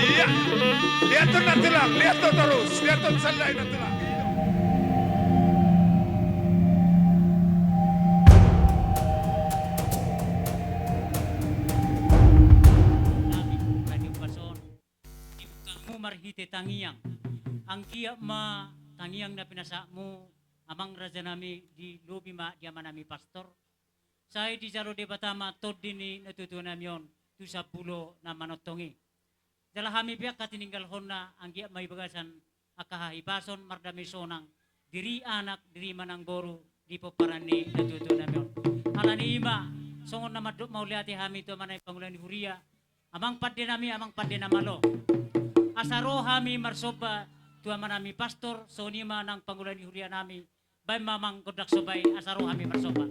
Iya, lihat tuh na tulang, lihat tuh terus, lihat tuh sandai na tulang. Nami radio pason kamu marhite tangiang ang kia ma tangiang na pinasa mo amang raja nami di lobi ma di ama nami pastor saya di jaro de batama tod dini natutu namion tu sa pulo na manotongi dala hami biak katininggal honna ang kia may bagasan akahahibason mardami sonang diri anak diri manang boru di poparani natutu namion alani ima songon na maduk mauliati hami to manay pangulan ni Huria amang padde nami amang padde namalo asaro hami marsoba tua manami pastor sonima nang pangulan ni Huria nami bay mamang kodak sobay asaro hami marsoba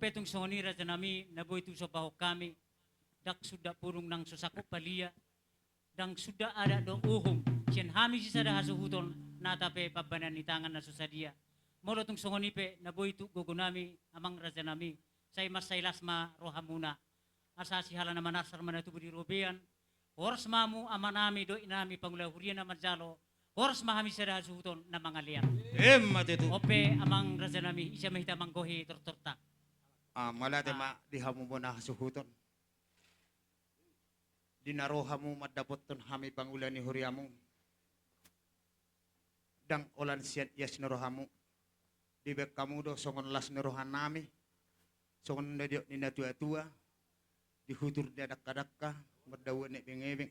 petong soni raja nami naboy tu sa bahok kami dak sudah purung nang susako palia dang sudah ada do uhum sien hami si sada hasuhuton natape pabanan ni tangan na susadia molo tung songoni pe naboy tu gogo nami amang raja nami say mas saylas ma rohamuna asa si hala naman asar manatu budi robean oras mamu amanami do inami pangula hurian na manjalo oras mahami sada hasuhuton na mga liyan Mati tu. ope amang raja nami isya mahita manggohi tortortak Malate ma dihamu mo na suhuton. Dinaroha mo madapot ton hami pangulan ni Huriamu. Dang olan siyan yes naroha mo. Di bek kamu do songon las nerohan nami. Songon nadiok ni tua-tua. Di hutur di adak-adakka. Merdawa nek beng-ebeng.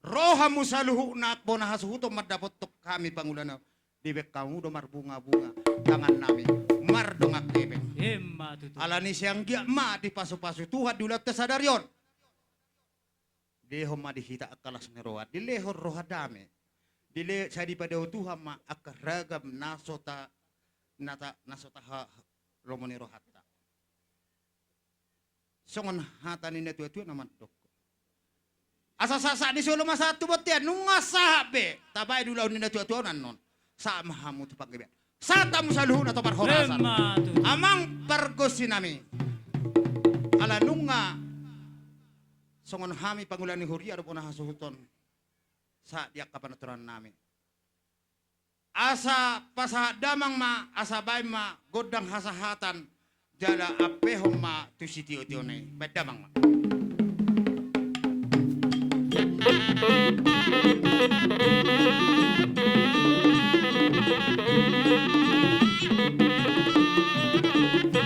Rohamu saluhu nak bona hasuhuto mardapotok kami pangulana. Di bek kamu do marbunga-bunga. Tangan nami. Mar dongak ebeng. Emma tutu. Alani siang gia ma di pasu-pasu Tuhan di ulat tesadarion. Deho ma dihita akalas nerohat. Di lehor rohadame. Dile saya di pada Tuhan ma akaragam nasota ha romoni rohatta. Songon hatani na tua naman dok. Asa sasa di solo masa tu botian nunga sabe. Tabay dulaw ni na tua nanon. Sa mahamu tu paggabi. Sa tamu saluhun atau parhorasan. Emma tutu. Amang pargosi nami. Ala nunga songon hami pangulan ni Huria do puna hasuhuton. Sa dia kapanaturan nami. Asa pasa damang ma asa bay ma godang hasahatan jala apehom ma tu sitio tione badamang ma.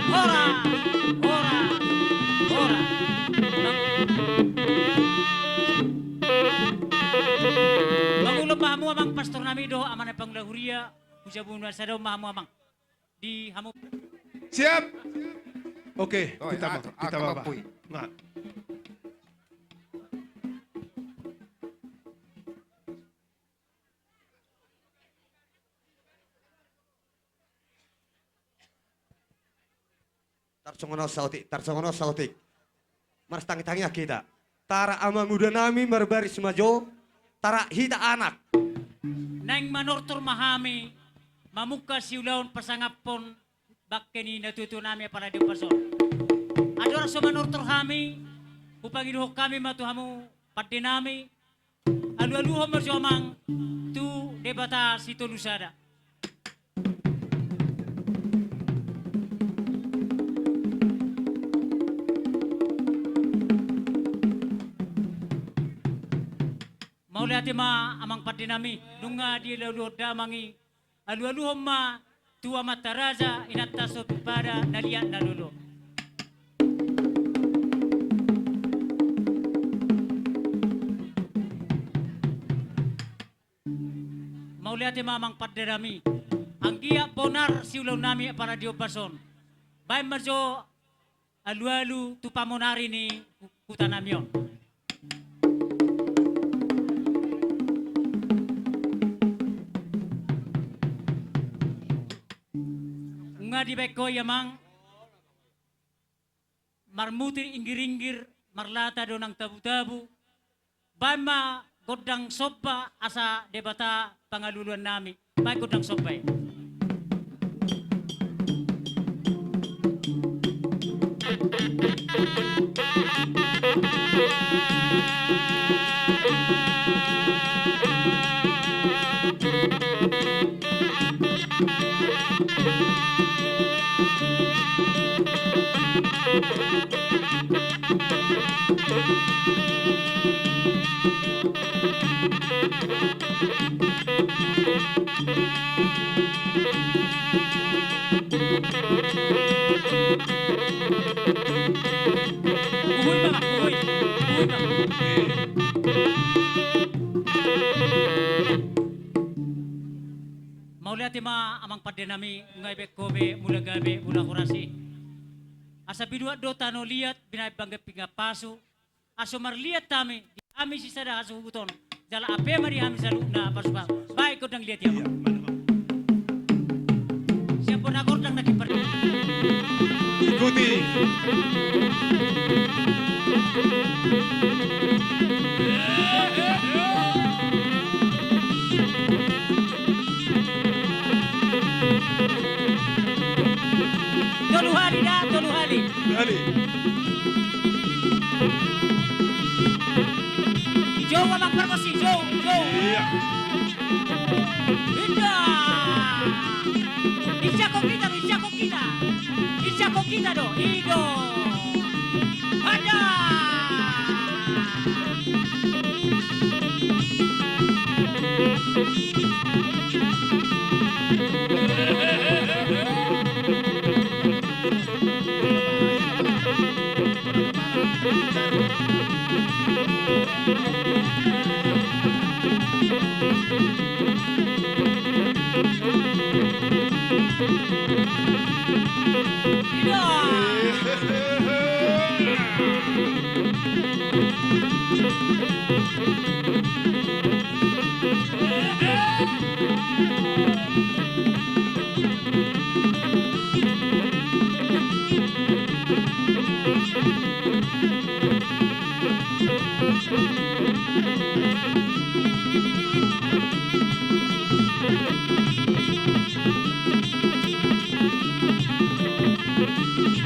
Ora, ora, ora. Magulo mahamu amang pastor nami do amana panglahuria ujabuna sado mahamu amang di hamu. Siap. Oke, Oh, kita baba. kapapoy. Nga. Tarsongono sautik. Mars tangi-tangi kita. Tara amang udah nami marbaris majo. Tara hita anak. Nang manortor mahami mamuka siulaon pasangapon bakkeni natutu nami para di person. Ador so manortor hami upang iduhok kami matuhamu pati nami alu-aluho merjomang tu debata situ lusada. Maulati ma amang pati nami nunga di lalu damangi alu-aluho ma tua mataraza inataso pada nalian nalulu. Mauliati mamang paderami ang giya bonar siulaw nami para diobason. Bay marjo alu-alu tupamonari ni kutanamyon. Nga di beko yamang marmutir inggir-inggir marlata do ng tabu-tabu. Bama godang sopa asa debata pangaluluan nami. Bay godang sopa eh. Uhuy ba? Uhuy. Uhuy ba? Mauliati ma amang padenami ngay bekobe mula gabe mula kurasi. Asa bidua do tano liat binay bangga pinga pasu. Aso marliat tami di ami sisada hasuhuton. Jala ape mari ami saluna pasba. Baik kodang liat ya. Siapa nak kodang nak kiper. Ikuti. Tolu hali dah, tolu hali. Dali. Joe amang perkosi, Joe. Iya. Indah. Isya ko kita do, Ido. Ada.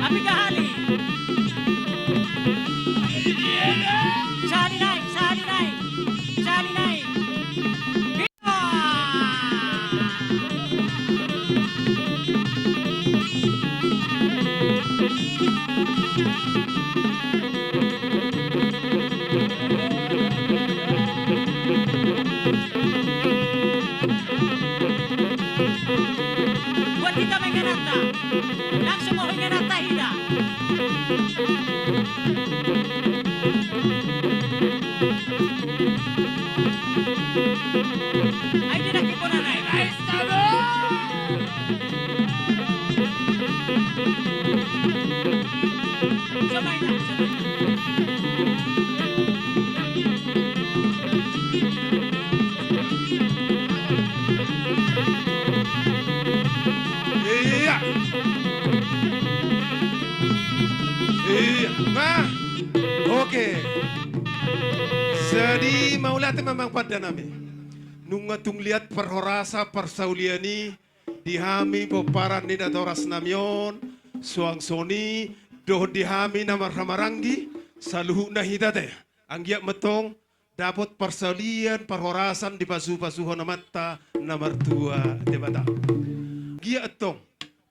Abi kahali. Sali naik, sali naik, sali naik. Hiya! Buat kita mengenata, langsung mau mengenata hida. Ay, di nakipunan ay. Nice Sabay na, sabay na. Iya. Iya. Nah, oke. Jadi maulah memang pada nami. Nungatung lihat perhorasa persauliani dihami peparan ni datoras namion suang soni doh dihami nama ramarangi saluhu nahidate anggiak metong dapat persaulian perhorasan di pasu-pasuhon mata nomor 2 debata. Gia etong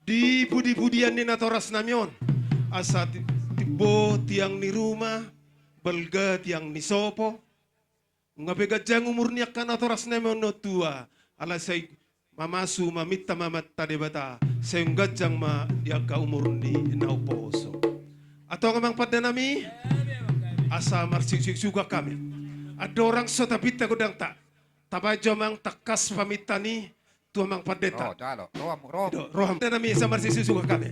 di budi-budian ni natoras namion asa tibo tiang ni rumah belga tiang ni sopo ngabegat jang umur niak kan natoras namion no tua ala say mamasu mamita mamatta debata say gajang ma diaka umur ni nauposo atau ngamang pada nami asa marsik juga kami ada orang sotabita godang tak tabajo mang takas pamitani tua mang padeta. Oh, jalo. Roham. Roham. Dan kami sama susu kami.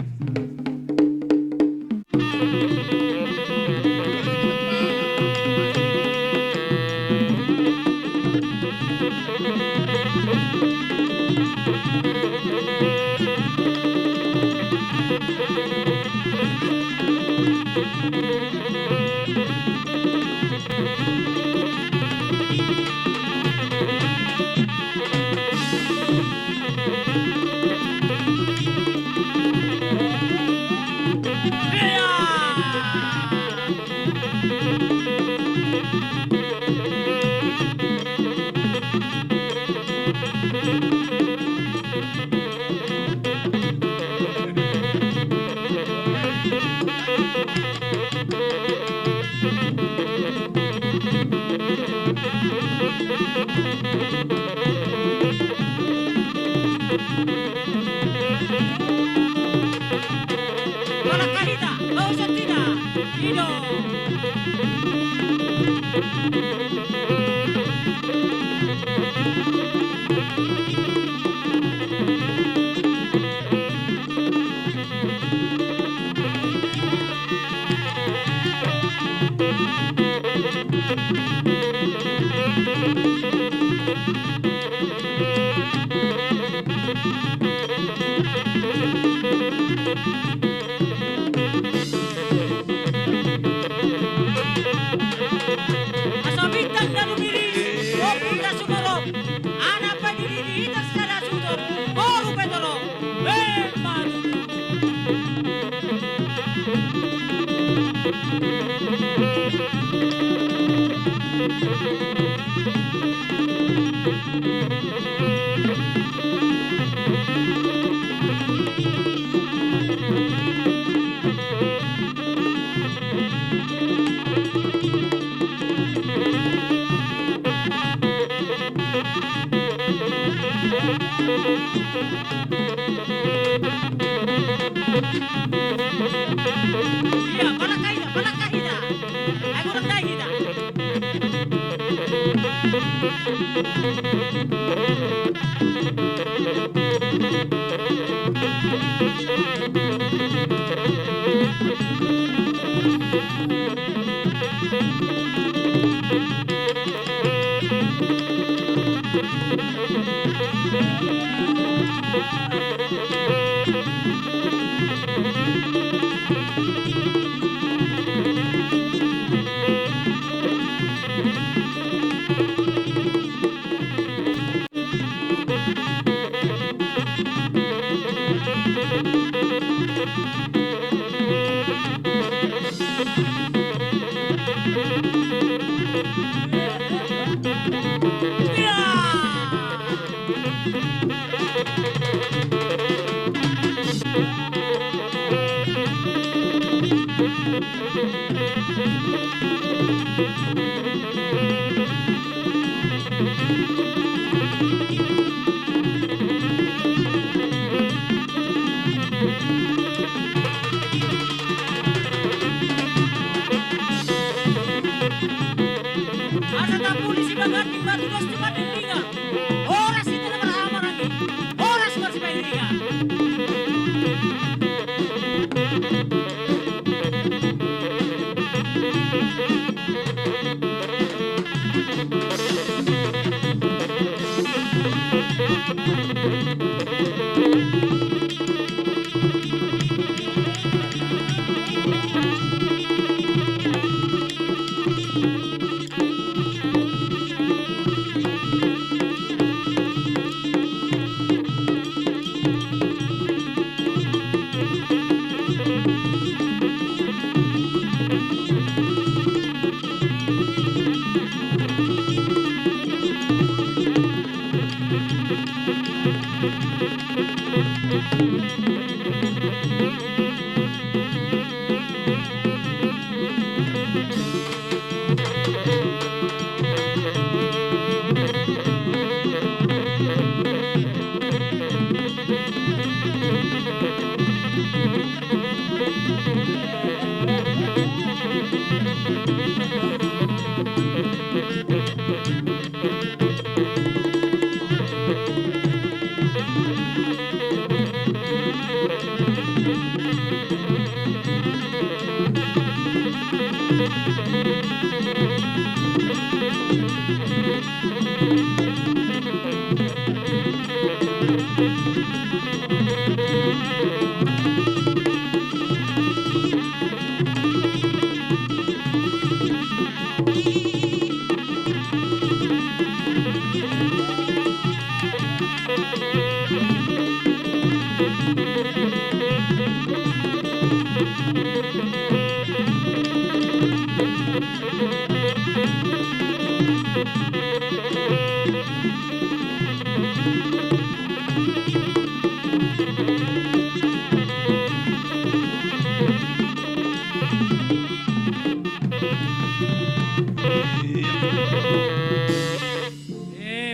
Balakahita, Bausatina, Ido. Asabitang na lumiris, o punta sumarok, anak pa dinidihitas sa nasudot, Boro Pedro, Madu. Iya, balakahita, balakahita. Asa ta polisi bagating matugas di Madinga. Oras itu na mahamar lagi. Oras masih Madinga.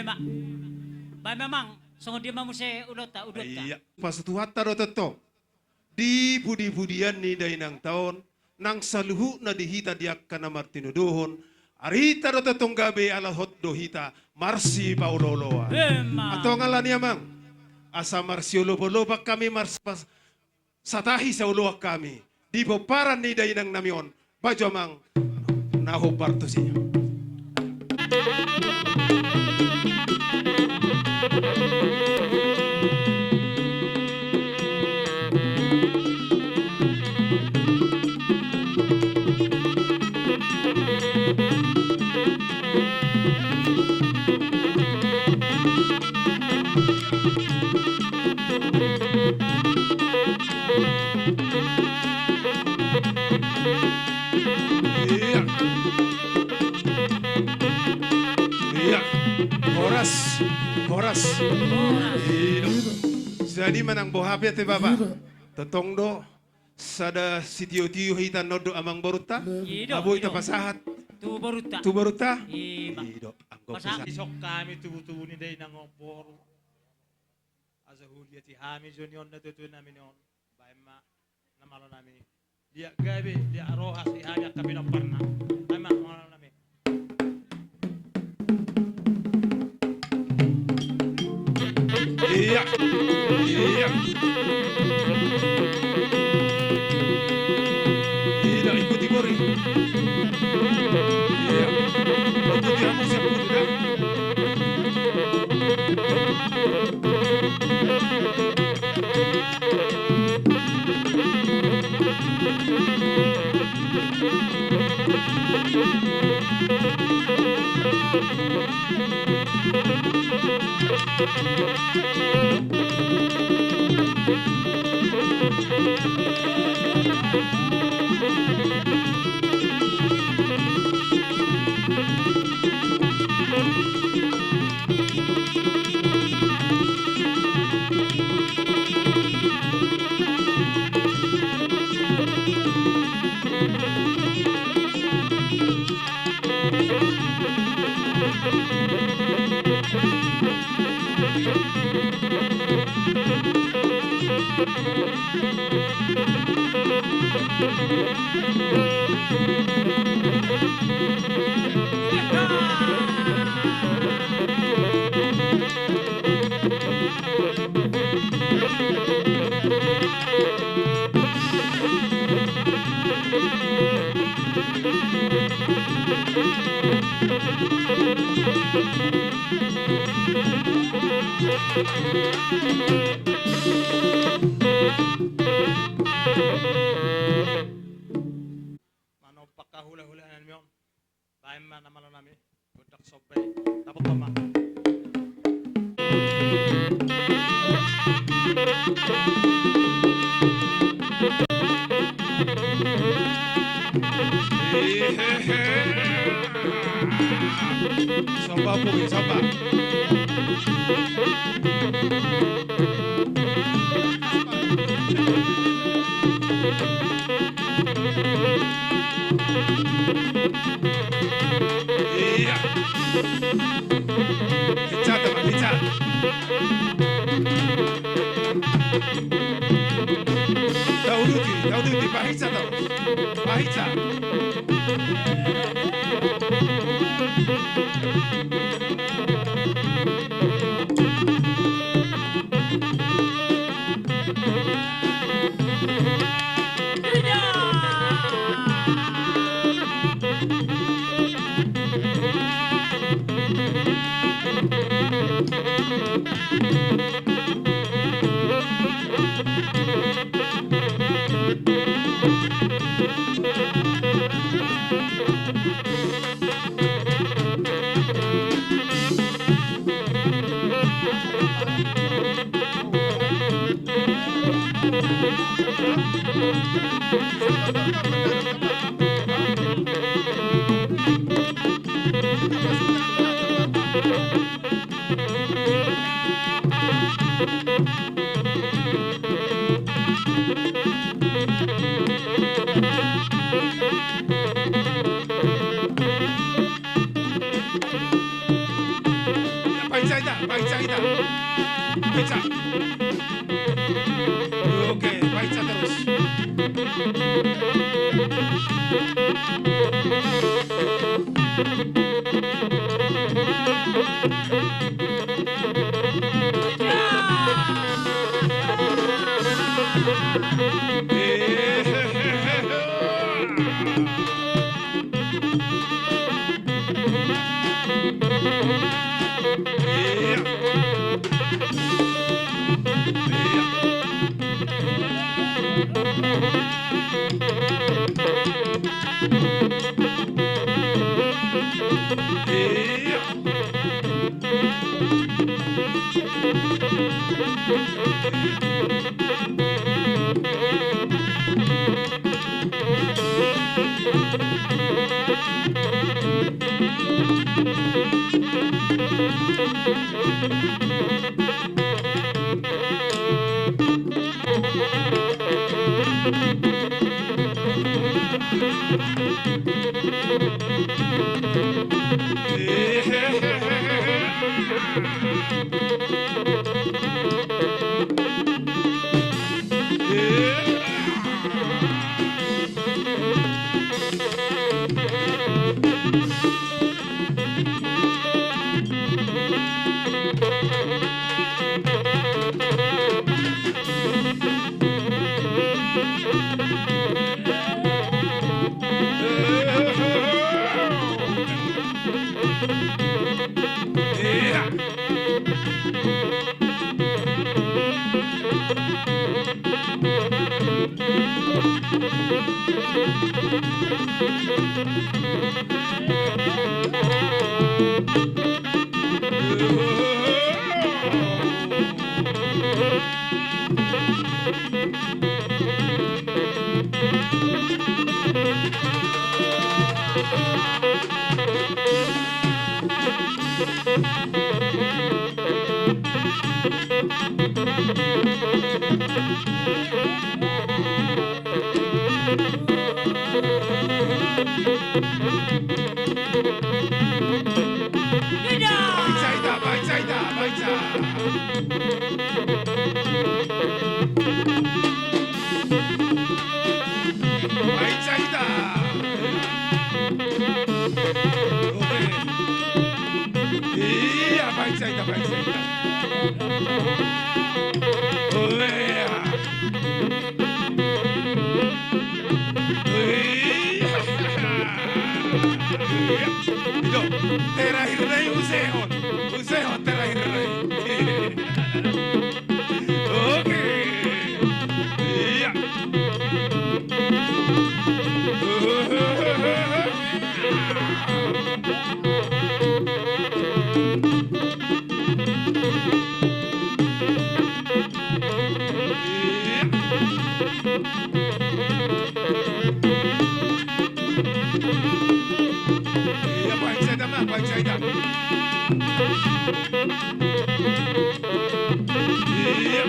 Mak. Ba memang songo dia mamu se udot ta. Iya, pas tuwata do toto. Di budi-budian ni dainang taon, nang saluhu na dihita diak kana martinuduhon, arita do totong gabi ala hot do hita, marsi pauloloa. Mak. Ato ngalan niya mang, asa marsi uloboloba kami pas satahi sa uluak kami. Di paran ni dainang namion, bajo mang, naho parto siya. Iya. Iya. Horas. Horas. Iya. Jadi manang bohape te baba. Totong do sada sitio-tio hitan nodo amang boruta. Ido, Abo ita ido. pasahat. Tu boruta. Tu boruta. Mak. Ido. Anggo Pasahat. pasahat. Isok kami tubuh-tubuh ni day nang opor. Asa hulya ti hami junior na tutu namin yon. Baima namalo namin. Dia gabi, dia rohas ihagak kami ng parna. Baima namalo namin. Iya. Iya. Tidak ikuti Gori. Iya. Ikuti kamu siapa sudah? Mano pakahula-hulahan mo. Bahay man na malo namin. Budak sobay. Tapos pa ma. Samba po, samba. Iya. Hicat teman, hicat. Tahu duti, Pak Hicat tahu. Pak Hicat. Pak Hicat. Hicat. Oke, Pak Hicat terus. Iya. Baca, baca, baca. Baca, iya, baca, baca. Iya. Ito, terakhir na yung usehon. Usehon, terakhir na yun. Okay. Iya. Iya, baca mah, baca dah. Iya.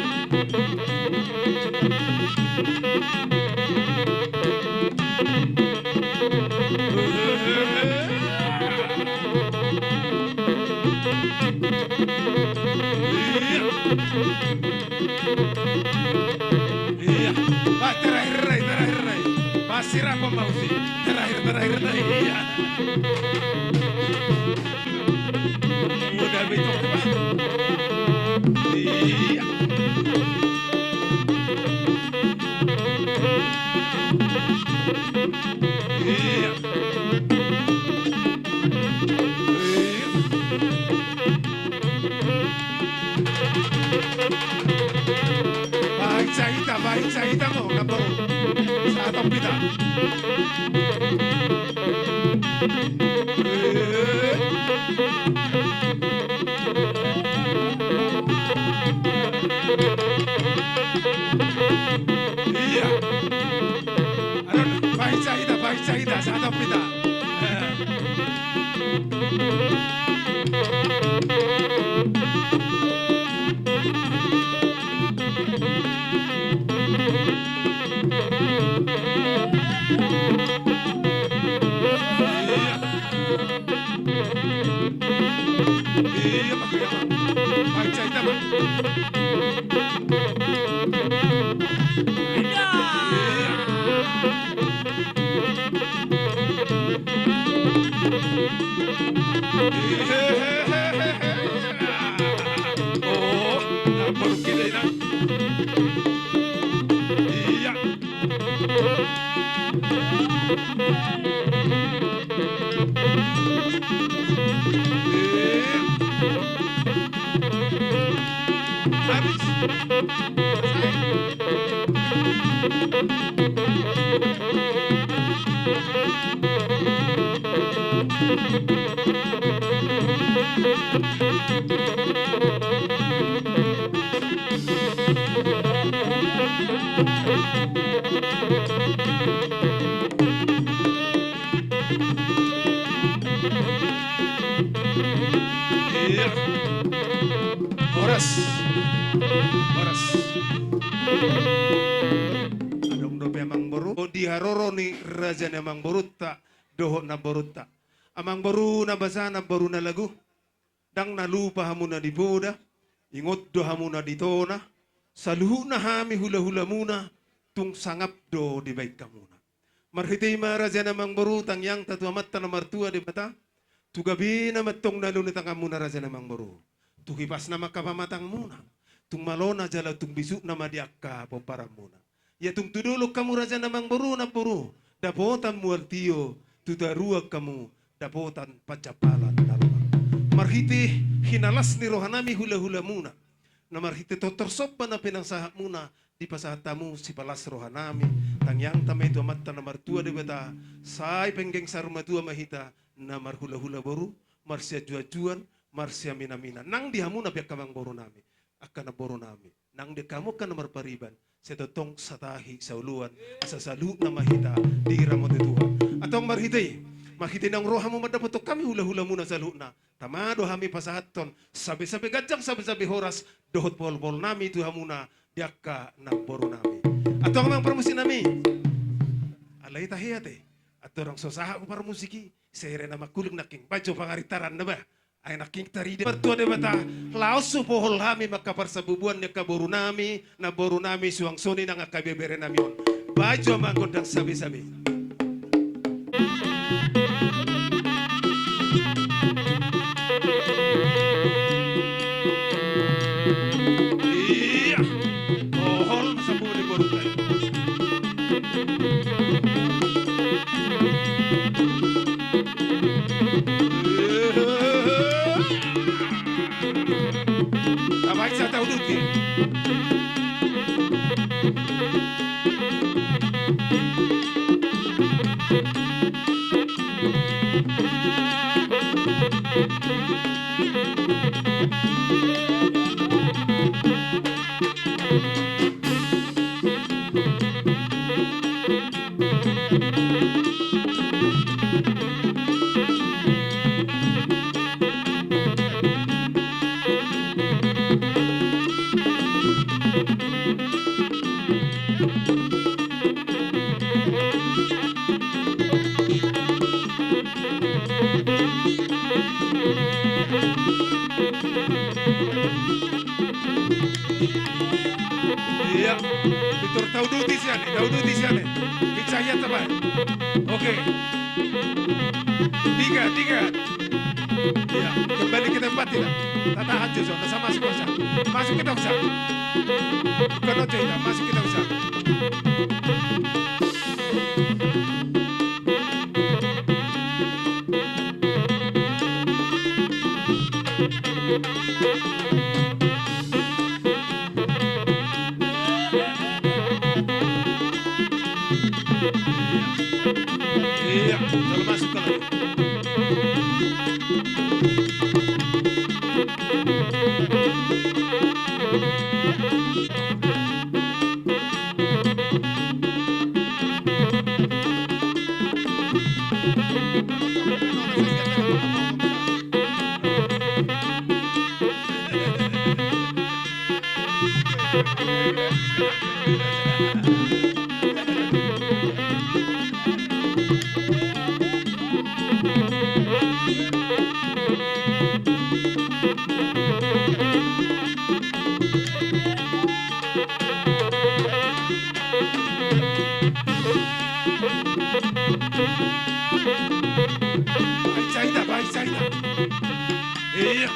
Iya. Pak, terakhir Ray, terakhir Ray. Pasir apa mau sih? Terakhir Ray. Iya. Udah betul Pak. Iya. Iya. Baik cerita mo, kapag sa atong pita. Iya. Ano, baik cerita sa atong pita. Iya, baik cerita mo. Oh, napurot kita na. Iya. Habis. Iya. Oras. Adong do memang baru. Di haroro ni raja memang baruta. Doho na baruta. Amang baru na basa na baru na lagu. Dang nalupa hamu na di boda. Ingot do hamu na di tona. Saluhu na hami hula-hula muna. Tung sangap do di baik kamuna. Marhiti ma raja namang baru tang yang tatuamat na martua di bata. Tugabi na matong nalunitang kamuna raja namang baru. Tuhipas na makapamatang muna. Tung malona jala tung bisu na madiak ka po para muna. Ya tung tuduluk kamu raja namang boru na boru. Dapotan muartio, tudarua kamu, dapotan pacapalan narumang. Marhiti hinalas ni rohanami hula-hula muna. Na marhiti totorsopa na pinangsaha muna, di pasahatamu si palas rohanami. Tangyang tamay itu amat na martua de bata, say penggeng sarumatua mahita, na marhula-hula boru, marsia jua-juan, marsia mina-mina. Nang dihamuna biak kamang boru nami, akan na boru nami. Nang di kamu kan marpariban, setotong satahi sauluan, sasalu na mahita, di ramo de Tuhan. Atong marhiti, makiti ng rohamu madapato kami hula-hula muna sa luna. Tamado hami pasahaton, sabi-sabi gajang sabi-sabi horas, dohot pol-pol nami Tuhan muna, diaka na boru nami. Atong mang permusin nami, alay tahiyate, at orang sosaha ko para musiki, sere na makulong naking bajo pangaritaran na ba? Ay naking taride. Pertua de bata, laos supohol hami makaparsabubuan niya kaboru nami, na boru nami suang soni na nga kabebere nami on. Bajo mangkondang sabi-sabi. Iya, pohol masabuli boru tayo. Abay sa taudut ki. Iya, Victor tauduti siya. Bicaya tabay. Oke. Tiga. Iya, kembali ke tempat tidak. Tatahan Jojo, nasa masuk ke sana. Masuk kita bisa. Bukan ojo tidak, masuk kita bisa. Iya, kalau masuk ke lagi. Baik China. Iya.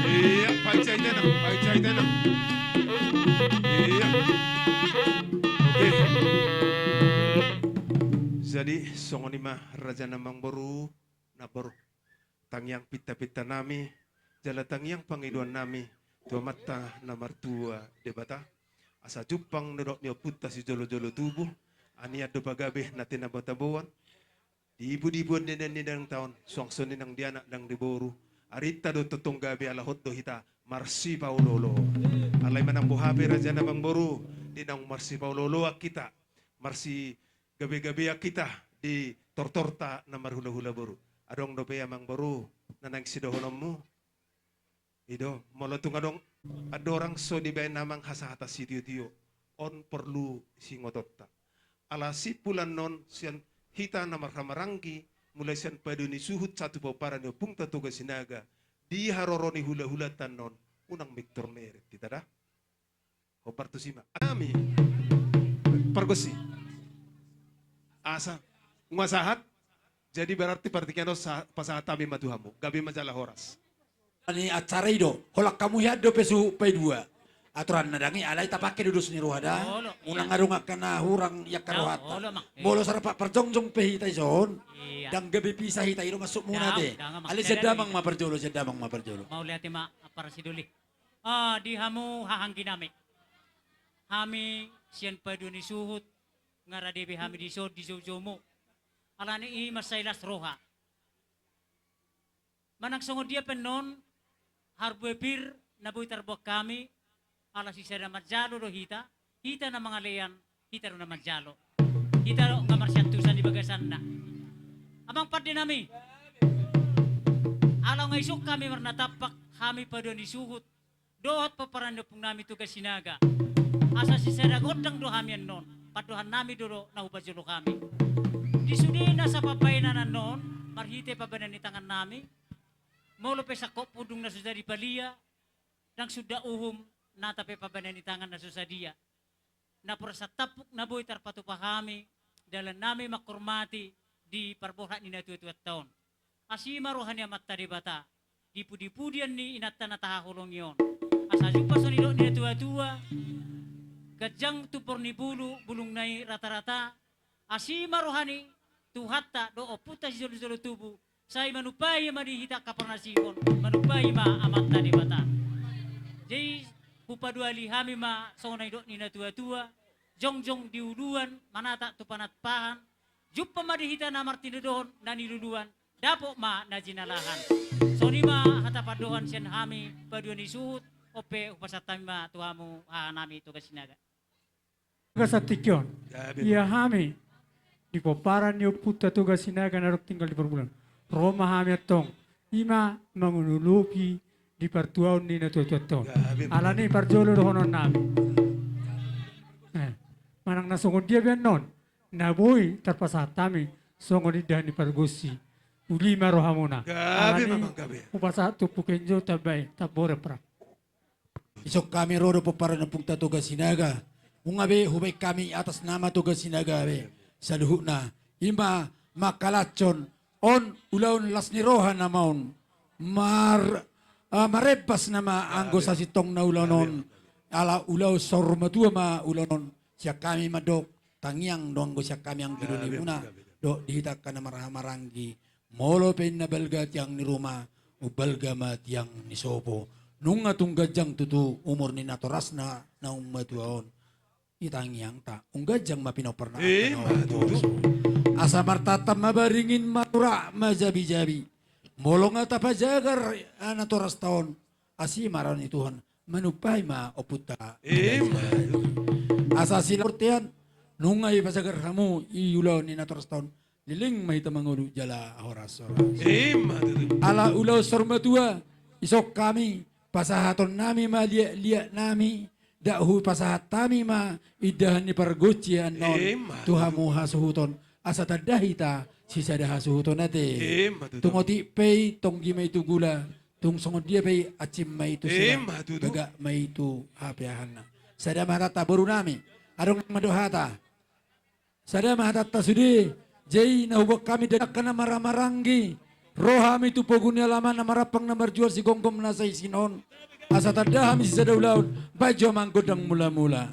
Iya, paicay na. Paicay na. Iya. Oke. Jadi, songon ima raja namang baru, na baru. Tangyang pita-pita nami, jala tangyang pangiluan nami, tua mata na martua debata. Asa jupang nerok niyo puta si jolo-jolo tubuh, aniat do bagabe natin na batabuan. Di ibu-ibuan din tahun, suang-suni ng dianak ng diboru. Arita do tutong gabi alahot do hita, Marsi Paulolo. Alay man ang buhabi raja na bang boru, di nang Marsi Paulolo kita. Marsi gabi-gabi kita di tortorta na marhula-hula boru. Adong do paya mang boru, na nagsidohonom mo. Ido, molotung adong adorang so di bayan namang hasahata si tiyo-tiyo. On perlu singototta. Ala si pulan non siyan hita na marhamarangki, mulai siyan padu ni suhut satu paparan ni pungta tuga sinaga. Di haroroni hula-hulatan non, unang Victor Merit. Tita dah? O partusima. Ami. Pergosi. Asa. Nguasahat. Jadi berarti partikan pasahat kami matuhamu. Gabi majalah horas. Ani acara itu, holak kamu ya do pesu P2. Aturan nadangi alay tapake dudus ni ruhada. Olo, Unang iya. arunga kana hurang yak karuhat. Olo, mak. Bolo sarapak perjongjong pehita ison. Iya. Dan gabi pisah hita iro masuk muna Dang, de. dang, mak. Ali sedamang maperjolo, sedamang maperjolo. Mau lihat ma para siduli. Di hamu hahanggi nami. Hami siyan paduni suhut ngaradebi hami di so di jojomo. Alani i masailas roha. Manang songod dia penon harbebir nabuy tarbok kami ala si sada majalo do hita na mga leyan hita ro na majalo. Hita ro nga marsyantusan di bagasan na. Amang pad nami. Alaw nga isok kami marnatapak kami pa doon isuhut. Doot pa parang pong nami tugas sinaga. Asa si Seragot ng dohamian non. Paduhan nami duro na hubajulo kami. Disudi na sa papainanan non. Marhite pa ba na ni tangan nami. Molo pe sa kopudong na susadi palia. Nang suda uhum natape pa ba na ni tangan na susadia. Napura sa tapok na boy tarpato pa kami. Dalan nami makurmati di parbohat ni natutuat taon. Asima rohani amat tadi bata. Dipudi-pudian ni inata na tahahulong yon. Asa jupa sonilo ni tua-tua. Gajang tupor ni bulu, bulung nai rata-rata. Asima rohani tuhatta do oputa si jolo-jolo tubu. Say manupai madihita kaparnasipon. Manupai ma amat tadi bata. Jadi hupadua lihami ma songonay do ni tua-tua. Jong-jong diuluan, manata tupanat pahan. Jupa madihita na martinadohon na niluluan. Dapo ma na jinalahan. So ni ma hatapadohan siyan hami paduan isuhut ope upasatami ma tuhamu nami tugas sinaga. Kasatikyon. Gabi. Iya hami. Di koparan niyo puta tugas sinaga narok tinggal di perbulan. Roma hami atong. Ima mangunulupi di pertuaun ni natutuaton. Gabi. Alani parjolo dohonon nami. Manang nasungod dia biyan non. Naboy tarpasatami. Songod idah ni pargusi. Uli marohamuna. Gabi mamang gabi. Upasa tu pukenjo tabay tabore pra. Isok kami rodo po para na pungta tugas sinaga. Ungabe hubay kami atas nama tugas sinaga be. Sa luhut na. Ima makalachon. On ulaun las ni roha na maun. Marepas na maanggo sa sitong na ulanon. Ala ulaw sormatua ma ulanon. Siya kami madok. Tangyang doang siya kami ang giluni muna. Do dihitak ka na maranggi. Molo pen na balgat yang ni rumah. Ubalgamat yang ni sopo. Nung atong gadyang tutu umur ni natoras na umatuaon. Itangyang ta. Ung gadyang mapinoparna. Matutu. Asa martatam mabaringin matura majabi-jabi. Molo nga tapajagar natoras taon. Asi maran ni Tuhan. Manupay ma oputa. Matutu. Asa sila portean. Nung nga ipasagar kamu iulaw ni natoras taon. Liling mahita mangulo jala horas-horas. Matutu. Ala ulaw sormatua. Isok kami. Pasahaton nami malia nami. Dahu pasahat tami ma. Idahan ni pargutyan non. Matutu. Tuhamu hasuhuton. Asa tadahita si sada hasuhuto nate. Matuto. Tung oti pay tong gimay tu gula. Tung songo dia pay acim may tu sila. Matuto. Baga may tu hapiahan na. Sada mahatata baru nami. Arong madohata. Sada mahatata sudi. Jai nahubak kami dan kana maramaranggi. Rohami tu pogunya lama na marapang na marjual si gonggom na sa isinon. Asa tanda kami si sada ulaun. Bajo manggodang mula-mula.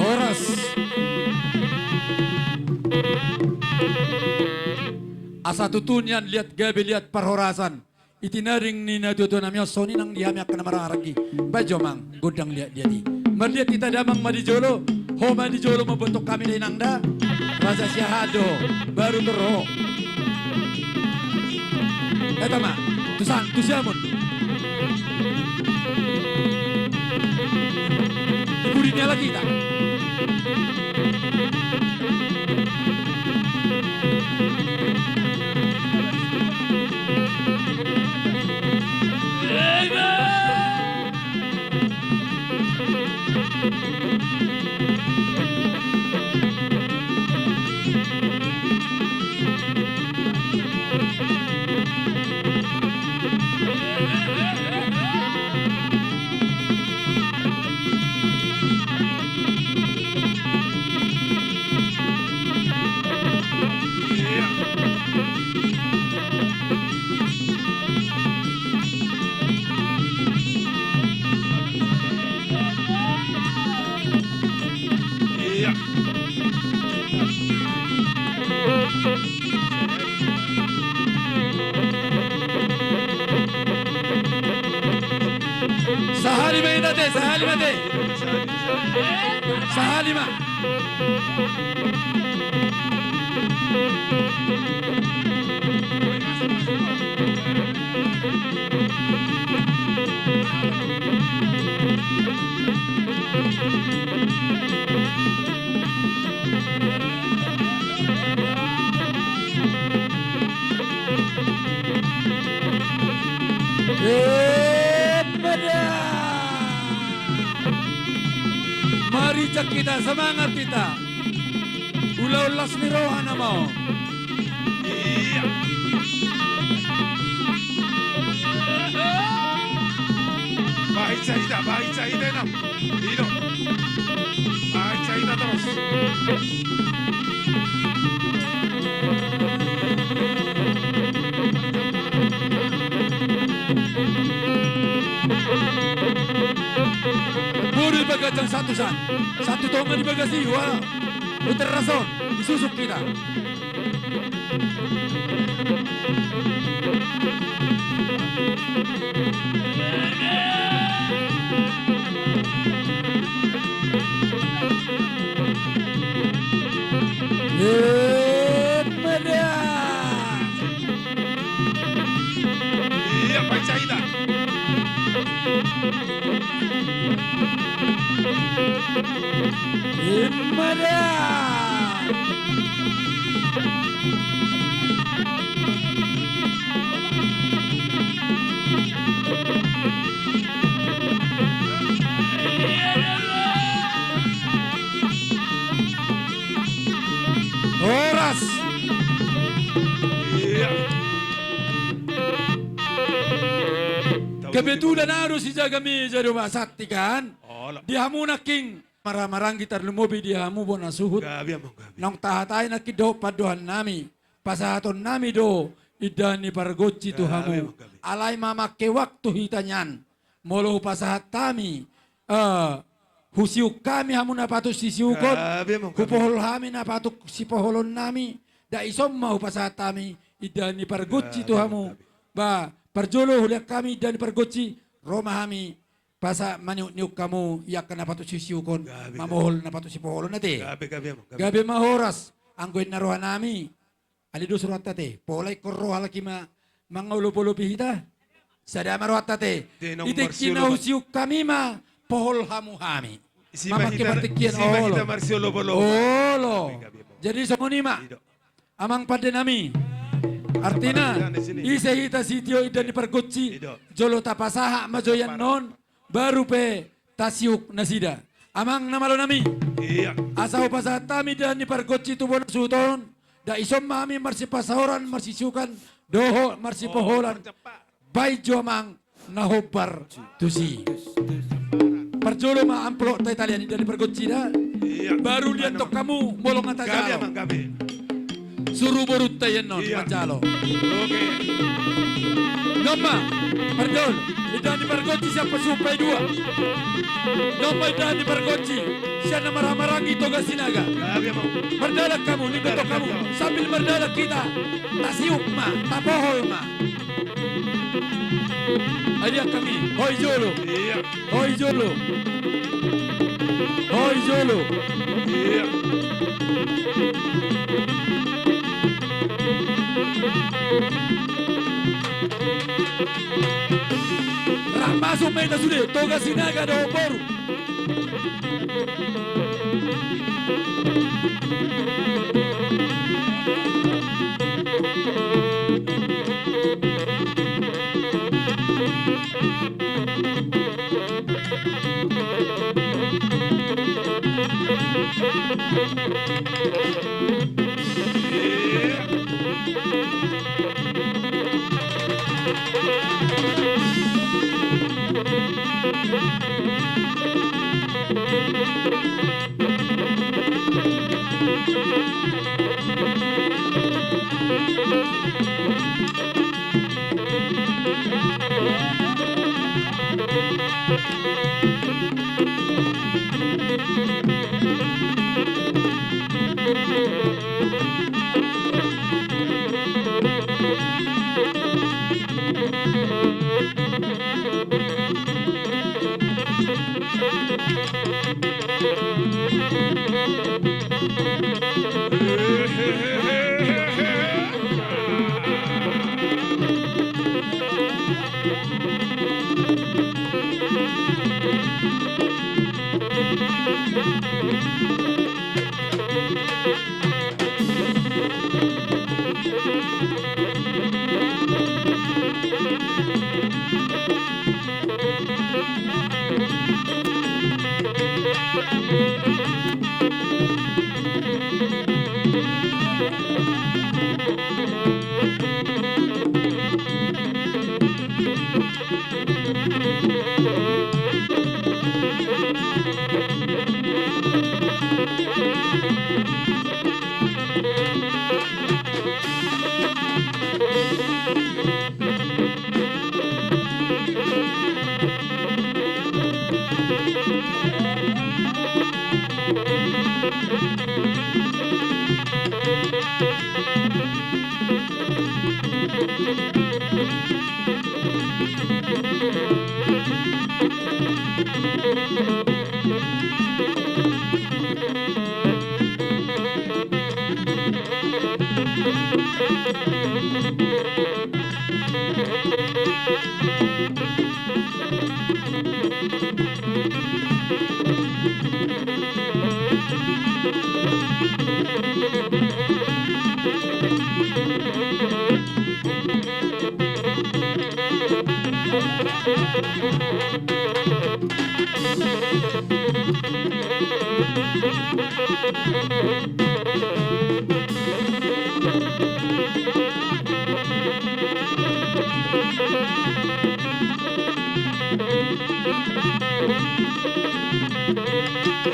Oras. Asa tutunian lihat gabi lihat parhorasan. Itinaring ni natuto namyo soni nang dihami akan mararagi. Bajo mang godang lihat dia di. Melihat kita damang madijolo. Ho madijolo membentuk kami dari nangda. Rasa syahado baru terho. Eta mah tusan tusiamun. Iburinya lagi tak? Sahalima inate, sahalima te. Sahalima. Mari cak kita, semangat kita. Ulah-ulas ni rohana mau. Iya. Baik cahita enam. Dino. Baik cahita terus. Buru di bagajang satu san. Satu tongan di bagasi. Wah. Putar rason. Disusuk kita. Iya, baik cahita. Horas. Iya. Kebetulan harus dijaga meja rumah sakti kan. Oh, Dia mu naking marang-marang gitar lumobi dia mu bona suhut. gabi among gabi. Nong tahatay na kido paduhan nami. Pasahaton nami do. Idani pargoci tuhamu. Alay mamake waktu hitanyan. Molo pasahat kami. Husiuk kami hamu na patus sisiukot. Gabi among gabi. Kupohol kami na patuk si poholon nami. Da isom mau pasahat kami. Idani pargoci tuhamu. Ba parjolo huliak kami idani pargoci. Roma kami. Pasa maniuk-niuk kamu yak na patus sisiukon. Gabi, Mamohol na patus si poholon nate. Gabi among gabi. Gabi mahoras anggoin naruhan nami. Alido surat tate. Polay korro halaki mga ulupo-lupi hita. Sada maruhat tate. Tinong Itik Marciolo kinausiuk kami ma. Pohol hamu hami. Si Mamaki Mahita, batikyan si Mahita olo. Marciolo Bolo. Olo. Gabi among. Jadi semunima. Ido. Amang pada nami. Artinya, Parang di sini. ise hita sitio idan di pergoci, Ido. jolo tapasaha majoyan non, baru pe tasiuk nasida. Amang namalo nami, Iya. asaw pasatami dan di pergoci tubon suton, da isom mami marsi pasahoran marsi sukan, doho marsi poholan, bay jomang nahobar tusi. Perjolo ma amplo ta Italiani dari pergoci da, Iya. baru lihat tok kamu molong atas Gabi jalo. amang gabi. Suruh borut tayen non, Iya. macalo. Oke. Nomma, pardon, lidah di pergoci siapa supai dua. Nomma lidah di pergoci, siapa marah-marahi toga sinaga. Gabi amang. Merdalak kamu, ligotok kamu, sambil merdalak kita. Tasiuk ma, tapohol ma. Adia kami, hoi jolo, Iya. hoi jolo. Hoi jolo. Iya. Ramaso meta sudah, toga sinaga do boru.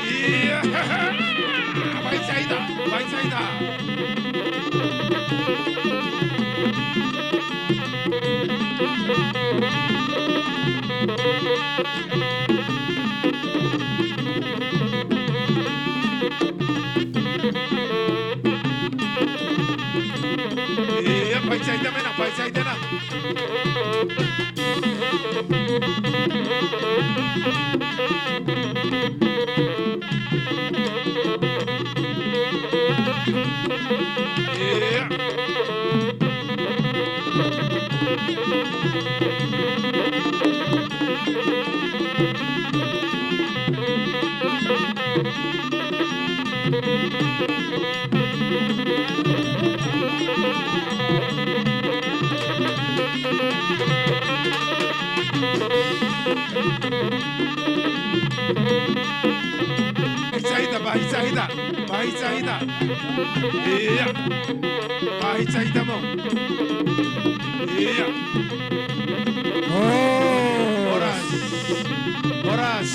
Iya. Baik saida, baik saida. Iya, baik saida mana, baik saida na. Iya. Kahit sa hita. Iya. Kahit sa hita mo. Iya. Oh. Oras. Oras.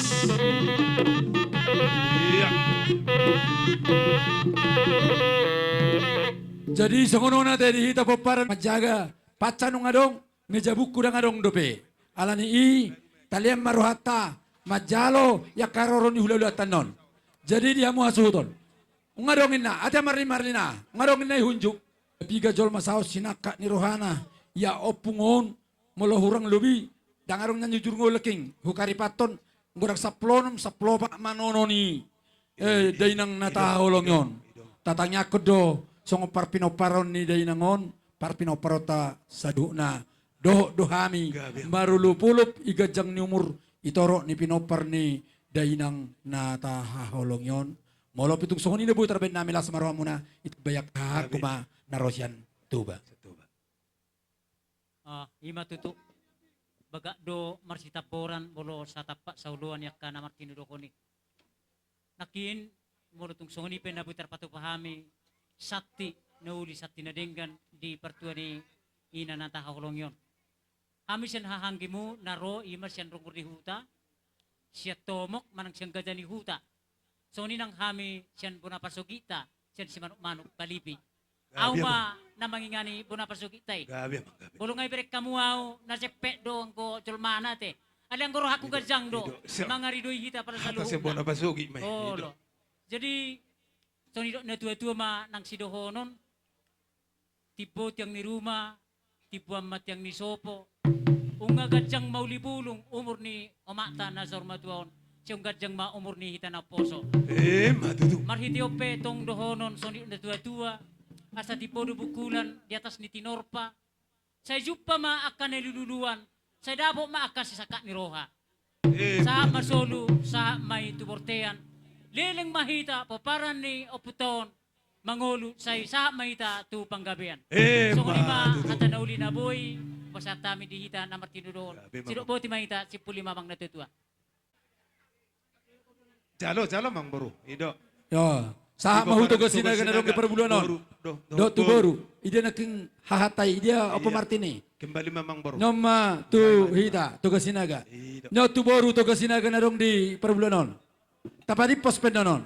Iya. Jadi songono na tadi hita poparan majaga pacanung adong meja buku dang adong dope. Alani i talian maruhata majalo ya karoron ihula tanon. Jadi dia mau asuhuton. Ngadongin na ada marlina. Ngadongin na ihunjuk. Biga jol masao sinaka ni rohana ya opungon molohurang lubi dangarong nyanyi jujur ngoleking hukari paton ngurang saplonom saplopak manononi dainang nataholong yon. Tatangnya kedo songo parpinoparon ni dainangon parpinoparota saduna dohami marulupulup igajang ni umur itoro ni pinopar ni dainang nataholong yon. Molo pitung songo ni debu terben namila samarwa muna itu bayak kuma narosyan tuba. Ima tutu baga do marsitaporan bolo sa tapak sa uluan yak ka namar kinudokoni. Nakin molo tung songoni penabutar patu pahami sakti nauli sakti nadenggan di pertua ni ina nanta hakolong yon. Kami siyan hahanggimu naro ima siyan rungkur di huta siya tomok manang siyang gada ni huta. So ni nang kami siyan bunapasugita siyan si manuk-manuk palipi. Auma na mangingani bunapasugita eh. Gabi. Bulong ay berek kamuaw na sepek do ang ko chulmana te. Alang ko haku gajang do. Mga ridoy hita para sa Kasi luhog bona basugi may. lo. Jadi so ni na tua-tua ma nang sidohonon. Tipo tiang ni ruma, tipo amat tiang ni sopo. Unga gajang maulibulong umur ni omata na zormatuon. Siyong gajang ma umur ni hita na poso. Matutu. Marhiti ope tong dohonon so ni na tua-tua. Asa tipo do bukulan di atas ni tinorpa. Sa jupa ma akan niluluan. Sa dabo ma akan sisaka ni roha. Sa masolo, sa may tubortean. Leleng mahita paparan ni oputon. Mangolo sa mahita tu panggabian. So kung lima kata na uli na boy. Pasatami di hita na martinudon. Sino po ti mahita si pulima mang natutua. Jalo mang bro. Ido. Yo. Sa mahuto ka sinaga na dong perbulan do tu boru. Ida naking hahatay ida apa martini. Kembali mamang bro. Nyoma tu hita tu ka sinaga. Nyo tu boru tu ka sinaga na dong di perbulan. Tapadi pospen non.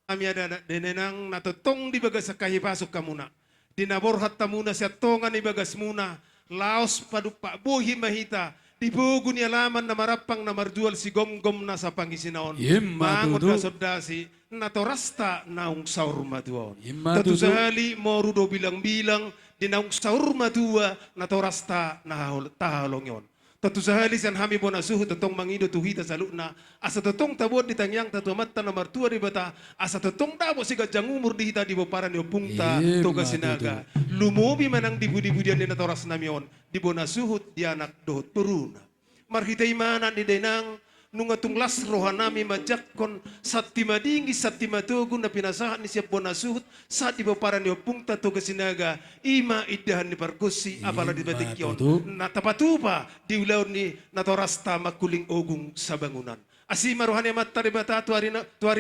Kami ada denenang natutong di bagas sa kahipasok ka muna. Dinaborhat ta muna siya tongan ni bagas muna. Laos padupa buhi mahita. Dibugo ni alaman na marapang na mardual si gomgom na sa pangisinaon. Mangot na sodasi natorasta naung saur maduon. Tatu sahali morudo bilang-bilang dinaung saur madua natorasta na tahalong yon. Tatu sahali san hami bona suhu tatong mangido tuhita saluna asa tatong tabot di tangyang tatu matta na martua di bata asa tatong dabo si gajang umur di hita di boparan yo pungta toga sinaga lumobi manang dibudi-budian di natoras namion di bona suhut di anak dohot peruna marhitay manan di denang nunga tunglas rohanami majakon sati madingi sati matugun na pinasahan ni siya bona suhut saat di boparan yo pungta toga sinaga ima idahan ni parkusi apala di batikyon natapatupa di ulaw ni natorasta makuling ogung sa bangunan. Asi maruhani matta di bata tuari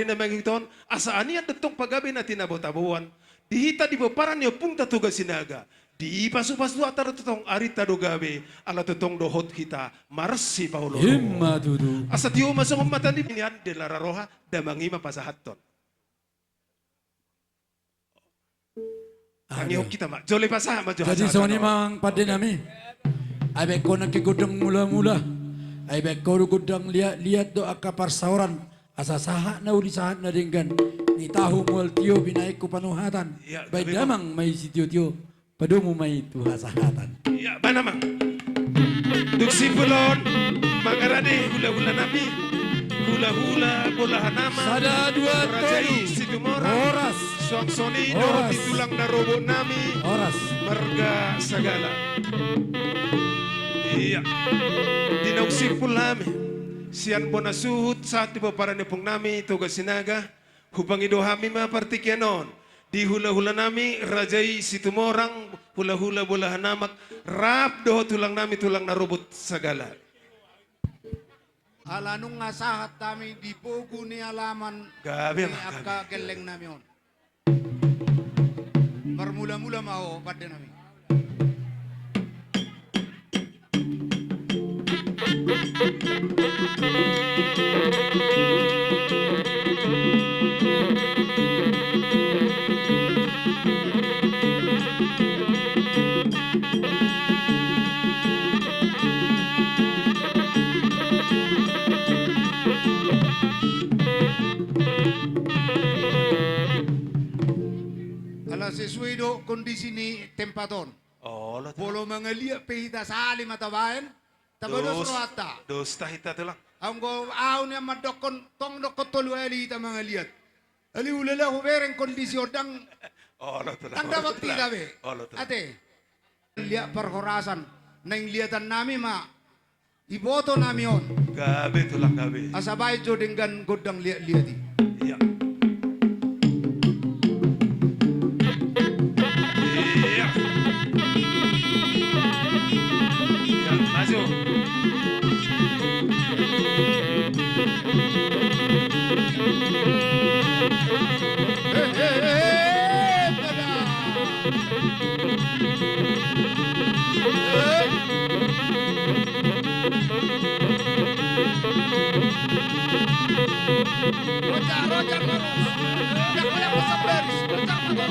na mangiton asa anian detong pagabi na tinabotabuan dihita di boparan yo pungta toga sinaga. Di pasu-pasu atar tutong arita do gabe ala tutong dohot kita marsi paulo. Himma dudu. Asa tiyo masong mata di binian de lara roha damangi mapasahaton. Kami kita mak jole pasah ma Jadi soni mang pada nami. Abe ko nakigudang mula-mula. Abe ko gudang lihat do akapar sauran. Asa saha na uli sahat na dinggan. Ni tahu mual tiyo binaik ko panuhatan. Baik damang may si tiyo-tiyo. Padumu may tuhasahatan. Ya mana mang. Duksi pulon mangarade hula-hula nami. Hula-hula bola hanama. Sada dua Rajai tolu. sidumora. Horas. Suang soni do Horas. ditulang na robo nami. Horas. Marga sagala. Iya. Dinausip po namin. Siyan po nasuhut sa ati po para nipong nami tuga sinaga. Hupang idohami mapartikyanon. Di hula-hula nami rajai situmorang hula-hula bola hanamak. Rap doho tulang nami tulang na robot sagala. Alanong nga sahat kami di pogo ni alaman Gabi ni ang akka geleng namion. mula-mula mau pada nami. Ala sesuai do kondisi ni tempaton. Oh, lah. Bolo mangalia pehita sali matabayan. Tabados roata. Dos tahita tu lang. Ang go aw niya madokon tong dokon toluali ta mangalia. Ali ulala hubereng kondisi odang Oh, lah tu lang. tang dapat tila be. Oh, lah tu lang. Ate. Lihat perhorasan nang lihatan nami ma iboto nami on. Gabi tu lang, gabi. Asabay jo dengan godang lihat-lihati. Iya. Iya. Iya, maju. Rojar terus. Yang boleh pasang baris. Rojar terus.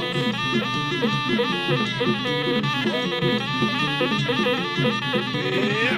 Iya.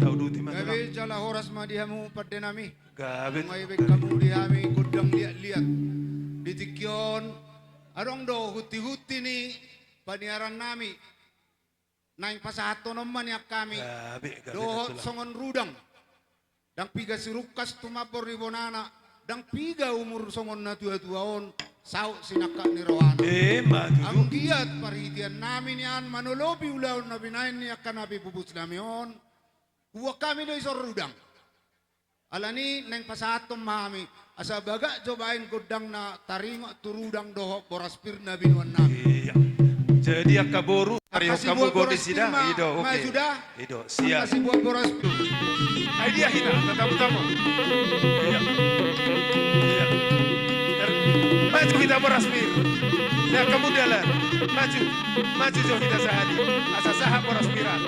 Tahu duti mana lang. Gabi jala horas madihamu pada nami. Gabi. May ibig kamu dihami gudang liat-liat. Ditikyon. Arong do huti-huti ni paniaran nami. Naing pasahato naman yak kami. Gabi, gabi. Dohot songon rudang. Dang piga sirukas tumapor di bonana. Dang piga umur songon na tua-tuaon. Sao sinaka ni Rohana. Maju. Ang giat paritian namin yan. Manolobi ulaw na binayin niya kanabi bubus namin. Huwag kami no isor rudang. Alani neng pasatom mami. Asa baga cobain kudang na taringo turudang doho boraspir na binuan namin. Iya. Jadi akaboru Mario Kasih kamu buat go di boraspir sini. ma, Ido, ma oke. sudah. Ido, siap. Kasih buat boraspir. Ay dia hina, tatamu-tamu. Iya. Iya. Maju kita beraspir. Ya kamu jalan. Maju. Maju jauh kita sehari. Asa sahab beraspiran.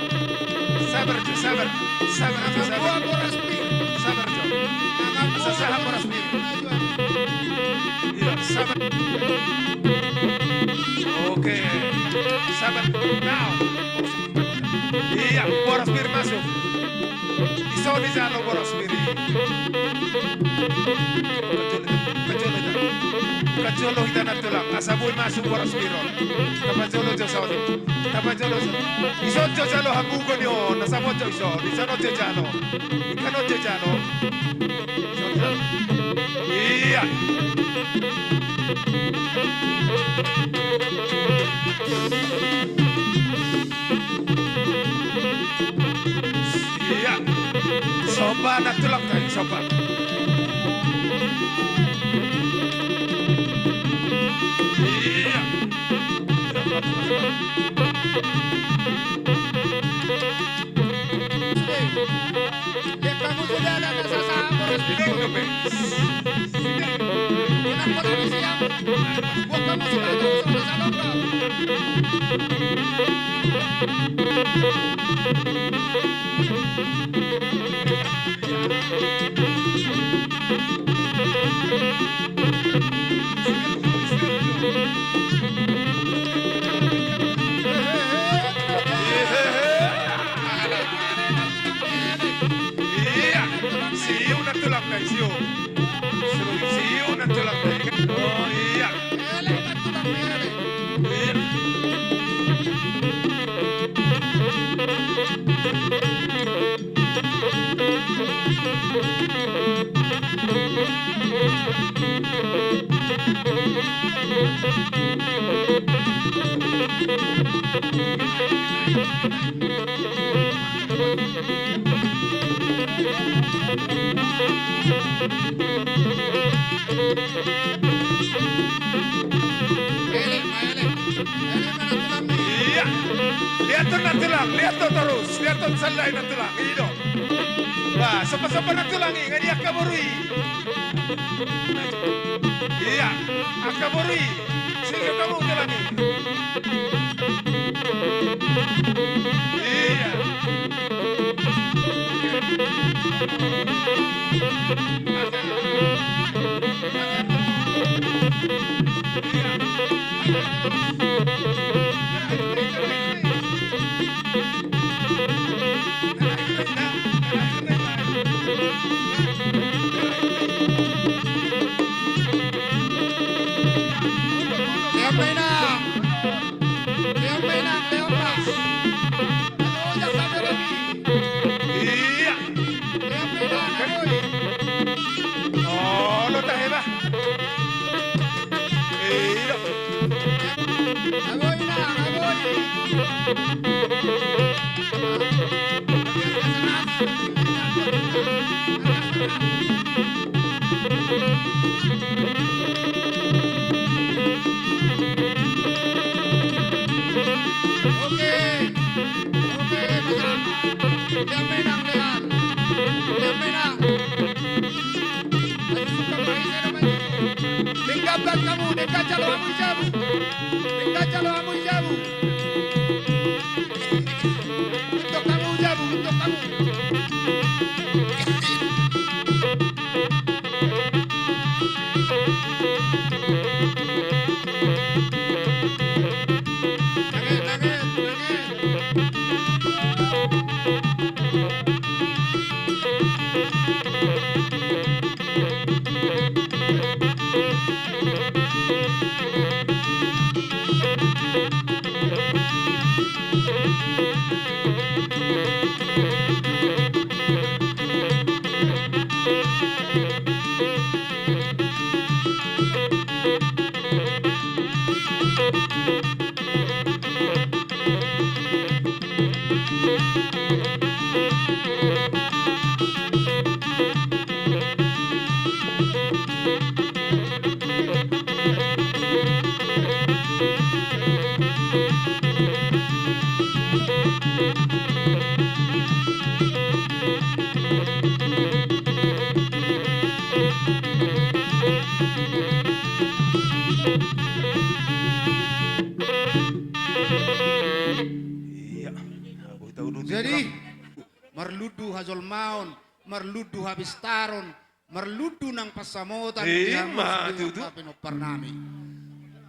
Sabar jo, sabar. Sabar jo, Buat sabar. boraspir. Sabar jo. Nama Asa sahab beraspir. Iya, sabar. Oke. Sabar. Now. Iya, beraspir masuk. Iso di jalo beraspir. Kajolo kita na tulang, asaboy masuk boras piron. Kapajolo jo saudi. Kapajolo jo. Iso jo jalo hamugo ni o, nasabot jo iso. Isano jo jalo. Ikano jo jalo. Iso jalo. Iya. Iya. Soba na tulang kayo, soba. Iya. Lihat kamu sudah ada sasahab boraspir. Dito, be. Unang ko na siya. Huwag kamu sudah ada sa loob. Iya. Siu na tulang kayo, siu. Siu na tulang kayo. Oh, iya. Iya. Iya. Lihat tuh na tulang, lihat tuh terus, lihat tuh salay na tulang, ido. Wah, sapa-sapa na tulang ini, ngadi akaborui. Iya, akaborui. Sige kamu tulangi. Iya. Leon Menang. Leon Menang, Leon Pas. Ano yang sabi lagi? Iya. Leon Menang, ayoy. Oh, lo tahe ba? Iya. Agoy na, agoy. Oke. Oke, Leon Menang, Leon. Leon Menang. Ayo suka main saya namanya. Tinggalkan kamu, dekat calo kamu jabu. Dekat calo kamu jabu. Untuk kamu jabu, untuk kamu. Nangis, nangis, nangis. Iya. Aku tahu dulu. Jadi merludu hazol maun, merludu habis taron, merludu nang pasamutan Ma, tutu. nami.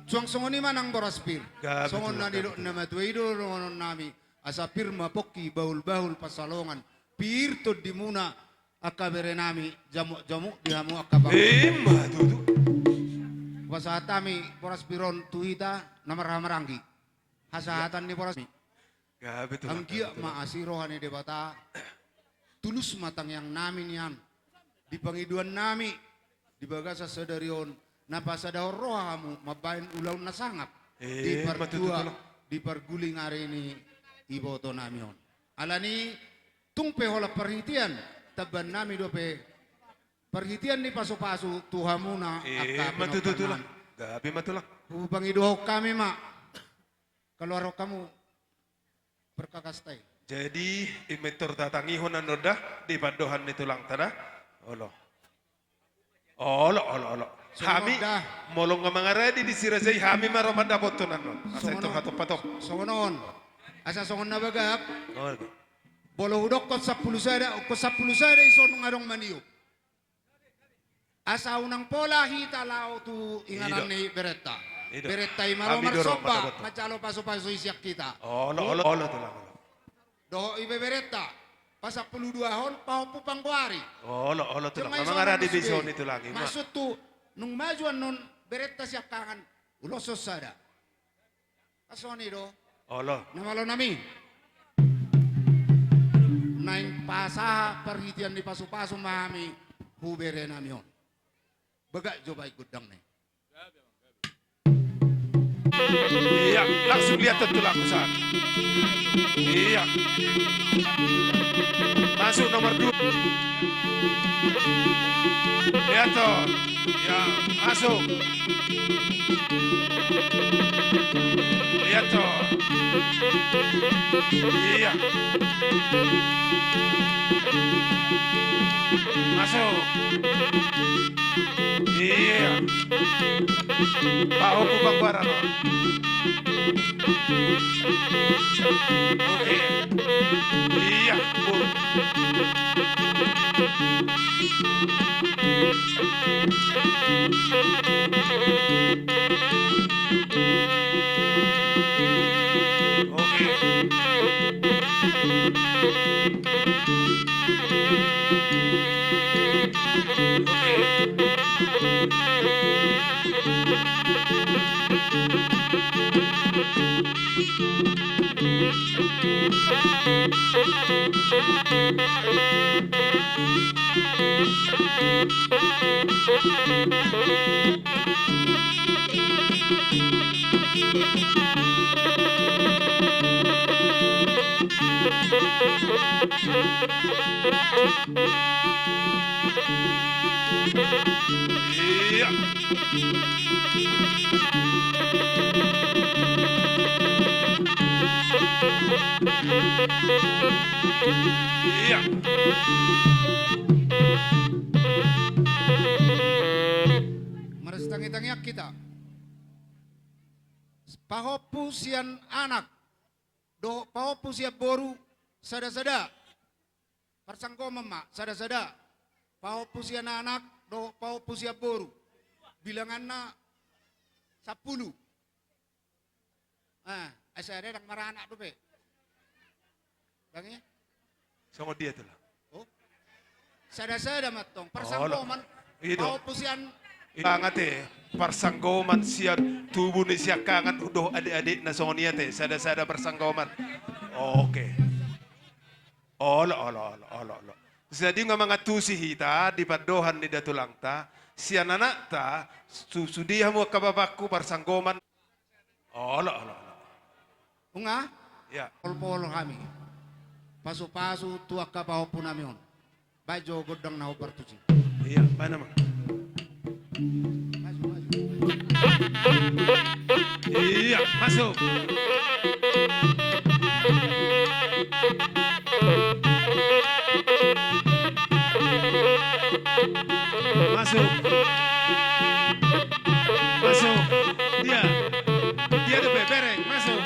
Suang songoni manang boraspir. Gabi Songon tu, na gabi nilo tu. na matuido nonon nami. Asa pirma poki baul-baul pasalongan. Pirto di muna akabere nami jamu-jamu dihamu akabang. Ma, tutu. Pasatami boraspiron tuita namaramarangi. Hasahatan ni boras. Gabi tu. Ang giya maasirohan ni debata. Tulus matang yang namin yan. Di pangiduan nami. Di baga sa sadarion. Napasadahor rohamu. Mabahin ulaw na sangap. Di matututo pardua. lang. Di parguling ari ni iboto nami yon. Alani. Tungpe hola perhitian. Taban nami dope. Perhitian ni paso-paso. Tuhamu na. Matututo lang. Gabi matulang. Pangiduhok kami ma. Keluar kamu. Berkakastay. Jadi imitor tatangihon ano dah di padohan nito lang tada. Olo. Olo. Hami dah. molong nga mga ready di sirasay hami maramandabot to nanon. Asa ito hato patok. Songonon. Asa songon na bagak. Okay. Bolo hudok ko sa pulusada iso nung arong maniyo. Asa unang pola hita lao tu inganan Ido. ni Beretta. Ido. Beretta imaro Abi dorong marsopa. matabot. Macalo paso-paso isyak kita. Olo to lang. Doho ibe Beretta. Pasak puluh dua hon paupu pangguari. Olo to lang. Yung may Mga sonong radibisyon masugay. nito lang. Maksud tu nung majuan nun Beretta siyak kangan ulosos sada. Kasoni do. Olo. Namalo nami. Naing pasaha perhitian di pasu-pasu mami hubere nami on. Bagak jobay gudang nih. Iya, langsung lihat itu lang saan. Iya. Masuk nomor 2. Lihat toh. Ya, masuk. Lihat toh. Iya. Masuk. Iya. Baho po bang bara no? Oke. Iya. Bu. Oke. Iya. Iya. Maras tangi-tangiak kita. Pahopusian anak. Do pahopusia boru sada-sada. Parsangko mama sada-sada. Pahopusian anak do pahopusia boru. Bilangan na 10. Asa ada yang marah anak tuh pe. Bangnya? Sama dia tuh lah. Oh. Sada-sada matong. Oh, Parsangko man. Ido. Pahopusian Ingat persanggoman siya tubuh ni siya kangan udah adik-adik na sonia te sada-sada persanggoman. Oh, oke. Olo. Jadi nga mga tusi hita di padohan ni datulang ta siya nanak ta sudiha mo kababakku persanggoman. Olo. Unga? Ya. Pol-pol kami. Pasu-pasu tuak ka pahopun namin. Bajo godang na upartusi. Iya, apa nama? Maju. Iya, masuk. Masuk. Masuk. Dia. Dia ada bereng. Masuk.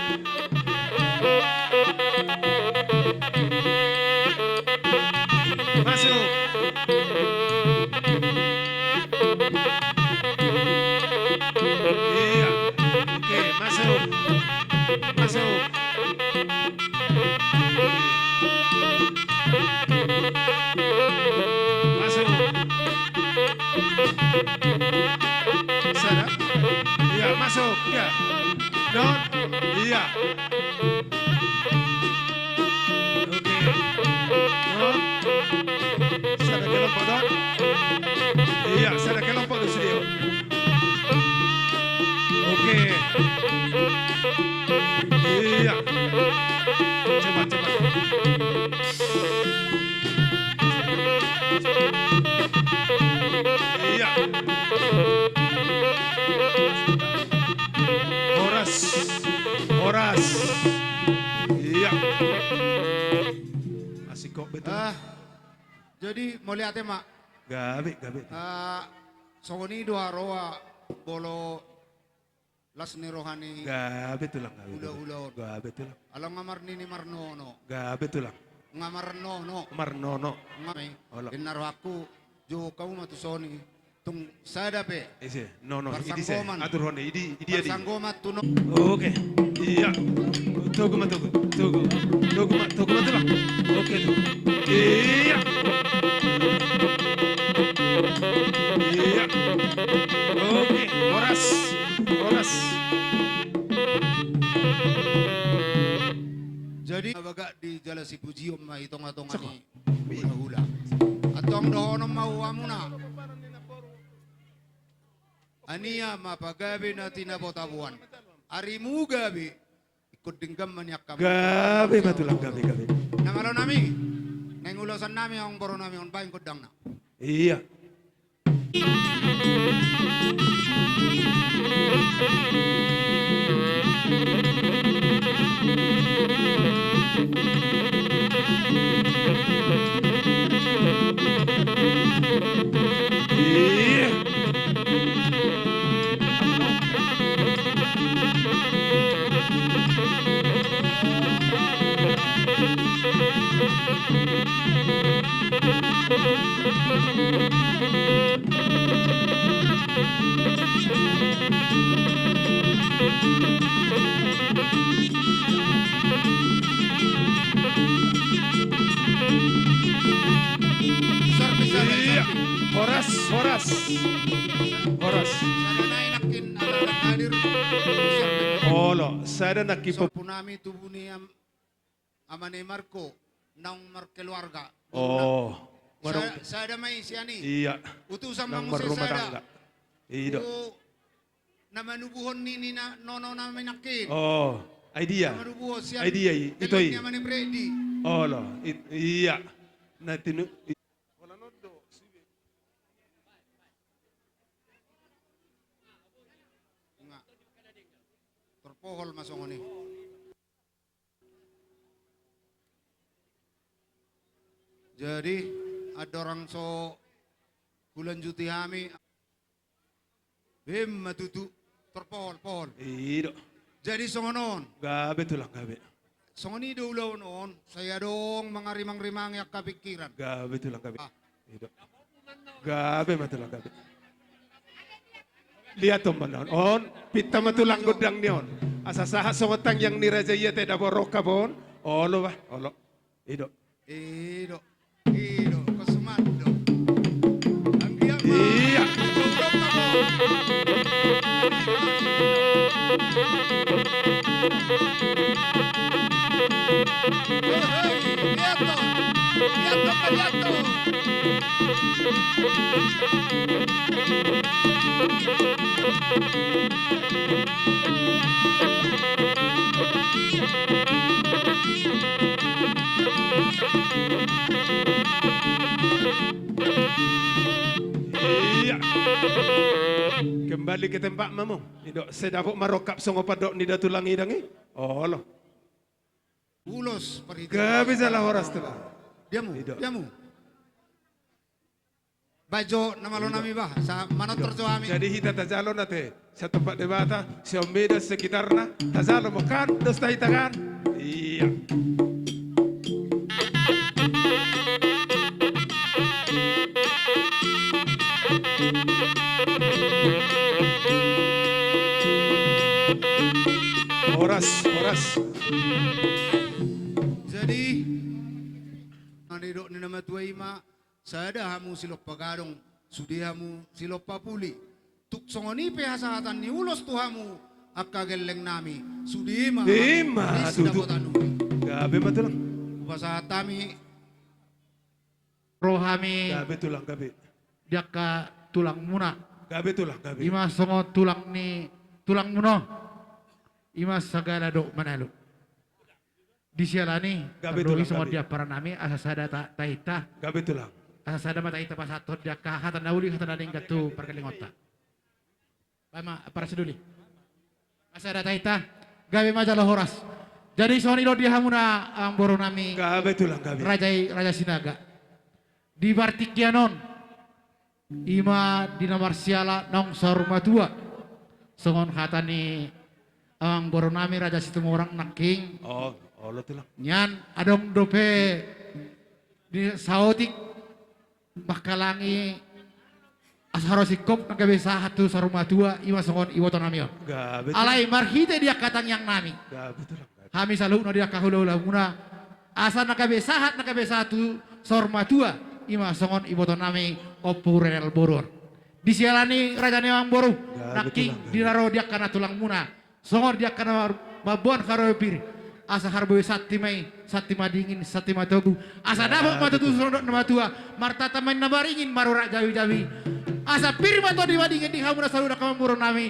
Masuk. Iya. Oke, masuk. Masuk. Masuk. Sana. Iya, masuk. Iya. Don. Iya. Oke. Don. Sana kelompok, Don. Iya, sana kelompok di sini. Oke. Iya. Cepat, cepat. Iya. Horas. Horas. Iya. Asik kok betul. Jadi mau lihat mak. Gabe, gabe. Songoni dua roa bolo las ni rohani Gabe tulang, gabe. ula-ula. Gabe tulang. Alam ngamar ni marnono. Gabe tulang. Ngamar no. Marnono. Ngamay. Ola. Inaro aku jo kamu matusoni tung sada pe. Ese, no, no, idi se. Bersanggoman. Atur honde, idi adi. Bersanggomat tuno. Oke. Iya. Tunggu ma tunggu. Tunggu. Tunggu ma tulang. Oke tuh. Iya. Iya. Oke, horas. Horas. Jadi baga di jala si pujiom ma itong-atong ani hula-hula. Atong dohonom mau amuna. Ania mapagabi na tinabotabuan. Arimu gabi ikut dinggam maniak kami. Gabe ma tulang, gabe, gabe. Nangalo nami. Nengulasan nami ang boro nami on baing kudang na. Iya. Iya. Iya. Horas, horas. Horas. Sana na inakin ala hadir. Olo, sada nakipag... Punami tubuh ni amane Marco nang markeluarga. Oh. Warung. Sada may siya ni. Iya. Utusan Nang mga marumah sada. tangga. Ido. Namanubuhon ni na nono namin nakin. Oh, idea. Namanubuhon siya. Idea ito Telog eh. niya man ni Freddy. Olo, iya. Natinu... Nga. Terpohol masong ni. Jadi ada orang so bulan juti hami matutu terpohol-pohol. Ido. Jadi songonon, Gabe tulang, gabe. songoni dulu noon, saya dong mga rimang-rimang yang kapikiran. Gabe tulang, gabe. Ah. Ido. Gabe matulang, gabe. Lihat tuh manon. On, pita matulang godang niyon. Asasaha songotang yang nirajaya te daborok kabon. Olo ba? Olo. Ido. Ido, kesumando. Ang diyan Iya. tulog ako. Hey, liato, liato. Iya. Kembali ke tempat mamong. Idok saya dapat marokap songo padok ni datulangi dangi. Oh lo. Ulos perhita. Gabi salah horas tu lah. Diamu, Tidak. diamu. Bajo nama lo nami bah, sa mana terjo ami. Jadi hita tajalo nate. Sa tempat debata, sa umbeda sekitarna, tajalo mo kan, dosta hita kan. Iya. Horas. Jadi, nanidok ni nama tua ima, sada hamu silok pagadong, sudi hamu silok papuli. Tuk songoni pehasahatan ni ulos tuhamu, akka geleng nami, sudi ima. Ima, duduk. Gabi matulang. Pasahatami, Rohami Gabi tulang, gabi. dia ka tulang muna. Gabi tulang, gabi. Ima songo tulang ni tulang muno. Ima sagala do manalo. Di sialani Gabi terdoli tulang, semua gabi. dia para nami asasada taita. Gabi tulang. Asasada mata ita pasatot dia ka hatan nauli hatan ading katu perkelingota. Pama para seduli. Asada taita gawe majalah horas. Jadi soni lo dia hamuna ang boro nami Gabi tulang, gabi. Raja Sinaga. Di Bartikianon ima di nomor siala nong saruma tua. Songon kata ni ang boro nami Raja Situmorang naking Oh lo tulang. nyan adong dope di saotik bakalangi asharosikop nagabisa hatu saruma tua ima songon iwoto nami on. Gabi tulang. Alay marhite dia katang yang nami. Gabi tulang. Kami selalu no dia kahula-hula muna asa nakabesahat nakabesatu sorma tua ima songon iboto nami opurel boror di sialani raja newang boru naking betul, dinaro dia kana tulang muna songon dia kana babon karo bir asa harboy satima dingin satima togu asa dapat matutu sondok nama tua marta taman nabaringin marura jawi-jawi asa pirma to diwadingin di hamuna saluda kamamboro nami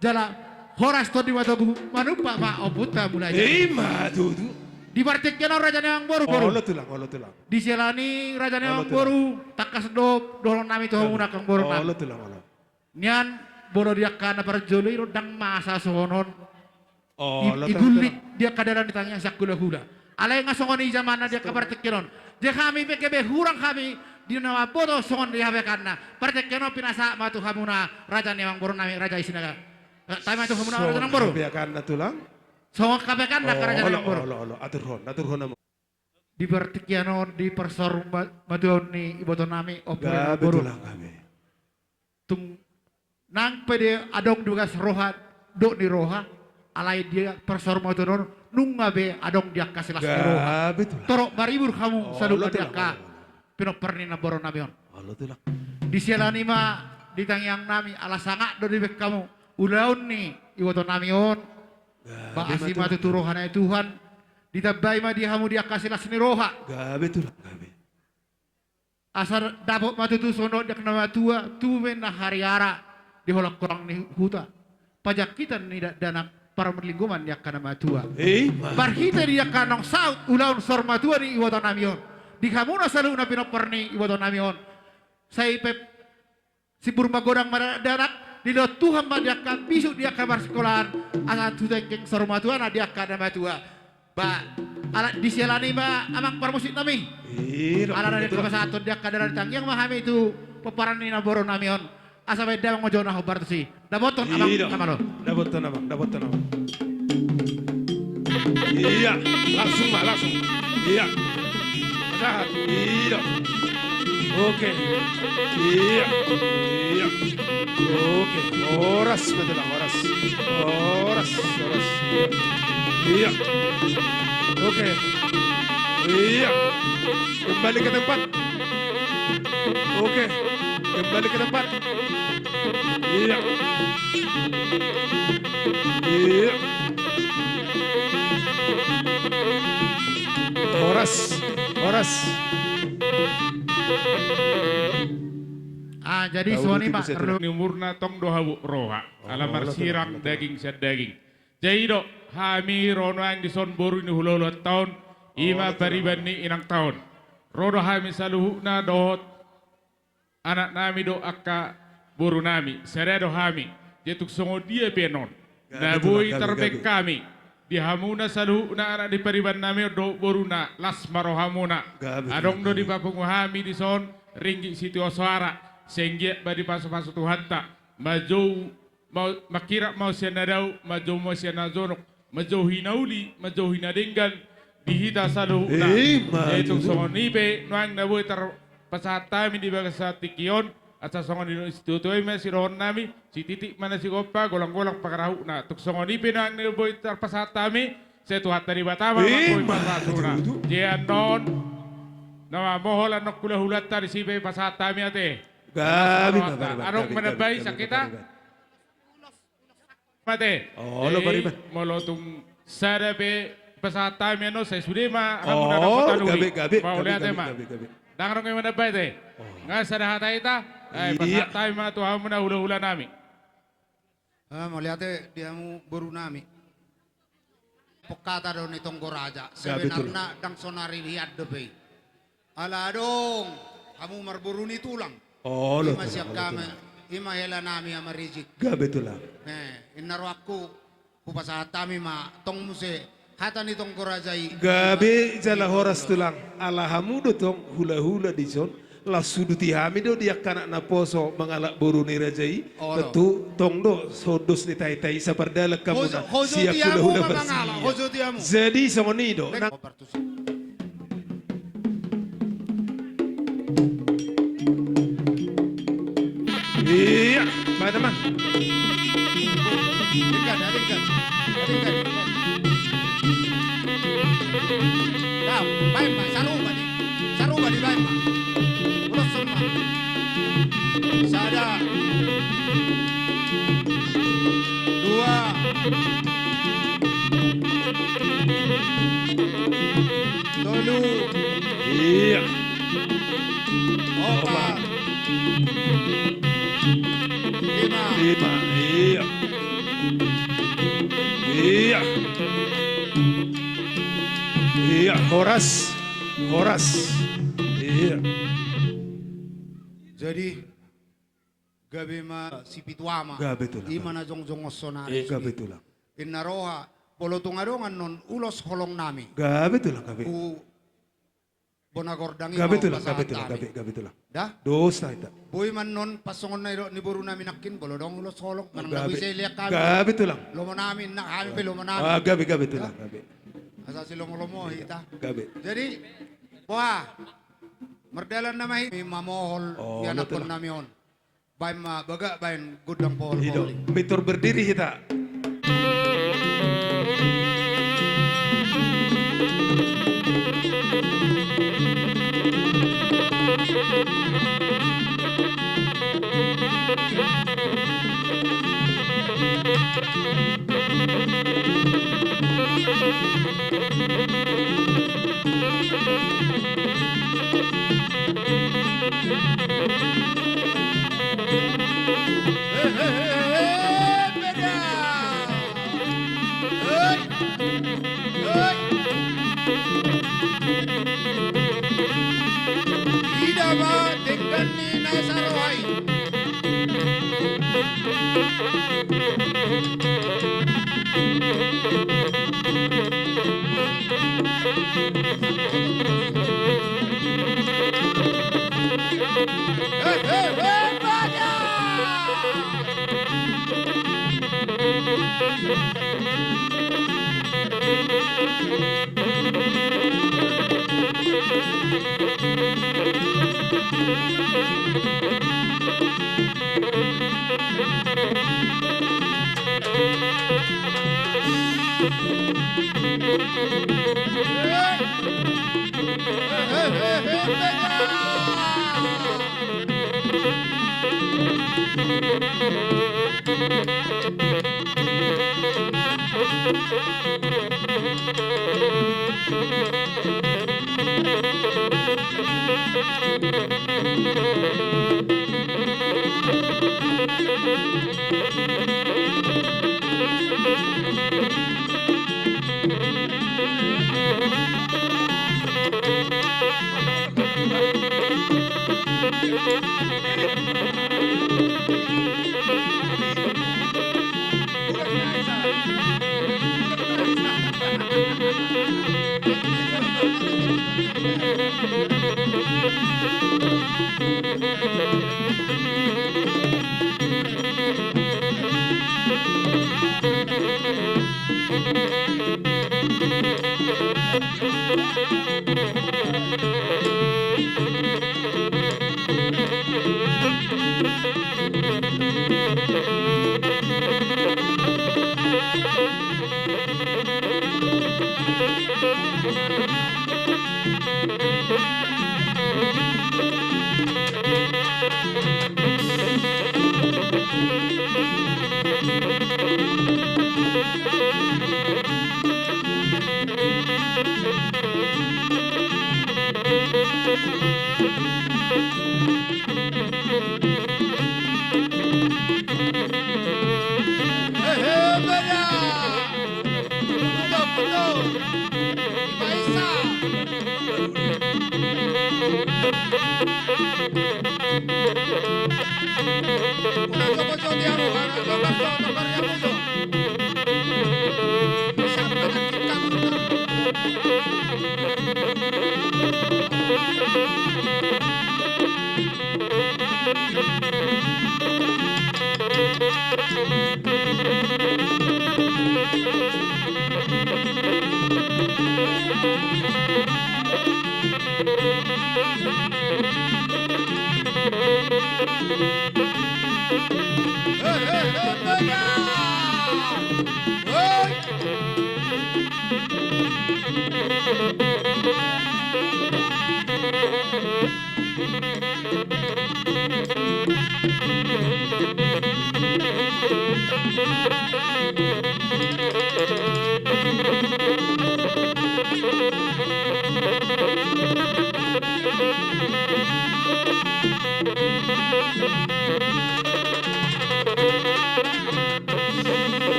jala horas to diwatogu manupa ma oputa mulai Ima tutu. di Bartikianon raja newang boru boru Oh lo tulang. di selani raja newang betul. boru takas do dorong nami to muna kang boru Oh na lo tulang, lo. nyan bodo dia kana perjoli rodang masa sonon Oh lo igulit dia kadaran ditanya sakula hula alay nga songon i zamana dia ka Bartikianon dia kami pekebe hurang kami di nama bodo songon dia bekana Bartikianon pinasa matu hamuna raja newang boru nami raja Isinaga tama tu hamuna raja newang boru Biarkan na tulang. songon kabekana ka raja newang boru Lo. Atur hon namo. di Bartikianon di persor matuon ni iboto nami opera Gabi boru tulang, gabi. tung nang pede adong dugas roha do ni roha alai dia persor matuon nunga be adong dia kasih las ni roha Gabi tulang. torok baribur kamu Oh, selalu lo dia tulang, ka lo. pinoperni na boron nami on Oh lo tulang. di sialani ma di tangyang nami ala sanga do di bek kamu ulaun ni iboto nami on ba asima tuturohan ay Tuhan ditabay ma di hamu dia kasih las ni roha Gabi tulang, gabi. asar dapat matutusono dak nama tua tumen na hariara di holak kurang ni huta pajak kita ni dana para merlingguman dia kana matua Ima. barhita dia kanong saut ulaun sorma tua ni iwato namion di kamuna salu na pinoperni iwato namion say pep si burma godang darak di do Tuhan ma dia ka bisu dia kabar sekolahan asa tutengkeng sorma tua na dia kana matua ba ala di sialani ma amang parmusit nami Iro. ala na ko sa aton dia kadaran tangyang mahami itu peparan ni naboro namion asa beda ngojo na hobar si daboton abang Iro. kamano Dapat to nama. Iya, langsung. Iya. Sahat. Iro. Oke. Iya. Oke. Horas betul, horas. Iya. Oke. Iya. Kembali ke tempat. Oke. Kembali ke tempat. Iya. Iya. Horas. jadi Tahu suami itu mak bisa terlalu ni umurna tong do habu roha alamar sirang daging sad daging jaido hami rono ang di son boru ni hulolo taon ima pariban ni inang taon rodo hami saluhu na dohot anak nami do akka boru nami seredo hami jetuk songo dia penon. Gabi Na tu lah, boy gabi, terbek gabi. kami. Di hamuna salu na anak di pariban nami do boruna las marohamuna. Gabi tu Adong lah, do di papunguhami di son ringgi siti oswara. Senggia badi pasu-pasu Tuhanta. Majau mau makira mau senadau, majau mau senazonok, majau hinauli, majau hinadenggan dihita salu na. Maju Jetuk tu. songo nipe nuang na boy ter pasatami di bagasat tikion. At sa songo di instituto ay may sirohon nami, si titik mana si Gopa, golang-golang pakarahu na. Tuk songo ni pinang ni boy tarpasatami, sa tuhat dari batama, boy pasasuna. Jian non, nama mohol anok kula-hulat tari si boy pasatami ate. Gabi Mas bariban. Anong manabay sa kita? Mate. Oh, lo bariban. Molotong sarabe pasatami ano sa sudima, aram Oh, na napatanuli. gabi. Mauli ate ma. Gabi. Dangarong kayo manabay te. Nga sa rahata ita, ay Iya. pasatami mga tuhan mo na hula-hula nami. Maliate dia mu baru nami. Pokata daw nitong Goraja. Gabi tu Sebenarnya dang sonari lihat debe. Ala dong, kamu marburu ni tulang. Oh, lo Ima siap kami, ima hela nami ama rijik. Gabi tu lah. Inaro aku, kupasatami ma tong muse hata nitong Goraja i. Gabi jala horas tulang. Alhamudo tong hula-hula di son. La suduti hamido dia kanak na poso mengalak boru ni rajai. Oh, Tentu tong do sodos ni tai-tai sapardala kamu na Hozo siap tiamu hula-hula mamangala, bersih. hozo tiamu. Jadi songonido. Iya, baik teman. Adinkan. Nah, baik pak, saruba di baik pak. Ulas semua. Sada. Dua. Tolu. Iya. Opat. Lima. Lima. Iya. Iya. Iya, Horas. Iya. Jadi gabi ma si Pituama. Gabi tu lah. Ima na jongjong osonari. Gabi tu lah. Inaroha polotungadongan non ulos holong nami. Gabi tu lah, gabi. Ku bonagordangi Gabi mau tu lah, pasahan gabi tu lah, tami. gabi tu lah. Dah? Dosa itu. Boy man non pasongon na iro ni buru namin nakin bolodong ulos holong manang Gabi. nabi sa iliyak kami. Gabi tu lah. Lomo namin na kami pe lomo namin. Ah, gabi tu lah, gabi. Asa silong lomo hita. Gabi. Jadi wah merdalan na mahi mamohol Oh, yan betul akon lah. namion. Bain ma baga bain gudang pohol Hidup. pohol. Mitur berdiri kita. Tidak ba dengan ni nasarohay.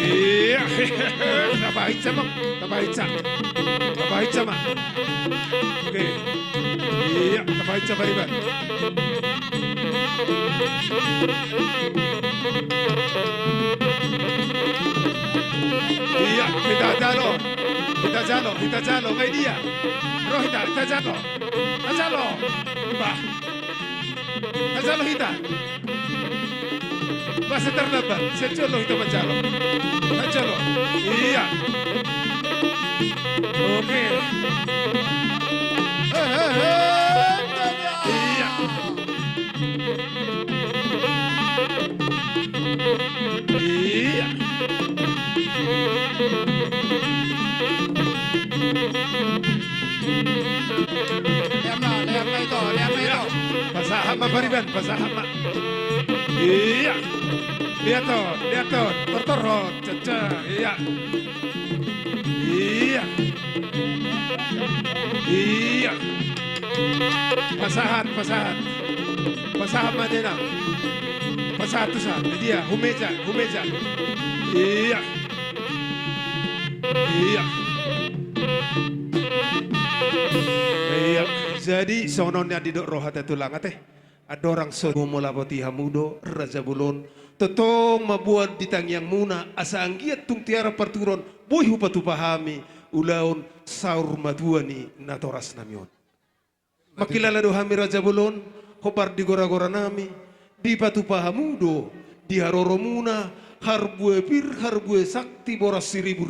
Iya, tabahitsa mo. Tabahitsa. Tabahitsa ma. Oke. Iya, tabahitsa bariban. Iya, kita jalo. Kita jalo, kita jalo. Kay dia. Bro, kita jalo. Kita jalo. Ba. Kita jalo kita. Basta terdapat. Secolo itu macalo. Secolo. Iya. Oke. Iya. Iya. Lihat na ito, lihat na Iya. ito. Pasahama pariban, pasahama. Iya. Lihat tuh, tertorot, caca, iya. Iya. Iya. Pasahan. Pasahan madena. Pasahan tuh sah, dia, humeja. Iya. Iya. Iya. Jadi sononnya di dok rohat itu langat ada orang sono mula poti hamudo Raja Bulon tetong mabuat di tangyang muna asa anggiat tung tiara perturun boy hupatu pahami ulaun saur maduani natoras namion. Makilala do hami Raja Bulon hopar di gora-gora nami di patu pahamudo di haroro muna harbue pir harbue sakti boras ribu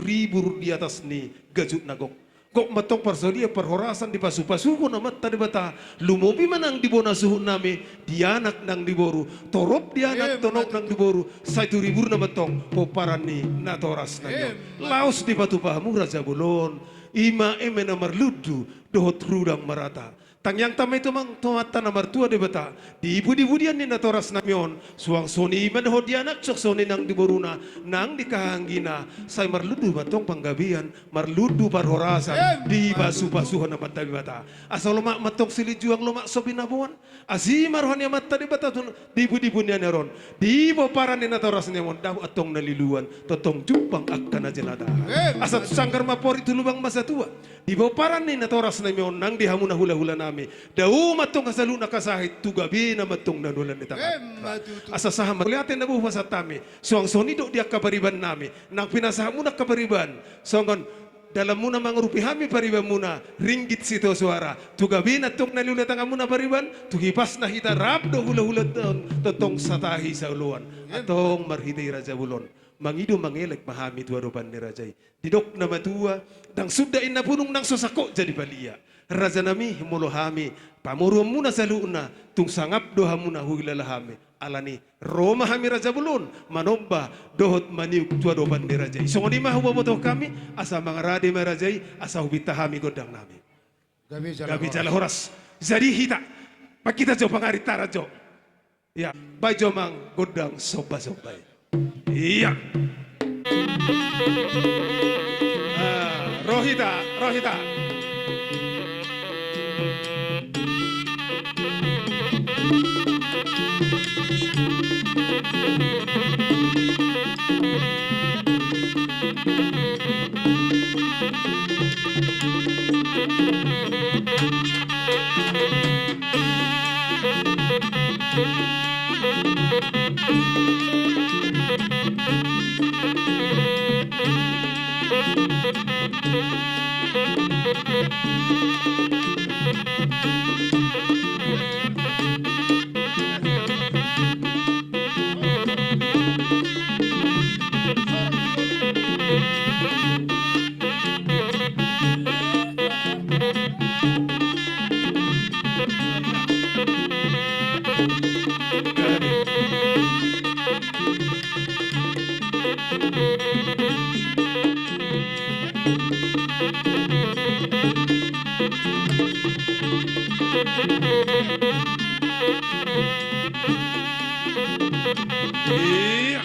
di atas ni gajut nagok. Kok matong parsodia perhorasan di pasu-pasuko na mata di bata lumobi manang di bona suhu nami dianak nang diboru torop dianak tonok nang diboru satu ribu na matong poparan ni natoras nang laos di batu pahamu Raja Bulon ima emena marludu dohot rudang marata tangyang tama itu mang tomata na martua di bata di budi-budian ni natoras namion suang soni iman ho dianak sok soni nang diboruna nang dikahanggina say marludu matong panggabian marludu parhorasan di basu-basuhan na mata di bata asal lomak matong sili juang lomak sobinabuan azimar honya mata di bata di budi-budian ron di boparan ni natoras namion daw atong naliluan totong jupang akan aja nada asat sanggar mapori tulubang masa tua di boparan ni natoras namion nang dihamuna hula-hula nami daw matong kasaluna kasahit tugabi na matong nanulan ni tangan asa saham lihatin na buha sa tami suang sonido dia kabariban nami nang pinasahan mo na kabariban songon dalam muna mangrupihami pariban muna ringgit sito suara tugabi na tong nalulat ang muna pariban tugipas na hita rap do hula-hula totong satahi sa uluan atong marhiday Raja Bulon mangido mangelek mahami tuaruban ni Rajay didok na matua dang sudain na punong nang sosako jadi balia Raja nami mulohami pamuruam muna sa luuna tung sangap doha muna huilalahami alani Roma hami Raja Bulon manomba dohot maniuk tuaruban ni Rajay songoni mahubabotoh kami asa mga rade may Rajay asa hubitahami godang nami gabi jala horas jadi hita pakita jo pangaritara jo ya bajo mang godang soba-sobay iya Rohita iya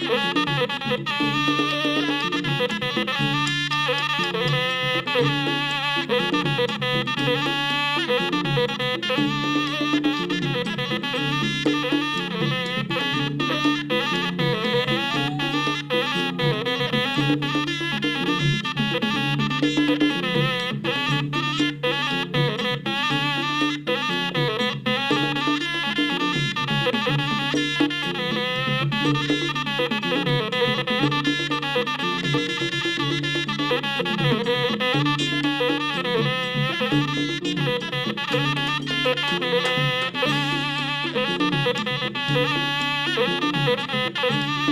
Thank you.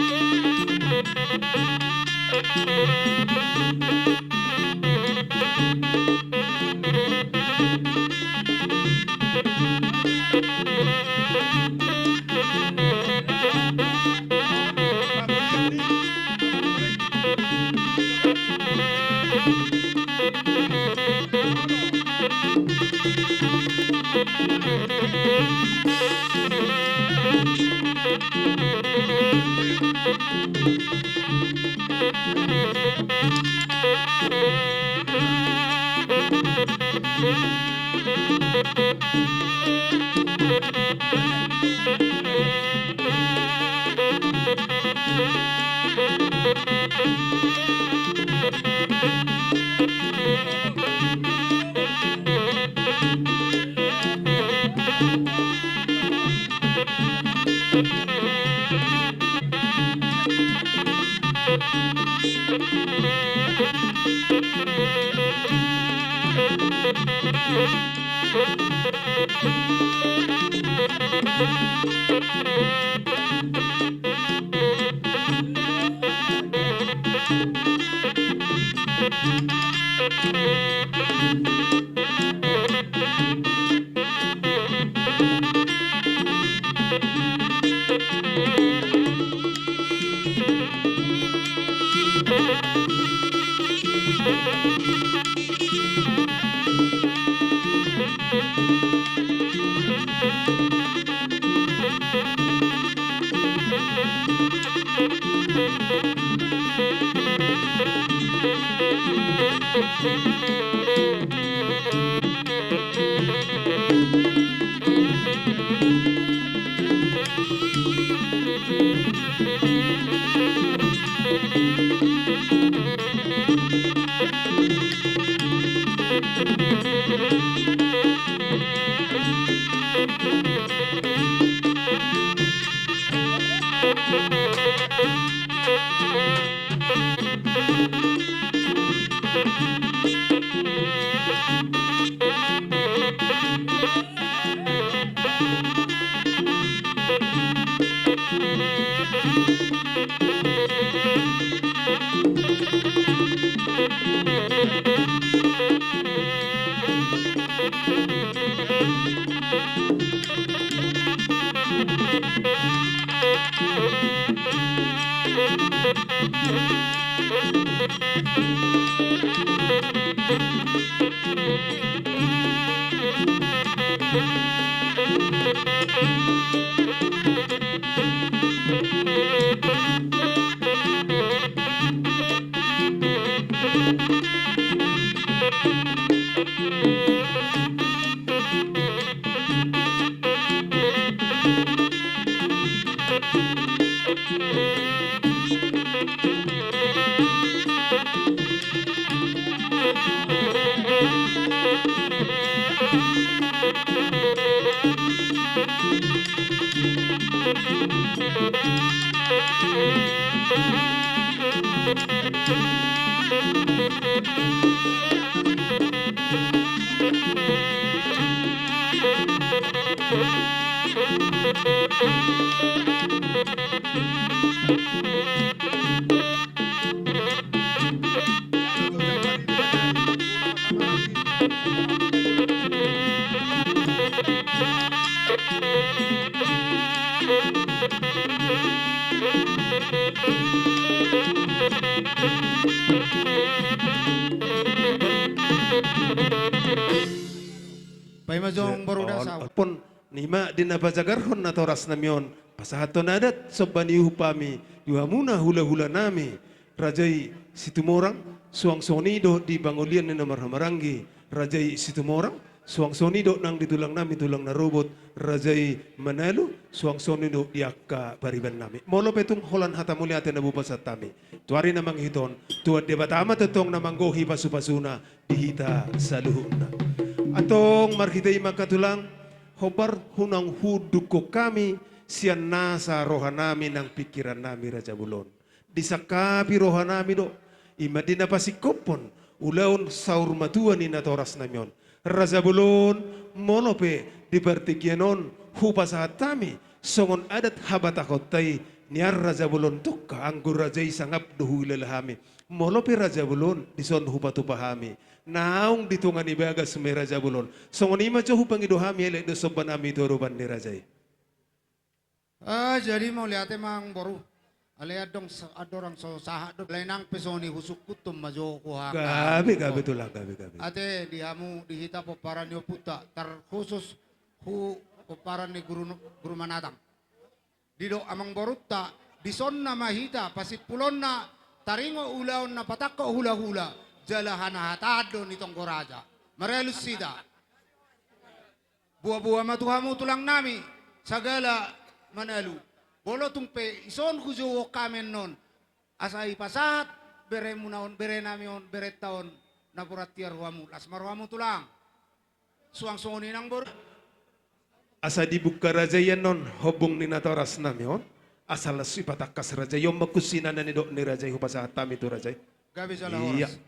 Pai majong baruda sa Pon nima dinabajagarhon na toras namyon pasahaton adat sobani upami yuhamuna hula-hula nami rajai situmorang suang sonido di bangolian ni namarhamaranggi rajai situmorang suang sonido nang ditulang nami tulang na robot rajai manalo suang sonido diakka bariban nami molo petung holan hata mulia ate nabubasat tami tuari namang hiton tuad debatama tetong namang gohi pasupasuna dihita saluhuna atong marhitay magkatulang hobar hunang huduk ko kami siyan nasa rohanami ng pikiran nami Raja Bulon. Disakapi rohanami do ima dinapasikopon ulaon saur matuan ni natoras namyon. Raja Bulon monope di pertikyanon hupa saat kami songon adat habatakot tay niar Raja Bulon tukka anggur Raja isangap duhu ilalahami. Molopi Raja Bulon dison hupatu pahami. Naung ditungan ibaga sume Raja Bulon. Songoni ma jo hupang idohami ele do soban ami doruban ni Raja. Jadi mau lihat emang baru. Alihat dong adorang so sahat do lainang pesoni husuk kutum majo kuha. Gabi tulang gabi. Ate dihamu dihita peparan yo puta terkhusus hu peparan ni guru manatang. Dido amang borutta dison na mahita pasit pulon na taringo ulaon na patako hula-hula jalahana hatado nitong koraja. Marelus sida. Buah-buah matuhamu tulang nami sagala manalu. Bolo tungpe ison kujo kamen non asai pasat bere munaon bere namion bere taon napuratiar huamu las marhuamu tulang suang songoni nang bor Asa dibuka Raja yan non hobong ni natoras namyon. Asal si patakas Raja yung makusina na ni do ni Raja hupasa hatam itu Raja. gabi salah Iya. horas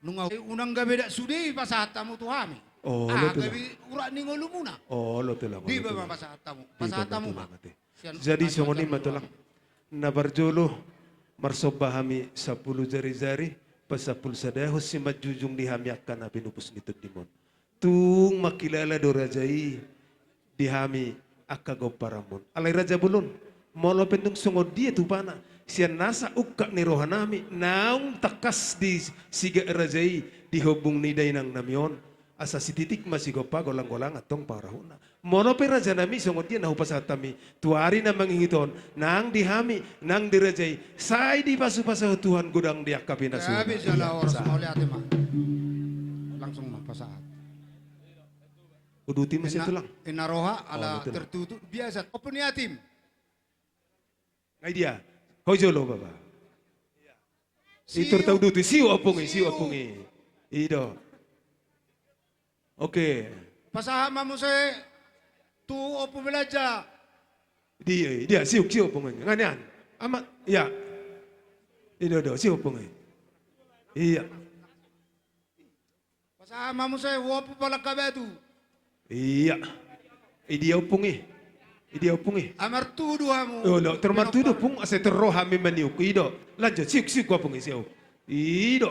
nungaw unang gabi dak sudi pasahatamu tuhami Oh, lo tulang. gabi urak ni ngolu muna Oh, lo tulang. di lo bawah tulang. pasahatamu Di bawah mah ate. Sian- Jadi maju songoni akan matulang. Nabarjolo marsobahami 10 jari-jari pasapul sadahos si majujung dihamiakan na pinupus nito dimon. Tung makilala do Rajai dihami akago paramon. Alay Raja Bulon. Molo pendung sungod dia tu pana. Sian nasa ukka ni rohanami naung takas di siga Rajai dihubung ni dainang namyon. Asa si titik masih gopa golang-golang atong parahuna. Mono pe Raja nami sungod dia nahu pasatami. Tuari na mangingiton nang dihami nang dirajai. Sai di pasu-pasu Tuhan gudang dia kapina gabi salah horas mau lihat mah langsung mah pasahat Uduti mo siya tulang. inaroha ala betul. tertutup biasa open yatim Ngay dia. Hojolo baba. Itur tau duti siu opungi. Ido. Oke. pasahama mo sa tu opo belaja Dia siu opungi. Nganian. Amat ya. Ido siu opungi. Iya. pasahama mo sa opo pala kabetu Iya. Idia opungi. amar tudu hamu Oh, lo termartudo pung ase terroha mi maniuk. Ido. Lanjut siu opungi siu. Ido.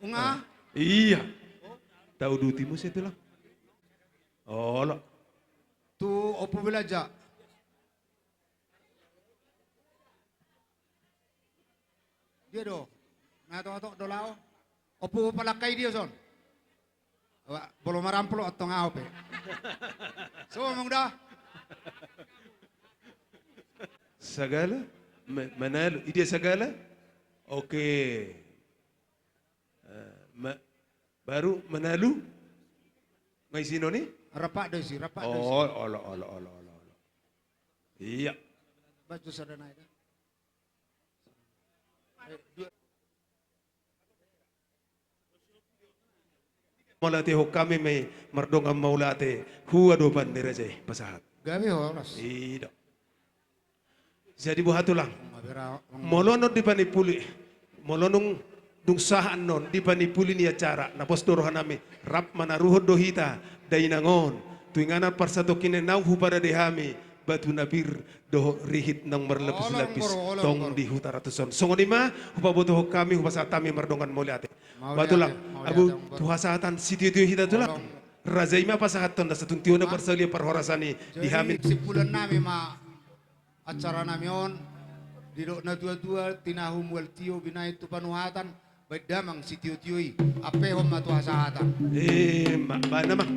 unga Iya. Tahu duti mo siya tulang. Oh, lo. tu opo belaja dia do ngato do lao opo pala kay dia son belum maramplo atau ngao pe so mong dah Sagala? Manalo? Idia Sagala? Oke. Baru Manalo? May sino ni? rapak do si rapak do si Oh, olo. Iya. baju sadana ida Malate ho kami may mardong ang maulate. Huwa do ban ni Rajay. Pasahat. gabi horas Ido. Jadi buhatu lang. mabira Molono di panipuli. Molonong dung sahan non di panipuli ni acara. Napos dorohan nami. Rap manaruhod dohita. Dainangon. Tuinganan parsato kinenau hupada dehami. Batu nabir doho rihit nang marlapis-lapis. Olong, Tong boro. di hutaratusson. Songonima hupaboto kami hupasatami mardongan moliate. Batu lang. Mauliate, Abu boro. tuhasatan sitio hita tulang. Olong. Razaima pasahatan da satuntiyo na parsalia parhorasani dihamin. jadi sipulan nami ma acara nami on didok na dua tinahum wal tio binay tu panuhatan baik damang si tio tioi ape hom matu hasahatan Ba naman.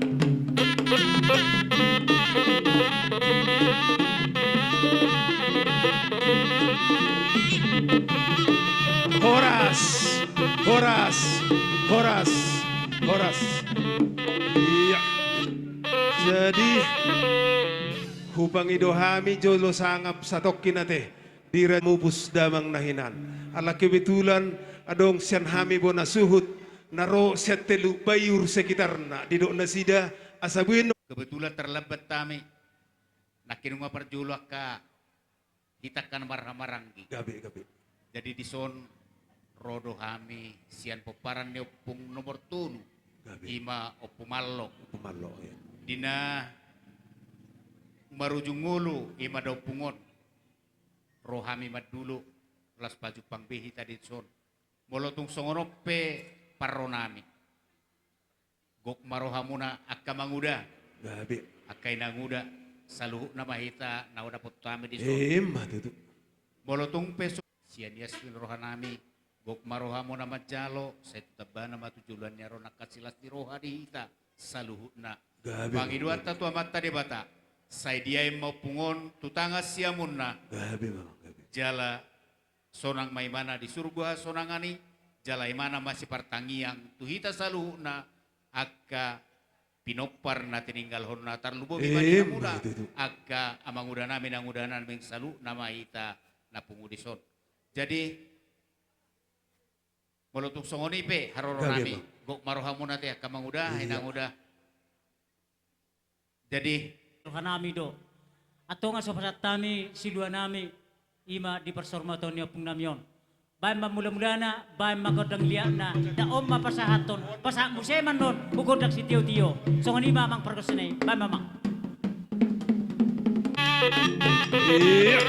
Horas. Iya. Jadi hupang idohami jolo sangap satokin nate dira mubus damang nahinan. Ala kebetulan adong sian hami bona suhut naro siat telu bayur sekitarna didok nasida asabuin Kebetulan terlambat kami. Nakin nga parjulak ka hitakan marhamaranggi. gabi. Jadi di son rodo kami sian peparan ni pung nomor tunu. ima o pumallo Pumalo. Ya. dina marujung ngulu ima daw pungot rohami madulu las baju pangbihi tadi son molotung songonope parronami gok marohamuna akka manguda Gabi. akay nanguda saluhu na mahita na udah potami di son Matutu. molotung peso sianias rohanami gok marohamuna majalo saya tabana matujulan nyaro nakasilas di roha di hita saluhu na Gabi. Pangiduan tatu amat tadi bata. Saya dia mau pungon tutanga siamun na Gabi mama. Gabi. jala sonang maimana di surga sonangani jala imana masih partangiang tuhita salu na akka pinopar na tininggal hon na tarlubo bimani muda Matutu. akka amang udah namin ang udah namin salu nama ita na pungudison. Jadi mulutuk songoni pe haroro Gabi, nami Bang. gok marohamun nate akka manguda hinang udah. Jadi Rohanami do. Ato nga sa pasatami silua nami ima di persormaton niya pung namyon. Bayan mamula-mula na, bayan magodang liya na, daom mapasahaton, pasa museman nun, bugodag si tiyo-tiyo. So nga ni mamang perkosanay, bayan mamang. Iya.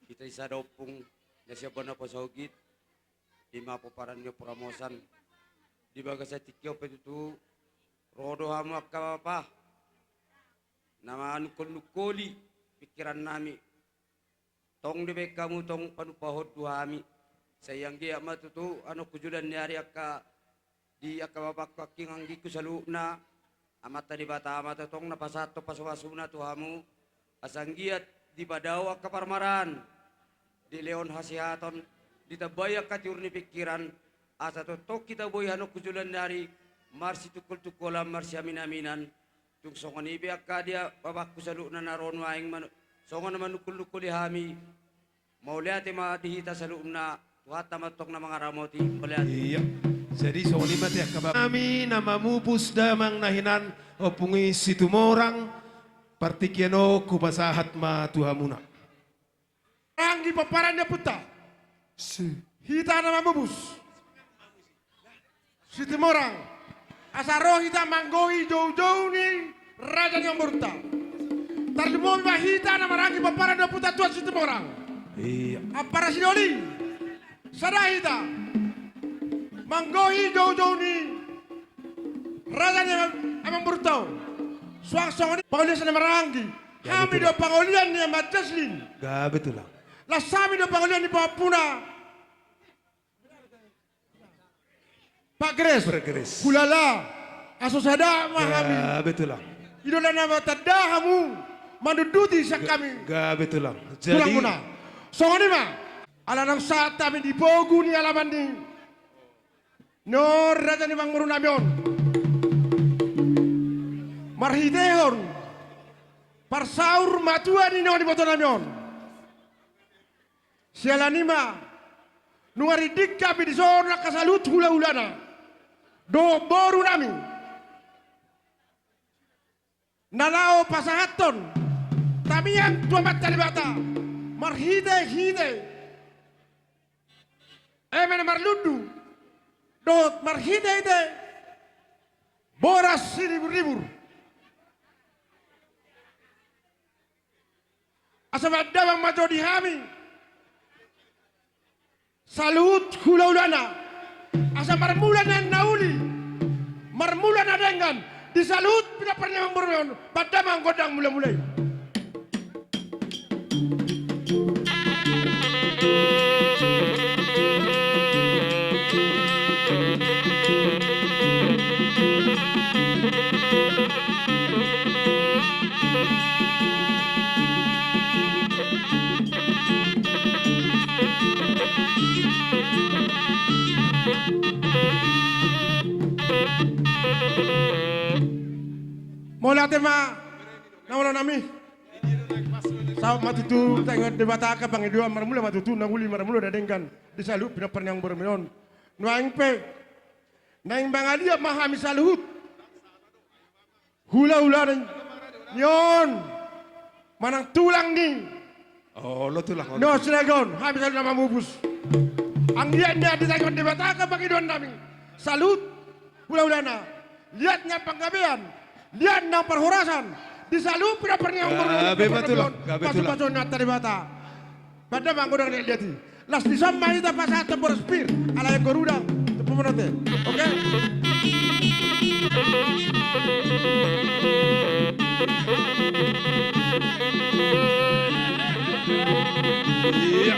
Kita isa daw pong nasiyapan na pasahugit. Di mapaparan niyo pramosan. Di baga sa tikyaw petutu. Rodo hamak ka pa. Naman nukoli pikiran nami. Tong debe kamu tong panupahod duhami. Sayang dia matutu ano kujudan nyari akka di akka bapak kaking anggi ku saluna. Amat tadi bata amat tong napasato paswasuna tuhamu. Asanggiat di badawa kaparmaran. Di leon hasihaton ditabayak katiurni pikiran asa to kita boy hano kujulan dari marsi tukul tukulam marsi aminaminan tung songon ibe akka dia babakku salu na naron waing man songon naman nukul hami mau lihat ma dihita salu na tuhat matok na mga ramoti melihat Iya. Jadi soni mati akabab. Kami nama mupus damang nahinan o pungi situmorang partikiano kubasahat ma tuhamuna. Anggi paparan dia puta. Hita nama bubus. Si Timorang. Asaro hita manggohi jauh-jauh ni raja yang berta. Tarlimo ba hita nama rangi paparan dia puta tuan si Timorang. Iya. Apara si Doli. Sada hita. Manggohi jauh-jauh ni raja yang amang berta. Suang-suang ni pangulian nama rangi. Kami do pangulian ni amat jaslin. Gak betul lah. Lasami do pangulian di Papua. Pak Gres. Bergeres. Kulala. Aso sada mahami. Ya, betul lang. Idola nama tadahamu. Manduduti sa kami. Betul lang. Pulang muna. So ano ma? Alanang saat kami di Bogu ni alaman ni. No, raja ni Bang Murunamion. Marhidehon. Parsaur matua ni no di Botonamion. Sialanima. Nungaridik kami di zona kasalut hula-hulana. Do boru nami. Nalao pasahaton. Tamiang tuamat talibata. Marhide. Emene marludu. Dot marhide. Boras ribur. Asabadabang majo di hami. Salut hula-hulana. Asa marmula na nauli. Marmula na dengan. Disalut pinaparnya memborong. Padamang godang mulai-mulai. Mula tema nawala nami. Sa matutu tengok debata ka bang idua marmula matutu nanguli marmula dadengkan disalut pinaparnyang bormeon. Nuaing pe. Naing bangalia mahami saluhut. Hula-hula nyon. Manang tulang ni. Oh, lo tulang. No sinagon, habis salut nama mubus. Ang dia di tengok debata ka bang idua nami. Salut hula-hulana. Lihatnya panggabean. Lihat nang perhorasan. Disalut pinaparnyang bormeon. Betul lang. Pasu-pasu na taribata. Pada manggodang lihat. Las disamba ita pasata por spir. Ala yang gorudang. Pemenate. Oke? Iya.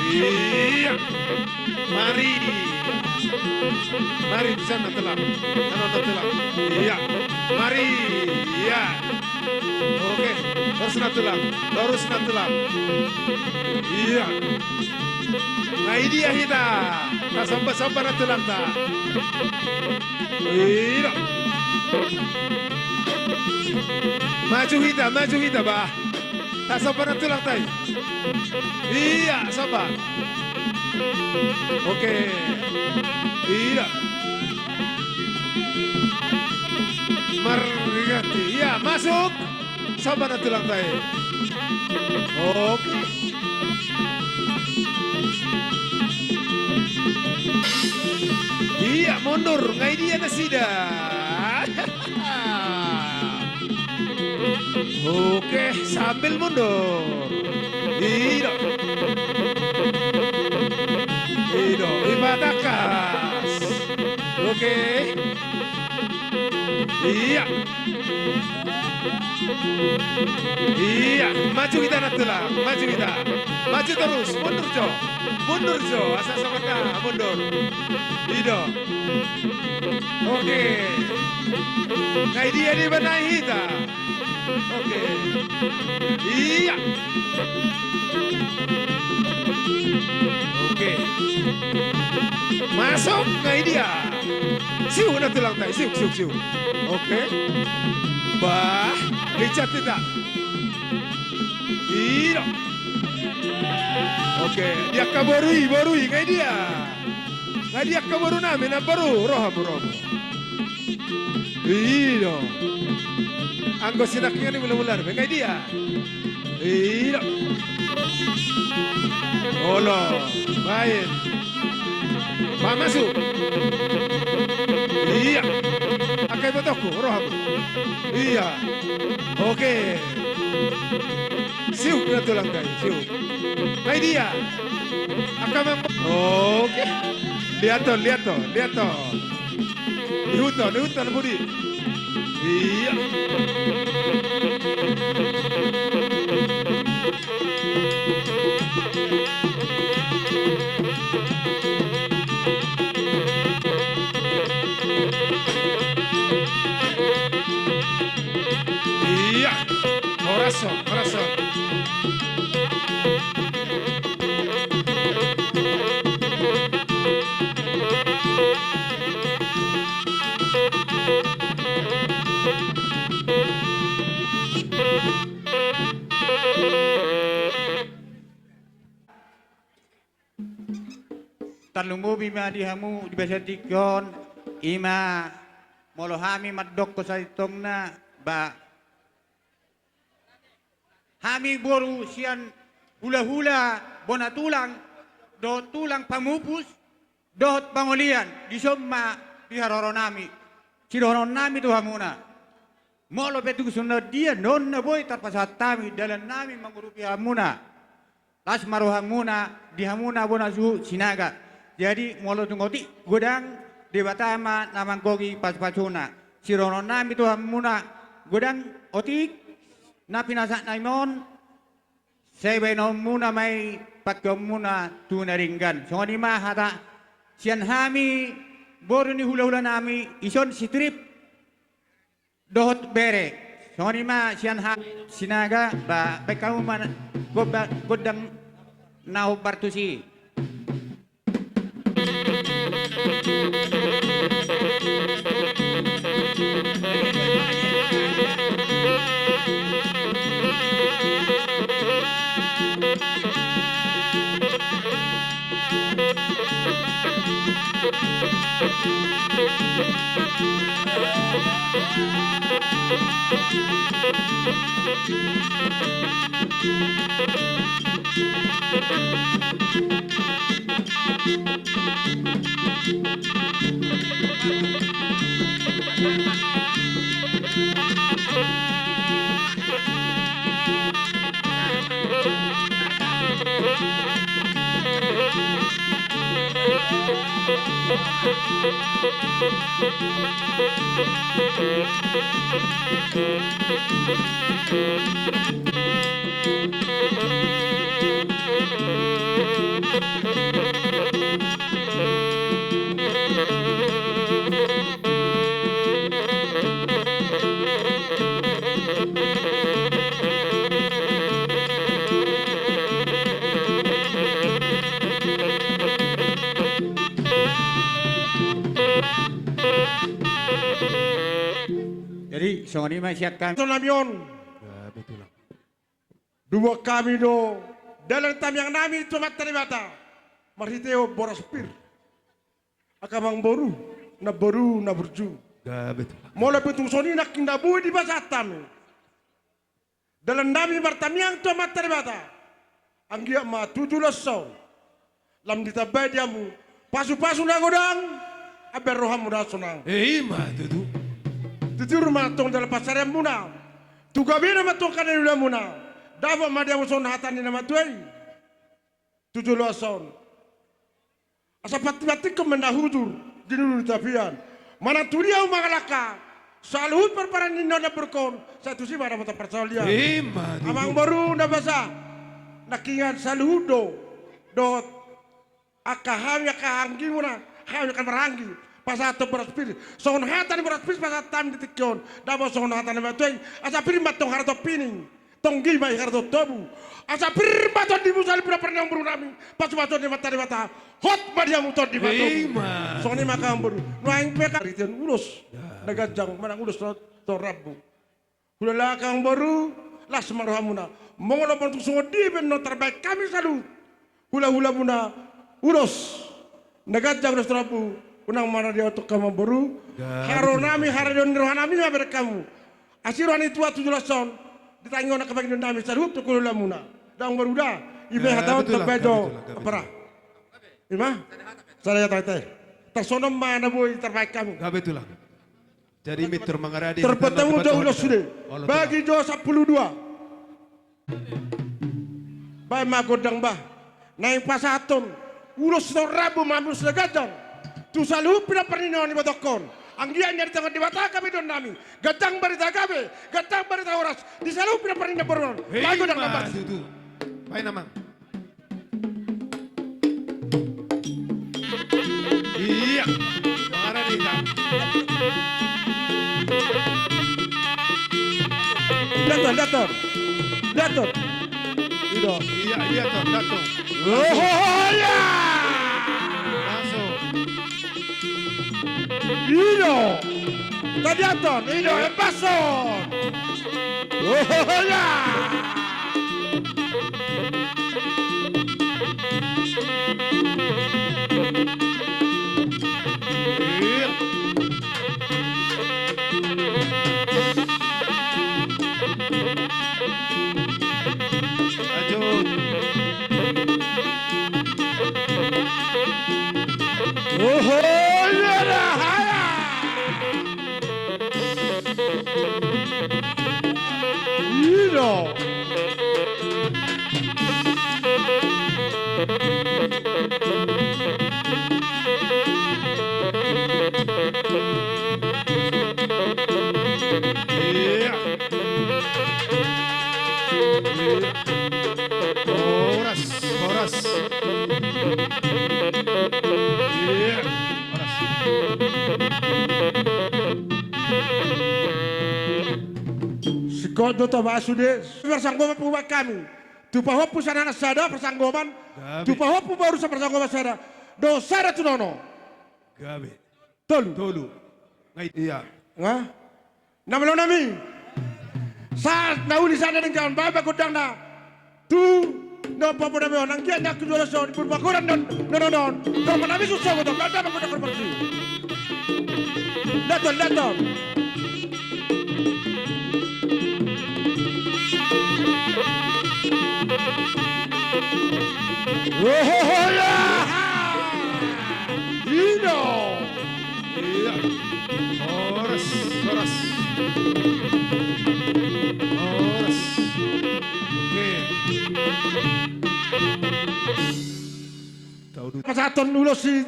Iya. Mari. Mari di sana telah. Sana telah. Iya. Mari. Iya. Oke. Terus telah. Terus telah. Iya. Nah ini dia kita. Tak sampai na telah ta. Iya. Maju kita bah. Tak sampai na telah tay. Iya, sabar. Oke. Iya. Margati. Iya, masuk. Sabar na tulang tayo. Oke. Iya, mundur. Ngay dia na sida. Oke, sambil mundur. Iya. Ido, ibatakas. Oke. Iya. Iya, maju kita natulah, maju kita. Maju terus, mundur Jo. Mundur Jo, asal sama mundur. Ido. Oke. Nah dia di benahi kita. Oke. Iya. Oke. Masuk ke dia. Siu na tulang tayo. Siu. Oke. Bah, licat tidak. Iya. Oke, dia kabarui kayak dia. Nggak dia kabaru namin, baru rohamu. Iya. Anggo sinaknya ni mula-mula, kayak dia. Iya. Olo, baik. Pak masuk. Iya. Akai totokku, rohamu. Iya. Oke. Siu na tulang tayo, siu. Kayak dia. Akan oke. Lihat toh. Dihutan Budi. Iya. Iya. Corazon. Talungu bima dihamu dibasatikon ima molohami madok ko sa itong na ba hami boru siyan hula-hula bonatulang do tulang pamupus dohot pangolian di somma piharoro nami siroron nami tuh hamuna molo betu sunod dia non na boy tapasatami dalan nami mangurupi hamuna las maruhamuna di hamuna bonasu sinaga. Jadi molo tungoti godang debatama namang kogi pas-pasuna. Sironon nami tu hamuna godang otik na pinasa naimon sebenon muna may pagkamuna tunaringgan. So ni mahata siyan hami boru ni hula-hula nami ison si trip dohot bere. Songoni ma sian ha sinaga ba kamu mana godang nau bartusi. Jadi songoni ma siakan Ito namion. Dua kami do dalam tamyang nami tumat teribata. Marhiteo boraspir. Akamang boru na burju. Mola pitung soni nak kindabu di basatan. Dalam nami martamyang tumat teribata. Anggia ma 17 tahun. Lam ditabay diamu. Pasu-pasu na godang. Aber roham muda sonang. Ma tutu. Tutur matong dalam pasar yang muna. Tugabina matong kanan udah muna. Dapat madia muson hatan ni nama tuai. 17 tahun. Asa pati-pati kemendahujur di dulu tapian. Mana tulia umagalaka. Salut perparan ni nona berkon. Satu sih pada mata persoalan. Ma tutu. Amang baru na basa. Nakingan saludo. Dot. Akahami akahanggi muna. Hami akan meranggi. Pasato beraspir, songon hatan beraspir pasat tam ditikyon, dabo songon hatan batuin, asa pirmat tong harto pining, tong gilma harto tobu, asa pirmat tong dibusal pura pernah berunami, pas batu di mata, hot badia mutor di batu, songon ini makam baru, nuaing peka ritian ulus, negajang mana ulus to rabu, hulala kang baru, las marohamuna, mongolo pun songon di ben no terbaik kami salut, hula muna ulus, negajang ulus rabu. Unang mana dia untuk kamu baru, haronami haradon rohanami ma berkamu. Asirani tua 17 tahun, ditanya nak kebagian nami sarup tu kulo lamuna. Dang baru dah, ibe hatau terbedo apa? Ima? Saya tanya. Tersonom mana boy terbaik kamu? Betul lah. Jadi mitur mengaradi. Terpetemu jauh ulos sudah. Bagi jauh 12. Baik magodang bah. Naik pasaton. Ulos rabu mamus legajang. Tu selalu pina pernino ni batokon. Anggian dari tengah di bata kami don nami. Gatang berita kami, gatang berita oras. Di selalu pina pernino beron. Lagu dan nambah. Tutu. Baik nama. Iya. Mana dia? Dator. Ido. Iya dator. Oh ya. Ido, Tadiaton, Ido, Epason. Oh ya. Oh ya. Ido. Horas. Pokok Dota Basude bersanggoman pembuat kami. Tupaho pusana nasada persanggoman. Tupaho baru sa persanggoman sada. Dosara tunono. Gabi. Tolu. Tolu. Ngay iya. Nga? Namalo nami. Saat nauli sana dengan baba kodang na. Tu no papo na mo nang giyan na kudulo so purbakuran non. No manami susah ko to. Bada ba ko na korbansi. Daton. Oh ya! Dino! Iya. Oras. Oke. Tahu dulu. Pasaton ulo si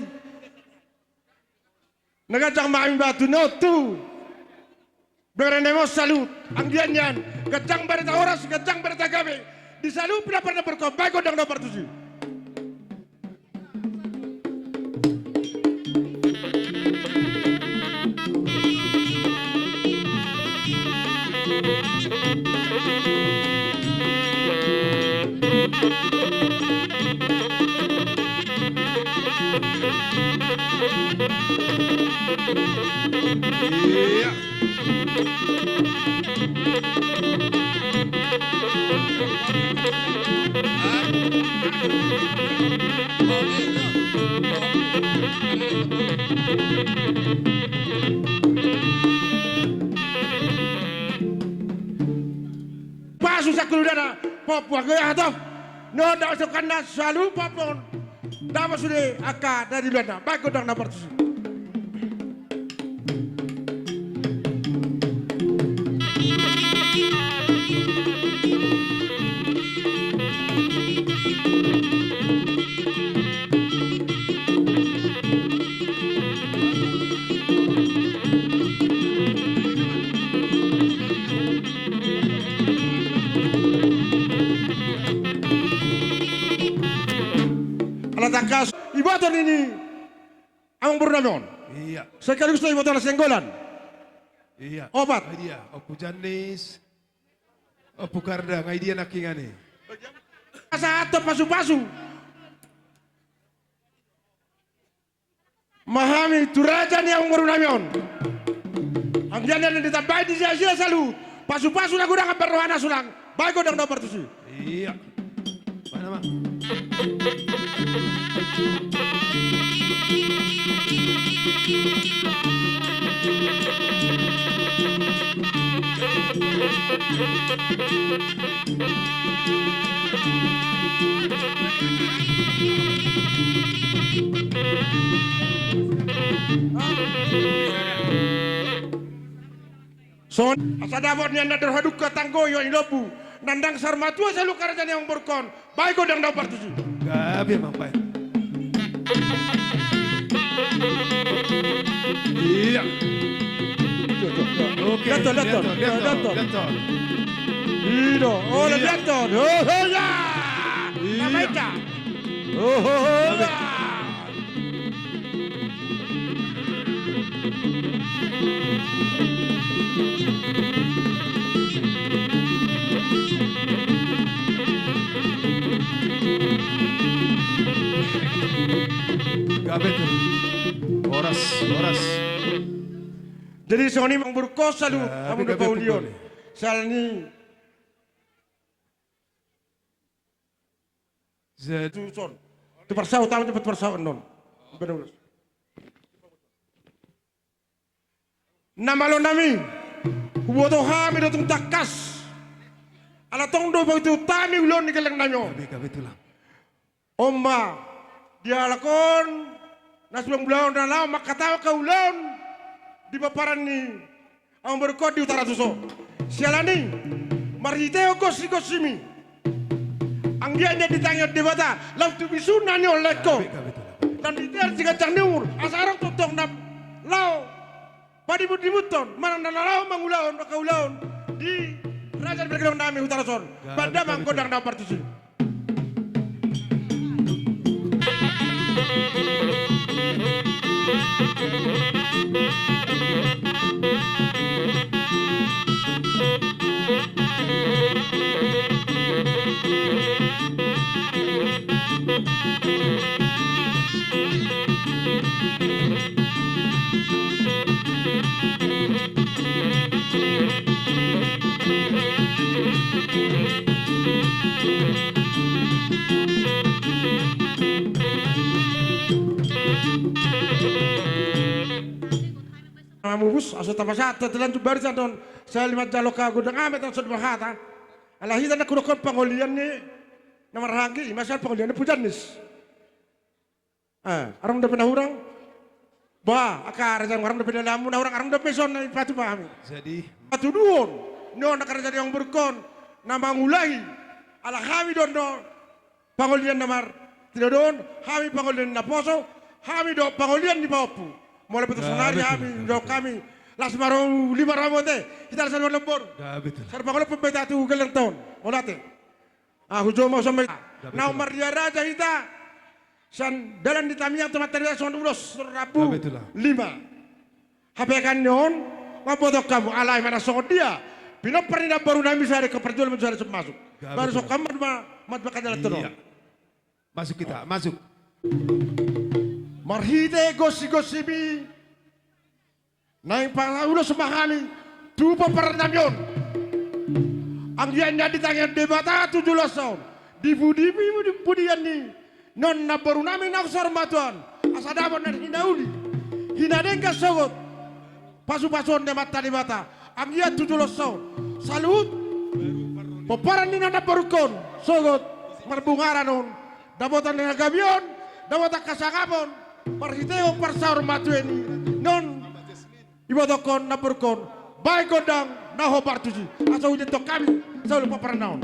nagajang maing batu no tu. Berenemo salut. Ang diyan yan. Gajang berita oras, gajang berita gabi. Di salut pila pernah berkombay ko dang nomor 7. Iya. Pasu sa kuludana. Papua kaya to. No da so kana salu papon. Dama sude aka dari luar. Baik dang nomor 7. Alatangkas, ibaton ini ang burnamon. Iya. Sekaligus na ibaton na senggolan. Iya. Obat. Ngay dia. Opo Janis. Opo Karda. Ngay dia nakingani. Sa ato pasu-pasu. Mahami turajan yang burnamon. Ang jalan yang ditambah di sila salu. Pasu-pasu na gudang ang berrohana sulang. Baik ko dang nomor 7. Iya. Mana mak? Son, asa dabot niya na derhaduk ka tanggoyo ilopu. Nandang sarmatua sa lukarajan yang berkon. Baik ko dang dapat 7. Gabi mang bay. Iya. Oke. Daton. Daton. Ino, ole daton. Oh ya. Namaita. Oh ya. Gabi tu. Oras. Jadi Sony mang berkosa lu. Kamu udah bau lion. boleh. Salni. Zed. Son. Itu persau tahu cepat persau non. Benar. Nama lo nami. Kuboto hami datang takas. Ala tong do itu tami ulon ni keleng nanyo. Gabi tu lah. Omba dia lakon nasbang bulan na law makatawa ka ulon di paparan ni ang berkot di utara suso. Sialani mariteo gosimi. Ang dia ditanya di bata lam tu bisu nanyo leko. Gabi tu lah. Dan detail jika canur asarang tutong na law padi budibuton manang na law mangulaon makaulaon di raja berkelong nami utara son. Pada mangkodang na partisi. mamubus aso tapasata telan barisan don sa lima jaloka gudang amet ang sudma hata alahita na kunokon pangolian ni na marhangi masal pangolian ni pujanis arang da pinahurang ba akar jang arang da pinalamu na orang arang da peson na ipatu pahami Jadi patu duon no nakarja yang berkon na mangulahi ala kami don no pangolian namar tidak don kami pangolian na poso kami do pangolian di Papu mulai betul sonari kami do kami las marong 5 ramote kita lasan lembor betul. sar pangolian pembeta tu gelang tahun molate hujo mau sampai na umar dia raja kita san dalan di tamiang tempat terlihat son ulos rabu 5 hapekan nyon mabodok kamu alai mana son dia pino pernah baru nami sare ke perjualan mencari masuk baru sok kamu mat bakal jalan terus Masuk kita, masuk. marhite gosi-gosibi naing pangulo semahami tupo pernamyon ang dianya di tangan debata 17 tahun di budian ni non na baru nami naksar matuan asadabon na hinauli hinadengka sogot pasu-pasuan de mata di mata ang iya 17 tahun salut peparan ni na barukon sogot marbungaran non dabotan dengan gabion dabotan kasangapon parhiteo parsaur matueni non ibadokon na barukon baik godang na hobar tuji asa ujen to kami selalu peparan naon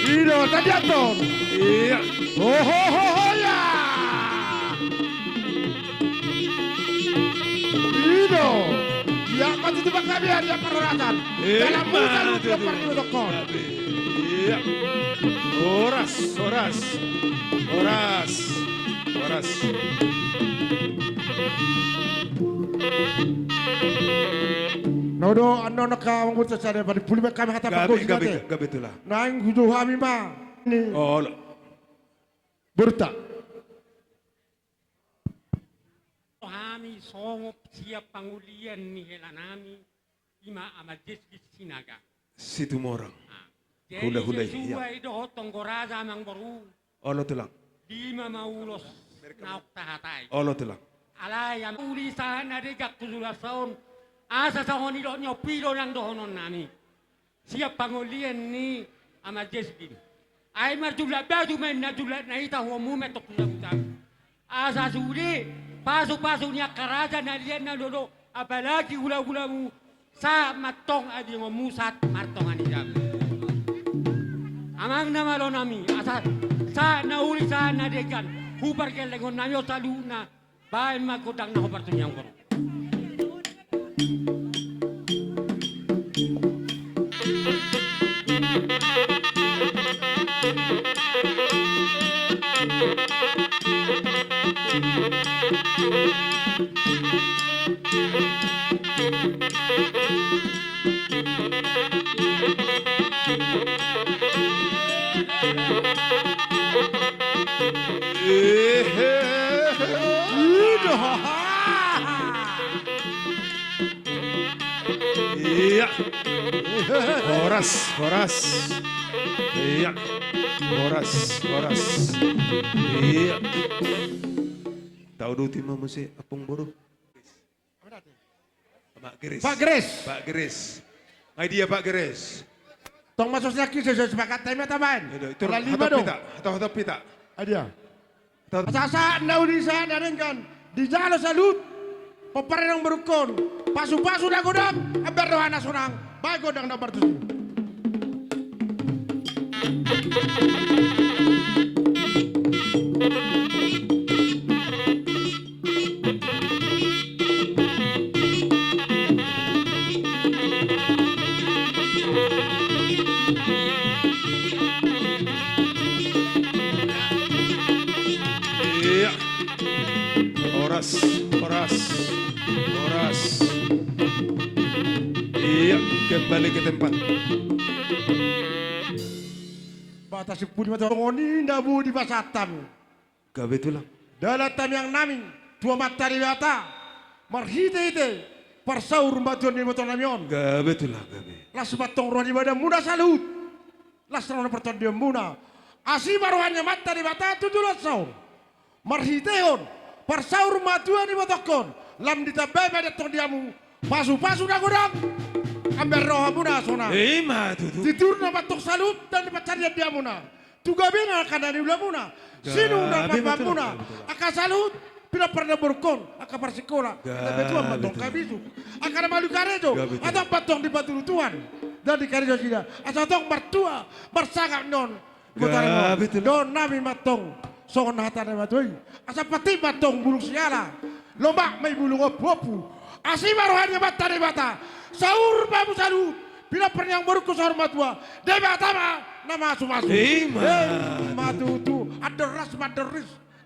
Ino tadi aton. Iya. Oh ya. Ino. Ya pasti tiba kami ada peroratan. Dalam muka lu dia perlu dokon. Iya. Oras. Nodo ando naka mangurta sare pada pulime kami hata pago Gabi betul lah. naing hudu hami ma ni Oh, berta Kami songop siap pangulian ni helanami ima amadis di sinaga. situ morang. Jadi Hula-hula, sesuai doh tonggoraza mang baru Olo tulang. di maulos naok tahatai. Olo tulang. Alay yang ulisan ada jak kuzulason asa sa honi do nyopilo nang dohonon nami. Siap pangulian ni amadis di. Ay marjula baju men na jula na ita homu metok kuzulasan. Asa suri pasok-pasok niya karaja na liyan na dodo apalagi hula-hulamu sa matong adi ngomusat martong anijam. Amang namalo nami asa sa nauli sa nadegan hubar kelengon nami o taluna bahay magkudang na hubar tunyang koro. Iya. Horas. Iya. Horas. Iya. Tahu dulu timah mesti apung boru. Pak Geres. Ay dia Pak Geres. tong masuk lagi saya sepakat tema tambahan Itu Ala lima dong hatap pita. adia sasa nauli sa naringkan di jalo salut peparenang berukon pasu-pasu na godang amber dohana sunang baik godang na bartusi Iya. Horas. Iya, kembali ke tempat. batas pun mata ngoni nabu di basatam Gabe tulang. dalatam yang nami tua mata di mata marhite ite Parsaur matuan ni matuan namion. Gabe tulah gabe. Las batong roh di badan muda salut. Las roh perton dia muna. Asi baruhannya mata di mata tujuh saur. Marhiteon. Parsaur matuan ni matokon. Lam ditabai pada tong diamu. Pasu-pasu dah godang. Ambil roh muna sona. Matutu. Titurna batok salut dan dipacarian dia muna. Tuga bina kada di ulah muna. Sinu dan papa muna. Aka salut. Pila pernah berkon, aka persikola, tapi tuan batong kabisu, aka malu karejo, atau batong di batu tuan, dan di karejo sida, atau batong bertua, bersagak non, non nami matong, songon hata ne matoi, asa pati batong bulu siala, lombak mai bulu ngopu, asi baruhannya mata di mata, saur babu salu, pila pernah yang berku sahur matua, deba tama, nama sumasu, matutu, aderis,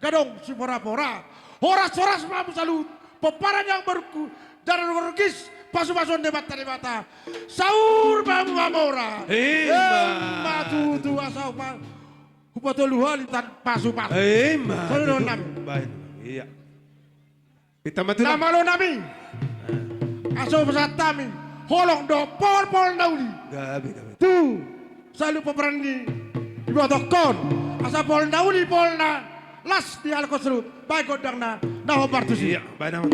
gadong si pora-pora. Horas-horas mamu salut, peparan yang berku, jalan bergis, pasu-pasuan debata. Saur mamu mamora. Matutu asal pa, upatuluhan tan pasu-pasu. Kalau nami. Iya. Kita mati. Nama lo nami. Asal pesatami, holong do pol nauli. Gabe. Tu, selalu peperan ini, ibu tokon, asal pol nauli polna. Las di alkosrut, baik godang na hobartusi. Iya, baik nama.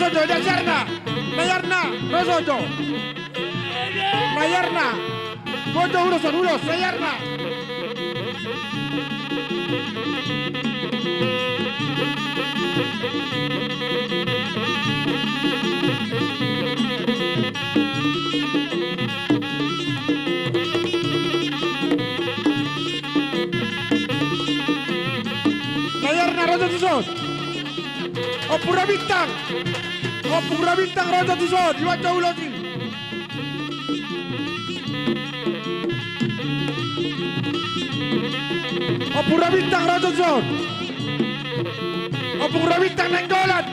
Rosojo, Dasarna, Mayarna, Rosojo, Mayarna, Bojo Uloson, Ulos, Mayarna. Mayarna, Rojo Tuson, Opura Bintang, Rojo Tuson, Iwajo Ulosi. Opura Bintang, Rojo Tuson, Opura Bintang Nenggolan.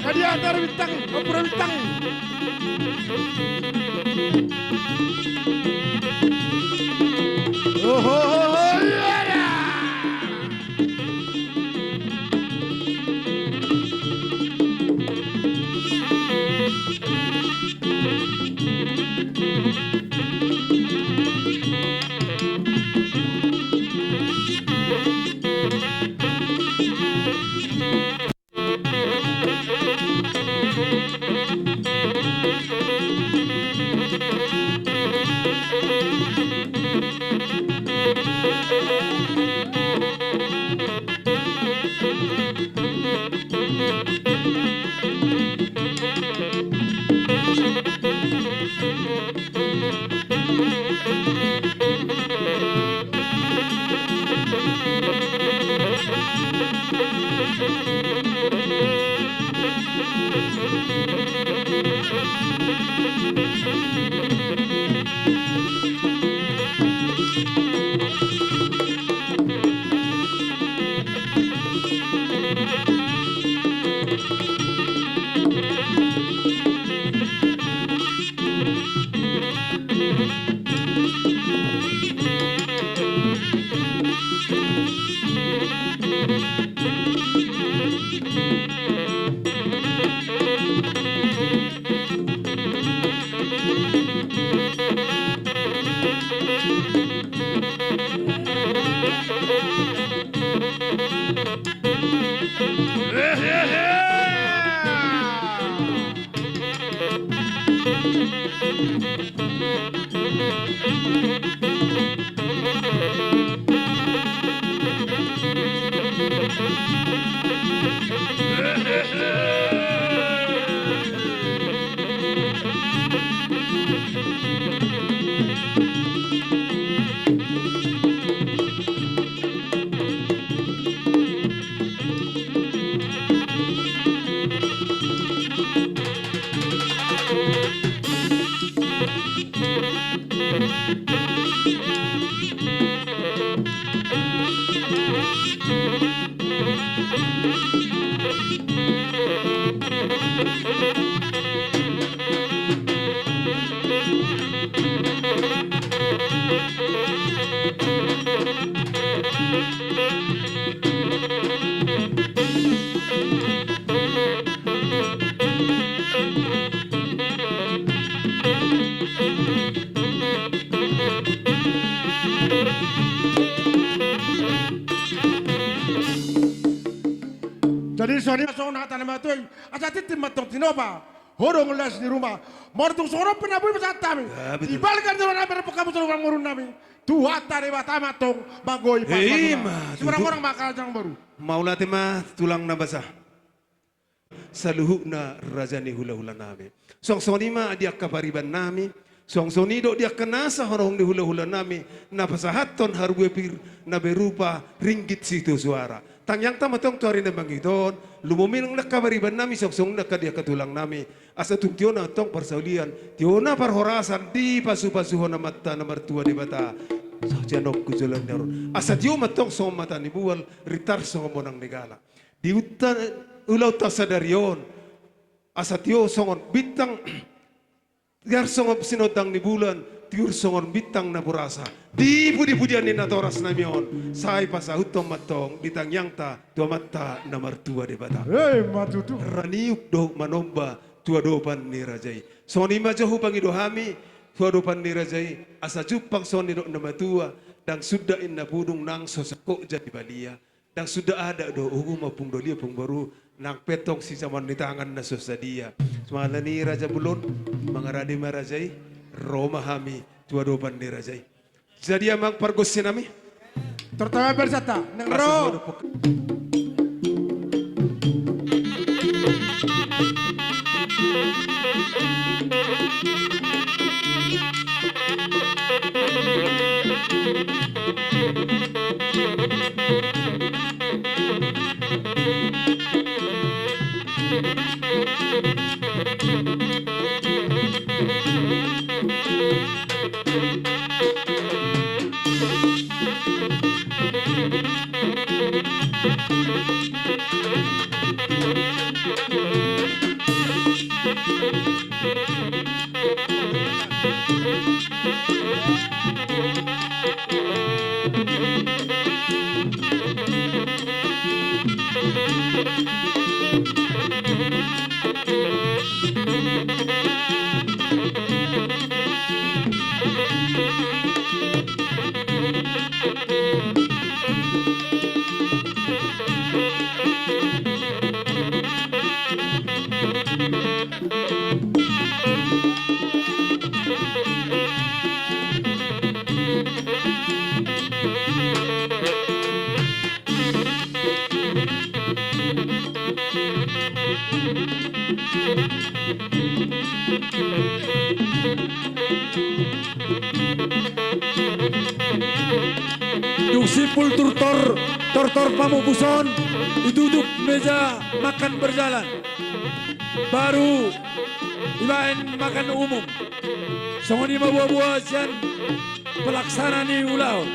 Kadiatar Bintang, Opura Bintang. Jadi soalnya soalnya tanah matu, aja titim matong tinoba, horong les di rumah, mortung sorop penabu besar kami, dibalikan jalan apa kamu suruh orang murun nami, Tuhan tadi bata matong, bagoi pas. Semua orang makal jangan baru. Maulah tema tulang nabasa. Saluhuk na rajani hula-hula nami. Song-soni ma dia kabariban nami. Song-soni do dia kenasa horong di hula-hula nami. Na pasahaton hargue pir na berupa ringgit situ suara. Tang yang tamatong tuari na bangiton. Lumuminong na kabariban nami. Song-song na kadia katulang nami. Asa tungtio na tong parsaulian. Tio na parhorasan di pasu-pasuhon na mata na martua di bata. Sa janok kujulan daron. Asa tio matong song mata ni buwal. Ritar song monang negala. Di utan ulaw ta sadarion asa tiyo songon bitang yar songon sinotang ni bulan tiur songon bitang na burasa di pudi-pudian ni natoras namion say pasahutong matong bitang yang ta tua mata na martua de bata Matutu. raniuk do manomba tua dopan ni rajai soni majahu pangidohami tua dopan ni rajai asa jupang soni do na matua dan sudah inna pudung nang sosako jadi balia dan sudah ada do ugu mapung do dia pung baru nang petong si zaman di tangan na sosadia. Semala ni Raja Bulon, mga radi marajay, Roma hami, tuwadopan ni Rajay. Jadi amang pargosin nami. Tertawa bersata, nang ro. Yung sipul tortor pamupuson, duduk meja makan berjalan. Baru ibain makan umum. Songoni buah-buah sian pelaksana ni ulau.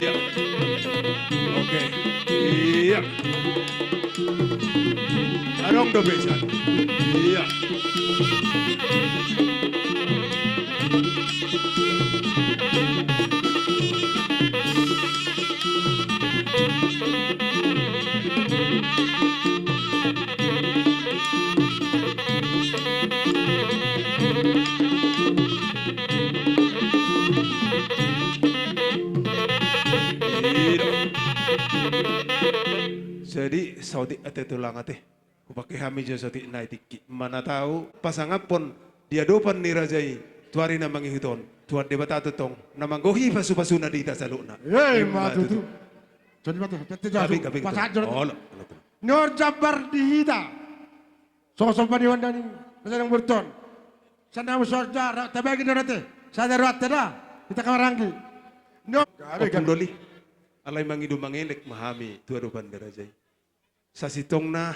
Iya. Oke. Iya. Arong do besan. Iya. Jadi Saudi ate tulang ate, kupake hami jo Saudi naitiki. Mana tahu pasangapon dia dopan ni rajai tuari na mangihiton, tuan debata tong namang gohi pasu na dita saluna. Yey matutu. Jadi matu, tete jasu. Pasajor. Nur Jabbar dihita. Sosok paniwandani, pesan burton. Sana musorja, tabagi norate. Sadar watada, kita kamaranggi. No. Opundoli, alay mangidu mangelek mahami tua dopan derajai. Sa sitong na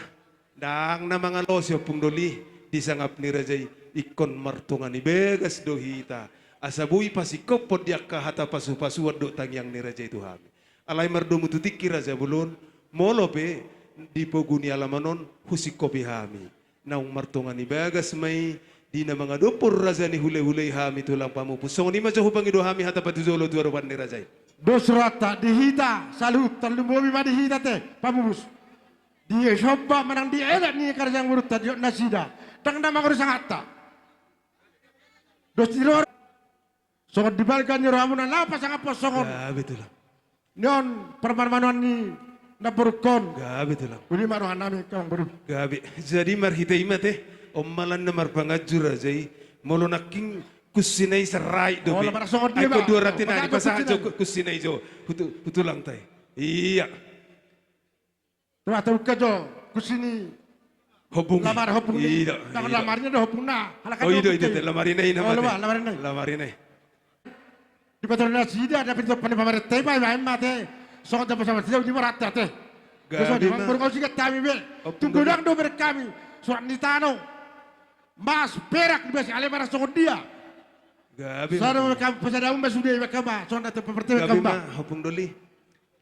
daang na mga losyo pungdoli disangap ni rajay ikon martungan ni begas dohita asabuy pasikop pod yak kahata pasu-pasuan do tangyang ni rajay tuhami alay mardumu tutiki raja bulon molope di poguni alamanon husikopi hami naung martungan ni begas may Di na mga dopor raza ni hule-hule hami tulang pamupus. So ni majo hubang ido hami hata patuzolo duarawan ni razay. Dosrata dihita salut terlumobi ma dihita te pamubus. Dia coba menang di elat ni karjang murut tadi nasida. Tang nama ko sangata. Dos tilor. Songot dibalikan ni ramunan lapas sangat posongon. Gabi tulang. Nyon permanuan ni na berkon. Gabi tulang. Uli maruhan nami kang baru. Gabi. Jadi marhita imate ommalan na marpangajur razay. Molo naking kusinay sa right dobi. Oh, lamang songot dia Ay ko ba? dua ratin na Pagkakas di pasahan jo kusinay. kusinay jo. Hutu lang tay. Iya. Tuh tahu kejo kusini. Hobung. Lamar hopung. Iya. Tangan lamarnya dah hopung na. Oh itu lamarinay na Oh, mate. lamarinay. Lamarinay. Di betul nasida ada pintu pamer teba main mate. Songot dapat sama dia di marata teh. Gabi ma. Baru kau sikat kami be. Tunggu dang do berkami. Surat nitano. Mas perak di besi ale marah songot dia. Gabi. Sana mereka pesadamu masudai mereka ba. Songot atau pemerti mereka Gabi ba. ma hopung doli.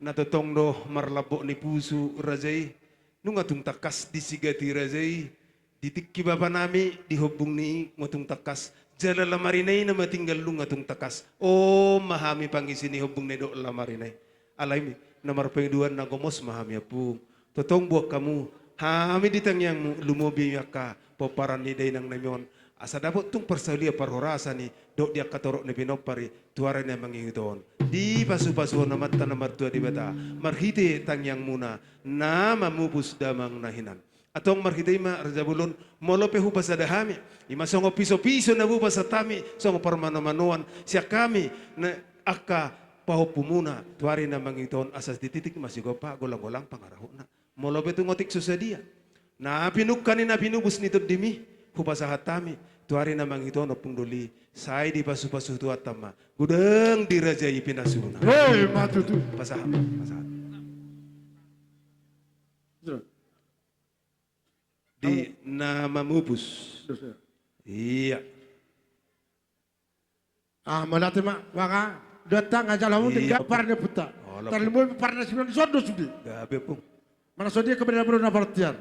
Natotong do marlabo ni pusu razay. Nung atong takas di sigati razay. Ditikki baba nami di hubung ni ngotong takas. Jala lamarinay na matinggal lung atong takas. Oh mahami pangisi ni hubung ni do lamarinay. Alay mi namarpayduan na gomos mahami apung. Totong buak kamu. Hami ditangyang mo lumobi ka. Poparan ni day ng namyon. Asa dapat tung persaulia parhorasa ni dok dia katorok ni pinopari tuara na mangingiton. Di pasu-pasu na mata na martua di bata. Marhite tangyang muna na mamupus damang nahinan. Atong marhite ma Rajabulon molope hupa sa dahami. Ima songo piso-piso na bupa sa tami. Songo parmano-manuan. Siya kami na aka pahupumuna tuari na mangingiton asas dititik masigopa golang-golang pangaraho na. Molope tungotik susadia. Na pinukkan ni na pinubus nito dimi. Hupa sa hatami. Tuari na mangingiton opung doli. Say di pasu-pasu tuat tama. Gudang dirajai pinasuna. Hei matutu. Pasahan. Pasahan. Di nama mupus. Iya. Ah malate mak waka datang aja lamun Iya. dengan parne puta. Oh, lah. Terlalu parne sembilan sodo sudi. Gabe pung. Mana sodia kebenaran baru na partian.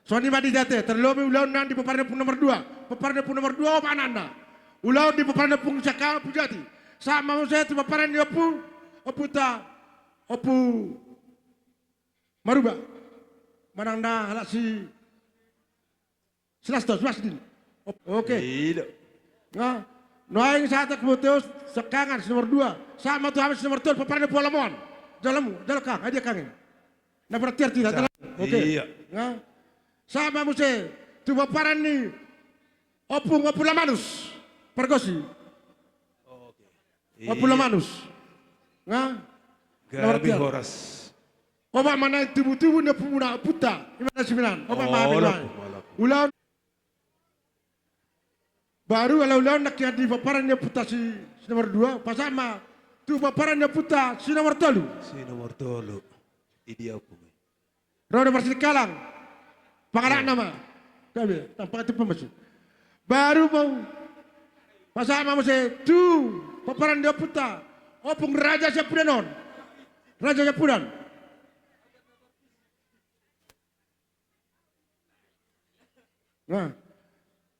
Soni madi jate terlalu ulau nan di peparne pun nomor 2. Peparne pun nomor 2 apa ananda. Ulau di peparne pun cakal pujati. Sama mau saya tu peparne di opu ta opu maruba. Mananda halak si Selasta Swasdin. Oke. Iya. Nah, noaing saat kemudian sekangan nomor 2. Sama tu habis nomor 2 peparne Polamon. Jalamu, jalakang, aja kangin. Nah berarti tidak. Oke. Iya. Nah, sama muse tu peparan ni opung Opulamanus. Pergosi. Iya. Opulamanus. Nah, Gabi Nomor horas. oba mana tubuh-tubuh na pumuna puta. Gimana sembilan? Oba mahamin Olap, wae. olap. Ulau baru ulau nak di paparan dia puta si nomor 2 pasama tu paparan dia puta si nomor 3 Si nomor tolo. Idi aku. roda bersih kalang pangarak nama kabe tanpa itu pemasuk baru mau pasama mesti tu paparan dia puta opung raja Sepudanon raja Sepudan nah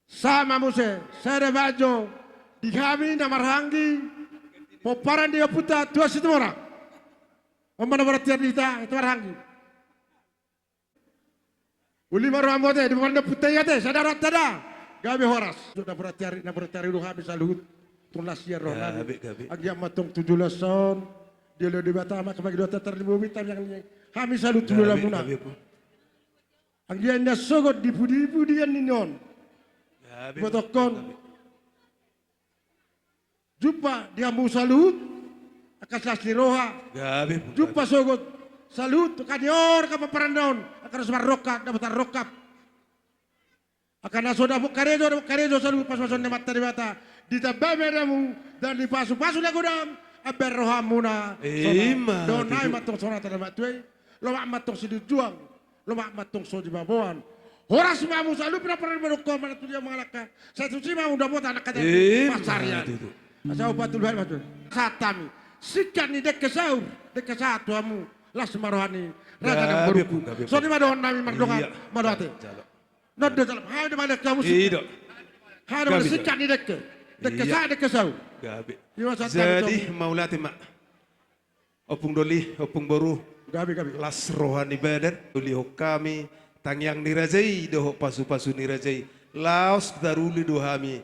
sama muse saya bajo di kami na marhangi poparan dia puta tua situ orang omana berarti kita itu marhangi uli marhamote di mana puta ya teh sadar tada gabe horas sudah berarti na berarti lu habis salut tulas ya roh Gabe. agi matong 17 tahun dia lo di batama kebagi dua tetar di bumi tam yang kami salut dulu lah muna Gabe pung. agi anda sogot di pudi-pudi yang ninon Gabe. Botokon. Jumpa dia mau salut akan sasli roha. Gabe pung. Jumpa sogot salut kadior ka paparandaon akan semar rokap dapat rokap. Akan nasoda karejo salut pas-pason mata di mata. Ditabame damu dan dipasu-pasu na gudam. Aber rohamuna. Ima. Donai matong sonata na matwe. Lomak matong sidujuang. Lomak matong so di baboan. Horas mamu selalu pernah berukam mana tu dia mengalahkan. Saya tu sih mau udah buat anak kata pasarian. Asal batul baik batul. Satami. Sikan ni dek kesau, dek kesatu amu. Lah semarohani. Raja yang beruku. So ni madon nami magdongan madate. Not do dalam. Hai de mana kamu sih? Iya. Hada Gabi, bersikat ni dekke. Dekke Iya. sa dekke sau. Gabi. Ima sa Jadi maulati mak. Opung doli, opung boru. Gabi gabi. Las rohani badan. Doli hokami. Tangyang nirajai. Dohok pasu-pasu nirajai. Laos daruli dohami.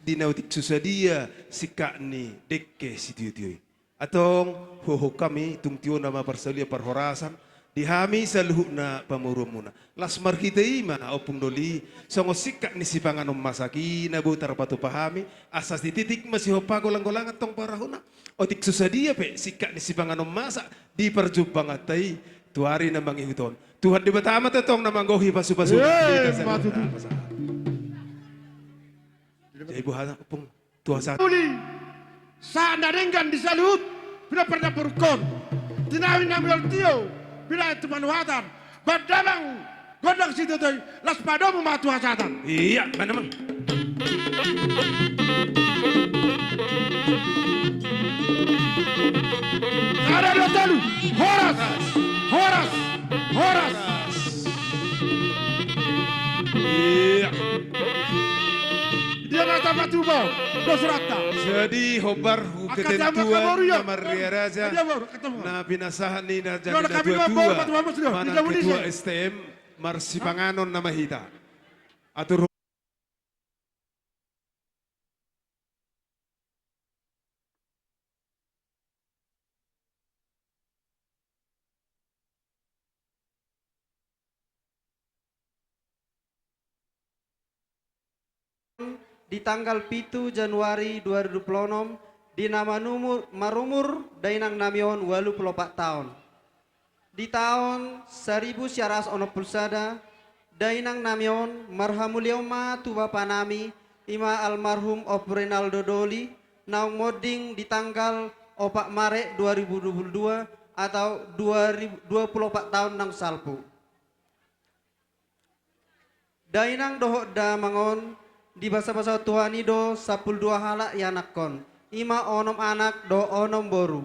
Dinautik susadia. Sikakni dekke sitiutioi. Atong hokami. Tungtio nama parsalia parhorasan. Dihami saluhuk na pamurumuna. Las marhita ima opung doli. Songo sikak ni sipangan masaki na butar patu pahami. Asas dititik masih hopa golang-golangan tong parahuna. Otik susadia pe sikak ni sipangan masak di perjumpang atai tuari na mangihuton. Tuhan di batama tetong na manggohi pasu-pasu. Matutu. Jadi ibu hana opung tua saat. Uli. Sa narengan di salut. Bila pernah berkon. Tinawin nambil tio. Bila itu manuhatan. Badabang. Godang situ tu. Las padomu matu hasatan. Iya, mana mang? Ada dua talu. Horas. Horas. Horas. Iya. Dia rasa batu bau. Dosrata. Jadi hobar Akadama ketentuan Kamoria. nama Ria Raja. Dia baru ketemu. Na pinasahan ni na Yo, jadi kami dua bawa batu bawa sudah. Mana Tidak boleh ketua saya. STM Marsipanganon nama hita. Atur di tanggal 7 Januari 2026 di nama numur marumur dainang namion 84 tahun. Di tahun 1900 ono pulsada dainang namion marhamulioma tu bapa nami ima almarhum Op Renaldo Doli naung moding di tanggal 4 Maret 2022 atau 24 tahun nang salpu. Dainang dohok da mangon di bahasa-bahasa Tuhan do 12 halak ya nakon. Ima onom anak do onom boru.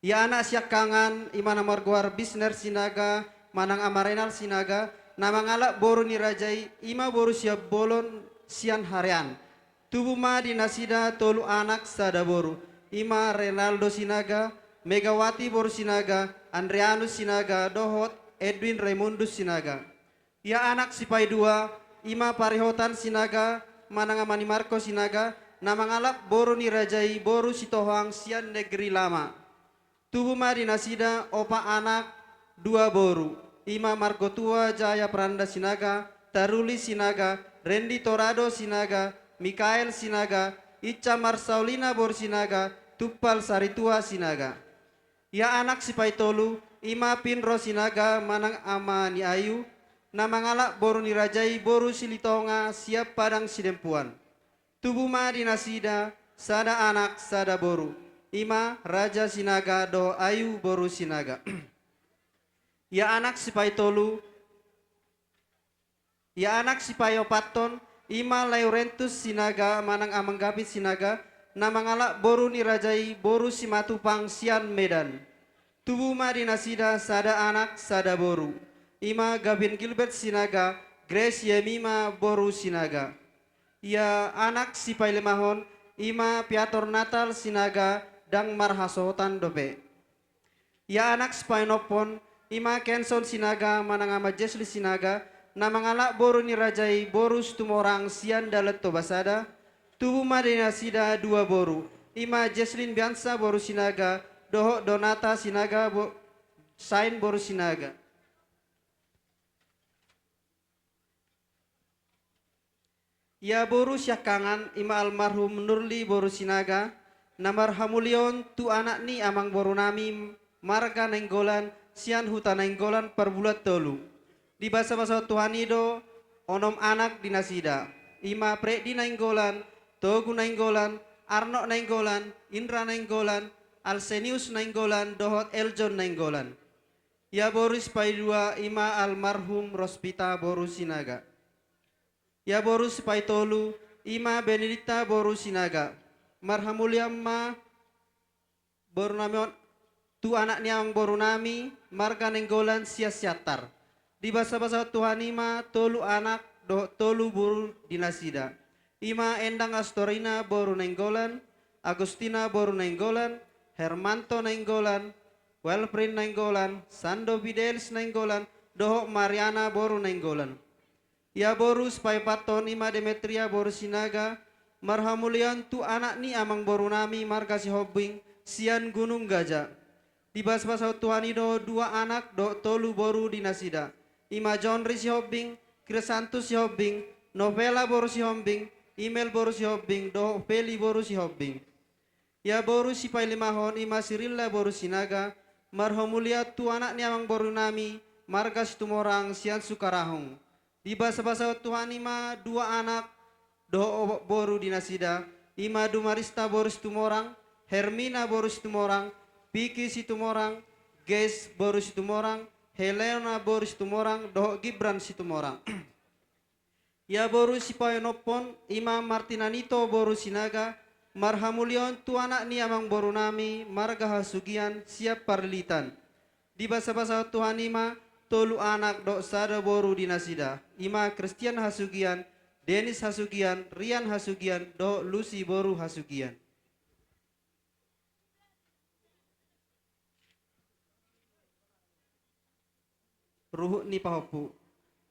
Ya anak siak kangan ima namar guar bisner sinaga manang amarenal sinaga nama ngalak boru ni rajai ima boru siap bolon sian harian. Tubuh ma di nasida tolu anak sada boru. Ima Renaldo sinaga, Megawati boru sinaga, Andrianus sinaga, dohot Edwin Raimundus sinaga. Ya anak sipai dua ima parihotan sinaga manang amani Marco sinaga nama ngalak boru ni rajai boru sitohang sian negeri lama. Tubuh mari nasida opa anak dua boru. Ima Marco tua Jaya Pranda sinaga, Taruli sinaga, Randy Torado sinaga, Mikael sinaga, Ica Marsaulina boru sinaga, Tupal Saritua sinaga. Ya anak sipai tolu ima Pinro sinaga manang amani Ayu. Nama ngalak boru ni rajai boru silitonga siap padang sidempuan. Tubuh ma dinasida sada anak sada boru. Ima raja sinaga do ayu boru sinaga. Ya anak sipai tolu. Ya anak sipai opaton. Ima Laurentus sinaga manang amanggapit sinaga. Nama ngalak boru ni rajai boru simatupang sian Medan. Tubuh ma dinasida sada anak sada boru. Ima Gavin Gilbert sinaga, Grace Yemima boru sinaga. Ya anak sipai lemahon, ima Piator Natal sinaga, dang marhasotan dope. Ya anak sipai nopon, ima Kenson sinaga, manangama Jesli sinaga, nama ngalak boru ni rajai, boru stumorang sian dalet tobasada, tubuh madina sida dua boru. Ima Jeslin Biansa boru sinaga, dohok Donata sinaga, Sain boru sinaga. Ya boru syakangan ima almarhum Nurli boru sinaga namar hamulion tu anak ni amang boru nami marga nenggolan sian hutan nenggolan perbulat tolu. Di bahasa-bahasa Tuhan ido onom anak dinasida ima pre di nenggolan, Togu nenggolan, Arno nenggolan, Indra nenggolan, Alsenius nenggolan, dohot Eljon nenggolan. Ya boru sipai dua ima almarhum Rospita boru sinaga. Ya boru sipai tolu ima Benedikta boru sinaga. Marhamuliamma boru nami tu anak niang boru nami marga nenggolan sia siatar. Di bahasa-bahasa Tuhan ima tolu anak doh tolu boru dinasida. Ima Endang Astorina boru nenggolan, Agustina boru nenggolan, Hermanto nenggolan, Welprin nenggolan, Sando Fidelis nenggolan, doh Mariana boru nenggolan. Ya boru supaya paton ima Demetria boru sinaga, marhamulian tu anak ni amang boru nami marga si hobbing, sian gunung gajah. Dibas pasau Tuhanido dua anak do tolu boru dinasida. Ima John si hobbing, Krisantus si hobbing, Novela boru si hobbing, Email boru si hobbing, do Peli boru si hobbing. Ya boru si pailimahon ima Sirilla boru sinaga, marhamulia tu anak ni amang boru nami, marga si tumorang sian sukarahong. Di basa-basa Tuhan ima dua anak do boru dinasida, ima Dumarista boru si tumorang, Hermina boru si tumorang, Piki si tumorang, Ges boru si tumorang, Helena boru si tumorang, do Gibran si tumorang. Ya boru si payonopon, ima Martinanito boru sinaga, marhamulion tu anak ni amang boru nami, marga hasugian siap parlitan. Di basa-basa Tuhan ima, tolu anak do sada boru dinasida. Ima Christian hasugian, Denis hasugian, Rian hasugian, do Lucy boru hasugian. Ruhuk ni pahopu.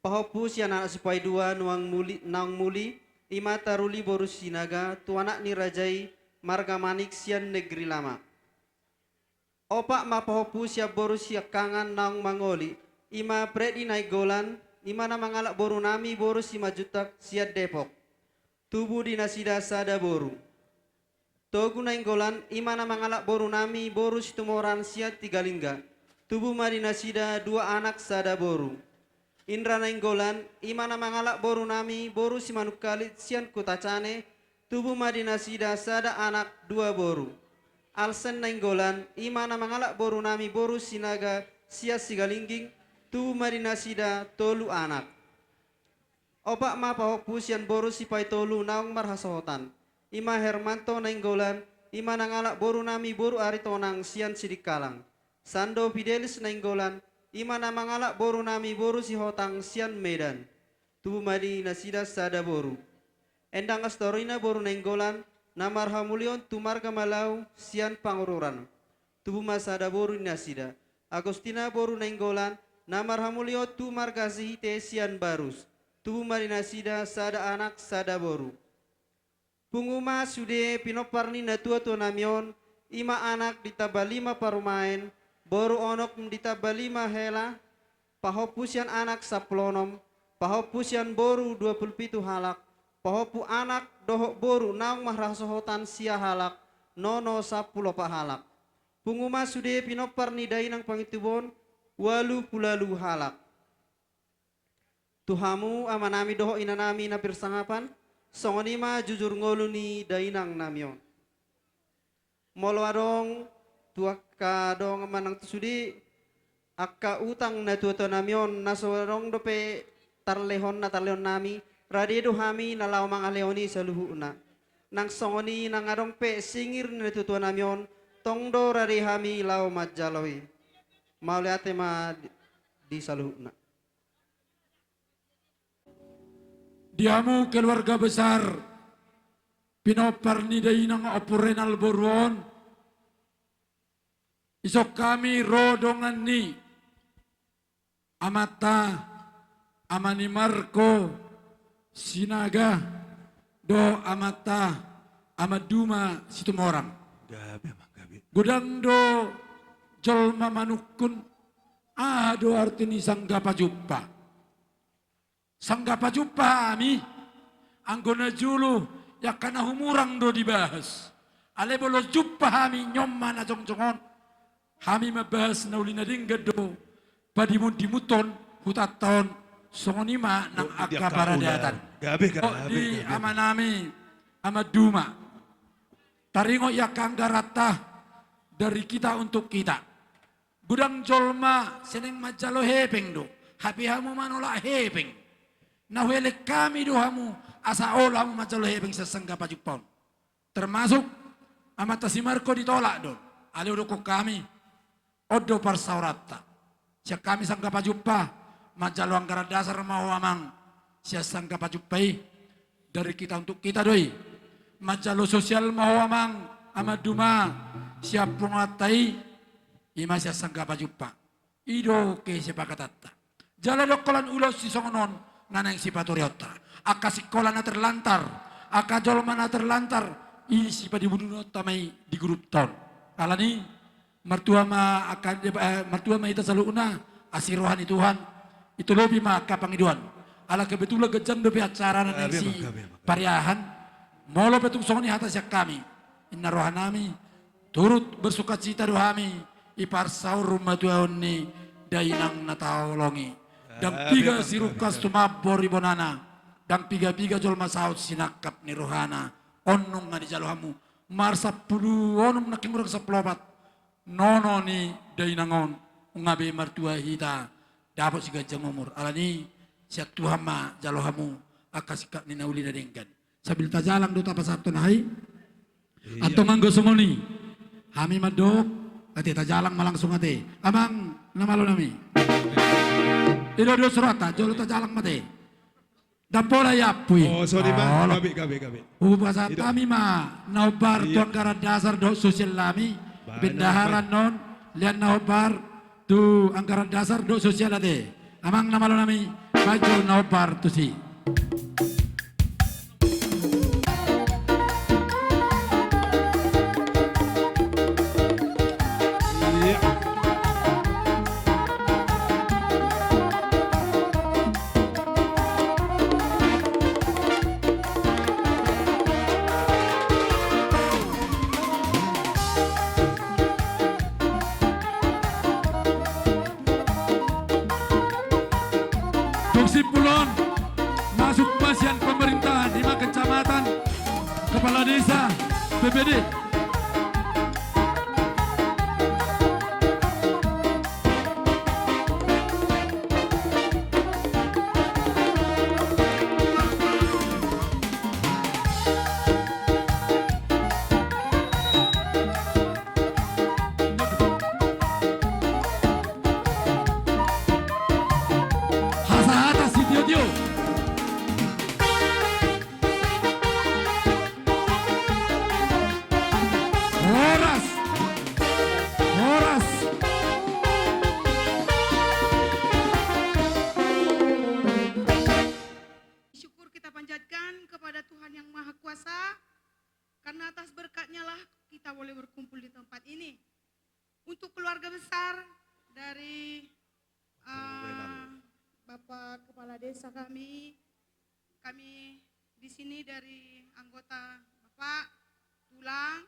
Pahopu si anak supaya dua naung muli, ima taruli boru sinaga, tu anak ni rajai, marga manik sian negeri lama. Opak ma pahopu siap boru siap kangan naung mangoli, ima predi naigolan, ima na mangalak boru nami boru si majutak siat Depok. Tubuh dinasida sada boru. Togu nainggolan, ima na mangalak boru nami boru si tumoran siat Tigalingga. Tubuh madinasida dua anak sada boru. Indra nainggolan, ima na mangalak boru nami boru si manukalit sian Kutacane. Tubuh madinasida sada anak dua boru. Alsen nainggolan, ima na mangalak boru nami boru sinaga sia Sigalingging. Tubuh madinasida tolu anak. Opak ma pahopu sian boru si pai tolu naung marhasohotan. Ima Hermanto nainggolan, ima nangalak boru nami boru aritonang sian Sidikalang. Sando Fidelis nainggolan, ima na mangalak boru nami boru si hotang sian Medan. Tubuh madinasida sada boru. Endang Astorina boru nainggolan, namar hamulion tumarga malau sian Pangururan. Tubuh masada boru dinasida. Agustina boru nainggolan, namar hamulio tu margasi sian Barus. Tubuh madinasida sada anak sada boru. Punguma sude pinoparni na tua namion, ima anak ditabalima parumain, boru onok ditabalima hela, pahopusian anak saplonom, pahopusian boru 27 halak, pahopu anak dohok boru naung mahrasohotan sia halak, nono 10 halak. Punguma sude pinoparni dainang pangitubon, walu pulalu halak. Tuhamu amanami doho inanami na pirsangapan, songonima jujur ngoluni dainang namyon. Molo adong tuaka dong manang tusudi akka utang na tuato namyon nasorong dope tarlehon nami radedo hami nalaw mga leoni sa luhu na. Nang songoni nang adong pe singir na tuato namyon tongdo rade hami law majaloy. Mauliate ma di saluhu na. Diamu keluarga besar pinoparni dainang opurenal boruon. Isok kami rodongan ni amata amani Marco sinaga do amata amaduma situmorang. Gudang do jolma manukun ado artini sanggapa jumpa. Sanggapa jumpa ami anggona julu ya kana humurang do dibahas. Ale bolo jumpa hami nyom mana jong-jongon. Hami mabahas na uli na dinggad do padimun dimuton hutaton songonima ng akabaradatan. O di ama nami amaduma. Taringo ya kanggarata dari kita untuk kita. Gudang jolma seneng majalo hepeng do. Hapi hamu manola hepeng. Nawele kami dohamu asa olamu majalo hepeng sesengga pajupon. Termasuk amata si Marco ditolak do. Ale udah kami odo parsaurata. Siya kami sangka pajuppa majalo angkara dasar mau amang sia sangka pajupai dari kita untuk kita doi. Majalo sosial mau amang amaduma siap pengatai ima sia sangka pajupa. Ido ke sepakatata. Jala dokolan ulos si songonon nanang si patoriota. Aka sikola na terlantar, aka jolma na terlantar. Isi pa dibunuh tamay di grup ton. Alani mertua ma akan mertua ma ita selalu una asirohan Tuhan itu lebih ma kapangiduan. Ala kebetulan gejang dope acara na si pariahan molo petung songni atas yak kami. Inna rohanami turut bersuka cita dohami ipar saur rumah Tuhan ni dainang natawolongi. Dan tiga sirukas tumabor ibonana dan piga-piga jolma saut sinakap ni rohana. Onong nga di jalohamu marsa pulu onong nakimurag sa plobat nono ni dainangon ungabe martua hita dapat si gajang umur alani siya tuhama jalohamu akasikap ni nauli na denggan sabil tajalang duta pasato na hay atong ang gosongoni hami madok ati tajalang malangsung ati amang namalo nami ido surata jolo tajalang mati dapola ya pui. Oh, sorry ma, gabi. Ubasa kami ma, naubar tuan karat dasar do sosial lami, bendaharan non, lian naubar tu anggaran dasar do sosial ade. Amang nama lo nami, baju naubar tu si. Kesimpulan masuk pasien pemerintahan 5 kecamatan kepala desa BPD Horas. Syukur kita panjatkan kepada Tuhan yang Maha Kuasa, karena atas berkatnya lah kita boleh berkumpul di tempat ini. Untuk keluarga besar dari Bapak Kepala Desa kami di sini dari anggota Bapak Tulang,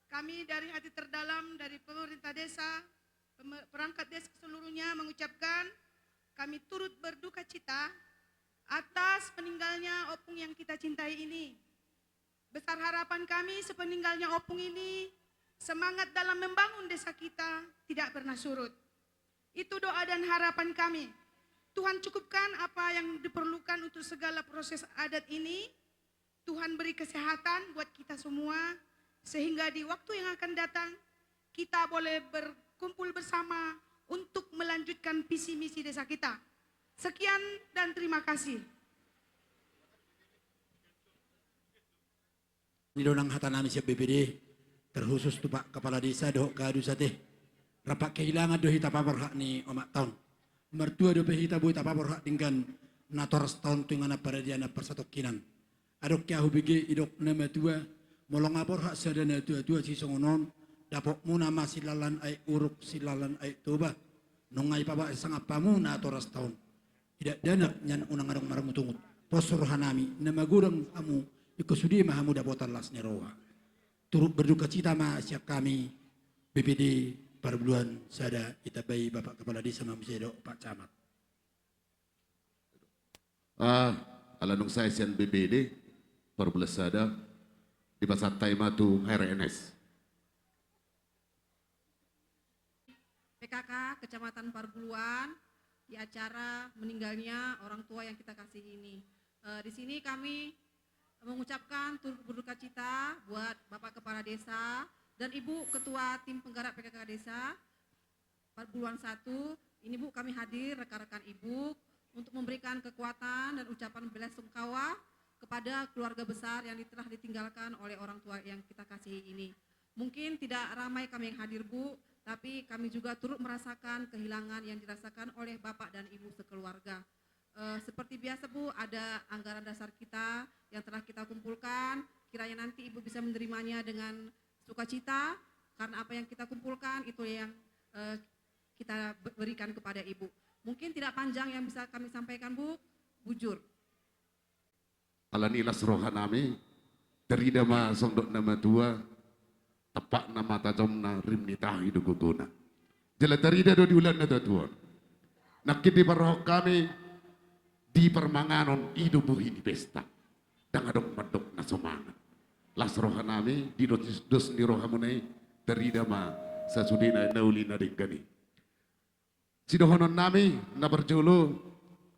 kami dari hati terdalam dari pemerintah desa, perangkat desa seluruhnya mengucapkan kami turut berduka cita atas peninggalnya opung yang kita cintai ini. Besar harapan kami sepeninggalnya opung ini, semangat dalam membangun desa kita tidak pernah surut. Itu doa dan harapan kami. Tuhan cukupkan apa yang diperlukan untuk segala proses adat ini. Tuhan beri kesehatan buat kita semua, sehingga di waktu yang akan datang kita boleh berkumpul bersama untuk melanjutkan visi misi desa kita. Sekian dan terima kasih. Ini donang hatanami siap BPD terkhusus tu Pak Kepala Desa doh kadu sate rapat kehilangan doh hita papor hak ni omak tahun mertua doh hita bu hita papor hak dengan nator setahun tu ngana pada dia na persatokinan adok kia hubigi idok nama tua molong apor hak sadana tua si songonon dapok muna masilalan ai uruk silalan ai toba nongai papa sang apamu nator setahun tidak dana nyan unang adong maramutungut posur hanami nama gurang amu ikusudi mahamu dapotan las nerowa turut berduka cita ma siap kami BPD Parbuluan sada kita bayi Bapak Kepala Desa Mamsedo Pak Camat. Alanung saya sian BPD Parbuluan sada di pasar Taimatu HRNS. PKK Kecamatan Parbuluan di acara meninggalnya orang tua yang kita kasih ini. Di sini kami mengucapkan turut berduka cita buat Bapak Kepala Desa dan Ibu Ketua Tim Penggerak PKK Desa Parbuluan 1. Ini Bu kami hadir rekan-rekan Ibu untuk memberikan kekuatan dan ucapan bela sungkawa kepada keluarga besar yang telah ditinggalkan oleh orang tua yang kita kasihi ini. Mungkin tidak ramai kami yang hadir, Bu, tapi kami juga turut merasakan kehilangan yang dirasakan oleh Bapak dan Ibu sekeluarga. Seperti biasa, Bu, ada anggaran dasar kita yang telah kita kumpulkan. Kiranya nanti Ibu bisa menerimanya dengan sukacita, karena apa yang kita kumpulkan itu yang kita berikan kepada Ibu. Mungkin tidak panjang yang bisa kami sampaikan, Bu, bujur. Alani las rohanami, terida ma sondok nama tua, tepak nama tajomna rimni tahi duguguna. Jala terida do diulan na tua. Nakit di paroh kami, di permanganon hidup buhi di pesta. Dangadok madok na somangan. Las rohanami, di dos ni rohamunai, terida ma sasudina nauli na dikani. Sidohonon nami, na berjulu,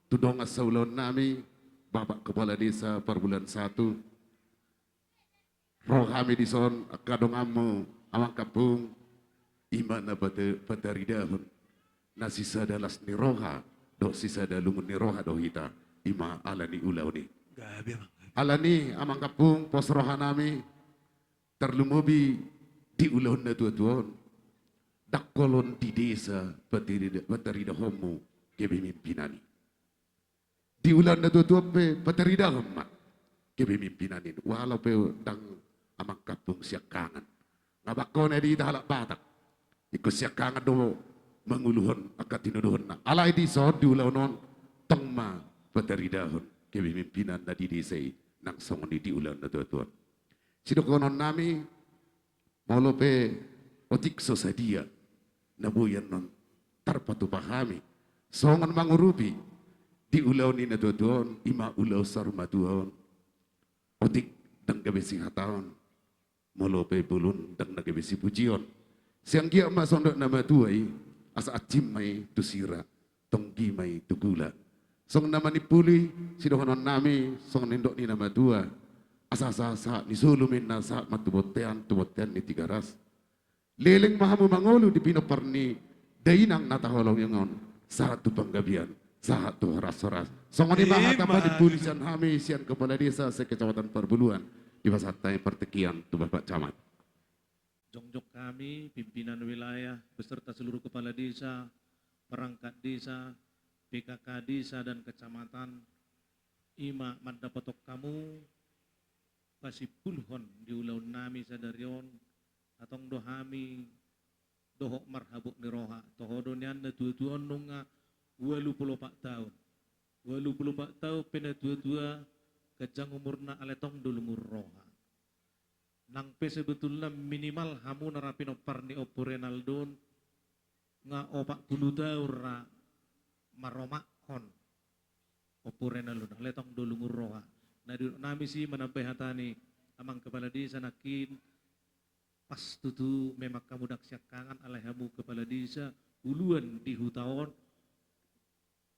tudong asaulon nami, Bapak Kepala Desa per bulan 1. Roh kami di son, kadong amu, amang kapung, iman na pataridahun. Na sisa dalas ni roha, do sisa dalungun ni roha do hita, ima alani ulaw ni. Alani amang kapung, pos roha nami, terlumubi di ulaw na tuatuan. Dakolon di desa pataridahomu kebimimpinani. Di ulan na tuatuan pe pataridahom mak kebimimpinanin. Walau pe dang amang kapung siakangan. Ngabakon di dahalak batak. Ikut siakangan do menguluhon akatinuduhon na. Alay di sod di ulaw non tongma pataridahon kebimimpinan na di desay nang songoni di ulan na tuatuan. Sidokonon nami molo pe otik sosadia nabuyan non tarpatu pahami songan mangurupi di ulaw ni natutuon ima ulaw sarumatuon otik dang gabesi hataon molope bulun dang nagabesi pujion siang gia ma sondok nama tuai asa acim mai tusira tonggi mai tugula song nama ni puli sidohonon nami song nindok ni nama tua asa ni sulumin na sa matubotean ni tigaras leleng mahamu mangolu di pinoparni dainang nataholong yangon saat tu panggabian saat tu haras-haras songoni mahatapa di pulisan hami sian kepala desa sekecamatan Perbuluan di Pasatai pertekian tu Bapak Camat. Jongjok kami pimpinan wilayah beserta seluruh kepala desa, perangkat desa, PKK desa dan kecamatan ima mandapotok kamu pasipulhon di ulau nami sadarion atong dohami dohok marhabuk ni roha tohodonian na tua-tua nunga 84 tahun 84 tahun pena tua-tua kejang umurna aletong dulumur roha nang pe sebetulnya minimal hamu narapin oparni opo Renaldon nga 40 tahun ra maromakon opo Renaldon aletong dulumur roha na nami si menampai hatani amang kepala desa nakin pas tutu memang kamu dak siakangan alaihamu kepala desa uluan di hutaon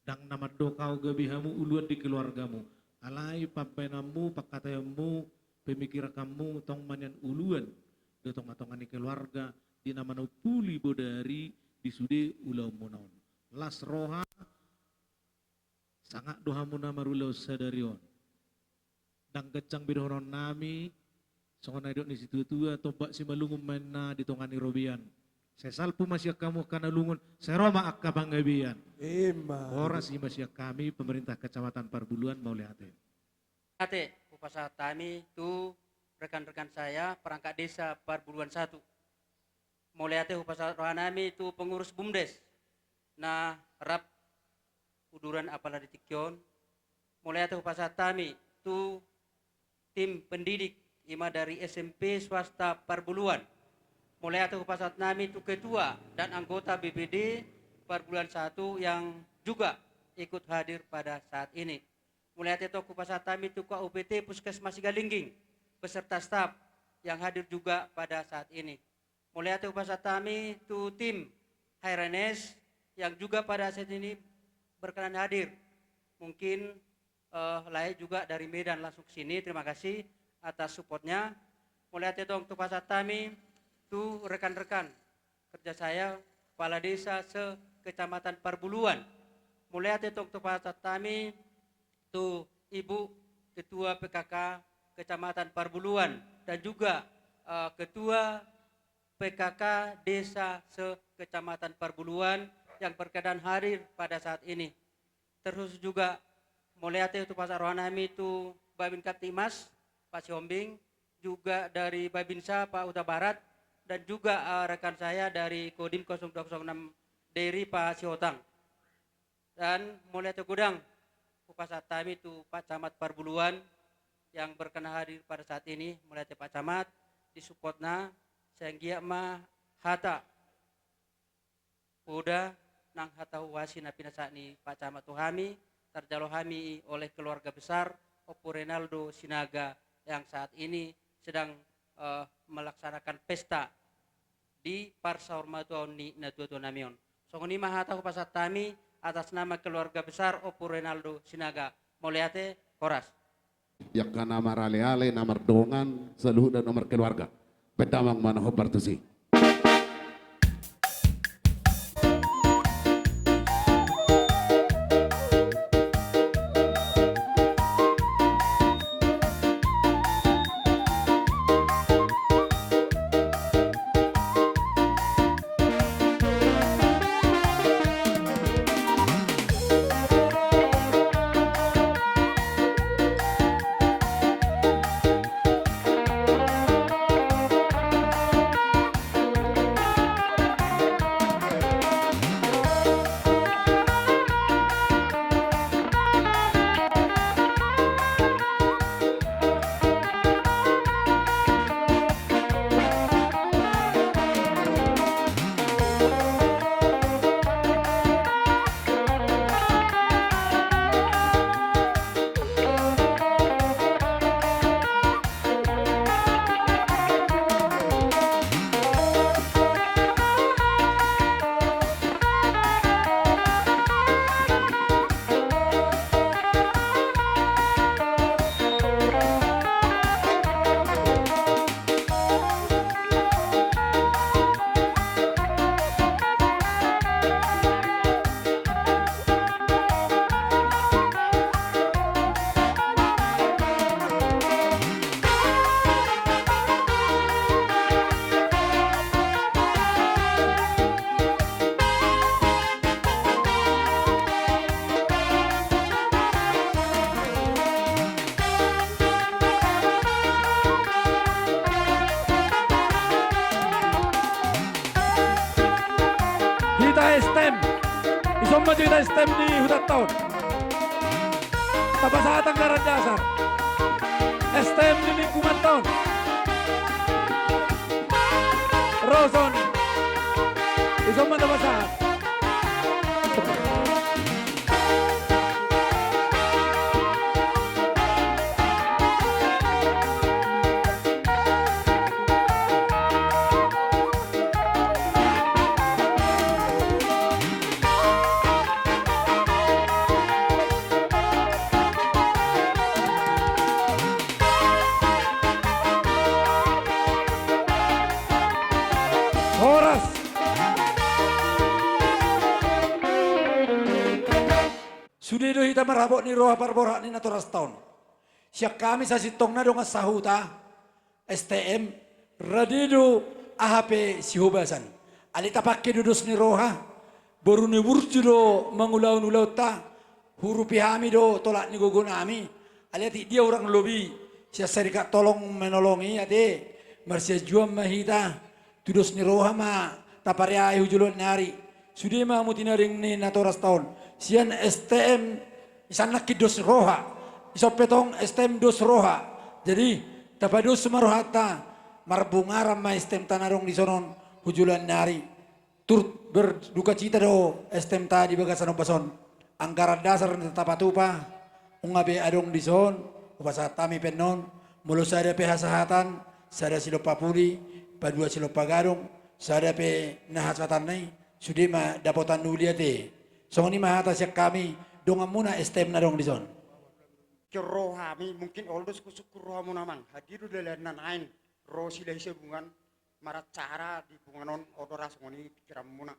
dang nama do kau gabihamu uluan di keluargamu alai papenamu pakatayamu pemikir kamu tong manyan uluan do tong atongan di keluarga di nama no puli bodari di sude ulau monon las roha sangat dohamu nama rulau sadarion dang kecang bidoron nami songon idok ni situ tua tombak si malungum mana di tongani robian. Sesalpu masya kamu kana lungun seroma akka banggabian. Ora si masya kami pemerintah kecamatan Perbuluan mau lihat. Ate, upasa tami tu rekan-rekan saya perangkat desa Perbuluan 1. Mau lihat upasa rohanami tu pengurus BUMDes. Nah, rap uduran apalah di tikyon. Mau lihat upasa tami tu tim pendidik ima dari SMP swasta Perbuluan. Mulai atau pasat nami itu ketua dan anggota BPD Perbuluan 1 yang juga ikut hadir pada saat ini. Mulai atau pasat nami itu UPT Puskesmas Galingging beserta staf yang hadir juga pada saat ini. Mulai atau pasat nami itu tim HRNS yang juga pada saat ini berkenan hadir. Mungkin layak juga dari Medan langsung sini. Terima kasih atas supportnya. Mulai tetong tu pasat kami tu rekan-rekan kerja saya kepala desa se kecamatan Perbuluan mulai tong tupasat kami tu Ibu Ketua PKK Kecamatan Parbuluan dan juga Ketua PKK Desa se-Kecamatan Parbuluan yang berkenan hadir pada saat ini. Terus juga mulai itu pasar rohanami itu Babin Kaptimas Pak Siombing, juga dari Babinsa Pak Uta Barat, dan juga rekan saya dari Kodim 0206 dari Pak Siotang. Dan mulai itu gudang Upasat kami itu Pak Camat Parbuluan yang berkenan hadir pada saat ini, mulai Pak Camat disupportna sehingga mah hata udah nang hata wasi napina saat ini Pak Camat tuhami terjalo kami oleh keluarga besar Opo Renaldo Sinaga yang saat ini sedang melaksanakan pesta di Parsaur Matuani Natuto Namion. Songoni mahata Upasat kami atas nama keluarga besar Opo Renaldo Sinaga. Moliate Koras. Yakka namar ale-ale, namar dongan, seluruh dan nomor keluarga. Bedamang manaho partusi. Kita STEM. Isong maju kita STEM di hutan tahun. Tapos sa anggaran dasar. STEM di lingkungan tahun. Roson. Isong matapasahan. Horas. Sudah do kita merabok ni roha parborak ni naturas tahun. Siak kami sa sitong na do nga sahuta STM radido AHP sihubasan. Alita pakke dudos ni roha baru ni burju do mangulaw-ulaw ta huruf hami do tolak ni gogon ami. Aliti dia orang lobi siya serikat tolong menolongi ade marsia juam mahita. Tudos ni roha ma taparia hujulon nari sudah ma mutinaring ni natoras tahun sian STM isan nakidos roha isopetong STM dos roha jadi tapados marohata marbungaram ma STM tanarong di sonon hujulan nari turut berduka cita do STM ta di bagasan bason anggaran dasar tatapatupa ungabe adong di son upasa tami penon mulu sada pehasahatan sada silopapuli padua silo pagarong sada pe nahasatan nai sudah ma dapotan nulia te songoni mahata siak kami dongan muna STM na dong dison Rohami mungkin oldos kusukur rohamu namang hadiru dalanan ain rosi lahi sebungan marat cara di bunganon odoras ngoni pikiran muna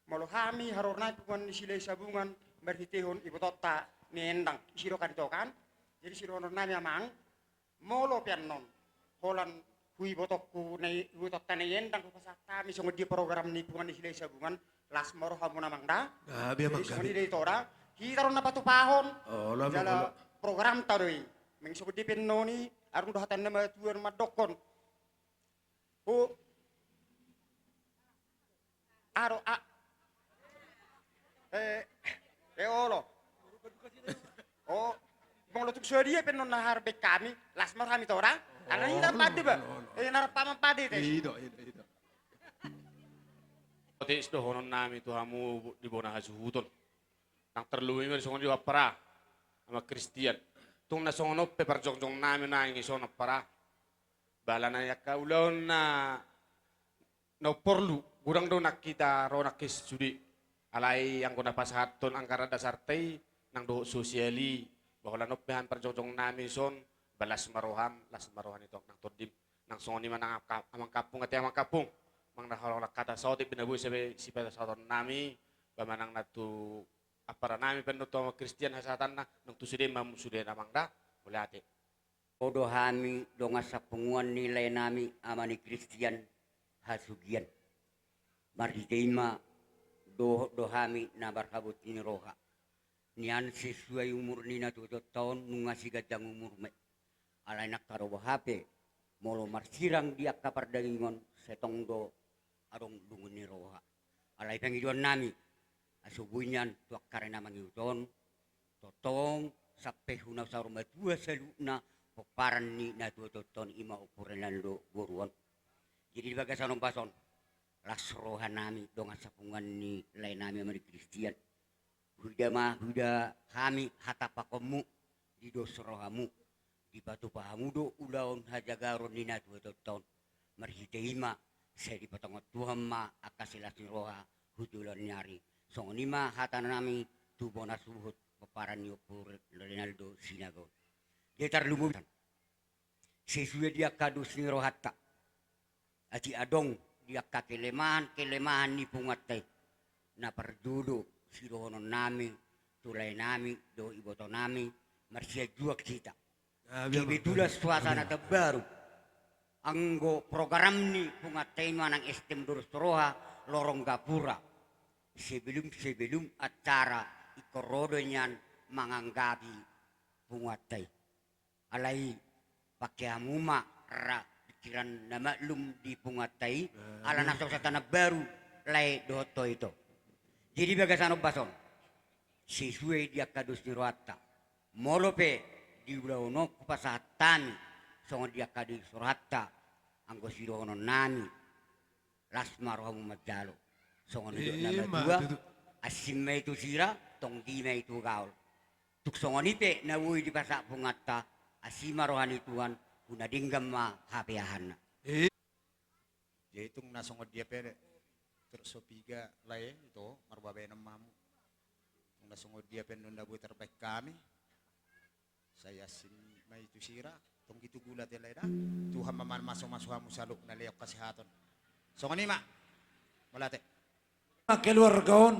malohami harornai bungan di silai sabungan berhitihun ibu tota niendang siro kan to kan. Jadi siro nami amang molo pianon holan hui botokku nei ibu tota niendang ku pasata mi songo di program ni pungan isile sabungan las moro hamu namang da. Gabi amang Jadi songo gabi. di tora kita ron napa tu pahon. Oh, lo Jala program taroi meng songo di penoni arung dohatan nama tuan madokon. Oh aro a olo oh bang lo tuk dia penon nahar bek kami lasmar kami tora ana hita pade ba nar paman pade te Ido. Otis do honon nami tu hamu di bona hasuhuton nang terluwi mer songon di para sama Kristian tung na songon oppe par jongjong nami na ngi sono para balana yakka ulon na no porlu gurang do nakita ro nakis judi alai yang kuna pasahaton angkara dasar tei nang do sosiali bahwa noppehan par jongjong nami son balas marohan itu nang tordim nang songon ni manang amang kapung ati amang kapung mang nahalolak kata sauti binabu sebe sipata sauton nami bamanang natu apara nami penuto Kristian hasatan na nang tusude mam sude namang da mulate Odo hami donga sapunguan nilai nami amani Kristian hasugian mariteima do hami na barhabut ni roha nian sesuai umur nina 7 tahun nungasi gadang umur me alai nak karo hape molo marsirang dia kapar dagingon setong do arong dungun ni roha alai pengiduan nami asubunyan tuak karena mangiuton totong sampai huna saruma dua seluna peparan ni na 2 tahun ima ukuran do boruan jadi bagasan pason las roha nami donga sapungan ni lain nami amari Kristian huda kami hatapakomu di dos rohamu di batu pahamu do ulaon hajagaron ni na 2 tahun marhiteima saya di patongot Tuhan ma akasilas ni roha hudulan nyari songonima hata nami tubona suhut peparan ni ukur Ronaldo sinago dia terlumutan sesuai dia kadus ni rohatta ati adong dia kelemahan ni pungatai na perjudo sirohonon nami tulai nami do iboto nami marsia juak kita kibitulah suasana terbaru anggo program ni pungatai manang estem durus roha lorong gapura sebelum acara ikorodonya manganggapi pungatai alai pakai amuma ra pikiran nama lum di pungatai ala nasok satana baru lai doto itu jadi bagasan bason sesuai dia kadus di roata molope di ulauno kupasatami songon dia kadus roata anggo sirono nami lasmar hamu majalo songon itu nama dua asimma itu sira tong dima itu gaul tuk songon ipe nawui di pasak pungata asima rohani Tuhan una dinggam ma hapeahan jadi tung na songo dia pere terus sopiga lae itu marbabe namamu tung na songo dia pen nunda bu terbaik kami saya sim mai itu sira tong gitu gula telai dah Tuhan maman masuk hamu saluk na leok kesehatan songo ni mak malate keluar gaon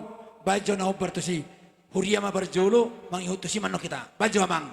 bajo na bertusi huriama berjolo mangihutusi manok kita bajo amang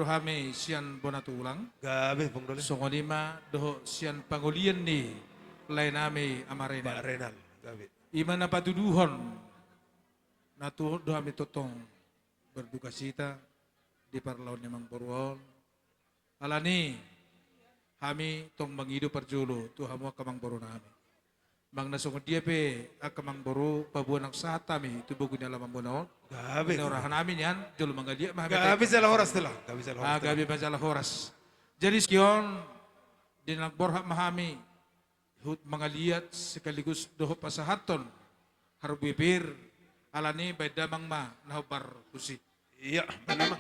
rohame sian bonatulang. Gabe pong dole. Songonima doho sian pangulian ni lainame amarena. Renal. Gabe. Ima na patuduhon na tuhod dohame totong berduka cita di parlawan ni Mang Borwon. Alani kami tong mangido perjulu tuhamu kamang boru nami. Mang nasungod dia pe akamang boru pabuan ang satami tubugo niya lamang bunaon. Gabe. Orahan namin yan julu manggadia Gabe sa horas tela. Gabe sa horas. Gabi majalah horas. Jadi sekian dinagborha mahami hut mga liat sekaligus doho pasahaton harbibir alani bay damang ma nahubar kusi. Iya, benar.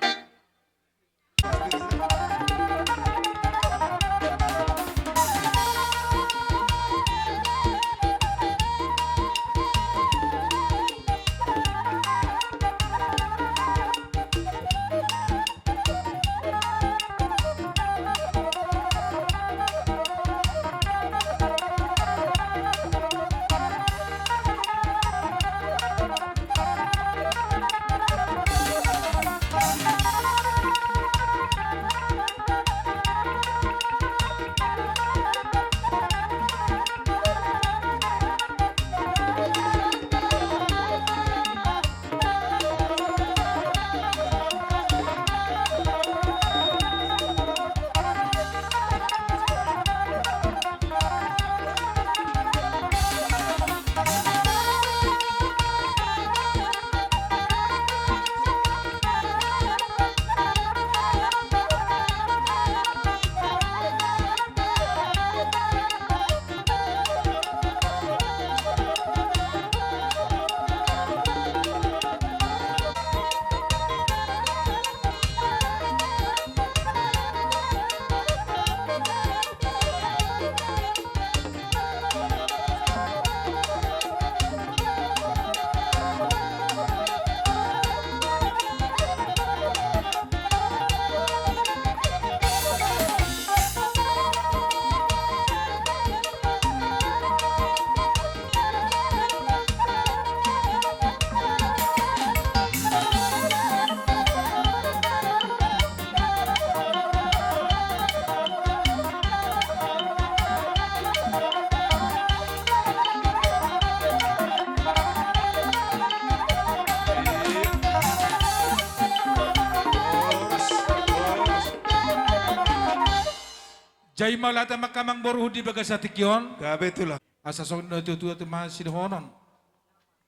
Jai malata makamang boruh di bagasatikion. Gabe itulah. Asa sok na tutua tu mahasinohonon.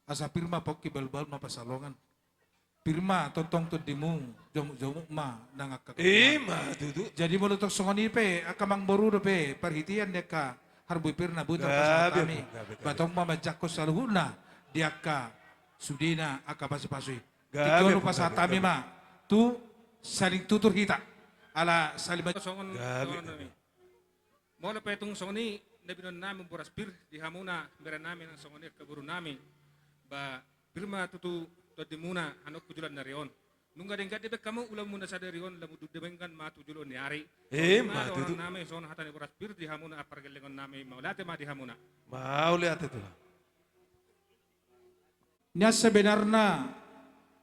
Asa pirma pok kibal-bal mapasalongan. Pirma totong tu dimu jomuk ma nangakak. Ma tutu. Jadi mulutok songoni pe akamang boruh pe perhitian dia ka harbu pirna buta Gabe, pasal kami. gabe. Batong mama jakko saluhuna dia ka sudina akapasi-pasui. Gabe, Tikolo pasatami ma tu saling tutur kita. Ala saling Songon ni. Mo na petong songoni nabinon namin buras bir di hamuna meran namin ang songoni kaburu namin ba birma tutu to muna anok kujulan na riyon. Nung gading gadi kamu ulam muna sa derion lamu dudebengkan ma tujulo ni ari. Ma tutu. Namin son hatan ni buras bir di hamuna apargalingon namin maulate ma di hamuna. Maulihat itulah. Nya sebenarnya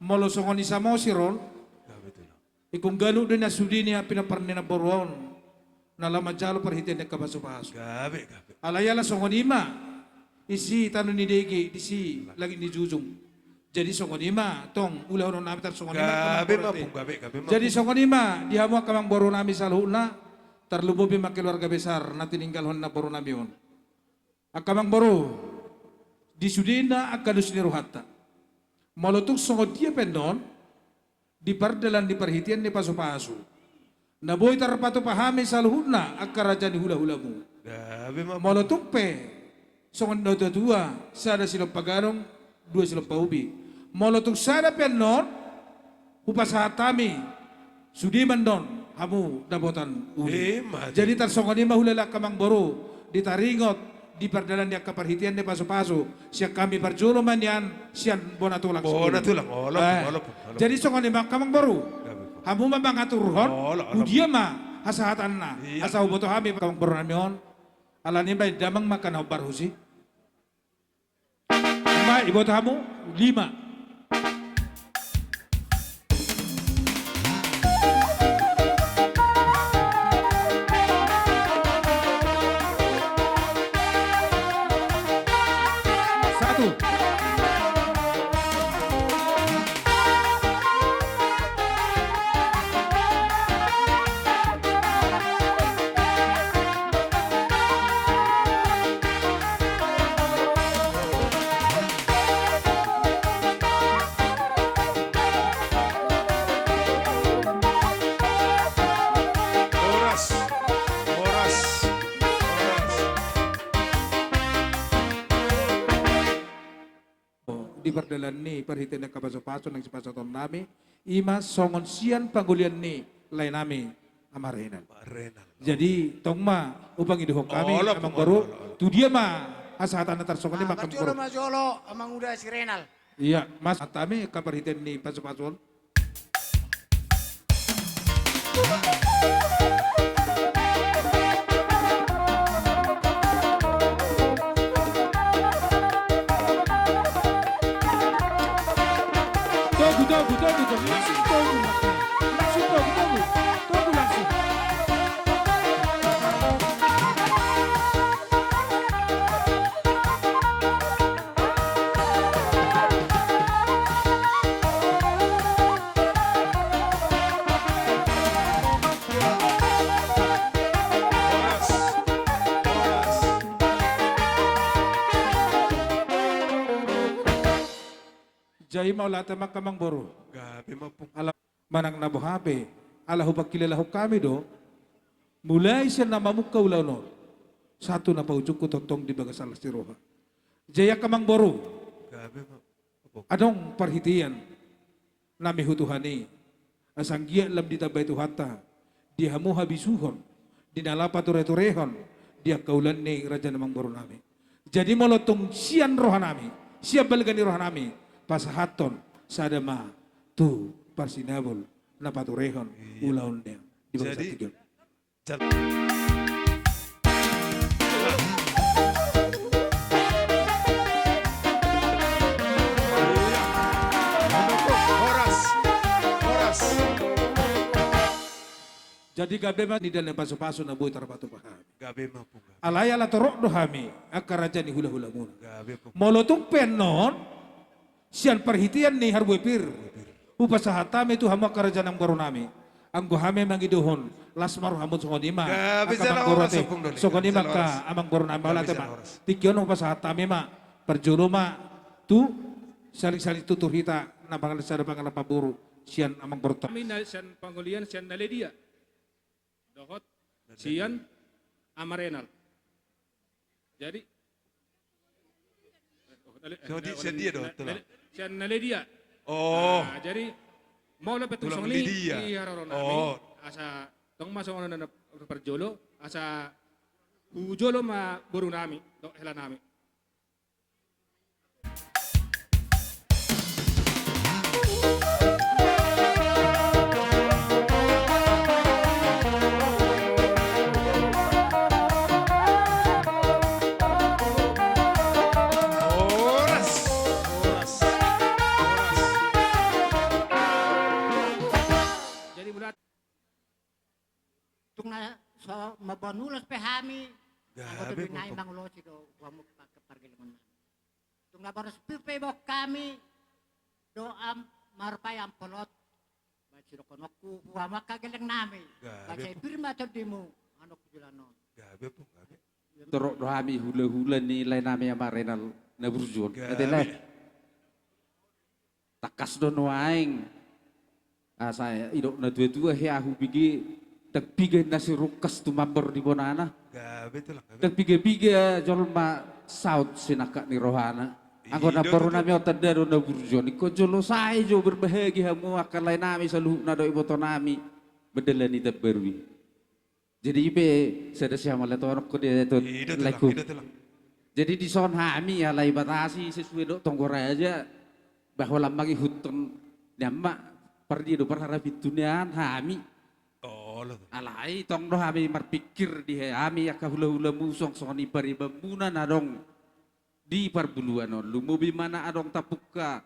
molo songoni samo siron. Ikung galu din na sudi niya pinaparni na boron. Nalama jalo perhitian niya kabaso-baso. Gabe. Alayala songonima. Isi tanu ni degi disi lagi ni jujung. Jadi songonima tong ulah orang nabi tar songonima. Gabe. Jadi songonima dihamu kamang boron nami saluhna terlububi mak keluarga besar nanti ninggal hon na boron nami on. Akamang boro disudina akadus ni rohata. Molotuk songodia pendon di pardalan di perhitian ni pasu-pasu. Naboy tarpato pahami saluhuna akaraja ni hula-hulamu. Gabe ma. Molotuk pe songon do dua sada silong pagarong dua silong paubi. Molotuk sada pennon upasatami sudiman don hamu dabotan uli. Jadi tar songonima hulala kamang boro ditaringot di perdalan dia keperhitian di pasu-pasu siak kami berjulu manyan sian bonatulang. Jadi songonima kamang boro hamu mamang aturhon udia ma hasahatanna asa uboto hami kamang boro namion alani bay damang makan obar husi. Ma iboto hamu 5. di perdalan ni perhitian ng kapaso-paso ng sipasaton nami ima songon sian panggulian ni lain nami amarenan. Jadi tong ma upang iduhok kami amang baru tu dia ma asahatan tarsongan ni makam Barjolo baru. majolo amang udah si Renal. Iya, mas atami kaperhitian ni paso-pason. Togu, langsung togu, langsung togu langsung. Jai maulata makamang boro. Gabi mapung. Alam manang nabuhape. Alahu pagkilalahu kami do. Mulai siya na mamukha ulaw no. Satu na paujuk ko totong di bagasal si Roha. Jaya kamang boro. Gabi mapung. Adong perhitian. Nami hutuhani. Asanggia lam ditabay tuhata. Di hamu habisuhon. Di nalapa ture-turehon. Dia kaulan ni raja namang boro nami. Jadi molotong sian roha nami. Siap balgani roha nami. Pasahaton sadama tu parsinabol na paturehon ulaon dia di bawah Jadi, tiga. Horas. Jadi gabe ma ni dalam paso-paso na buhay tarapatu pahami. Gabi mapung. Alaya la torok dohami akaraja ni hula-hula muna. Gabi mapung. Molotong penon sian perhitian ni harbuepir. Upasahatame tu hama karaja ng nami. Ang guhame mangiduhon lasmar hamon sokonima. Gabi sa oras apong doli. Sokonima Sa oras. ka amang nami wala Gabi sa tema. oras. Tikyon upasahatame ma perjulo ma tu saling-saling tuturhita na bangal sa bangal paburu sian amang borta. Kami na siyan panggulian siyan naledia. Dohot siyan amarenal. Jadi Siya dia do. siyan naledia. Oh. Jadi mau na petong Tulang songli lidia. di hararon Oh. nami. Asa tong masong na perjolo asa hujolo ma buru nami do hela nami. Jadi bulat Tung na so mabanulas pe hami. Ako Gabi to binay mapung. mangulo si do wamo pagkapargilingon na. Tung na baros pipe bok kami do am marpay am polot. Ba siro kono ku wama kagaling nami. Ba Gabi say pirma to dimo ano kujulano. Gabi po, gabi. Teruk dohami hula-hula ni lain nami ama renal na burjun. Gabi. Adalah takas do noaing. Saya idok na dua-dua he ahu bigi tagpiga na si rukas tumambor di bonana. Gabi ito lang. Gabi. Tagpiga-piga jolma saud sinaka ni rohana. Angko na baru nami otan daro na burjun. Iko jolo saya jo berbahagia hamu akan lain nami saluh na do iboto nami. Bedelan ni tabarwi. Jadi ibe sada siya malato ko dia itu laiku. Jadi di son hami ya lai batasi sesuai do tonggora aja bahwa lambangi hutun nyama perdi do perharap itunian hami. Oh, alai tong do hami marpikir di hami ya kahula-hula musong soni paribamuna nadong di parbuluan on lumubi mana adong tapuka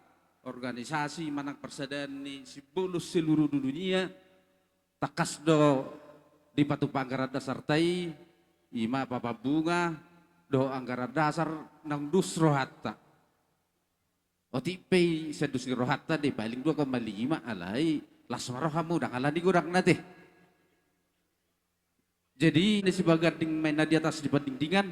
organisasi manang persadani sibolus seluruh dunia takas do di patu anggaran dasar tai ima papa bunga do anggaran dasar nang dus rohatta otipe sedus rohatta di paling 2,5 alai lasmaro kamu dah kalah di gudang nate jadi di sebagian ding main di atas dibanding-dingan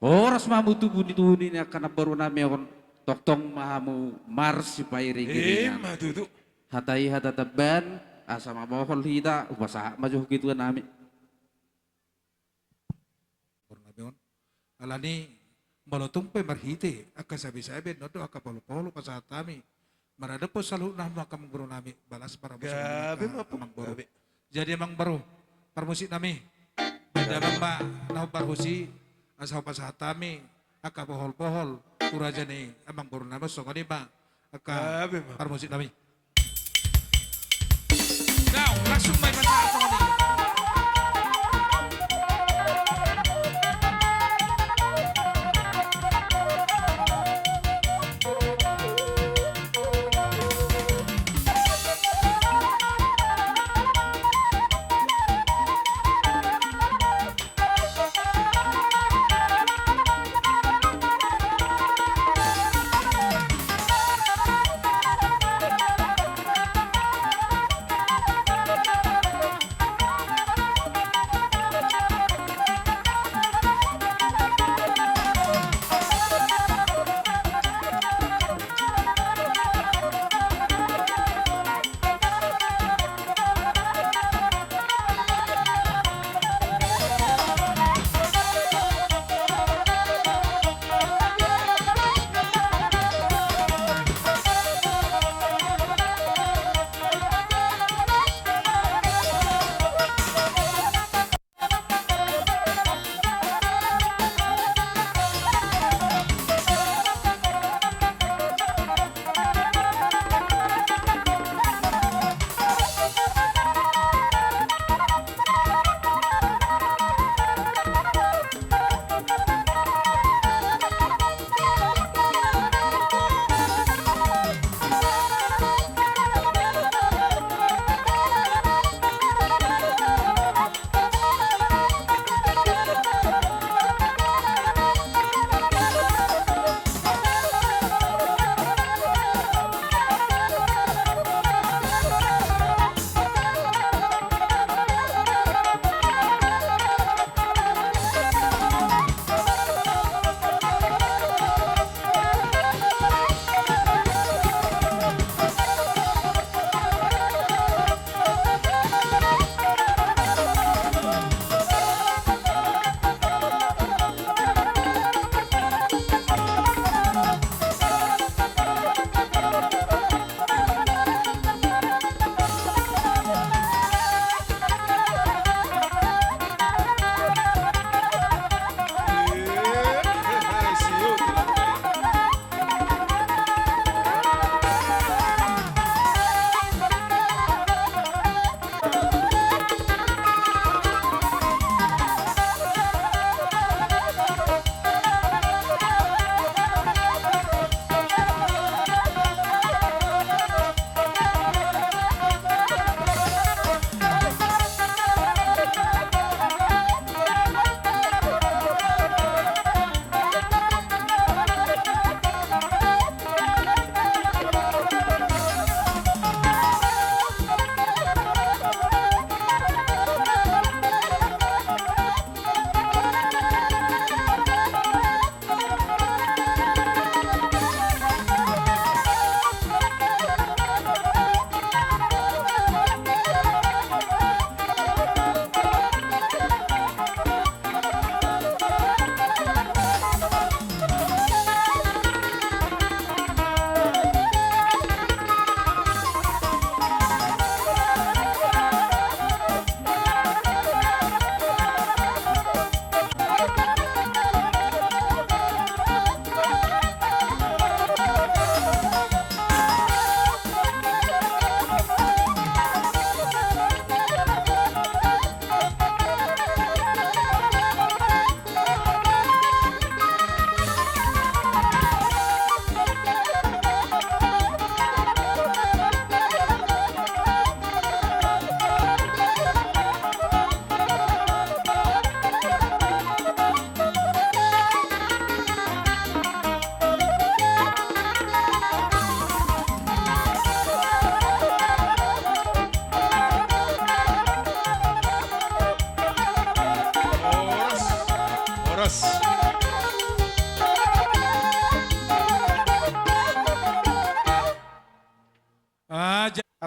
oras mamu tubuh dituhuni akan baru nami on toktong mahamu mars sipairi giringan matutu hatai hatataban asa mabohol hita ubasa maju gitu nami Alani Malotong pe marhite, aka sabi-sabi, no do aka polo-polo pasatami. Marada po salu na makam guru nami, balas para Gabi amang baro. Jadi amang baro, parmusik nami. Bada ba na parhusi, asaw pasatami, aka pohol-pohol, turaja ni amang guru nami, so kani ba, aka parmusik nami. Now, langsung may pasatami ni.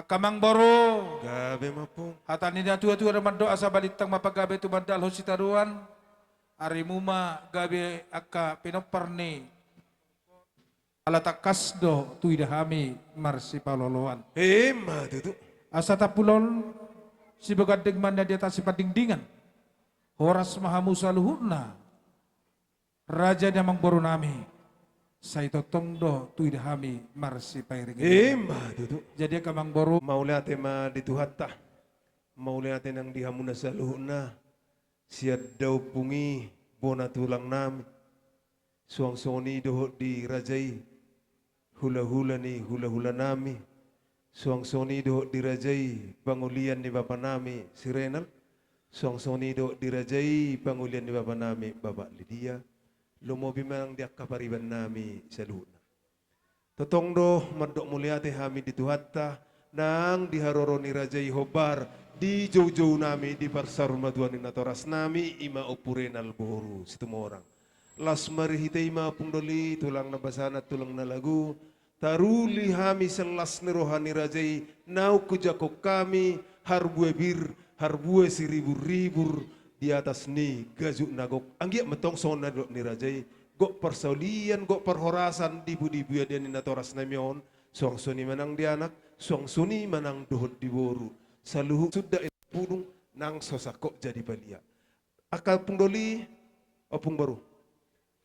Kamang boro. Gabi mapung. Hatan ni tua-tua naman doa sa balitang mapagabi tumandal ho si taruan. arimuma gabe akka pinoparni alatakas do tuidahami marsi paloloan. Hema tutu. Asa tapulon si begadeg manda di atas si padingdingan. Horas mahamusa luhurna. Raja damang boru nami. Saito tongdo tuidahami marsi pairing. Hema tutu. Jadi kamang boru. Maulate ma dituhatta. Maulate nang dihamuna sa luhurna. Siad daw pungi bona tulang nami. Suang soni dohot di rajai. Hula-hula ni hula-hula nami. Suang soni dohot dirajai pangulian ni bapa nami si Renal. Suang soni dohot dirajai pangulian ni bapa nami Bapak Lydia. Lumobi mang diak kapariban nami sa luna. Totong do madok muliate hami dituhatta nang diharoro ni rajai hobar di jauh-jauh nami di parsar maduan ni natoras nami ima opurenal boru situmorang. Las marihitay mapungdoli tulang na basana tulang na lagu taruli hami selas ni rohani rajai nau kujakok kami harbue bir harbue siribur-ribur di atas ni gazuk nagok anggiak metong sona dok ni rajai gok persaulian gok perhorasan dibu-dibu ya ni natoras namion suang suni manang di anak suang suni manang dohot di boru saluhu sudah pudung nang sosakok jadi balia akal pungdoli opung baru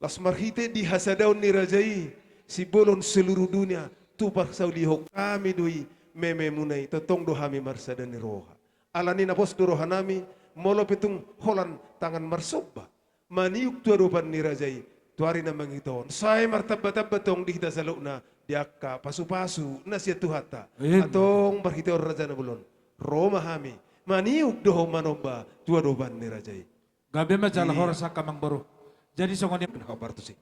las marhite di hasadaun ni rajai si bolon seluruh dunia tu parsauli hok kami dui meme munai totong do hami marsada ni roha alani na pos do roha nami molo pitung holan tangan marsoba maniuk tu adopan ni rajai tuari na mangiton saya martabat betong di hita salukna diakka pasu-pasu nasya tuhata atong barhite or raja na bulon roma hami maniuk do manoba tu adopan ni rajai gabe majalah horasa kamang boru jadi songoni kabar tu sih.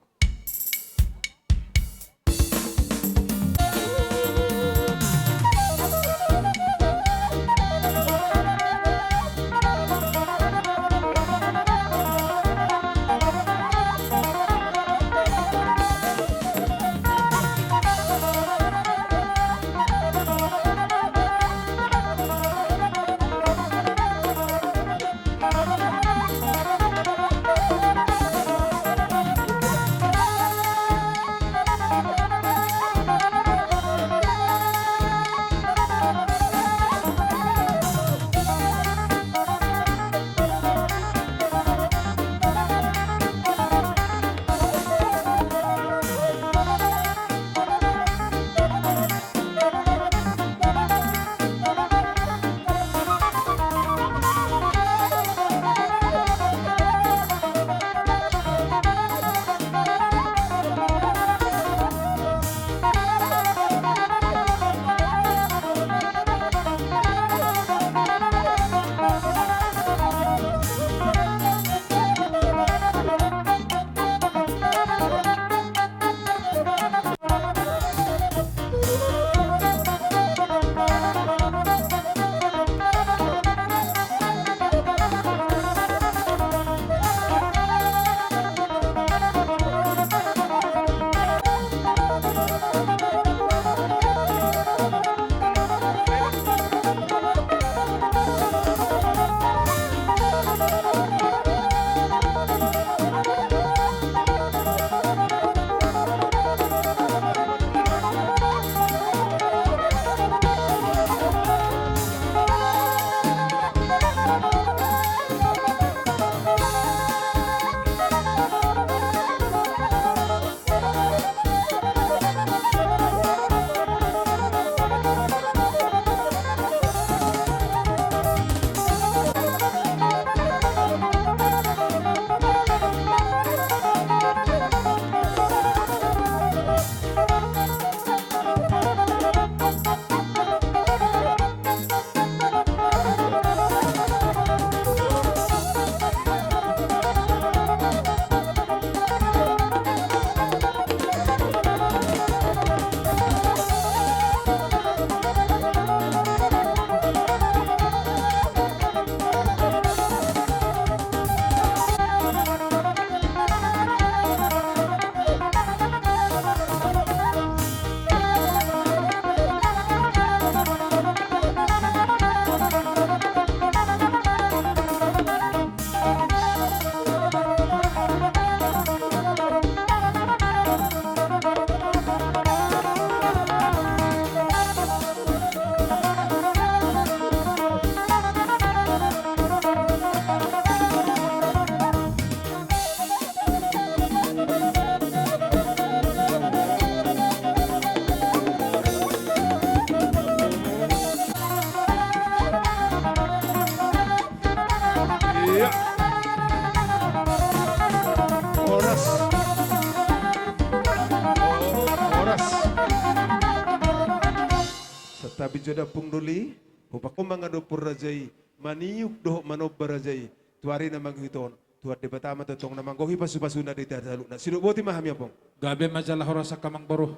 Tapi joda pung duli, hupak mga do purajay, maniuk do manob barajay, tuari namang hiton, tuar de batama totong namang gohi pasu-pasuna di tadalu. Na sino boti mahami apong? Gabi majalah horasa kamang baru.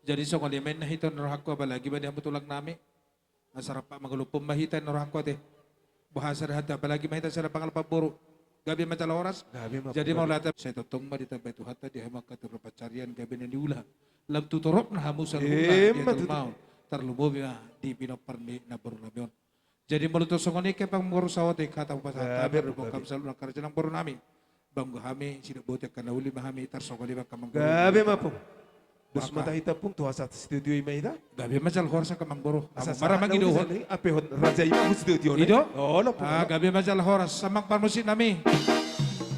Jadi so kali main nahitan rohako apalagi ba dia betulang nami. Asarap pa maglupom mahitan rohako te. Bahasa hata apalagi mahitan sa pangal paburu. Gabi majalah horas. Jadi mau latap saya totong ma ditabay tu hatta di hamak katurpacarian gabi na diula. Lam tutorop na hamu sa lula dia termau. Terlubo di pinoperni na baru labion. Jadi melutus songoni ke pang baru sawote kata pasata berbokam selalu kerja nang baru nami. Bangga kami sidak bote kana uli mahami tar songoni ba kamang baru. Gabi mapong. Dus mata hita pung tuha sa studio imaida. Gabi majal horsa kamang baru. Asa Mara magido hon. Ape hon raja ima studio ni. Ido? Oh lo. Gabi majal horas samang parmusin nami.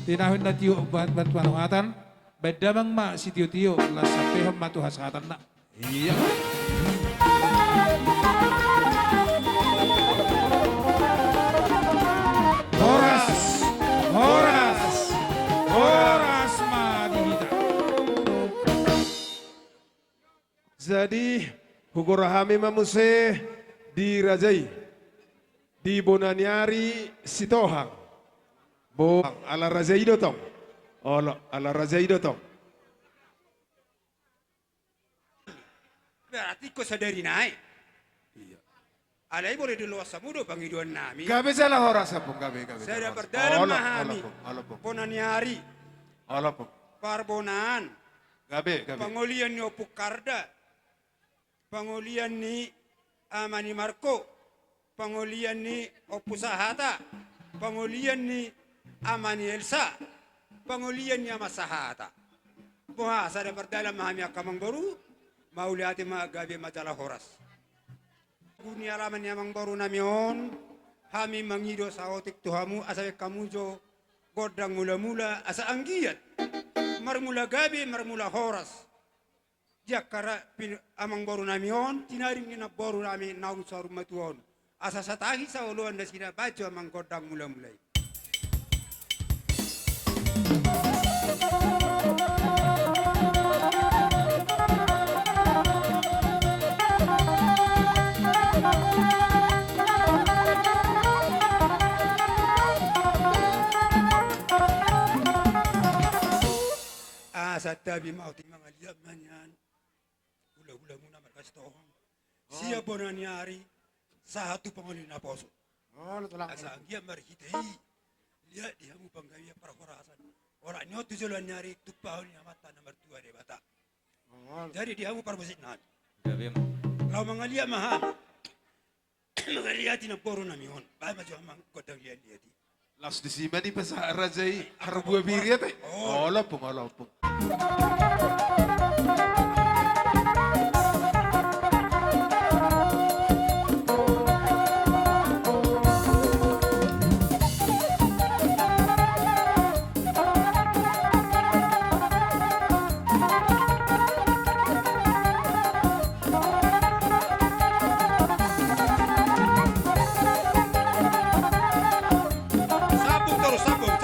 Tinahon na tiyo bantuan hatan. Bedamang ma si tiyo-tiyo la sapehom matu hasatan na. Iya. Horas madihita. Jadi hugurahami mamuse di Rajai di Bonaniari Sitohang. Ala Rajai dotong. Ala Rajai dotong. Berarti kau sadari naik. Iya. Alai boleh di luar samudo pangiduan nami. Gabe salah horas apung gabe. Saya berdalam mahami. Ponaniari. Parbonan. Gabe. Pangolian ni Opuk Karda. Pangolian ni Amani Marco. Pangolian ni Opusahata. Pangolian ni Amani Elsa. Pangolian ni Amasahata. Buha saya berdalam mahami akamang baru. Mauliati magabi majalah horas. Guni alaman yamang baru namion, hami mangido sa otik tuhamu asawe kamujo godang mula-mula asa anggiat. Marmula gabi, marmula horas. Jakara amang baru namion, tinaring na baru nami naung sa rumatuon. Asa satahi sa uluan na sina bajo amang godang mula-mulay. Sa tabi mau ti mga liab man yan. Ula-ula muna markastohong. Siya Bonaniari sa hatu pangulin na poso. Asa ang iya marhitay. Liya diha mo panggawiya para horasan. Ora nyo tu jalan nyari tupahon ni mata na mertua de bata. Jadi diha mo parbusit na. Lau mga liab mahal. Mga liati na poro na miyon. Bahay majo amang kodang liati. Las di sima di pasa Rajai harbu biriat eh. Oh lopong. Sabung.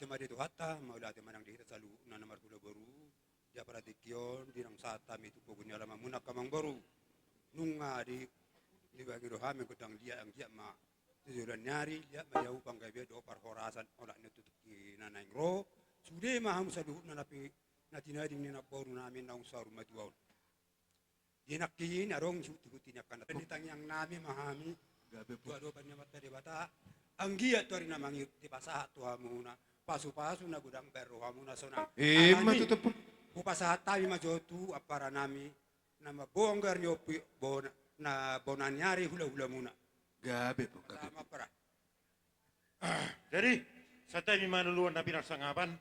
madi tu hatta maulati manang di hita salu na namar kula baru dia para dikion di nang sata mi tu pogunya lama munak kamang baru nunga di bagi rohame kutang dia ang dia ma tujuan nyari dia ma jauh panggai dia do par horasan olah ne tutuki nanaing ro sude maham salu na napi natinading ni nabaru namin naung saru matuaw dinakin arong suti-suti kan ditang yang nami mahami gabe do ban mata di bata anggia tu ari namangi di pasah tu hamuna pasu-pasu na gudang beru hamuna sona matutup upasa tawi majotu apara nami nama bonggar nyopi bona na bonanyari hula-hula muna gabe po sama para Jadi sa tayo manuluan na pinagsangapan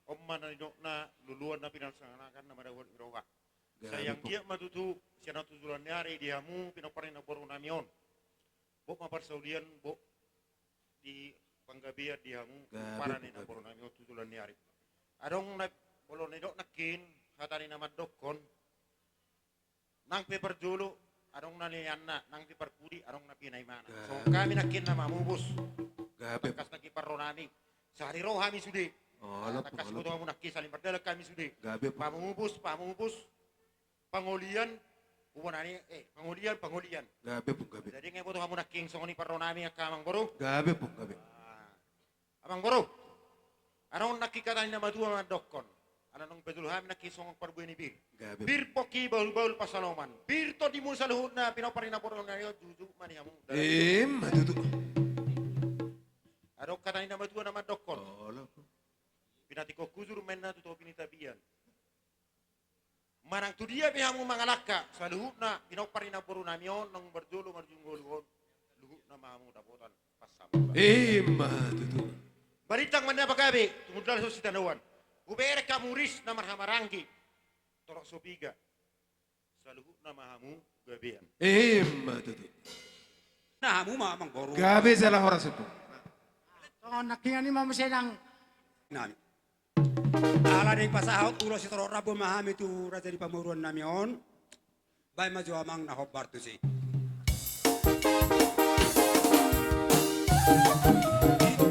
o mananidok na luluan na pinagsangapan na madawal iroga. Sayang dia matutu siya natutulan niyari di hamu pinaparin na boro namion. Bo maparsaulian bo di panggabiat di hamu para ni na boro namion tutulan niyari. Adong na bolo nidok nakin hatari na madokon nang paper julo adong nalian na nang piparpudi adong na pinay mana. So kami nakin na mamubos. Gabe Takas nagiparo namin. Sa hariro kami sudi. Takas mo mo nakki saling berdala kami sudi. Gabe Pamubus. Pangulian. Uwanani pangulian. Gabe po gabe. Jadi ngayon po kamu nakking songoni paro namin ang kamang boro. Gabe po gabe. Amang boro. Anong nakikatan na madua mga dokon? Ano nung pedulham nakisong parbuhay ni Bir? Gabe. Bir poki baul-baul pasaloman. Bir to di mo sa luhod na pinaparin na poro na yun. Juju maniyamu. Matutu. Adok katanya nama tua nama dokon. Pinati ko kuzur men na tuto pinitabian. Manang tu dia bihamu mangalaka sa luhut na pinok parina puru namion nang berjolo marjunggol luhut na mamu dapotan pasam. Matutu. Baritang man na pagabi tumudal so sitanawan. Ubere ka muris na marhamaranggi. Torok sopiga. Sa luhut na mahamu gabian. Matutu. Na hamu mamang boro. Gabe salah horas po. So, nakingani mo silang nami. Ala ding pasahot ulo si toro rabo mahami tu raja di pamuruan namion. Bay maju amang nahobar tu si.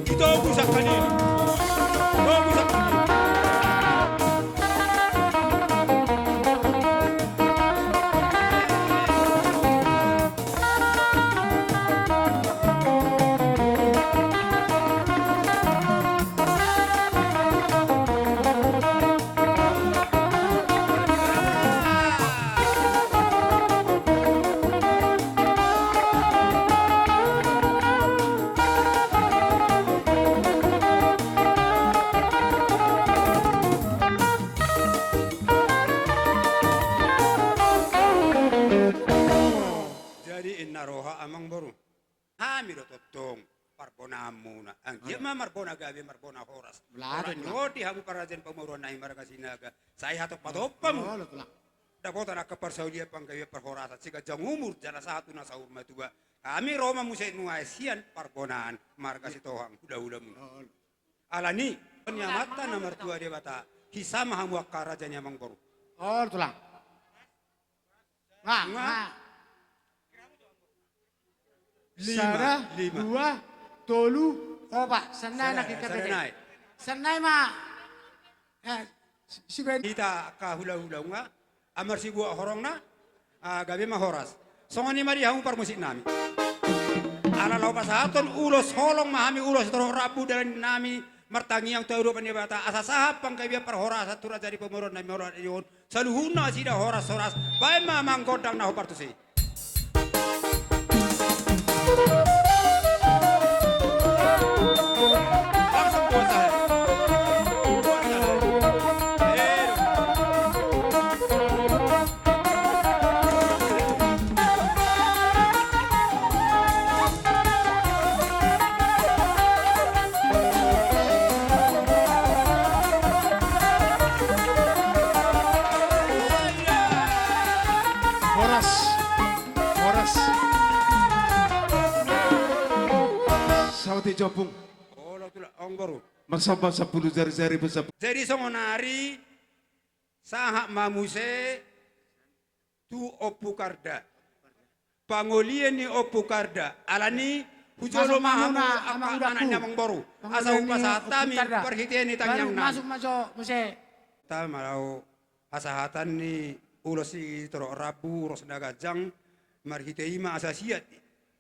Ito busak kanin. Busak kanin. amang baru. Hami do totong parbona muna. Ang dia marbona gabi marbona horas. Rodi hamu parajen pamuron na imaraga sinaga. Saya hatok patopam. Dapotan akka parsaulia panggawe perhorasa sika jangumur jana satu na sahur matua. Kami Roma musai nuaisian parbonaan marga sitohang hula-hula mu. Alani penyamatan na mertua dia bata. Hisama hamu akka rajanya mang baru. Oh, tulang. Nggak. Sana, dua, tolu, oh pak, senai nak kita beda. Senai mah, si kita kahula-hula nga, amar si buah horong na, gabi mah horas. Songani mari hamu par musik nami. Ala lau pasaton ulos holong mahami ulos terong rabu dan nami martangi yang tahu rupa bata asa sahap pangkabia par horas satu raja di pemoron nami horas yon. Saluhuna sida horas-horas, bae mah mangkodang na hopar tu si. Langsung buat saya. Sauti jopung. Oh, lo tulah ong baru. Masabah 10 jari-jari besar. Jadi songonari sahak mamuse tu opu karda. Pangolian ni opu karda. Alani Hujolo Masuk mahamu mamuna, akka amang udaku. anaknya mang baru. Bang Asa Udani, upasatami uputar dah. perhitian ni tangyang Baru na. masuk mesti. Ta malau asahatan ni ulos si toro rabu ros nagajang marhiteima asasiat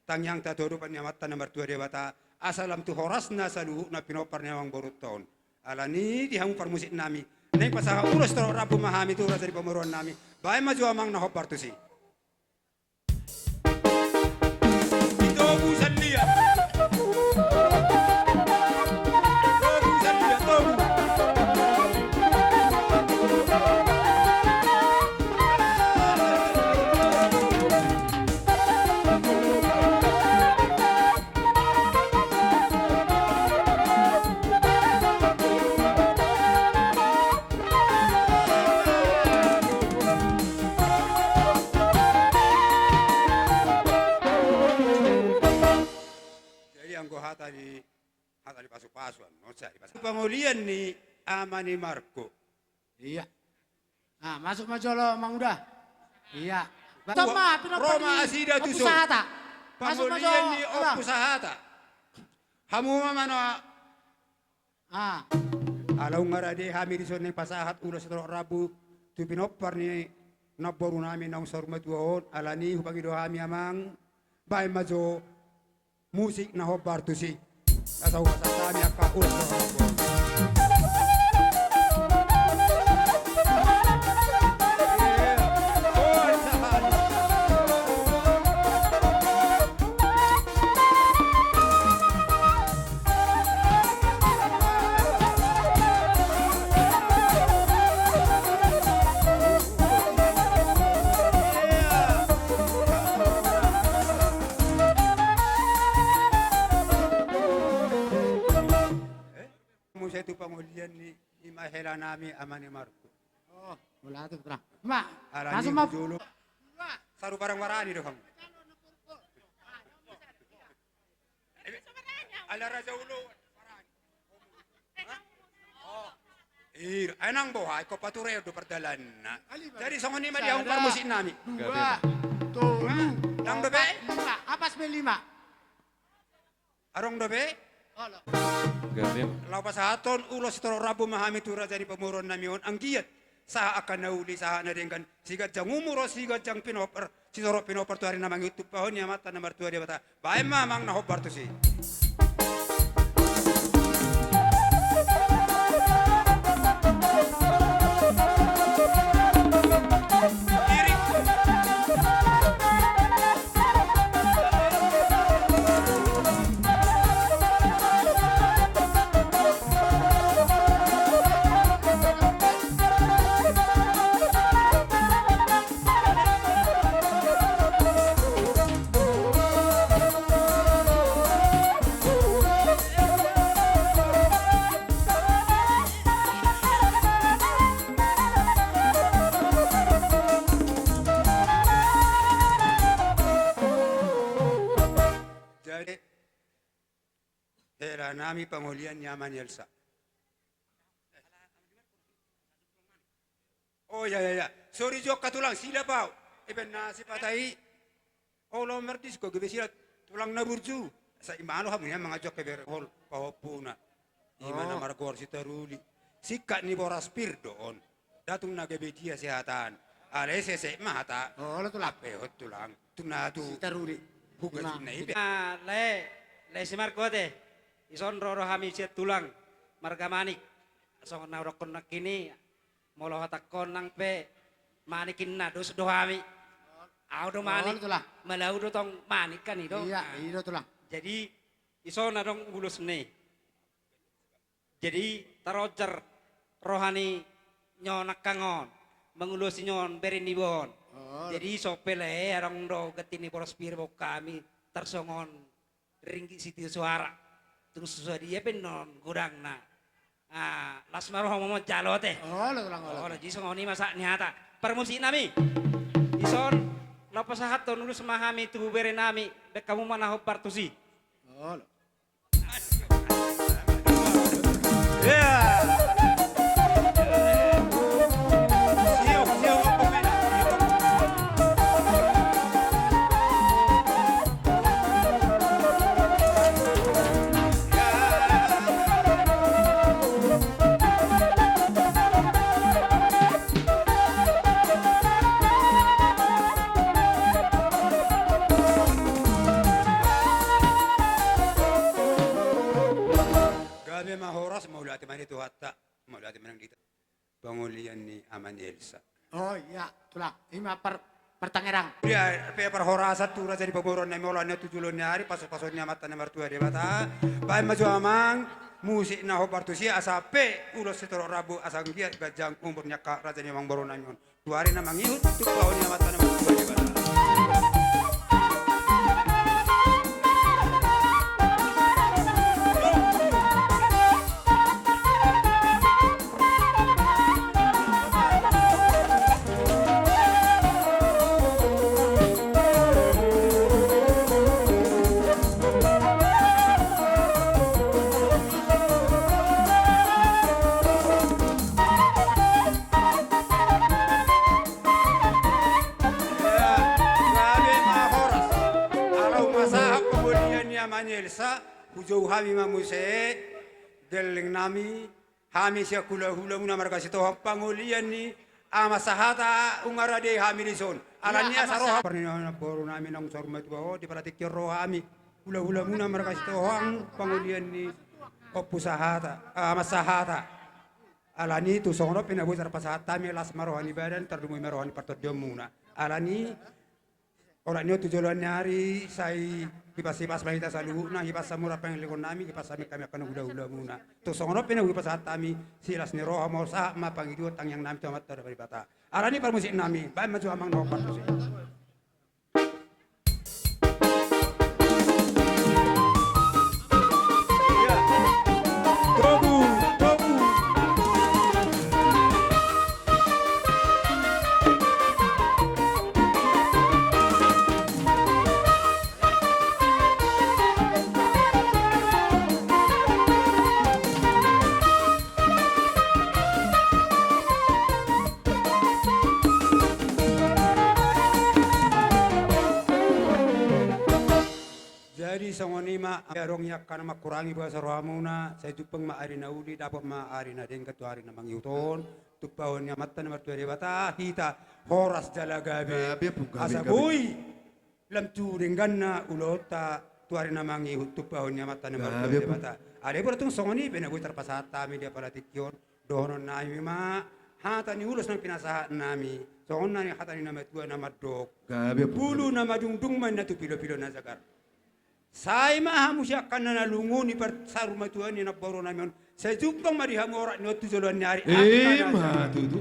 tangyang tatodo panyamatan nomor 2 debata asalam tu horasna saluhu na pinopar nyawang borut taon. Alani dihamu parmusik nami. Neng pasaha ulos toro rabu mahami tu dari pemeruan nami. Bae maju amang na hopar tu si. Itu busan dia. Hata di pasu-pasuan, pengulian ni Amani Marco. Iya. Nah, masuk Majolo Mang Uda. Iya. Roma asida tu so. Masuk Pengulian ni Majolo. Opusahata. Hamu mamano. Ah. Alaw ngarade hami di soneng pasahat ulos tro rabu tu pinopar ni naboru namin ng sormatuon alani hupagido hami amang bay majo musik na hobar tu si. Asaw kasasami akka ulos tro rabu. Saya itu pengulian ni imahela nami Amani Marco. Oh, mula tu terang. Mak, Alani masuk mau. dulu. Saru barang warani doh kamu. Ala raja ulu. Anang bohay ko patureo do perdalan na. Jadi songoni ma diang parmusik nami. Dua, tolu. Nang bebe? Apa 95? Arong bebe? Gabriel. Lau pasahaton ulos toro rabu mahami tura jadi pemuron namion ang giat sa akan nauli sa nadengkan sigat jang umuro sigat jang pinoper si toro pinoper tu hari namang YouTube pahon ya mata nomor 2 dia bata bae mamang na hobar tu si. Era nami pengulian nyaman Elsa. Oh ya. Sorry jok katulang sila pau. Eben nasi patai. Oh lo mertis ko gebe sila tulang na burju. Sa imano ha munya mga jok keber hol pahopuna. Imana margor si teruli. Sikat ni boras pir doon. Datung na gebe dia sehatan. Ale sese mahata. Oh lo tulang. Pehot tulang. Tunatu. Si teruli. Bukan na ibe. Le si Marco te. Ison roro hami siat tulang marga manik. Song na rokon na kini molo hatakon nang pe manikin na dos do hami. Audo manik. Malau do tong manik kan itu. Iya, itu tulang. Jadi ison na dong bulus nih. Jadi tarojer rohani nyonak kangon mengulus nyon berini bon. Jadi sopele arang do getini poros pir kami tersongon ringgi siti suara. Terus susah dia penon kurang na. Las maroh mau jalo teh. Oh, lo tulang. Oh, jadi songoni masak nyata. Permusik nami. Ison lapas sahat ton ulus mahami tubuh bere nami. Bek kamu mana hopar tusi. Oh, lo. Gabi mahoras maulati man itu hatta maulati man dita. Pangulian ni Aman Elsa. Oh iya, tulang. Ima pertangerang. Dia pe perhorasa tu raja di paboron na mola na tujulon nyari pasok-pasoknya mata na martua dia bata. Pai maju amang musik na hobar tu sia asape ulos setoro rabu asang dia gajang umurnya ka raja ni mang boron na nyon. 2 hari na mangihut tu pahonnya mata na martua dia bata. Elsa hujau hami mamuse geleng nami hami sia kula hula muna marga sito pangulian ni ama sahata ungarade hami lison alani asaro pernah boru nami nang sormat bawa di paratikir roh hami hula hula muna marga sito hang pangulian ni opu sahata ama sahata alani tu songo pina buzar pasahata mi las marohani badan terdumui marohani partot muna alani orang ini tujuan nyari saya kipas mahita salu na kipas samura penglikon nami kipas kami akan udah muna tu songono pena kipas hatami silas ni roha mau sa ma pangidu tang yang nami tamat dari bata arani permusik nami bae maju amang no partusi Jadi sangoni ma arongnya karena makurangi bahasa rohamuna saya jupeng ma arina uli dapat ma arina den ketua arina mangiuton tupahonnya mata nomor 2 debata kita horas jalagabe asabui lam turingganna ulota tuarina mangiut tupahonnya mata nomor 2 debata ada bertung sangoni pena gue terpasata media para tikyon donon nami ma hata ni ulus nang pinasahat nami sangonna ni hata ni nama 2 nama dok bulu nama dungdung man na tu pilo-pilo na zagar. Saya mah musyak kan na lungu ni per saruma tuan ni na boro namin. Saya jumpa mari hamu orang ni waktu jalan nyari. Mah tu.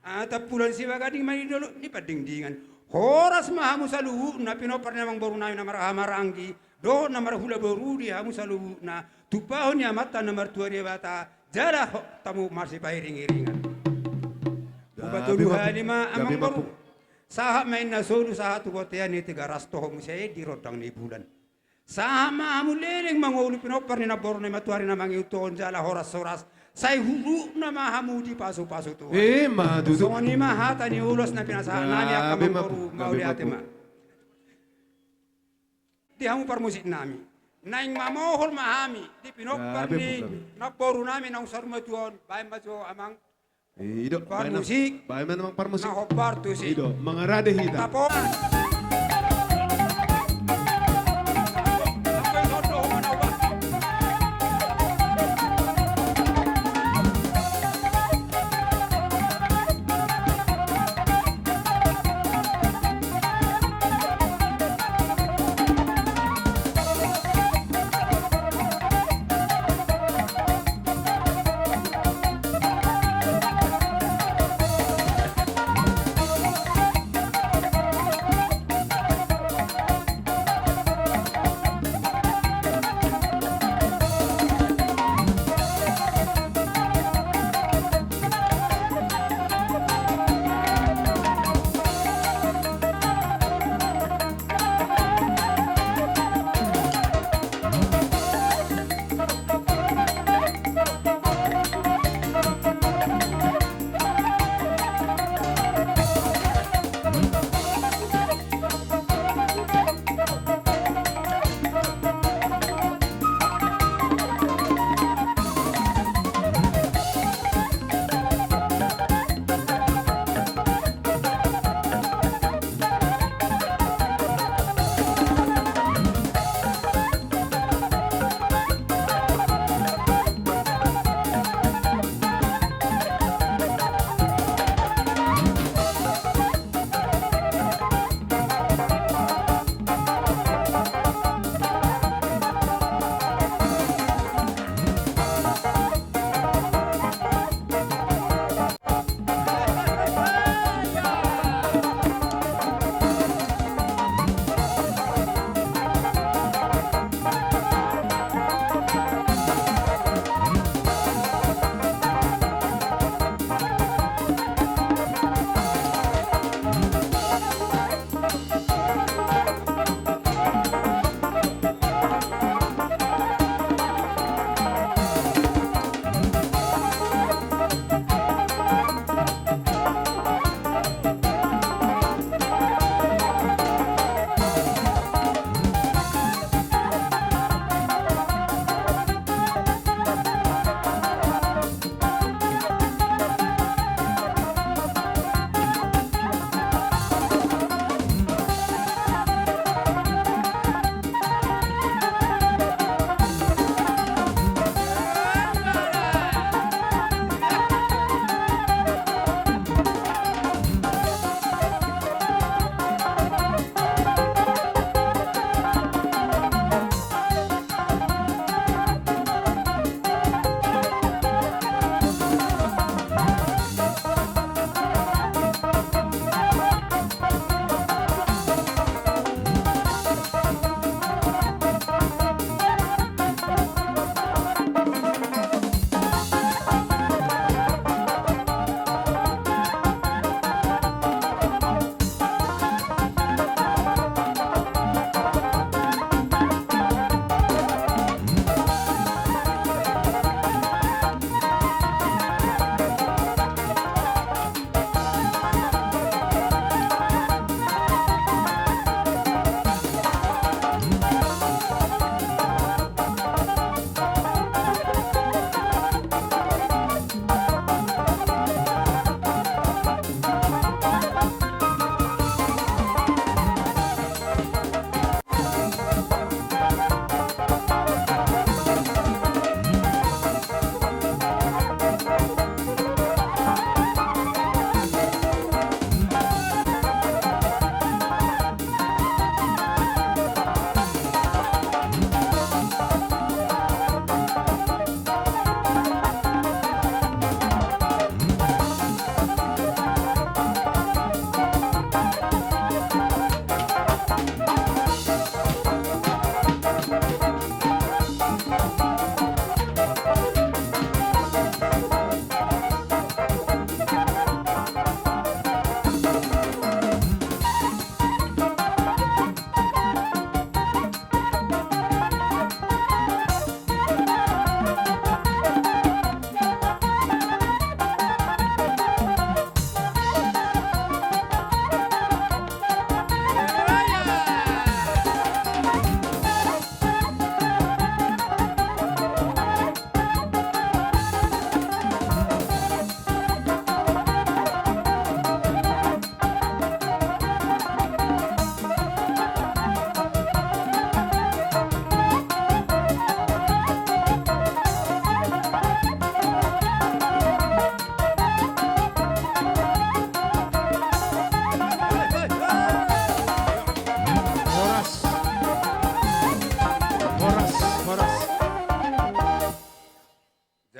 Tapulan si bagading mari dulu ni padingdingan. Horas mah hamu salu na pinopar na mang boro namin na maranggi. Do na marhula boru di hamu salu na tupahon ya mata nomor 2 dia bata. Jara tamu masih pairing-iringan. Ubatuduhan ni ma amang boru. Saha main na sodu saha tu botean ni 300 hom saya di rodang ni bulan. Saha ma amuleleng mangulu pinopar ni na boro ni matuari na mangiuton jala horas-horas. Saya hulu na mahamu di pasu-pasu tu. Mah tu. So ni ma hata ni ulos na pinasahan nani akan boru mau lihat ma. Di hamu permusik nami. Naing mamohol mahami di pinopar ni na boru nami nang sarmatuan bae majo amang Ido, musik, bae memang parmusik. Nah, hopar tu sih. Ido, mengarade hita.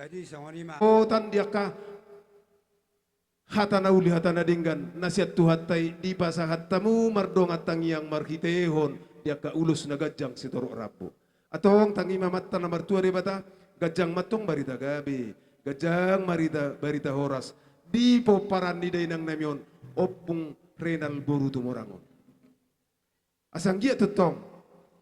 Jadi sangoni ma. Oh tan dia ka hatana uli hatana dinggan nasihat Tuhan tai di pasah hatamu mardongat tangiang marhitehon dia ka ulus na gajang sitorok rapo. Atong tangi mamata na martua di bata gajang matong barita gabi gajang barita horas di poparan di dainang namyon opung renal boru tumorangon. Asang gia tetong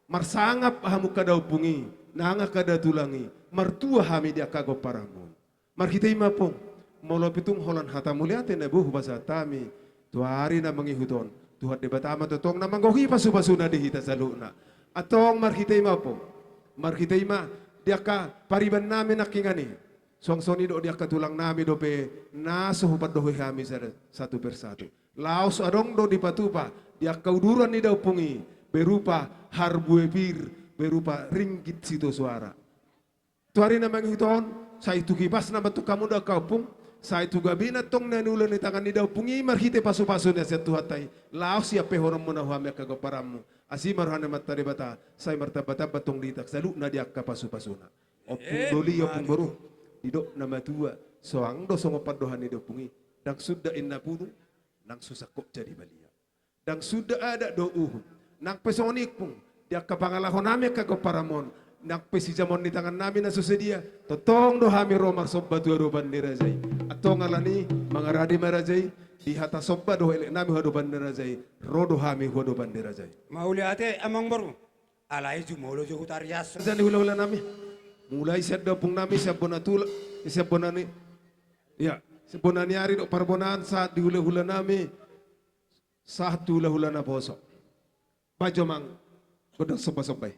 marsangap hamu kada upungi nanga kada tulangi martua hami dia kago paramon. Marhitei mapong molo pitung holan hata muliate na buh basa tami tuari na mangihuton Tuhan debatama totong na manggohi pasu-pasuna di hita saluna atong marhitei mapong marhitei ma dia ka pariban namin nakingani songsoni do dia ka tulang nami do pe nasuhupat dohi hami satu persatu laos adong do di patupa dia kauduran ni daw pungi berupa harbuepir berupa ringgit sito suara tuari na mangihuton sa itu kipas na batu kamu da kaupung sa itu gabina tong nanulan ni tangan ni daw pungi marhite pasu-pasu na sa tuhatay laos siya pehoram mo na huami kagaparamu asi marhana matari bata say martabata batong litak salu na diak kapasu-pasuna opung doli opung baru didok na matua soang do songopat dohan ni daw pungi dang sudah inna puno nang susakok jadi balia dang sudah ada do nang pesonik pung diak kapangalahon nami kagaparamon nang pesijamon ni tangan namin na susedia totong do hami romar sobba tu adoban ni razai atong alani mga radi marajai di hata sobba do elek nami adoban ni razai rodo hami adoban ni razai Mauli ate amang baru. Alai jumolo jo hutarias. dan hula-hula nami mulai siap dapung nami siap bonatula siap bonani ya siap bonani ari do parbonan saat di hula-hula nami satu hula-hula na bosok bajomang kodok sobba-sobbai.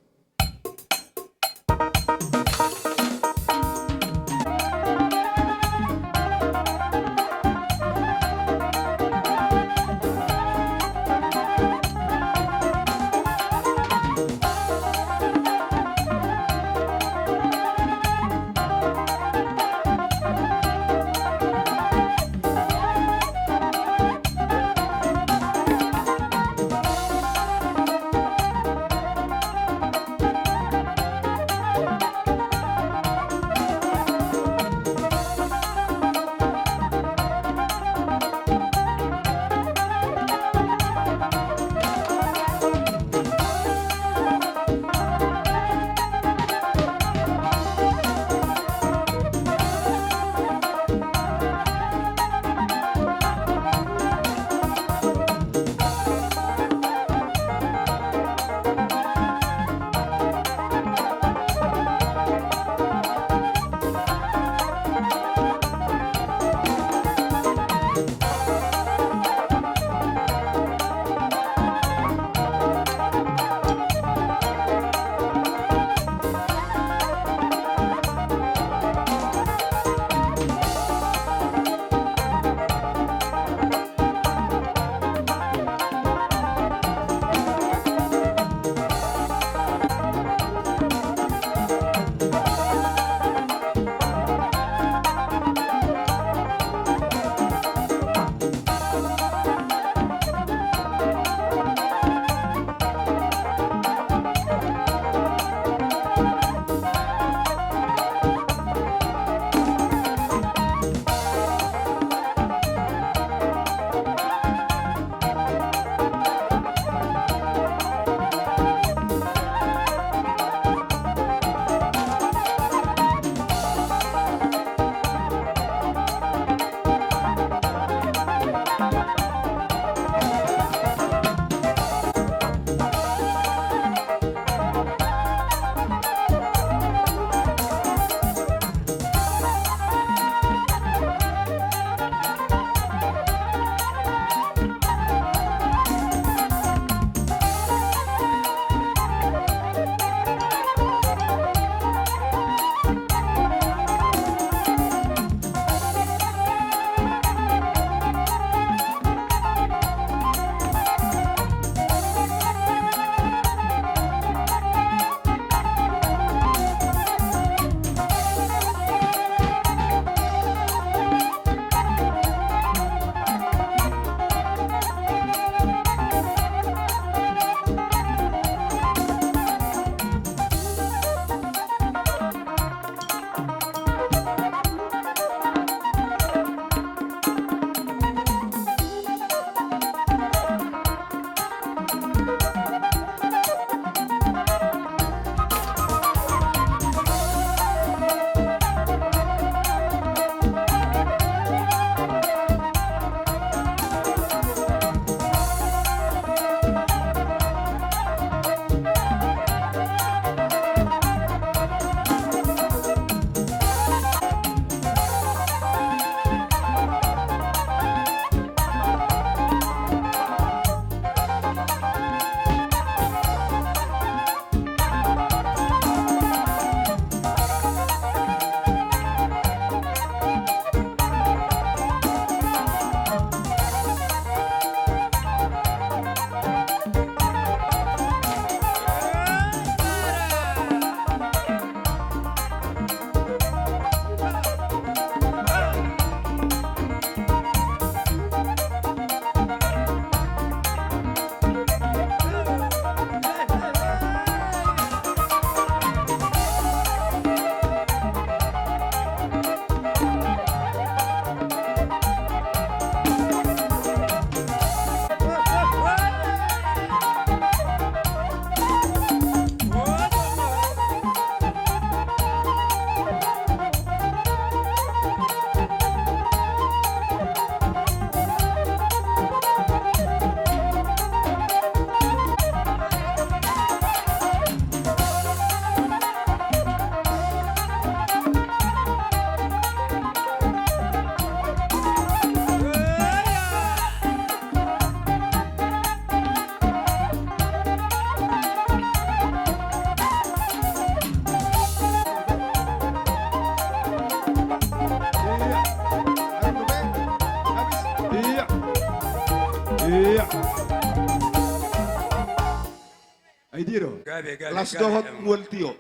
Yiro. Gabe, gabe, Las gabe, dohot emang. multio.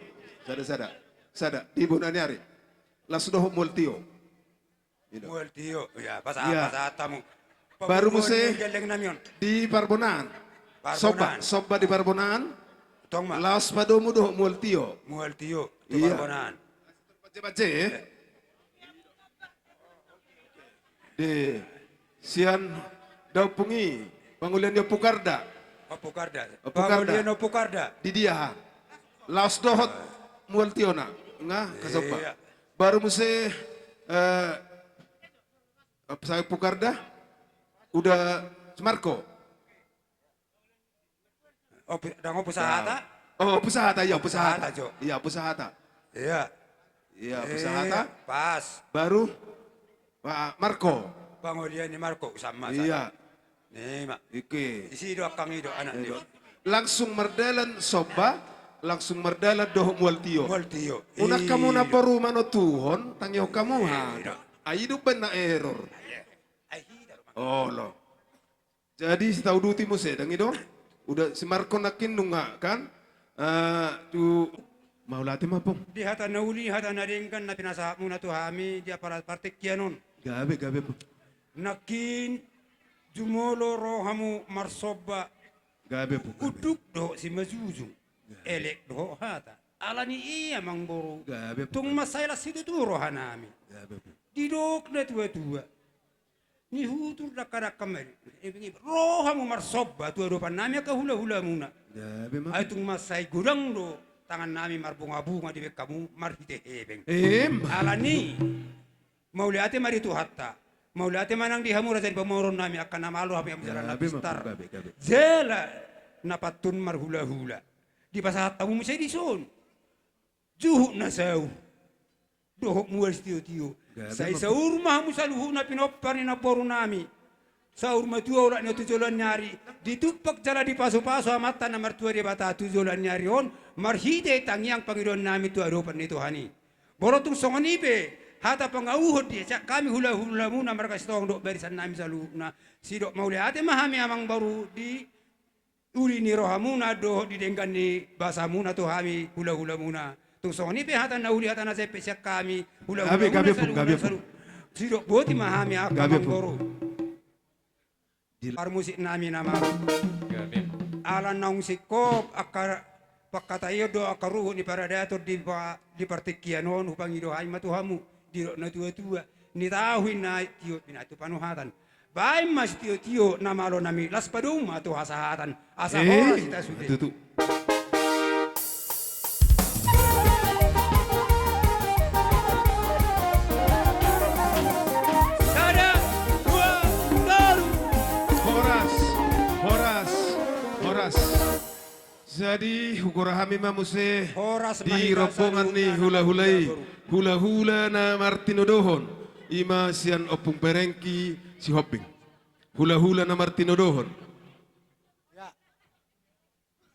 Sada. Di Bunanyari. Las dohot multio. Mual tio, ya, Iya. pasah tamu. Baru muse geleng namion. di Barbonan. Barbonan. Soba di Barbonan. Tong ma. Las padomu dohot multio. Mual tio, tu Iya. Barbonan. Baca de sian daw pungi pangulian dia pukarda Pukarda. Pukarda. Pangulian Pukarda. di dia laos dohot multiona nga kasopa Iya. baru muse apa saya pukarda udah Semarko Dango pusahata. oh pusahata iya Pusahata, pusahata Jo. iya pusahata Iya. iya pusahata Pas. baru Pak Marco Pangulian ni Marco sama. iya Nih, mak. Ike. Isi do kang ido anak dia. Langsung merdalan soba, langsung merdalan doh multio. Multio. Unak kamu na paru mano tuhon, tangyo kamu ha. Aido ben na error. Oh lo. Jadi setahu duti mo sedang itu, udah si Marco nakin nunga kan, tu mau latih mapong. Di hata nauli hata naringkan na pinasa muna tu hami dia para partik kianon. Gabe po. Nakin jumolo rohamu marsoba Gabe po. uduk do si mazuzung. Elek do hata. Alani iya mangboro. Gabe po. Tung masayla situ tu rohanami. Gabe po. Didok na tua-tua. Ni hutur da kada kamari. Rohamu marsoba tu do panami ka hula-hula muna. Gabe ma. Ay tung masay gudang do tangan nami marbunga-bunga di kamu marhite hebeng. Alani mauliate mari tu hatta. Mauliate manang di hamura dari pamoron nami akan nama Allah yang berjalan nabi star. Jela napatun marhula-hula. Di pasat tamu musay di son. Juhu na sau. Dohok muas tio-tio. Sa isaur mahamu saluhu na pinopari na poro nami. Saur matua ulat na tujulan nyari. Ditupak jala di paso-paso amata na martua di bata tujulan nyari on. Marhide tangiang Panginoon nami tu adopan nito hani. Borotung songonibe. Hata pangauhod dia kami hula-hula muna mereka setong dok barisan nami saluna. Si dok mauli ate mahami amang baru di uli ni rohamuna do di denggan ni basa muna tu hami hula-hula muna. Tung songonibe hata na uli hata na sepe siak kami hula-hula muna salu. Si dok boti mahami amang baru. Musik nami nama ala naung sikop akar pakatayo do akaruhu ni paradator di partikianon hupangi do hai matuhamu di na tua-tua ni tahuin na tio pinatu panuhatan bae mas tio na malo nami las padum atu hasahatan asa hora sita sude Tutu. Jadi hugurahami mamuse di rombongan ni hula-hula na Martino Dohon ima sian opung perengki si hopping hula-hula na Martino Dohon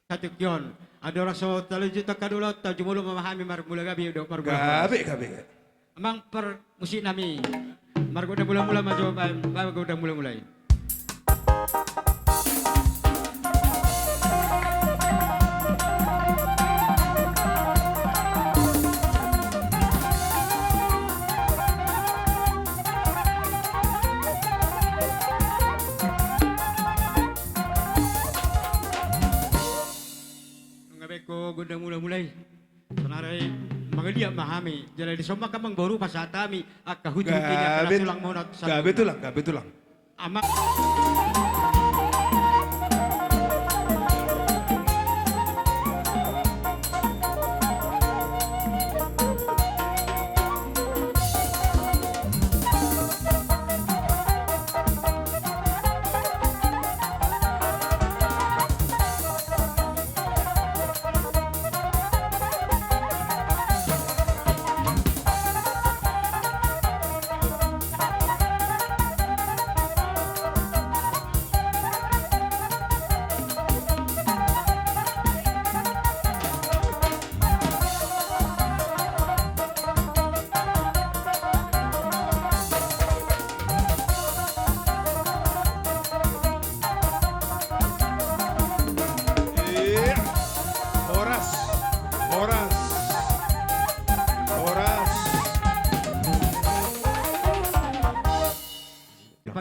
Katukyon ada orang so talo juta kadulot ta jumulo memahami mula gabi do margo gabe amang per musik nami margo da mula-mula maju margo da mula-mulai ko gundang mula-mulai senarai magalia mahami jadi di somma kamang baru pasatami akahuju kini akan tulang monot gabe tulang amak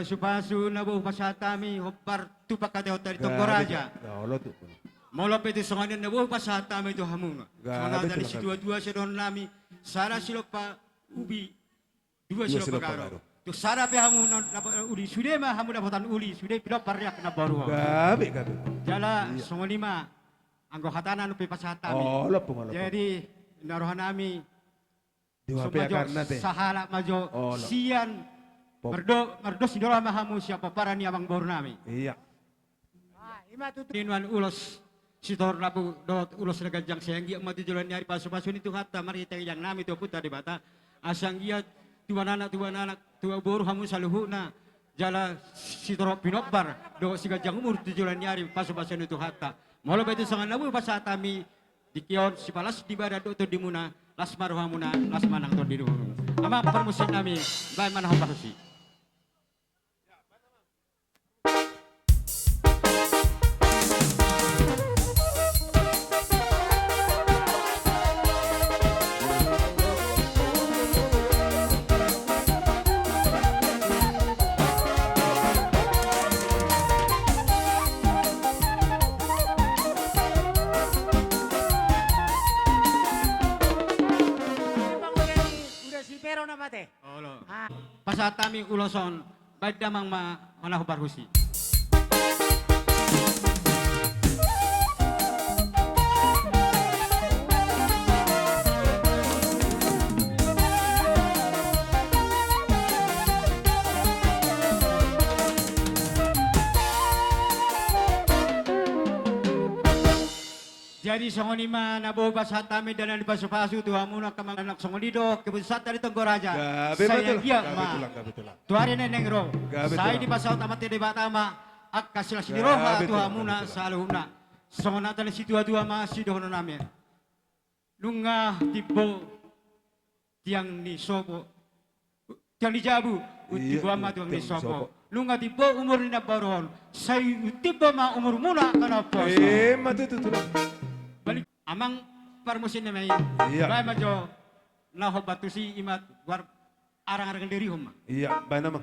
pasu-pasu nabuh pasatami hopar tupak kate hotel Tonggoraja. Molo peti songanin nabuh pasatami itu hamuna. Songan dari si dua-dua sedon nami sara silok pa ubi dua silok pagaro. Tu sara pe hamuna uli sude mah hamuna potan uli sude pidok paryak na baru. Gabe. Jala songonima anggo hatana nu pe pasatami. Jadi narohan nami sahala majo sian merdo sidora mahamu siapa para ni abang baru nami. Iya. Inuan ulos sitor labu dot ulos negajang sehingga mati jalan nyari pasu-pasu itu hatta mari yang nami tu putar di bata asanggia tuan anak tua baru hamu saluhuna jala sitor pinokbar do si gajang umur tu jalan nyari pasu-pasu itu hatta. Malu betul sangat nabu pasatami di kion si palas di barat do di muna lasmar hamuna lasmanang to di dulu. Ama permusim nami baik mana hamparusi. Pasatami uloson baik damang mana hamparusi. Jadi songonima nabuh pasatami dan di pasu-pasu tu hamuna kamang anak songonido kebusat dari Tonggoraja. Saya dia ma. Tuari neneng ro. Saya di pasau tamat di batama akasila sidiroha tu hamuna saluhuna. Songonata ni situa ma sidohono nami. Nunga tibo tiang ni sopo. Tiang di jabu. Utibo ma tiang ni sopo. Nunga tibo umur ni nabaron. Saya utibo ma umur muna kana poso. Balik amang parmusin na may bay majo naho batusi imat war arang-arang diri huma. Iya, bay naman.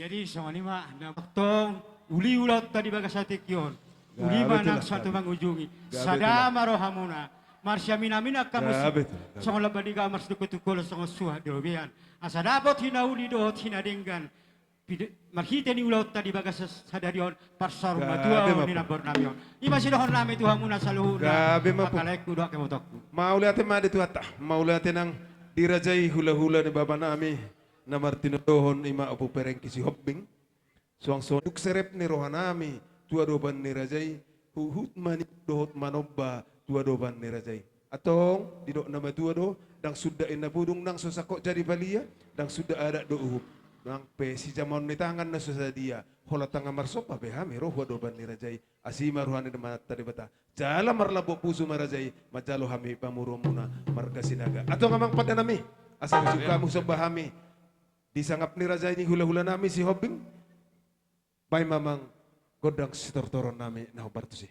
Jadi sama ni mak nak tong uli ulat tadi bagas satikyon. Uli manang satu mangujungi. Sadama rohamuna. Marsya mina kamus. Sama labadi ka mars dukutukul sama suah dobian. Asa dapat hina uli do hina denggan. marhite ni ulau tadi bagas sadarion parsarum Gabi, matua Bapak. ni nabor namion. Ima sidohon nami Tuhan muna saluhuna. Gabi, Bapak. Makalaiku doa kemotokku. Mau lihatin mah itu ata, mau lihatin ang dirajai hula-hula ni baba nami na Martino dohon ima apu pereng kisi hobbing. Suang duk serep ni rohanami tua doban ni rajai huhut mani dohot manobba tua doban ni rajai. Atong didok nama tua do dang sudah ina budung nang sosakok jadi balia dang sudah ada do uhub. Nang pe si jamon ni tangan na susah dia hola tanga marsopa be hami roh doban ni rajai asima rohani de manat tadi bata jala marlabo pusu marajai majalo hami pamurumuna marga sinaga atau ngamang pada nami asal suka musuh bahami disangap ni rajai ni hula-hula nami si hobbing bay mamang godang si tortoron nami na hobartu si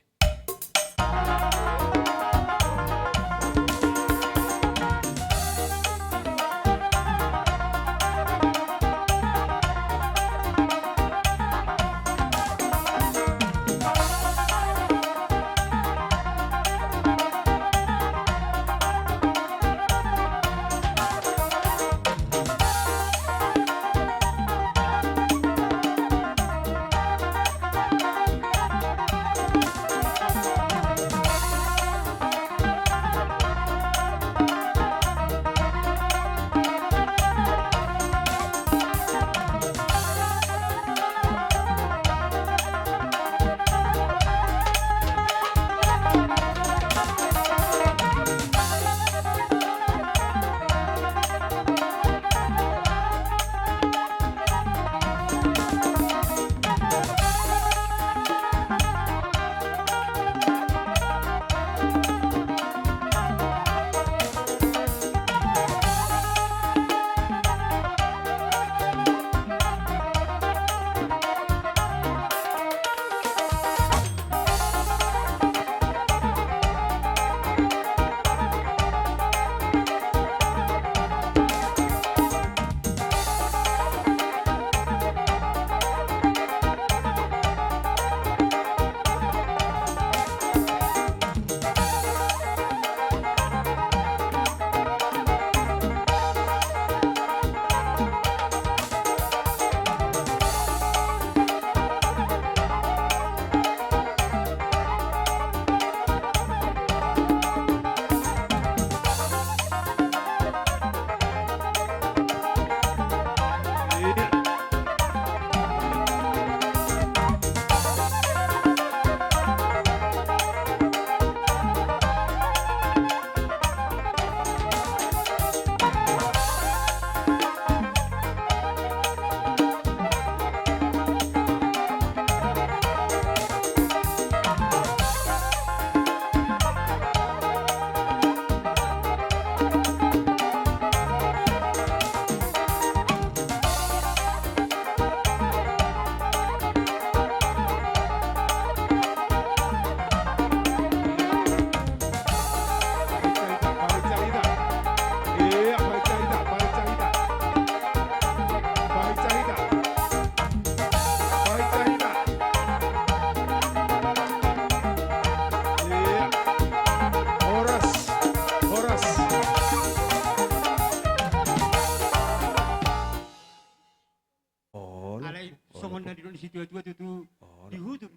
dua-dua itu dihudur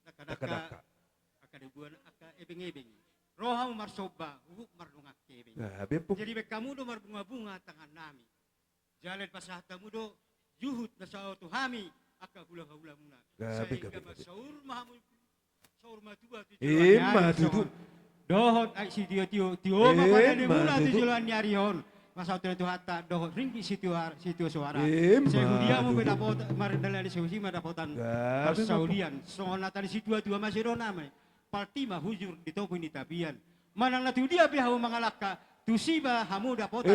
daka-daka akadebuan aka ebeng-ebeng roha marsoba huk mardungak kebeng jadi be kamu do marbunga-bunga tangan nami jalan pasahtamu do juhud na sa tuhami aka hula-hula muna sehingga masaur mahamu saur matua matutu dohot ay si tio mapada ni mula tujulan nyarion masa itu hatta dohot ringki situ suara sehudia mo bedapot marindalan di sehusi madapotan persaulian soalnya tadi si dua masih roname partima hujur di topo ini tabian manang natu dia bihaw mangalaka tusiba hamu dapotan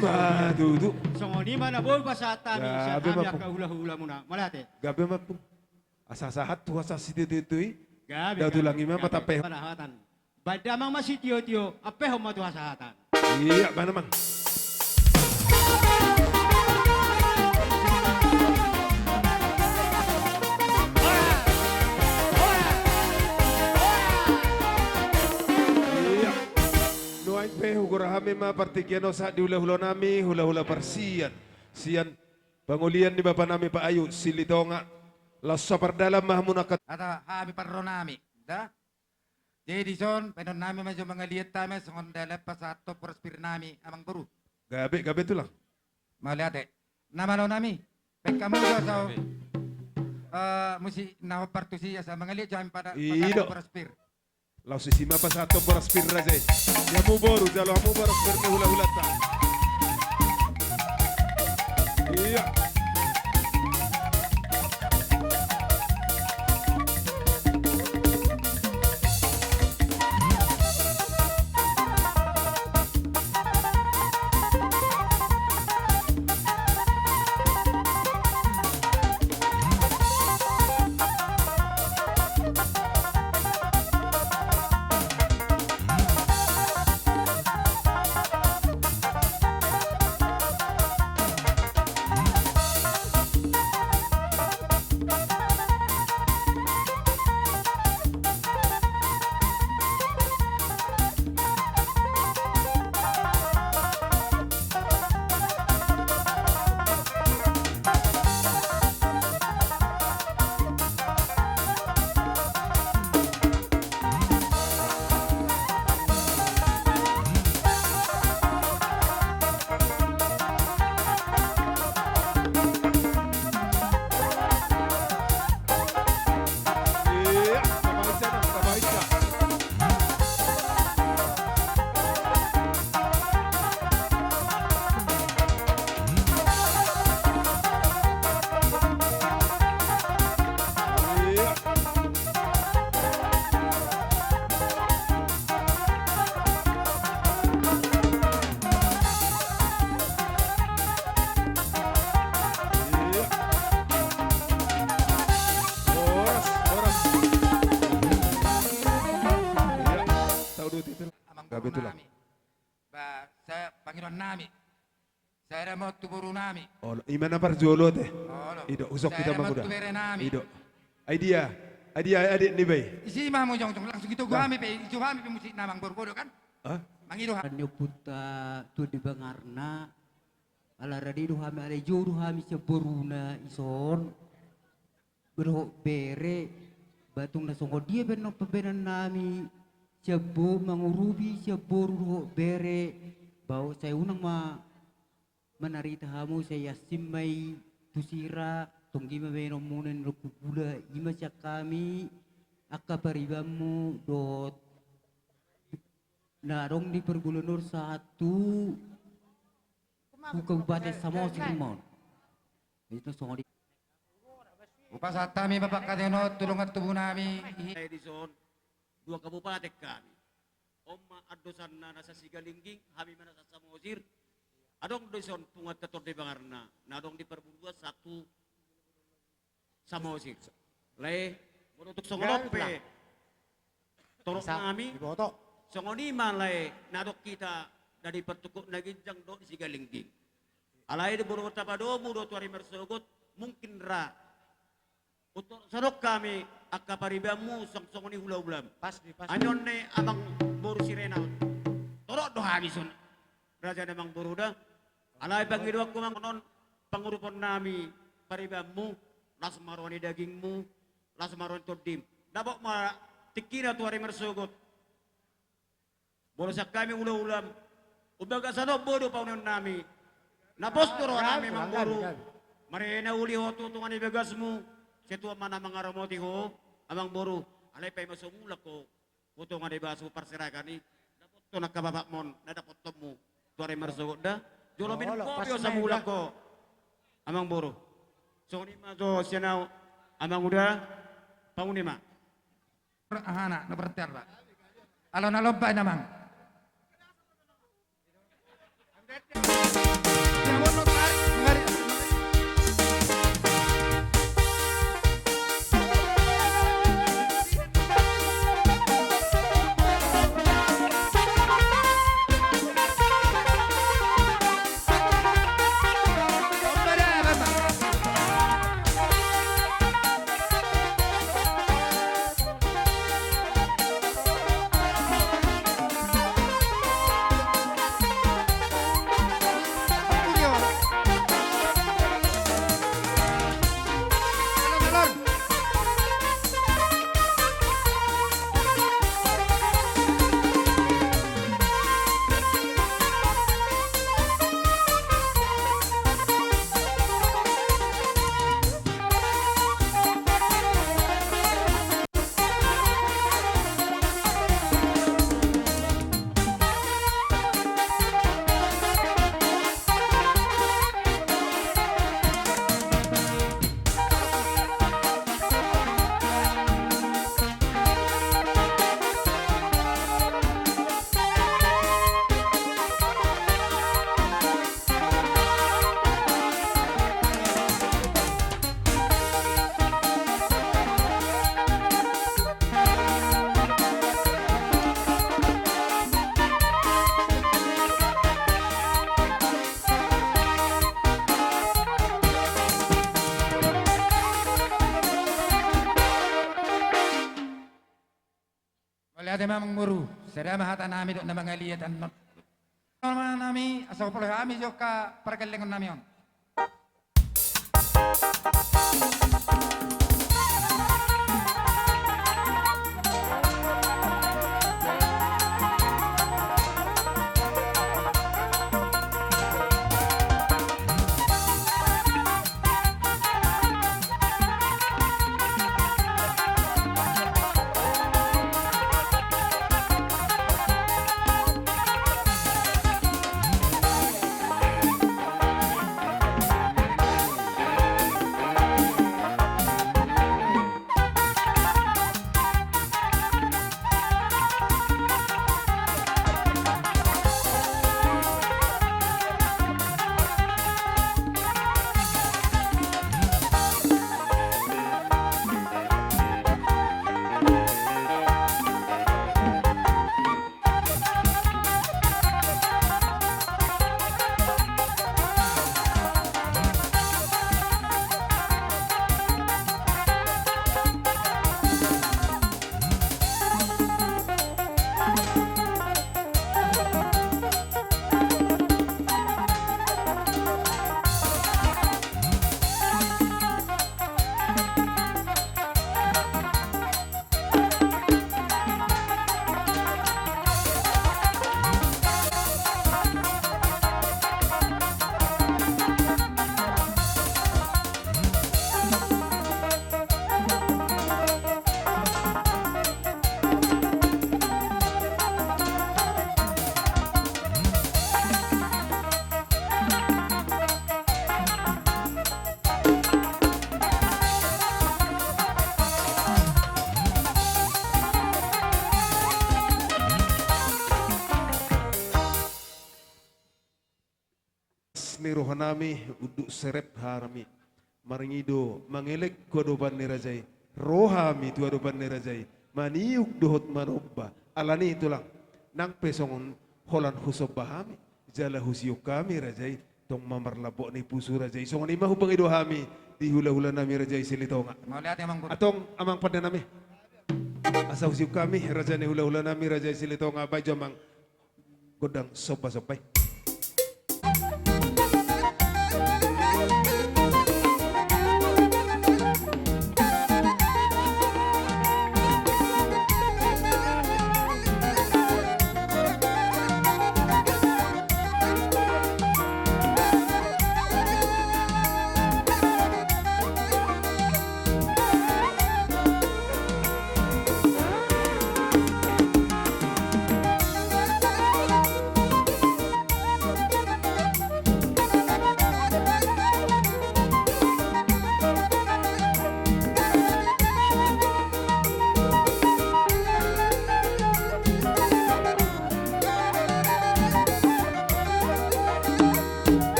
matutu songoni mana bol pasatami sa kami aka hula-hula muna malate gabe mapu asasahat tu asa situ tutui gabe tulang ima mata peh panahatan badamang masih tio apeho matu hasahatan iya mana mang Nuain pe hugurahami ma partikiano sa di hula-hula nami hula-hula persian sian Pangulian ni Bapak nami Pak Ayu Silitonga. Lasa perdalam mahmunakat. Ata habi parronami. Da? Jadi son, penon nami medyo mga liat tame, songon dala pasato prospir nami amang buru. Gabe tu lang. Maliate. Namalo nami. Pekka mo sa musi na partusiya sa mga liat jam pada Ido. prospir. Lau sisima pasato prospir raze. Yamu boru jalo hamu prospir ni hula ta. Iya. Betul lah. Ba sa Panginoon nami. Sa mo tuburo nami. Oh, imana parjolo teh. Ido usok kita Sa maguda. tubere nami. Ido. Idea adik ni bay. Isi mo jong langsung gitu gua mi pe itu kami pe musik namang borgodo kan. Hah? Mangido ha. Puta tu di bangarna ala radidu hami ale juru hami seboruna ison berho bere batung na songo dia benno pebenan nami sebo mangurubi seboru bere bau saya unang menarita hamu saya simai tusira tonggi mabeno munen rukula ima sia kami akka paribamu dot narong di Pergulunur 1 Kabupaten Samosir mon itu songo di Upasata mi bapak kadeno tulungan tubuh nami. Edison dua kabupaten kami. Oma adosan na nasa Sigalingging, kami mana sa Samosir. Adong doson pungat kator di Bangarna. Nadong di Perbudua 1 Samosir. Lay menutuk songonope. Torok kami. Songoni malay nadok kita dari pertukuk naginjang do di Sigalingging. Alay di buru tapadomu do tuari mersogot mungkin ra. Untuk sarok kami akaparibamu song-songoni hula-hulam. Pasti. Anyon ne abang boru sirenal. Torok do habisun. Raja namang boru da. Alay bangido ako mang non pangurupon nami paribamu las marwani dagingmu las marwani todim. Dabok ma tikina tuari mersogot. Borosak kami hula-hulam. Ubaga sanok bodo paunon nami. Napostoro nami mang boru. Marena uli ho tutungan ibagasmu. Setua mana mangaramoti ho, amang boru, alay pa'y masumulak ko, puto nga dibaso parsirakan ni, dapat to nakababak mon, nadapot to mo, tuwari marsugot da, jolo minupopyo sa mulak ko, amang boru. So ni ma so siya na, amang uda, pangunima. Ahana, naberter ba? Alon-alon ba namang? Wala ate mamang muru, sada mahata nami dok na mga liyatan not. Mga nami, asa ko pala kami jo ka paragalingon nami yon. Ni rohanami uduk serep harami maringido mangelek ko adoban ni rajai rohami tu adoban ni rajai maniuk dohot manobba alani itulang nang pesongon holan husob bahami jala husiuk kami rajai tong mamarlabok ni pusu rajai songon ima hubang ido hami di hula-hula nami rajai silitonga atong amang pada nami asa husiuk kami raja ni hula-hula nami rajai silitonga bajo mang godang sopa-sopai.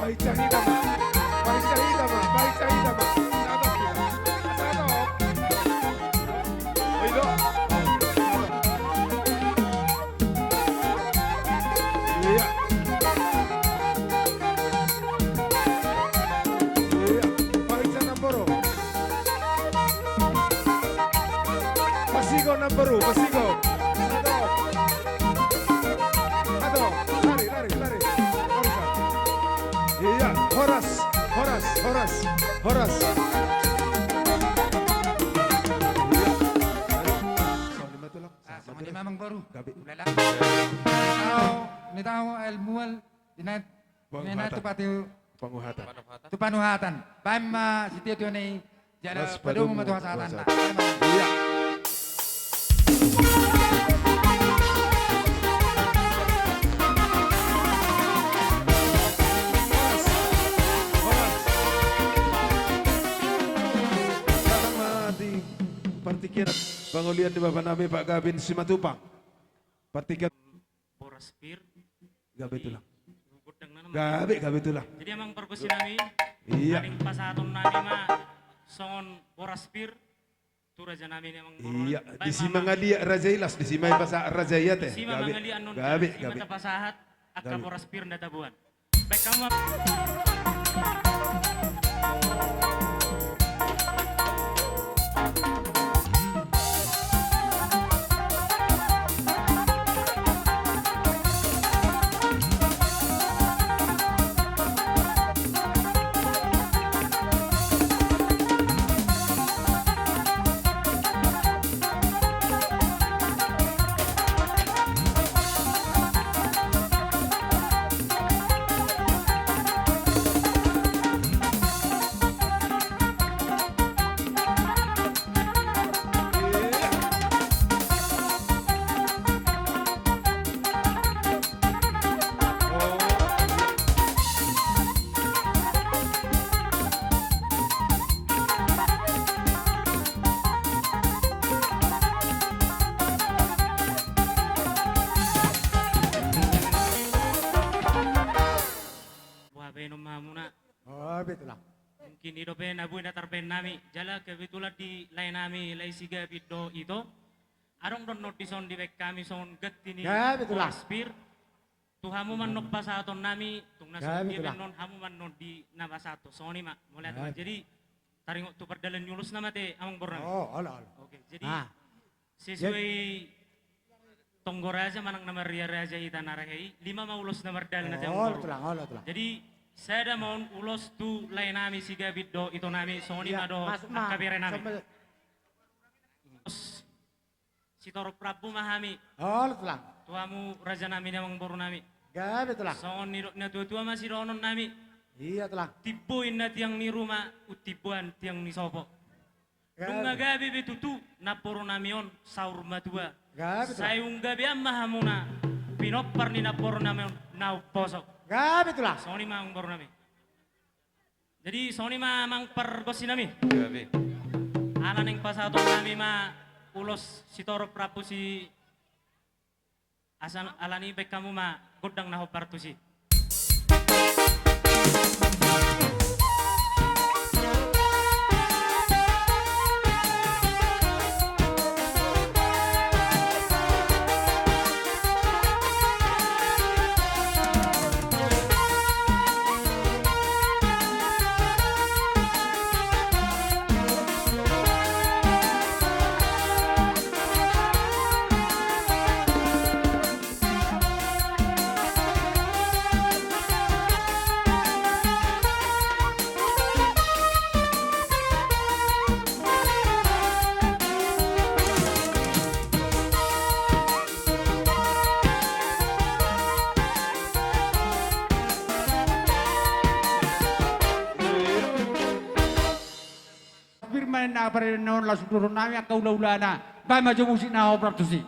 Pahicahita ma. Pahicahita ma. Pahicahita ma. Sadok ya. Sadok. Oido. Iya. Iya. Pahicah Namboro. Pasigo Namboro. Pasigo. Sadok. Sadok. Lari, lari, lari. Iya, Horas. Sama ni memang baru. Ulala. Ni tahu ilmual dinat dinat tu patu panuhatan. Pam siti tu ni jala padung matuhasatan. Iya. Partikan pengulian di Bapak Nabi Pak Gabin Simatupang. Partikan Boraspir. Gabi tulang. Gabi tulang. Jadi emang perkusi nami. Iya. Aning pasaton nami mah songon Boraspir. Tu raja nami ni emang Iya. Di Simangalia Raja Ilas, di Simay Pasa Raja ya teh. Sima mangali anon. Gabi. Mata pasahat akka Gabi. Boraspir nda tabuan. Baik kamu. Betul lah. Mungkin itu pen abu na tarpen nami. Jala kebetulan di lain nami lain siga video itu. Arong don notison di bek kami son get ini. Ya, betul lah. Spir. Tuhamu man nok pasaton nami. Tung Ya, nason betul dia lah. non hamu man non di nabasato. Soni mak mulai Ya. jadi taringok tu perdalan nyulus nama te amang bornami. Oh, ala. Oke, jadi Ah. sesuai Tonggoraja manang nama Ria Raja Itanarahei 5 maulos nama dal na Oh, betul lah, betul lah. Jadi saya ada mau ulos tu lain nami si gabit do itu nami soni Iya, mado masuk, Ma. kabere nami. Sampai- Si Toro Prabu mahami. Oh, betul lah. Tuamu raja nami namang boru nami. Ya, betul lah. Soni na tua masih ronon nami. Iya, betul lah. Tiboin na tiang ni rumah utibuan tiang ni sopo. Ya, Nung gabi betutu na poro nami on saur matua. Ya, betul. Sayung gabi amma hamuna. Pinopar ni na poro nami on na posok. Ya, betul lah. Soni mang baru nami. Jadi Soni mang pergosi nami. Gabi. Ala neng pasato nami ma ulos si Toro Prabu si asan alani bek kamu ma godang naho partusi. Firman na pa rin noon la suduro nami ang kaula-ulana. Ba medyo musik na ako praktusi.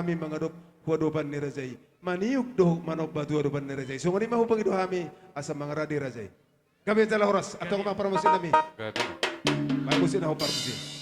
hami mangadop huadopan ni rajai. Maniuk doh manop batu huadopan ni rajai. So ngani mahu pangido hami asa mangaradi rajai. Gabi jala horas atau kama para musin nami. Bagusin ako para musin.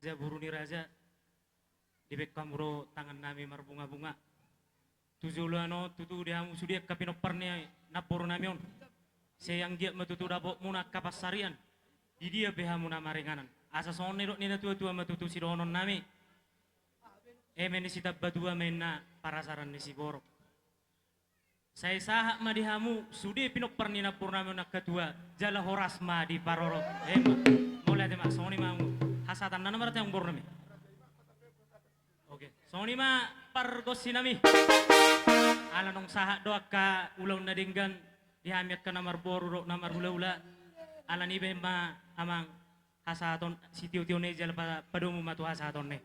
Raja buru ni raja di kamuro tangan nami marbunga-bunga tujulano tutu dihamu sudia kapinoparnya naporo namion sayang dia matutu dabo muna kapasarian di dia behamu nama renganan asa sonne dok nina tua matutu sidonon nami meni sita badua mena parasaran ni si borok saya sahak madihamu sudia pinoparni naporo namion nakatua jala horas ma di paroro mulai temak soni mamu hasatan nana marat yang bornami. Oke, soni ma pargosi nami. Ala nong sahak doa ka ulau nadinggan dihamiat ka namar boru namar hula-hula. Ala ni ma amang hasaton si tiu-tiu ne jala padomu matu hasaton ne.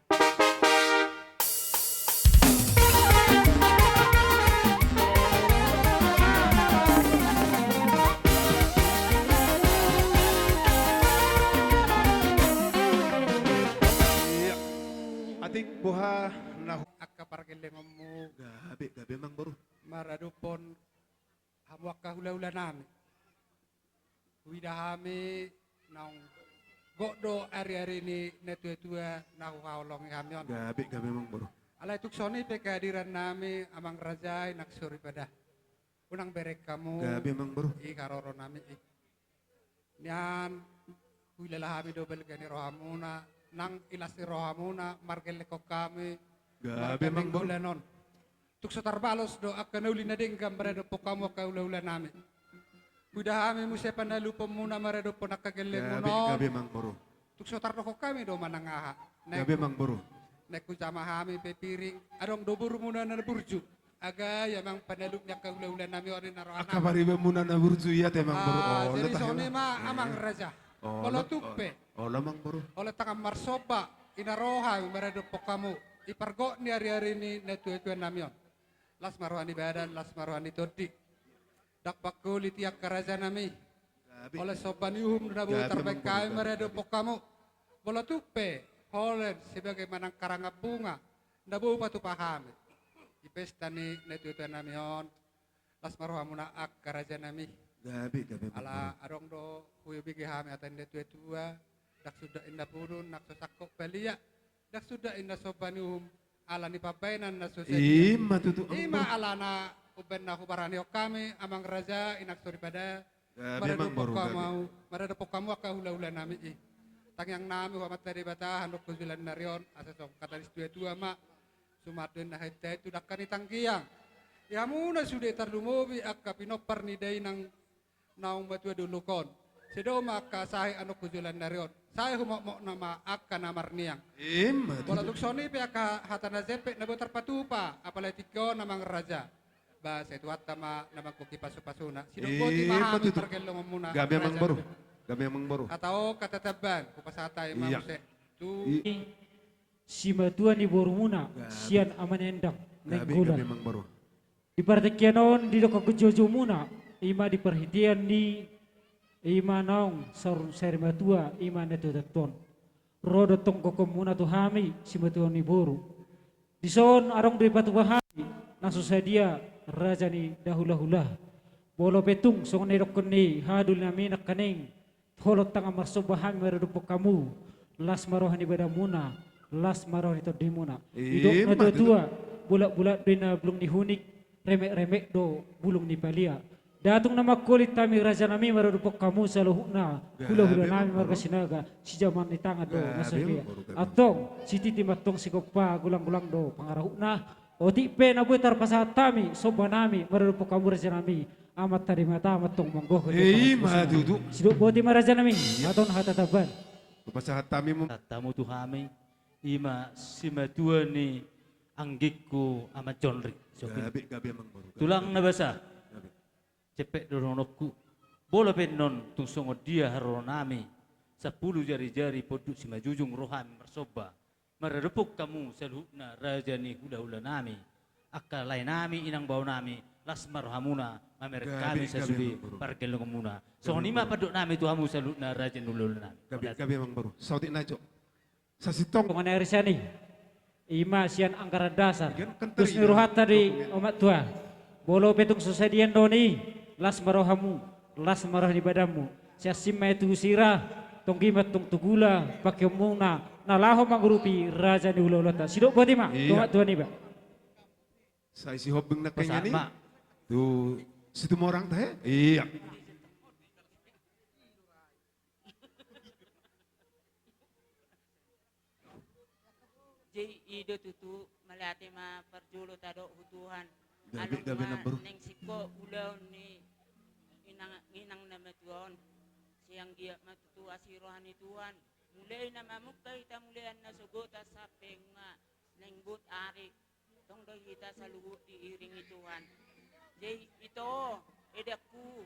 Ating buha na akka pargelengommu gabe mang baru maradupon hamwak kahula-hula nami widahami naung goddo ari-ari ni netua-tua nahu haolong hamion gabe mang baru alai tuksoni pe kehadiran nami amang rajai naksuri pada unang berek kamu gabe mang baru i karoro nami i nian huilalahami dobel gani rohamuna nang ilasi rohamuna margelle ko kami gabe mang non tuk sotarbalos do akan uli na ding gambre do pokamo ka ula nami udah kami musia panalu pemuna maredo ponakagelle muno gabe mang baru tuk sotar do kami do manangaha gabe mang baru nek ku jamahami pe piring adong do buru muna na burju aga ya mang panalu nya ka ula nami ori na rohana akabari be muna na burju ya te mang baru jadi sone ma amang raja kalau tuppe lamang baru oleh tangan marsoba inaroha meredo pokamu ipargo ni hari-hari ni netu-netu namion las marwani badan las marwani todi dak pakuli tiak kerajaan nami. Oleh soban yuhum na buat terbaik kami meredo pokamu. Bola tupe, Holland sebagaimana karanga bunga. Ndabu patu pahami. Di pesta ni netu nami on. Las marohamuna ak kerajaan nami. Gabi Ala arong do huyo bigi hami atan netu-tua. Dak sudah indah purun nak sosakok belia. Dak sudah indah soban yuhum. Ala ni papainan na sosedi. Ima ala na uben na hubarani kami amang raja inak suri pada. Marada pokamu aka hula-hula nami i. Tangyang nami wa materi batahan do kuzilan narion asa sok katalis tua ma. Sumadun na hete itu dakani tangkiyang. Ya muna sudah tardumobi akka pinopar ni day nang naung batua dulu kon. Sedo maka sahi anu kuzilan narion. Saya humok nama akka namarniang. Wala tuksoni pe aka hatana zepe na botar patupa apalagi tikyo namang raja. Bahasa itu hatama namang kuki pasu-pasuna. Sinuboti mahami pergelo muna. Gabi amang baru. Atau kata taban kupasatay mamuse. Tu si matua ni borumuna sian amanendang nenggulan. Gabi amang baru. Di partekianon di doko kejojo muna ima di perhitian di ima naung sarun seri matua ima netu daton. Rodo tong kokom muna tu hami si matua ni boru. Di son arong dari batu bahami nasu sadia raja ni dahula-hula. Bolo petung song nerokon ni hadul nami nak kaneng. Holot tanga marsobahan meredupok kamu. Las marohani beda muna. Las marohani to dimuna. Idok na dua bulak-bulak dina bulung ni hunik. Remek-remek do bulung ni palia. Datung nama kulit kami raja nami meredupok kamu saluhuna. Hula-hula nami marga sinaga. Si jaman ni tanga do nasabia. Atong si titi matong si kopa gulang-gulang do pangarahuna. Oti pe na buetar pasatami soba nami meredupok kamu raja nami. Amat tadi mata amat tong monggo. Madudu. Sidok boti maraja nami. Aton hatataban. Pasahat kami mo. Tamu tu kami. Ima si matua ni anggikku amat jonrik. Gabi amang baru. Tulang na basa. Cepet doronokku. Bola penon tusongo dia haronami. 10 jari-jari poduk si majujung rohami mersoba. Meredupuk kamu seluhna raja ni hula-hula nami. Akalai nami inang bau nami. Lasmar hamuna mamer kami sesudi parkelong muna. So nima paduk nami tu hamu salutna raja nulul nami. Gabi amang baru. Sautik najo. Sa sitong pengen arisani. Ima sian angkara dasar. Terus niruhat tadi umat tua. Bolo petung susadian doni. Las marohamu. Las marah di badamu. Siasima itu sirah. Tongkimat tong tugula. Pakai muna. Nalaho mangrupi raja ni ulolota. Sidok buat ima. Umat tua ni ba. Saya si hobeng na kanya ni. Tuh, situ mau orang teh? Iya. Jadi ide tutu melati ma perjulu tado hutuhan. Gabi nambur. Neng siko ulau ni inang nama tuan. Siang dia matutu asirohani tuan. Mulai nama muka kita mulai na sugota sapeng nga neng but ari. Tong do kita saluhut diiringi Tuhan. Jadi itu edaku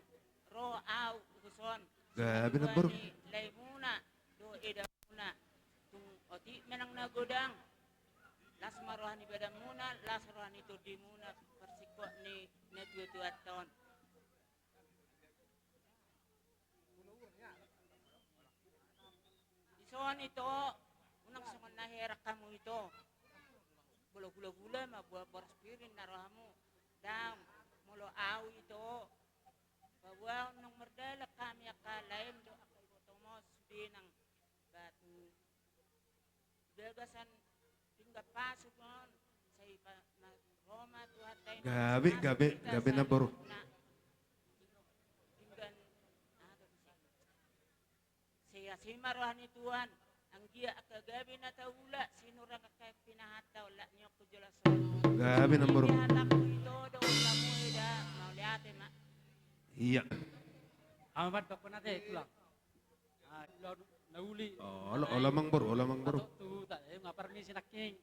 roh au kuson. Gabi nambur. Laimuna do edakuna. Tung oti menang na godang. Las marohani beda muna, las rohani to di muna persiko ni na tua tahun. Ison itu unang songon na herak kamu itu. Gula-gula mah buat berspirin narohamu. Dan mulo au itu bahwa nang merdala kami akalaim do akai botomos dinang batu gagasan tinggal pasuk non saya na Roma tuhatai gabi na baru. Tinggal saya simarohani Tuhan ang dia akagabi na taula sinura kakay pinahataw la niyo ko jelas. Gabi na baru. Iya. Amat tak pernah deh pulang. Nauli. Oh, olamang baru. Tu tak, ngapar ni sinakking.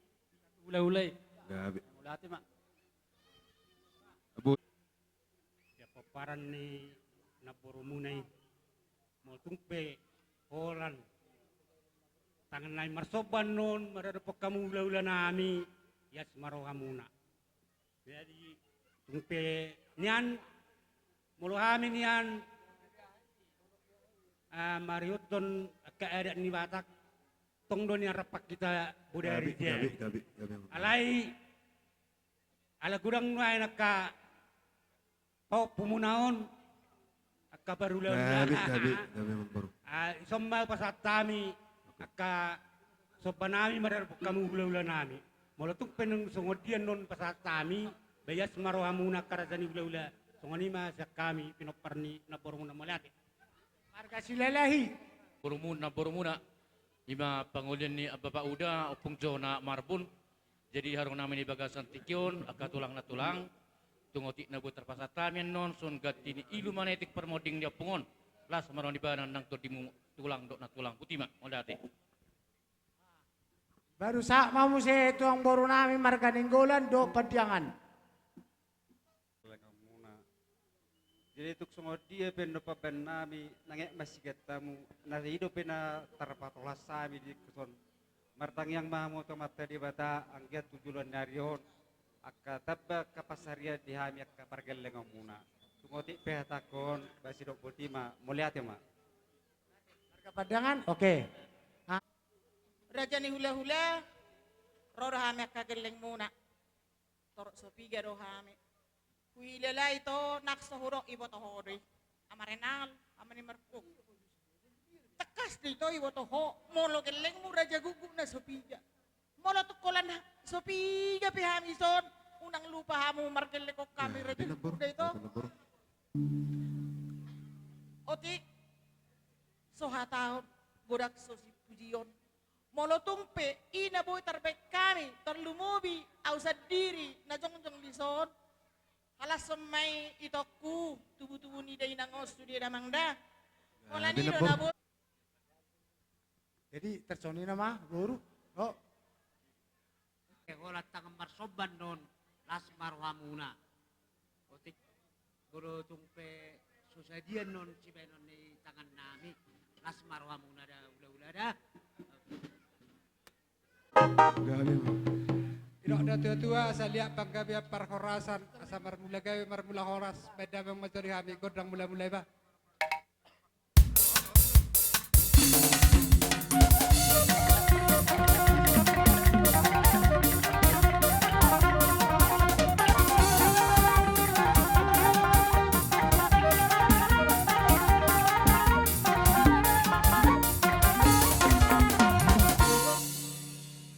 Ulay-ulay. Gabi. Ulati mak. Abu. Ya paparan ni naporumunay. Multungpe Holland. Tangan lain marsoban non, maradapok kamu ula-ula nami. Yas maroha muna. Jadi tungpe nian Mulu kami niyan Mariot don keadaan ni Batak tong don yang repak kita budaya dia. Alai ala gudang nuai nakka pau pumunaon akka barulan. Sommal pasat kami akka sopanami madar kamu ulah-ulah nami. Mulatuk peneng songodian non pasat kami bayas marohamuna karazani ulah-ulah. Songonima sa kami pinoparni na borong na malati. Marga silalahi. Boromuna ima pangulian ni Bapak Uda opung Jona Marbun. Jadi harong namin ibagasan tikyon aga tulang na tulang. Tungoti na buat terpasatamin non son gati ni ilu manetik permoding dia pungon. Las maron di banan nang to dimu tulang dok na tulang putima malati. Baru sa mamu se tuang boru namin marga ninggolan do padiangan. Jadi tuk sungod dia peno papen nami nangek masih ketamu nasi hidup pena terpatolas sami di kuson martang yang mahamu tomata di bata anggiat tujuan narion akka tabba kapasaria di hami akka pargeleng muna tungoti pehatakon basi dok botima muliate ma Marga padangan oke. Raja ni hula-hula rohami akka geleng muna torok sopiga rohami Kuilala ito naksohuro ibo tohori. Amarenal, amani marko. Takas dito ibo toho. Molo geleng mo raja gugug na sopiga. Molo tukolan na sopiga pihamison. Unang lupa hamu margele ko kami raja gugug dito. Oti sohatahon budak sosi pujion. Molo tungpe inaboy tarbek kami terlumubi ausad diri na jong-jong lison. Alas semai itoku tubuh-tubuh ni day nangos tu dia damangda. Wala ni do nabot. Jadi tersoni nama guru. Oh. Wala tangan marsoban non las marhamuna. Otik guru tungpe susadian non cibenon ni tangan nami las marhamuna da ula-ula da. Tidak ada tua-tua saya lihat bangga biar perhorasan asa marmula gawe marmula horas beda memang mencari kami godang mula-mulai bah.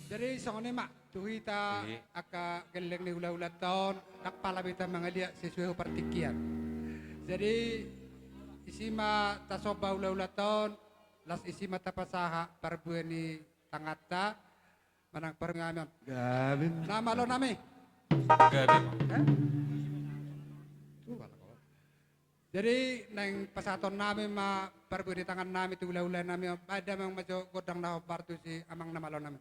Jadi sangone mak tuhita aka geleng ni hula-hula tahun nakpala bita mangalia sesuai partikian. Jadi isima tasoba hula-hula tahun las isima tapasaha parbueni tangata manang perngamian. Gabin. Nama lo nami? Gabin. Jadi neng pasaton nami ma parbueni tangan nami tu hula-hula nami ada mang majo godang na partu si amang nama lo nami.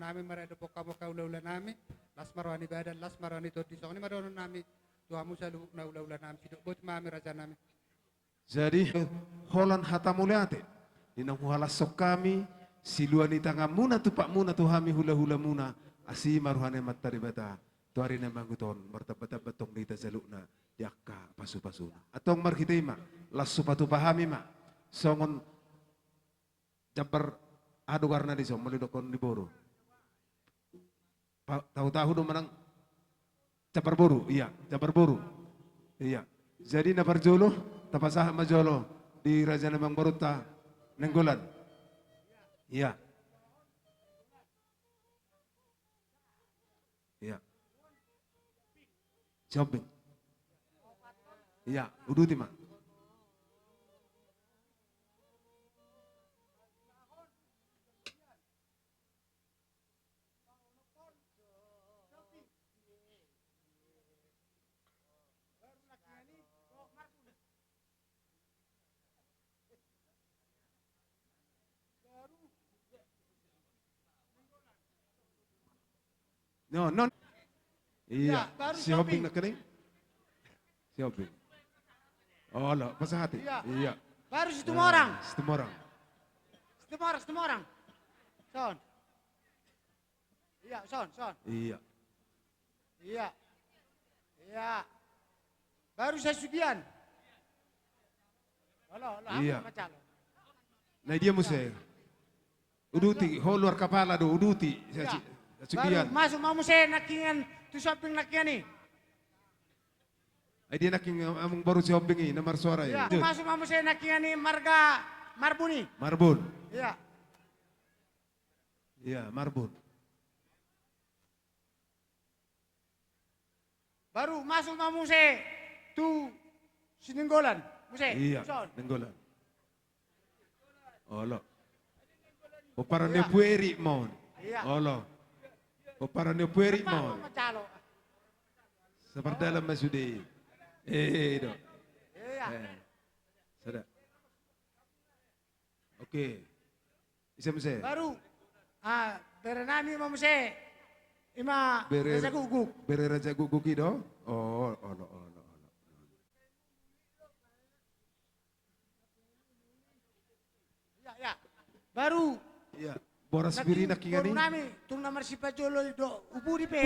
nami marada poka-poka ula-ula nami, las marwani badan, las marwani todi songoni madono nami, Tuhamu salu na ula-ula nami, sidok bot mami raja nami. Jadi holan hata muliate dinang huhala sok kami siluan di tangga muna tu pak muna tu hami hula-hula muna asi maruhane matari bata tuari na manguton martabata batong dita zalukna diakka pasu-pasuna atong markitima lasu patu pahami ma songon jabar adu karna di song melidokon di boro tahu-tahu do menang jabar boru iya jabar boru iya jadi na parjolo tapasah majolo di Raja Namang Baruta Nenggolan. Iya. Iya. Shopping. Iya, uduti mak. No, non. Iya, baru si Hobing na kaning. Si Hobing. Oh, lo, pasang hati. Iya. Baru situ orang. Situ orang. Situ orang. Son. Iya, son. Iya. Iya. Iya. Baru saya sudian. Halo, Iya. apa macalo? Nah dia musir. Uduti, ho luar kepala do, uduti. Sudian. Baru masuk mau saya nakingan tu shopping nakian nih. Ay dia naking among baru si Hobing ini namar suara Iya, ya. masuk mau saya nakian nih marga Marbuni. Marbun. Iya. Iya, Marbun. Baru masuk mau saya tu Sininggolan. Muse. Iya, Son. Nenggolan. Olo. O para ne pueri mon. Iya. Olo. O para ne pueri mon. Macalo. Seperti dalam masudi. Do. Iya. Sada. Oke. Isa mo se. Baru berenami mau saya ima Bere Raja Guguk. Bere Raja Guguk do. Oh, olo. Ya. Baru Iya. Boras biri nakingani. Baru nami tung nomor si Pajolo do ubu di pe.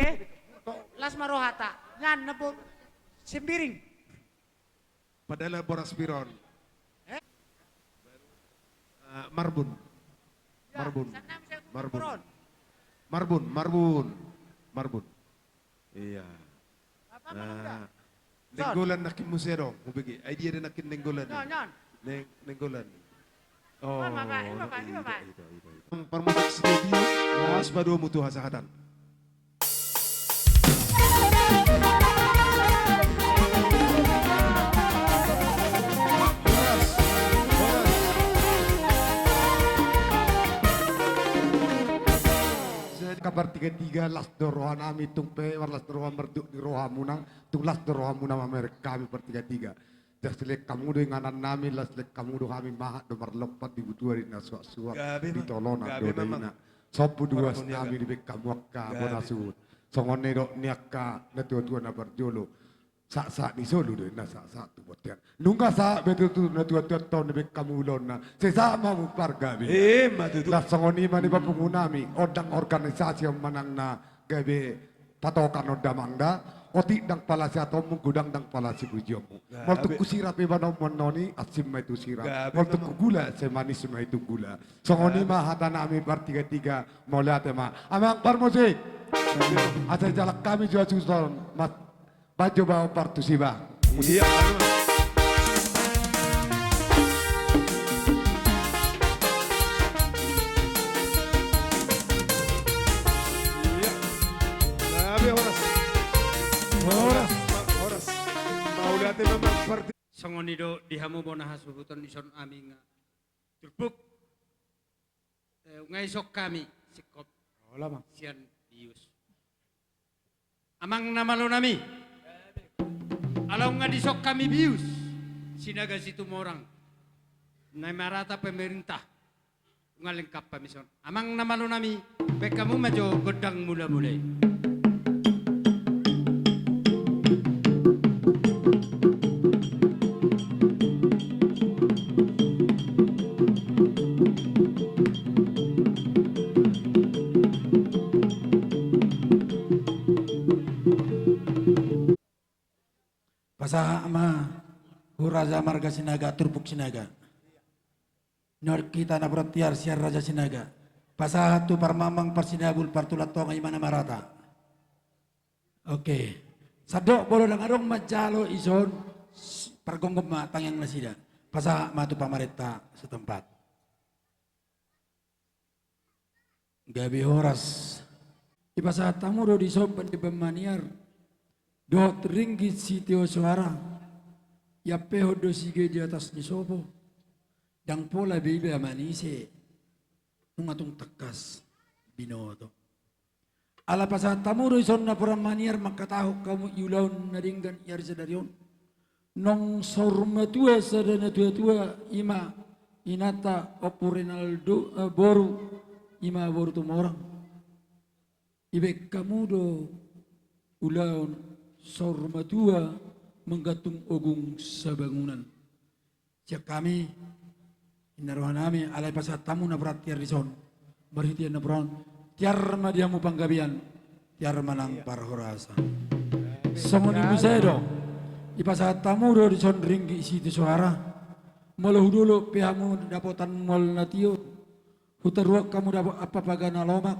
Las marohata. Nyan nabo sembiring. Padahal boras biron. Eh? Marbun. Ya, Marbun. sanam saya Marbun. Marbun. Marbun. Iya. Apa manuda? Nenggolan nakin musero. Mubigi. Ay dia rin nakin nenggolan. Nyan. Nenggolan. Oh. Ini bapak. Permutak studio. Mas baru mutu hasahatan. Kabar 33 las dorohan ami tumpe warlas dorohan merduk di roha munang tung las dorohan munang mereka kami per 33 jas lek kamu do nganan nami las lek kamu do kami mahat do marlopat di butua di naswa suak di tolona do dina sopu dua nami di bek kamu akka bonasut songone do niakka na tua na berjolo sak di solo do na sak tu botian nungga sak betul tu na tua tahun di bek kamu lona sesama mu parga bi lah songoni mani papungunami odang organisasi yang manang na gabe patokan odamangda oti dang palasi atau gudang dang palasi bujomu molto kusira pe bano mononi asim itu sirap molto gula se manis itu gula songoni mah hatanami bar 33 mulai tema amang bar musik ada jalak kami juga susun mas baju bawa partusiba iya Horas. Maulate memang seperti Songonido dihamu bona hasubutan ison aminga. Turbuk. Ngai sok kami sikop. Lama. Sian dius. Amang nama lo nami. Alau nggak disok kami bius. Sinaga situ orang. Nai marata pemerintah. ngalengkap pamison. Amang namalo nami, bekamu maju godang mula-mulai. Pasaha ama Huraja Marga Sinaga Turbuk Sinaga Nor kita na bertiar siar Raja Sinaga Pasaha tu parmamang parsinabul partulat tonga imana marata. Oke. Sadok bolo lang arong majalo ison pargonggom matang yang nasida. Pasaha matu pamareta setempat. Gabi horas. Ipasaha tamu do disompan di pemaniar. Dot ringgit sitio suara, ya peho do sige di atas ni sopo, dang pola bibi amanise, nungatung tekas binoto. Ala pasat tamu do ison na pura maniar makatahu kamu iulaun naringgan iar sadarion, nong sorma tua sadana tua ima inata opurinaldo boru ima boru tumorang, ibek kamu do ulaun sorma tua menggantung ogung sabangunan. Siap kami inaruhan nami alai pasat tamu na berat tiar dison berhitian na beron tiar madiamu panggabian tiar manang parhorasa. Samuni musedo ipasat tamu do dison ringgi isi di suara malahu dulu pihamu dapotan mol natio hutaruak kamu dapat apa pagana lomak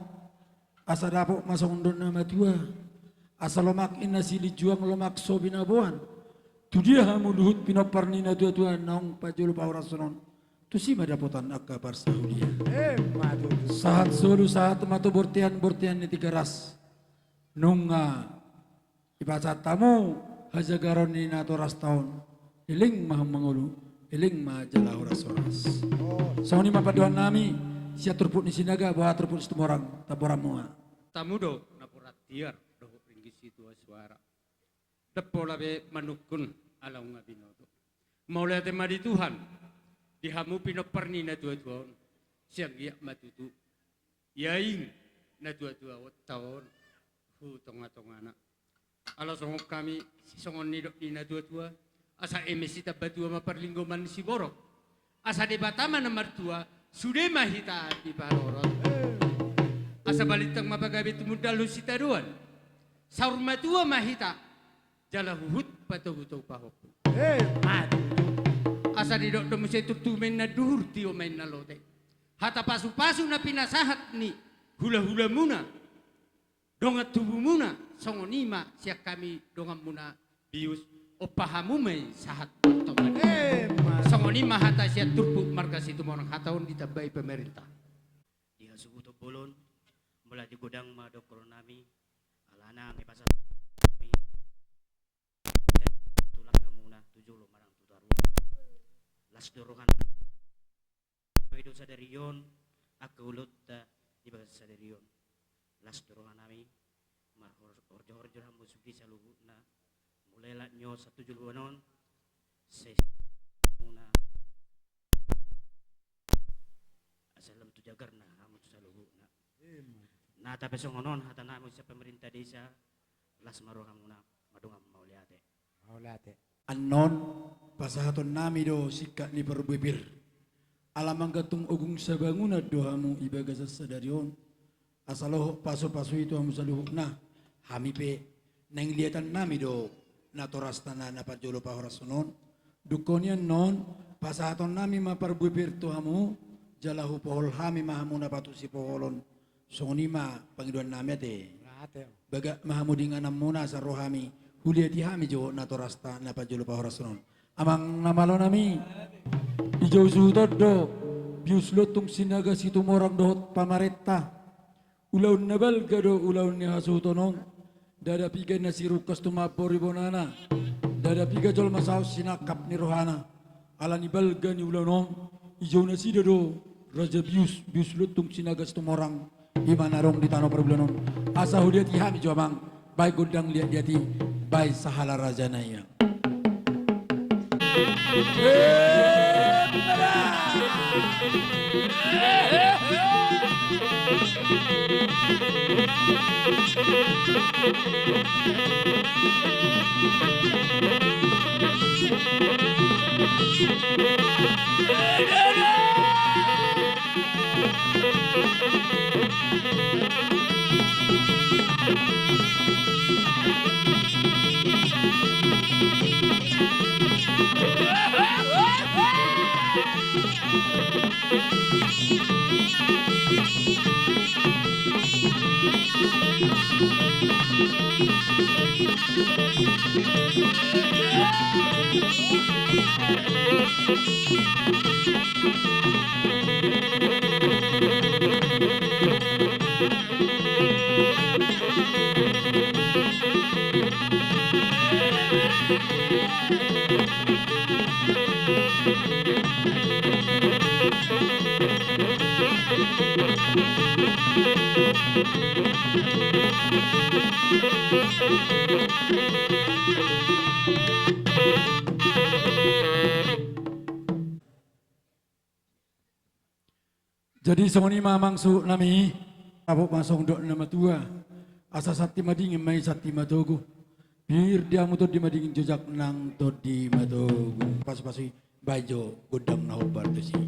asa dapok masong undon nama tua. Asal lomak ina sili juang lomak so binabuan. Tu dia hamu luhut pinoparni na tua naung pajulu paurasonon. Tu si madapotan akka parsahudia. Sahat solu sahat matu bortian ni tiga ras. Nunga ipasat tamu hajagaron ni nato ras taon. Iling maham mangulu. Iling ma jala horas-horas. Soni mapaduan nami siya turput ni sinaga bawa turput setemorang taboram mua. Tamu do napurat tiar. Situ suara. Depola be manukun alau ngabinoto. Maulate madi Tuhan. Dihamu pinoperni na tua-tua. Siang iya matutu. Yaing na tua-tua tahun. Tonga-tongana. Ala songok kami songon nidok di na tua-tua. Asa emesita batua maperlinggoman si borok. Asa debatama na martua. Sude mahita di palorot. Asa balitang mapagabi tumudalu si taruan. Saur matua mahita jala huhut patuh pahok. Asa didok domu setu tumen na duhur tio main na lote. Hata pasu-pasu na pinasahat ni hula-hula muna. Dongat tubuh muna songonima siak kami dongan muna bius opahamu may sahat toman. Songonima hata siak turpuk marga situ morang hataon ditabai pemerintah. Dia subuto bolon mula di godang madokro nami. Alana may pasal kami tulak kamu na tujuh lo marang tutaru las dorongan itu sadarion aku ulut di bagas sadarion las dorongan nami mar orjo hamu sugi salugu na mulai la nyo 1 juluanon ses muna asalam tu jagar na hamu salugu na nah tapi songonon hata namu sa pemerintah desa las marohamuna madungam mauliate. Anon pasahaton nami do sikak ni perbibir. Alamang gatung ogung sabanguna dohamu ibaga sasadarion. Asaloh paso-paso itu hamu saluhukna. Hami pe neng liatan nami do natorastana na pajolo pahorasonon. Dukonian non pasahaton nami maperbibir tohamu jalahu pohol hami mahamu napatu si poholon. Songonima pangiduan nami ate. Baga mahamudingan namuna sa rohami. Huliati hami jo natorasta na pajolo pahorasonon. Amang namalo nami. Ijo suhutod do. Bius lotung sinaga situ morang dohot pamareta. Ulaun nabal gado ulaun ni hasutonong. Dada piga nasirukas tumapor ibonana. Dada piga jol masaus sinakap ni rohana. Ala ni balga ni ulaunong. Ijo nasida do. Raja bius lotung sinaga situ morang. Imana rong di tanah perbulanon. Asa hudiati hami jomang. Baik godang lihat diati. Baik sahala raja naya. Jadi songoni mamang su nami abok masong dok nama tua asa sati madingin mai sati matogu bir dia mutu di madingin jejak nang to di matogu pas-pasi bajo godang na obar tu si.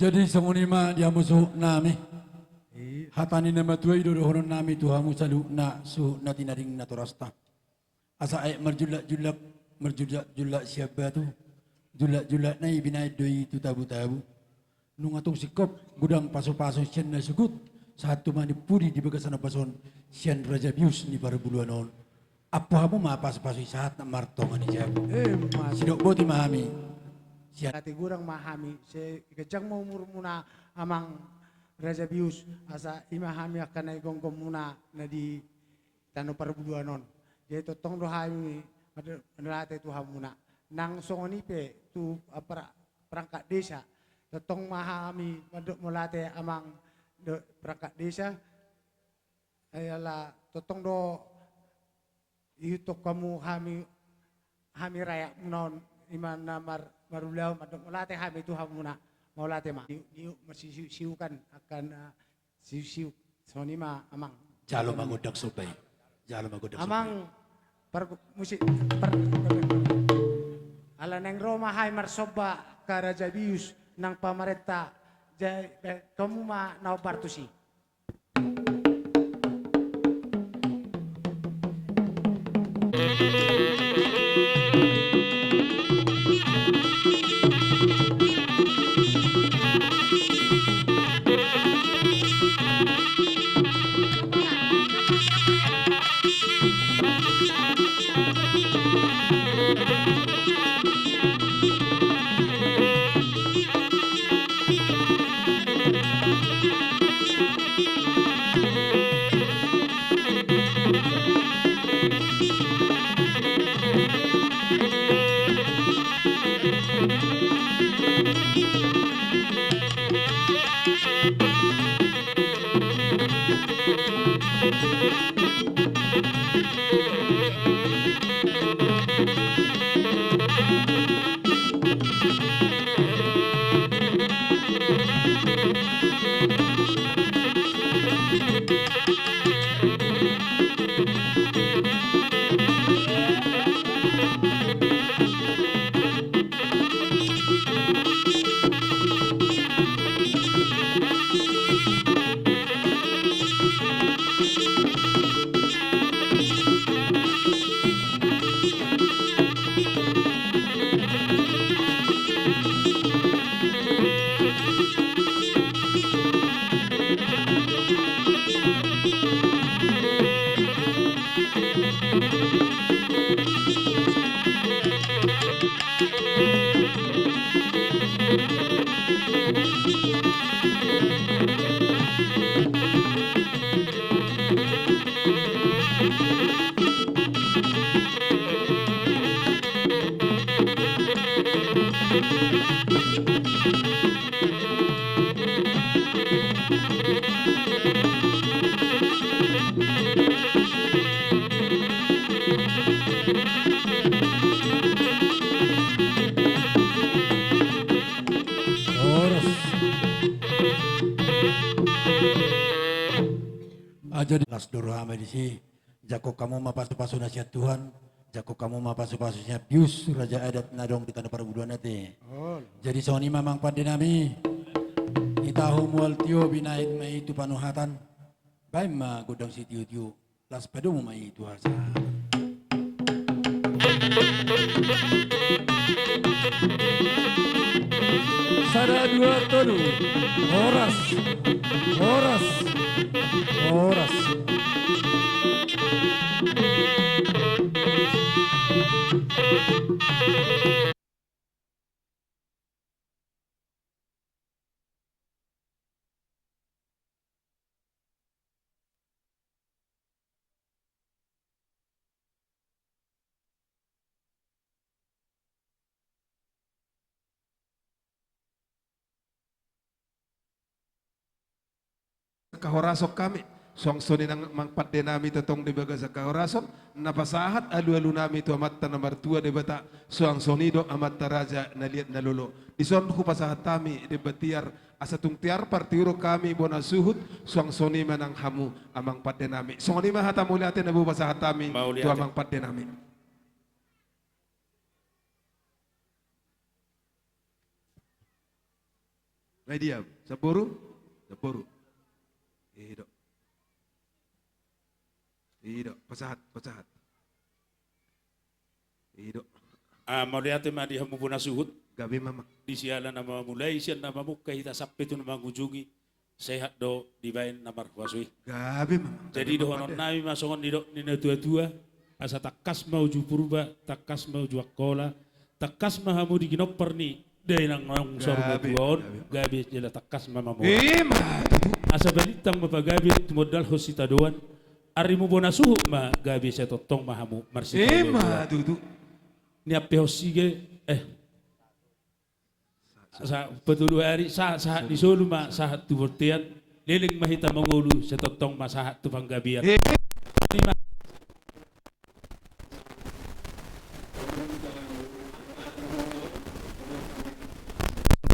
Jadi sangunima dia musuh nami. Hatani nama tua ido horon nami tuhamu salu na su nati naring natorasta. Asa ay merjulak siapa tu? Julak nai binai doi tu tabu. Nungatung sikop gudang paso sian na sukut. Satu mani pudi di begasana pason sian Raja Bius ni para buluanon. Apa hamu ma paso saat na martongan ni jabu. Sidok boti mahami. Hati gurang mahami, se kejang mau murmuna amang Raja Bius asa imahami akan naik gonggong muna na di tano perbuduanon. Jadi totong dohami menelate tu hamuna. Nang songonipe tu perangkat desa. Totong mahami maduk melate amang perangkat desa. Ayalah totong do iutok kamu hami raya non iman namar marulau madok melate hami tu hamuna mau late ma diu masih siukan akan siu sonima amang jalo magodak sobai amang musik ala neng Roma hai marsoba ka Raja Bius nang pamarenta kamu ma naubartusi. Jadi las dorohame di sini, jako kamu mapasu-pasu nasihat Tuhan, jako kamu mapasu-pasunya Pius Raja Adat Nadong di tanah perbuduan nate. Jadi soni mamang pandenami, itahu mual tio binaid mai itu panuhatan, baik ma godang si tio las pedomu mai itu hasa. Sada dua tonu, horas. Kahorasok kami, songsoni nang mangpat nami tetong di baga sa kahorasok, napasahat alu-alu nami tu amat tanamar tua di bata, songsoni do amat taraja naliat nalolo. Ison ku pasahat kami di batiar asatung tiar partiuro kami bona suhut, songsoni manang hamu amang pat nami. Songoni mahata muliatin abu pasahat kami tu amang pat nami. Media, saburu. Ido, pasahat. Ido. Mau lihat di hamu puna suhut. Gabi mama. Di sialan nama mulai sian nama muka kita sampai tu nama ngunjungi sehat do dibain namar wasui. Gabi mama. Jadi do honon nami masongon di do nina tua asa takas mau ju purba, takas mau ju akola, takas mahamu di ginopper ni. Dari nang sorbo tuon, gabi jela takas mama mo. Asa balitang mapagabi modal hosita doan. Ari mo bona suhu ma gabi sa totong mahamu marsita. Dudu. Ni ape hosige sa petulu hari sahat di solo ma sahat tu bortian liling mahita mangulu sa totong masahat tu panggabian.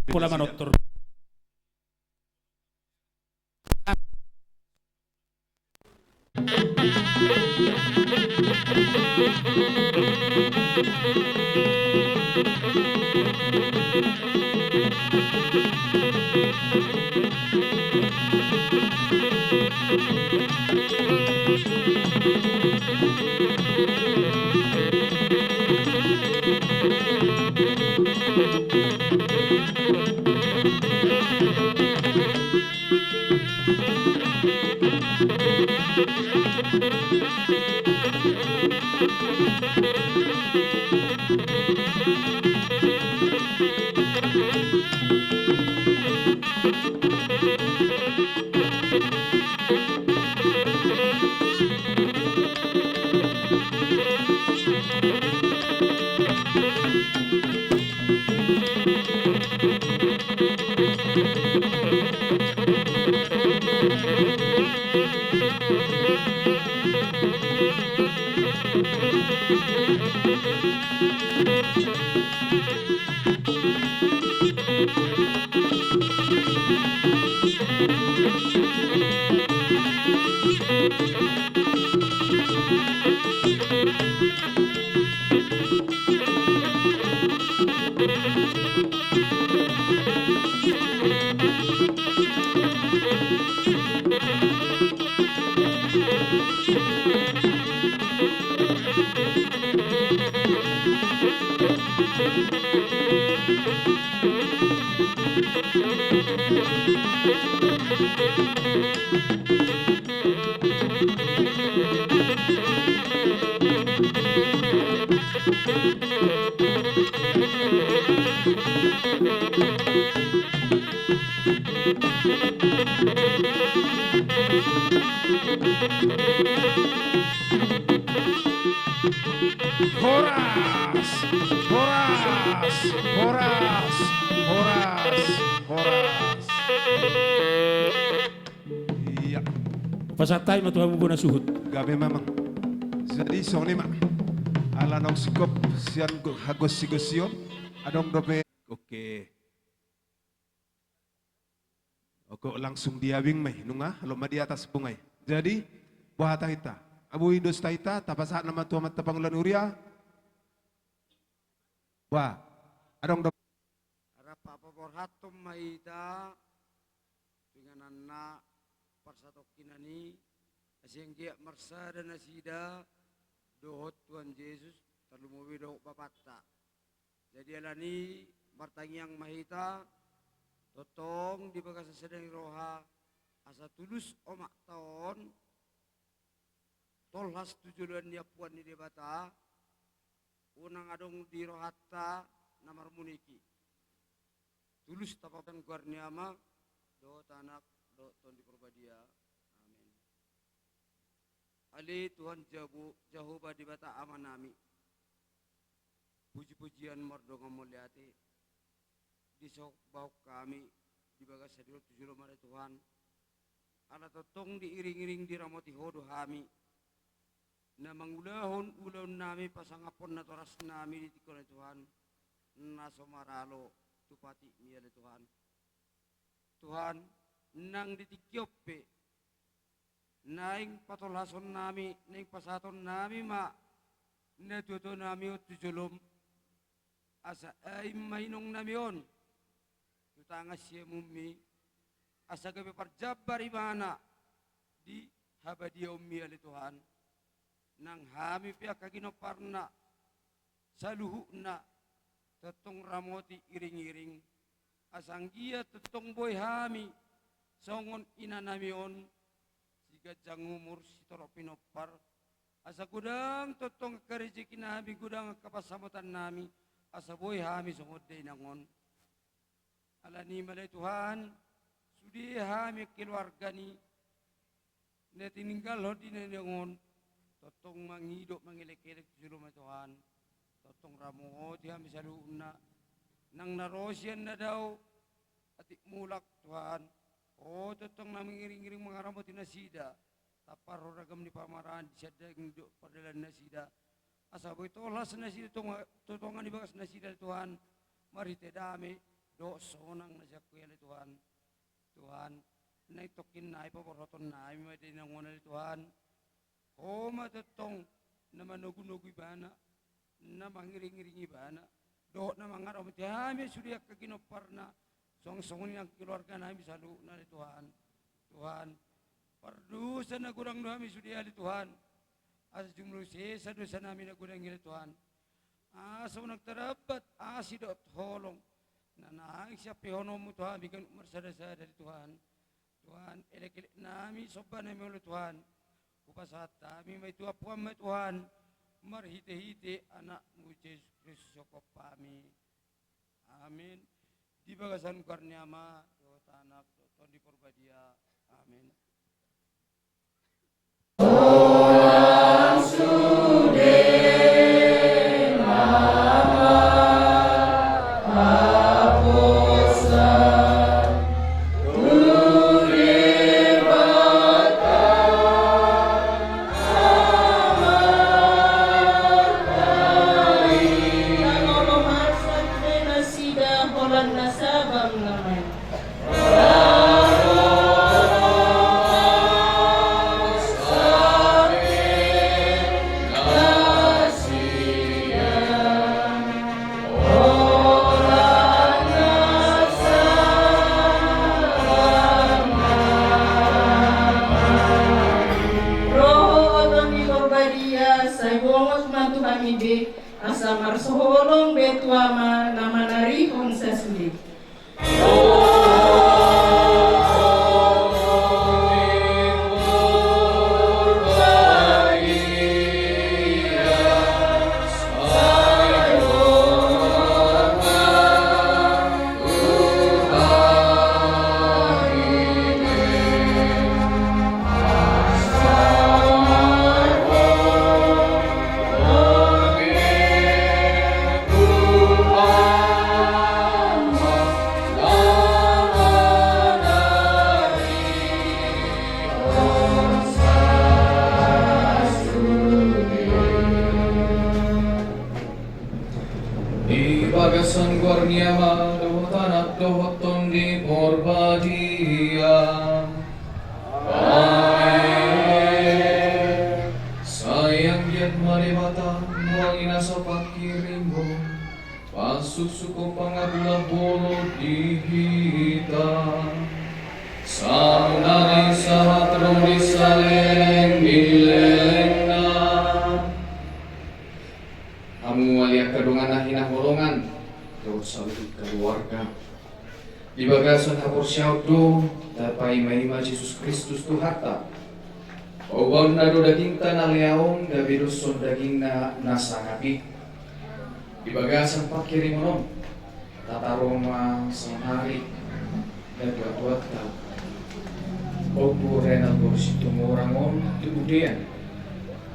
Pola manoktor. Horas, horas, horas, horas, horas. Iya. Pasatay mo tuhan mo po na suhut. Gabi mamang. Jadi song ni mak. Ala nong sikop sian hagos sigosyon. Adong dope. Oke. Oke langsung diawing may nunga lo di atas bungay. Jadi buah tahita. Abu Indos tahita tapasahat nama tuamat tapangulan uria. Wah, adong dope. Arapa paborhatum maita dengan anak persatokinani asinggia marsada nasida dohot Tuhan Yesus terlumuwi dohot bapatta. Jadi alani martangiang mahita totong di bagas sedang roha asa tulus omak tahun tolhas tujuan dia puan di debata unang adong di rohatta namar muniki tulus tapakan guarniama do tanak do ton di perbadia amin ali Tuhan Jehovah di bata amanami puji-pujian mardonga mulyati di sok bau kami di bagas sedulur tujuh lemari Tuhan ala totong diiring-iring di ramoti hodo hami na mangulahon ulahon nami pasangapon na toras nami di tikon Tuhan na somaralo tupati niya Tuhan Tuhan nang ditikyope naing patolason nami naing pasaton nami ma na tuto nami o tujulom asa ay mainong nami on tutangas siya mumi asa gabi parjabar imana di habadia ummi ali Tuhan nang hami pia kaginoparna saluhuna tetong ramoti iring-iring asanggia tetong boy hami songon inanamion siga jangumur sitoro pinopar asa gudang tetong karejeki nami gudang kapasamutan nami asa boy hami songon denangon alani malay Tuhan sudi hami keluarga ni netininggal ho dinenangon totong mangidok mangilek-ilek juluma Tuhan totong ramo dia misaluna nang narosian na daw atik mulak Tuhan totong namingiring-iring mga ramo tinasida tapar ragam ni pamarahan disadang do padalan nasida asaboy tolas nasida totongan di bagas nasida Tuhan mari tedame do sonang nasakuyal Tuhan Tuhan naitokin na ipaporoton na may dinangon na Tuhan matatong na manugunugoy bana na mangiring-iringi bana do na mga ramot hami sudiak kaginopar na song-songon yang keluarga namin sa luna ni Tuhan Tuhan pardusa na gurang namin sudiak ni Tuhan asa jumlo sa dosa namin na gurang ni Tuhan asa nagtarabat asidot holong na naang siya pihono mo Tuhan bigan umarsada-sada ni Tuhan Tuhan elek-elek namin soba namin ulit Tuhan kupasata mi may tuwa puan may Tuhan marhite-hite anakmu Yesus Kristus soko pami. Amin. Di bagasan karniama do tanak do ton di porbadia. Amin. Asa marsoholong betuama nama narihon sesli. Bagasan guarniama dohotan at dohoton di porbadia. Amen. Sayang giat maribata muang inasa pakirimbo pasusuko pangabula bolo dihita. Samunari sahatro di saleng milena. Amu aliak kedungan nahina holongan dosa keluarga di bagasan hapur syaudo tapai mahima Yesus Kristus tu harta oban nado daging tanah leaon gabiduson daging nasangapi di bagasan pakirimonon tata Roma sanghari dan buat tau obu renal borsitu morangon kemudian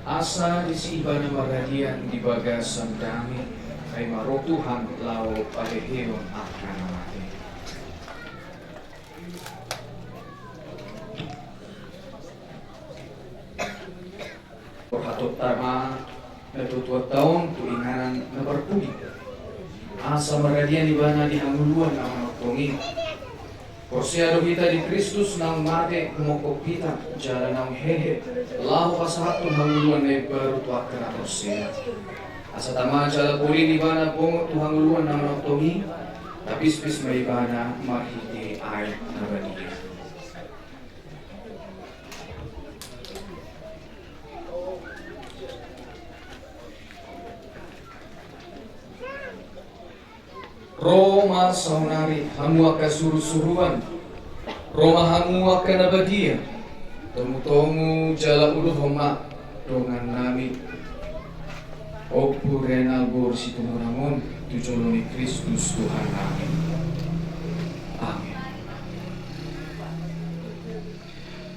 asa di si ibana maradian di bagasan dami ay marotuhan lao paleheon akan mati. Porhatot tama natutuwa taon tuinganan na berpudi. Asa maradian ibana di hanguluan na manoktongi. Porsiado kita di Kristus nang mate kumokok kita jalan nang hehe lahu pasahatu hanguluan na baru tuwa kana porsia. Asa tama jala puri di bana pongo tuhang uluan na manoktongi tapis-pis may bana marhiti ay nabaniya. Roma saunari hamu aka suruh-suruhan Roma hamu aka nabadia tomu-tomu jala uluh homa dongan nami Opu renal borsi tumurangon tujoloni Kristus Tuhan kami. Amin.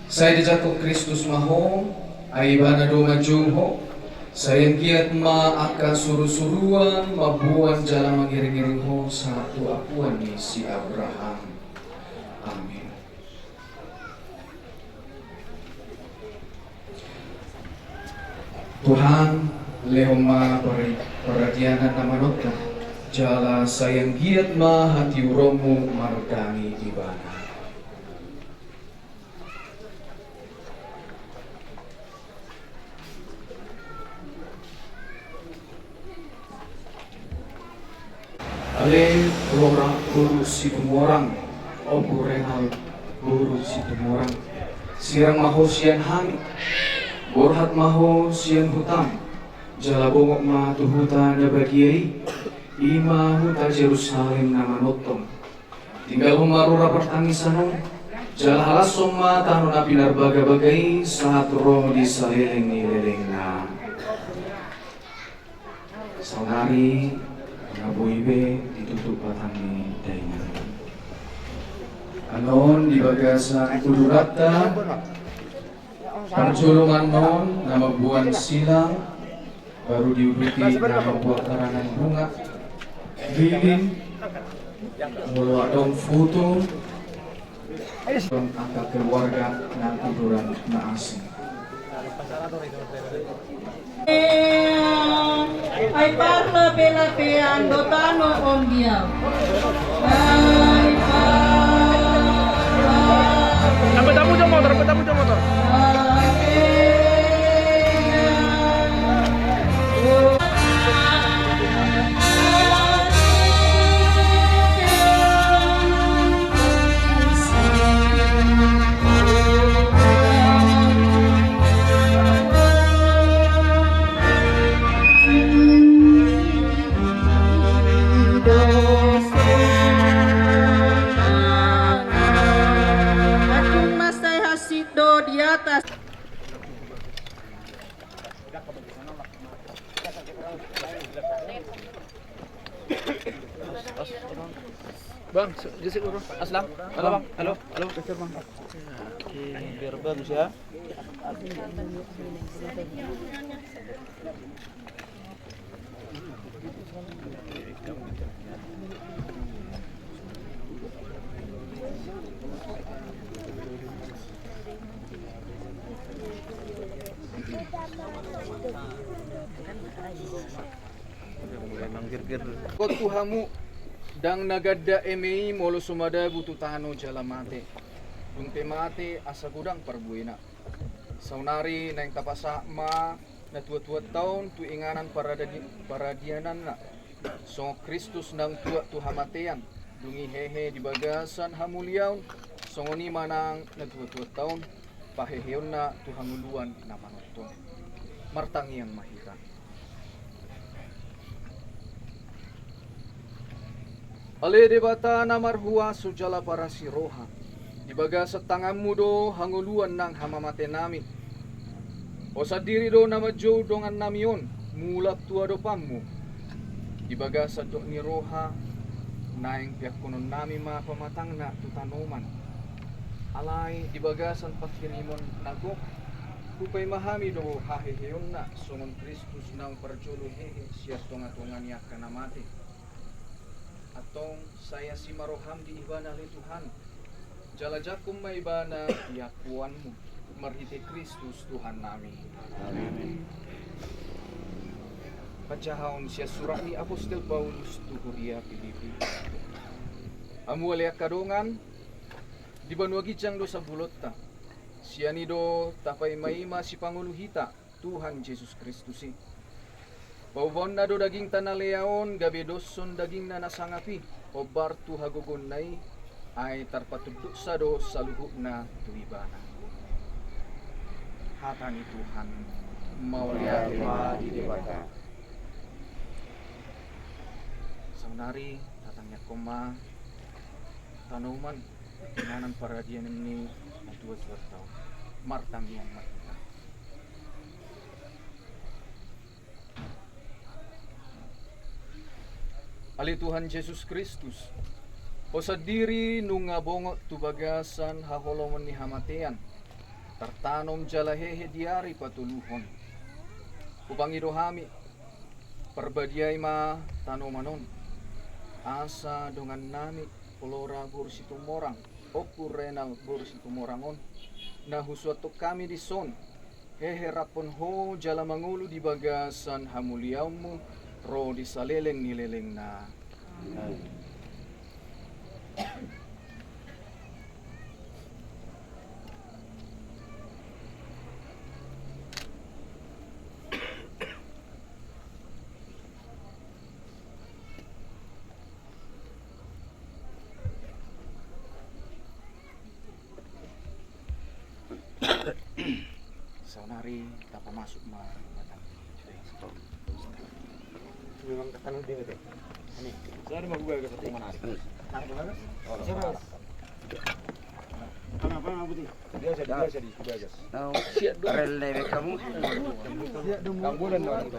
Saya dijatuh Kristus maho, aibana doma jungho, sayang giat ma akan suruh-suruan, mabuan jalan mengiring-iring ho satu akuan ni si Abraham. Amin. Tuhan lehoma perhatianan nama nota jala sayang giat ma hati uromu mardangi di bana. Ale orang guru si tumorang, obu renal guru si tumorang, sirang maho sian hani, borhat maho sian hutang. Jala bongok ma tuhuta na bagiai ima huta Jerusalem na manotong tinggal humarura pertangisanon Jalahalas soma tanuna pinar bagai-bagai saat roh di saleleng-lelengna. Saunari ngabuibe ditutup batangi daingan. Anon di bagasan kudurata perjolongan non nama buan silang baru diuruti nama buah karangan bunga lilin mulu adong foto angka keluarga dan kuduran na asing. Ay parla bela pean dotano ondiam. Dapat motor. Akung masay hasido di atas. Bang, Jessic dulu. Aslam. Halo bang. Halo. Kecer bang. Oke, biar bagus ya. Kot tuhamu dang nagadda emei molo sumada butu tahano jalamate. Dung temate asa gudang perbuina. Saunari nang tapasa ma na tua-tua tahun tu inganan paradianan na. So Kristus nang tua tuhamatean. Dungi hehe di bagasan hamuliaun. Songoni manang na tua-tua tahun paheheon na tuhanguluan na manutun. Martangian mahira. Ale debata namar hua sujala para siroha. Dibaga sa tanganmu do hanguluan ng hamamate nami. O sa diri do nama jo dongan namion mulak tua do pammu. Dibaga sa do ni roha naing piak kunon nami ma pamatang na tutanoman. Alay dibaga sa pakirimon nagok. Kupay mahami do haheheon na songon Kristus nang parjolo hehe siya tunga-tunga niya kanamate. Atong saya si maroham di ibana li Tuhan. Jalajakum may ibana yakuanmu. Marhite Kristus Tuhan nami. Amen. Pacahon siya surat ni Apostol Paulus tu Huria Filipi. Amu aliak kadongan di banuagi jang do sa bulotta. Siya ni do tapay maima si Panguluhita Tuhan Yesus Kristus. Paubon na do daging tanaleaon, gabi doson daging na nasangapi, o bartu hagugon nay, ay tarpatuduk sa do sa luhuk na tuibana. Hata ni Tuhan, maulia di debata. Saunari, tatangnya koma, tanuman, inanan paradian ini, dua-dua tahun, martang yang mati. Ali Tuhan Yesus Kristus, o sa diri nung ngabongot tubagasan haholongon ni hamatean, tartanom jalahehe diari patuluhon. Upang idohami, perbadiay ma tanomanon, asa dongan nami polora bursitumorang, opu renal bursitumorangon, na huswato kami di son, hehe rapon ho jala mangulu di bagasan hamuliamu, roh di saleleng nileleng na. Saunari tak masuk mah. Memang ketanu dia gitu. Ini, saya ada mau gue ke satu menarik. Siapa? Rele kamu. Kang bulan dong itu.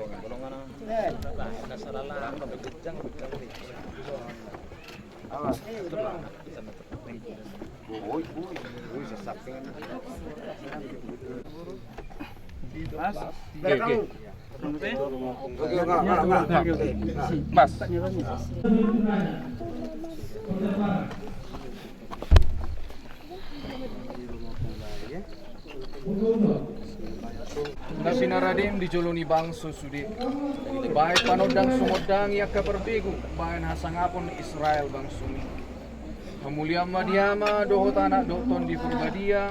Awas. Mas, Mas. Nasinaradim di juluni bangso sudi. Baik panodang sumodang ia kaperbegu. Baik hasangapon Israel bangsumi. Kemuliaan madiama dohot anak dokton di Purbadia.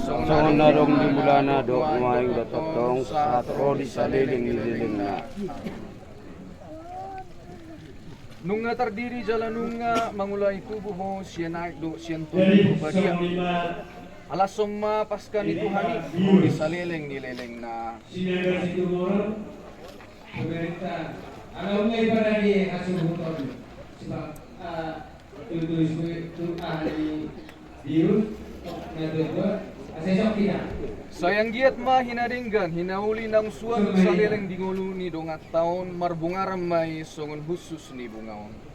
Songon narong di bulana dok maing datotong saat ro di saliling-lilingna. Nunga terdiri jalan nunga mangulai tubuh ho siya naik do siyan tubuh Purbadia. Alas summa paskan itu hani di salileng nileleng na. Pemerintah, alam may para di asubuton sebab itu ahli bius na dua asesok tidak. Sayang giat mah hinadinggan hinauli nang suan salileng dingulu ni dongat taon marbungaram may songon khusus ni bungaon.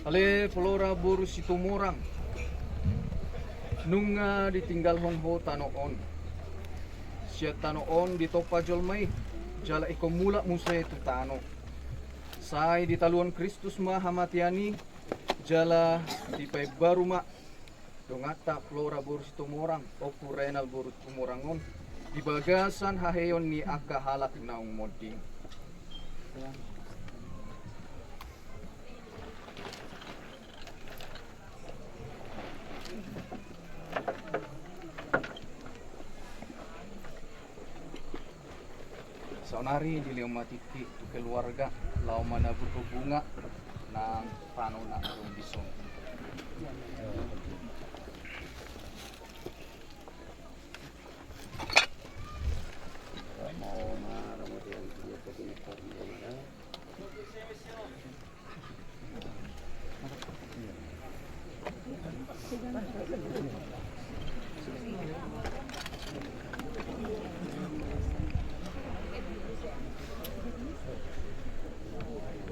Ale Flora boru si tumurang. Nunga ditinggal honho tanoon. Siya tanoon di topa jolmay. Jala iko mula musay tu tano. Say di taluan Kristus mahamatiani. Jala di pay baruma. Dongata Flora boru si tumurang. Oku renal boru tumurangon. Di bagasan haheyon ni aka halak naung moding. Saunari di lima titik keluarga lau mana berhubunga nang pano na bison.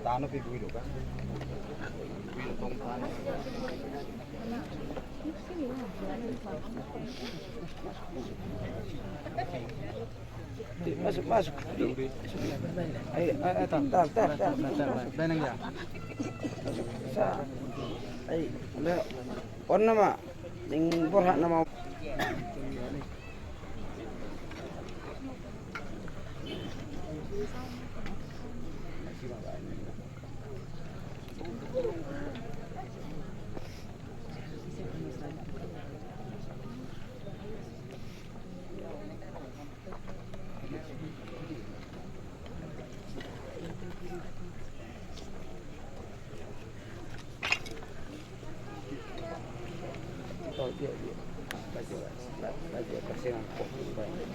Tano pi guido kan? Guido tong tano. Masuk masuk. Ayo tar. Benang ya. Sa. Ay, le. On nama. Ning borha nama. Dia baca kasih angkut baik.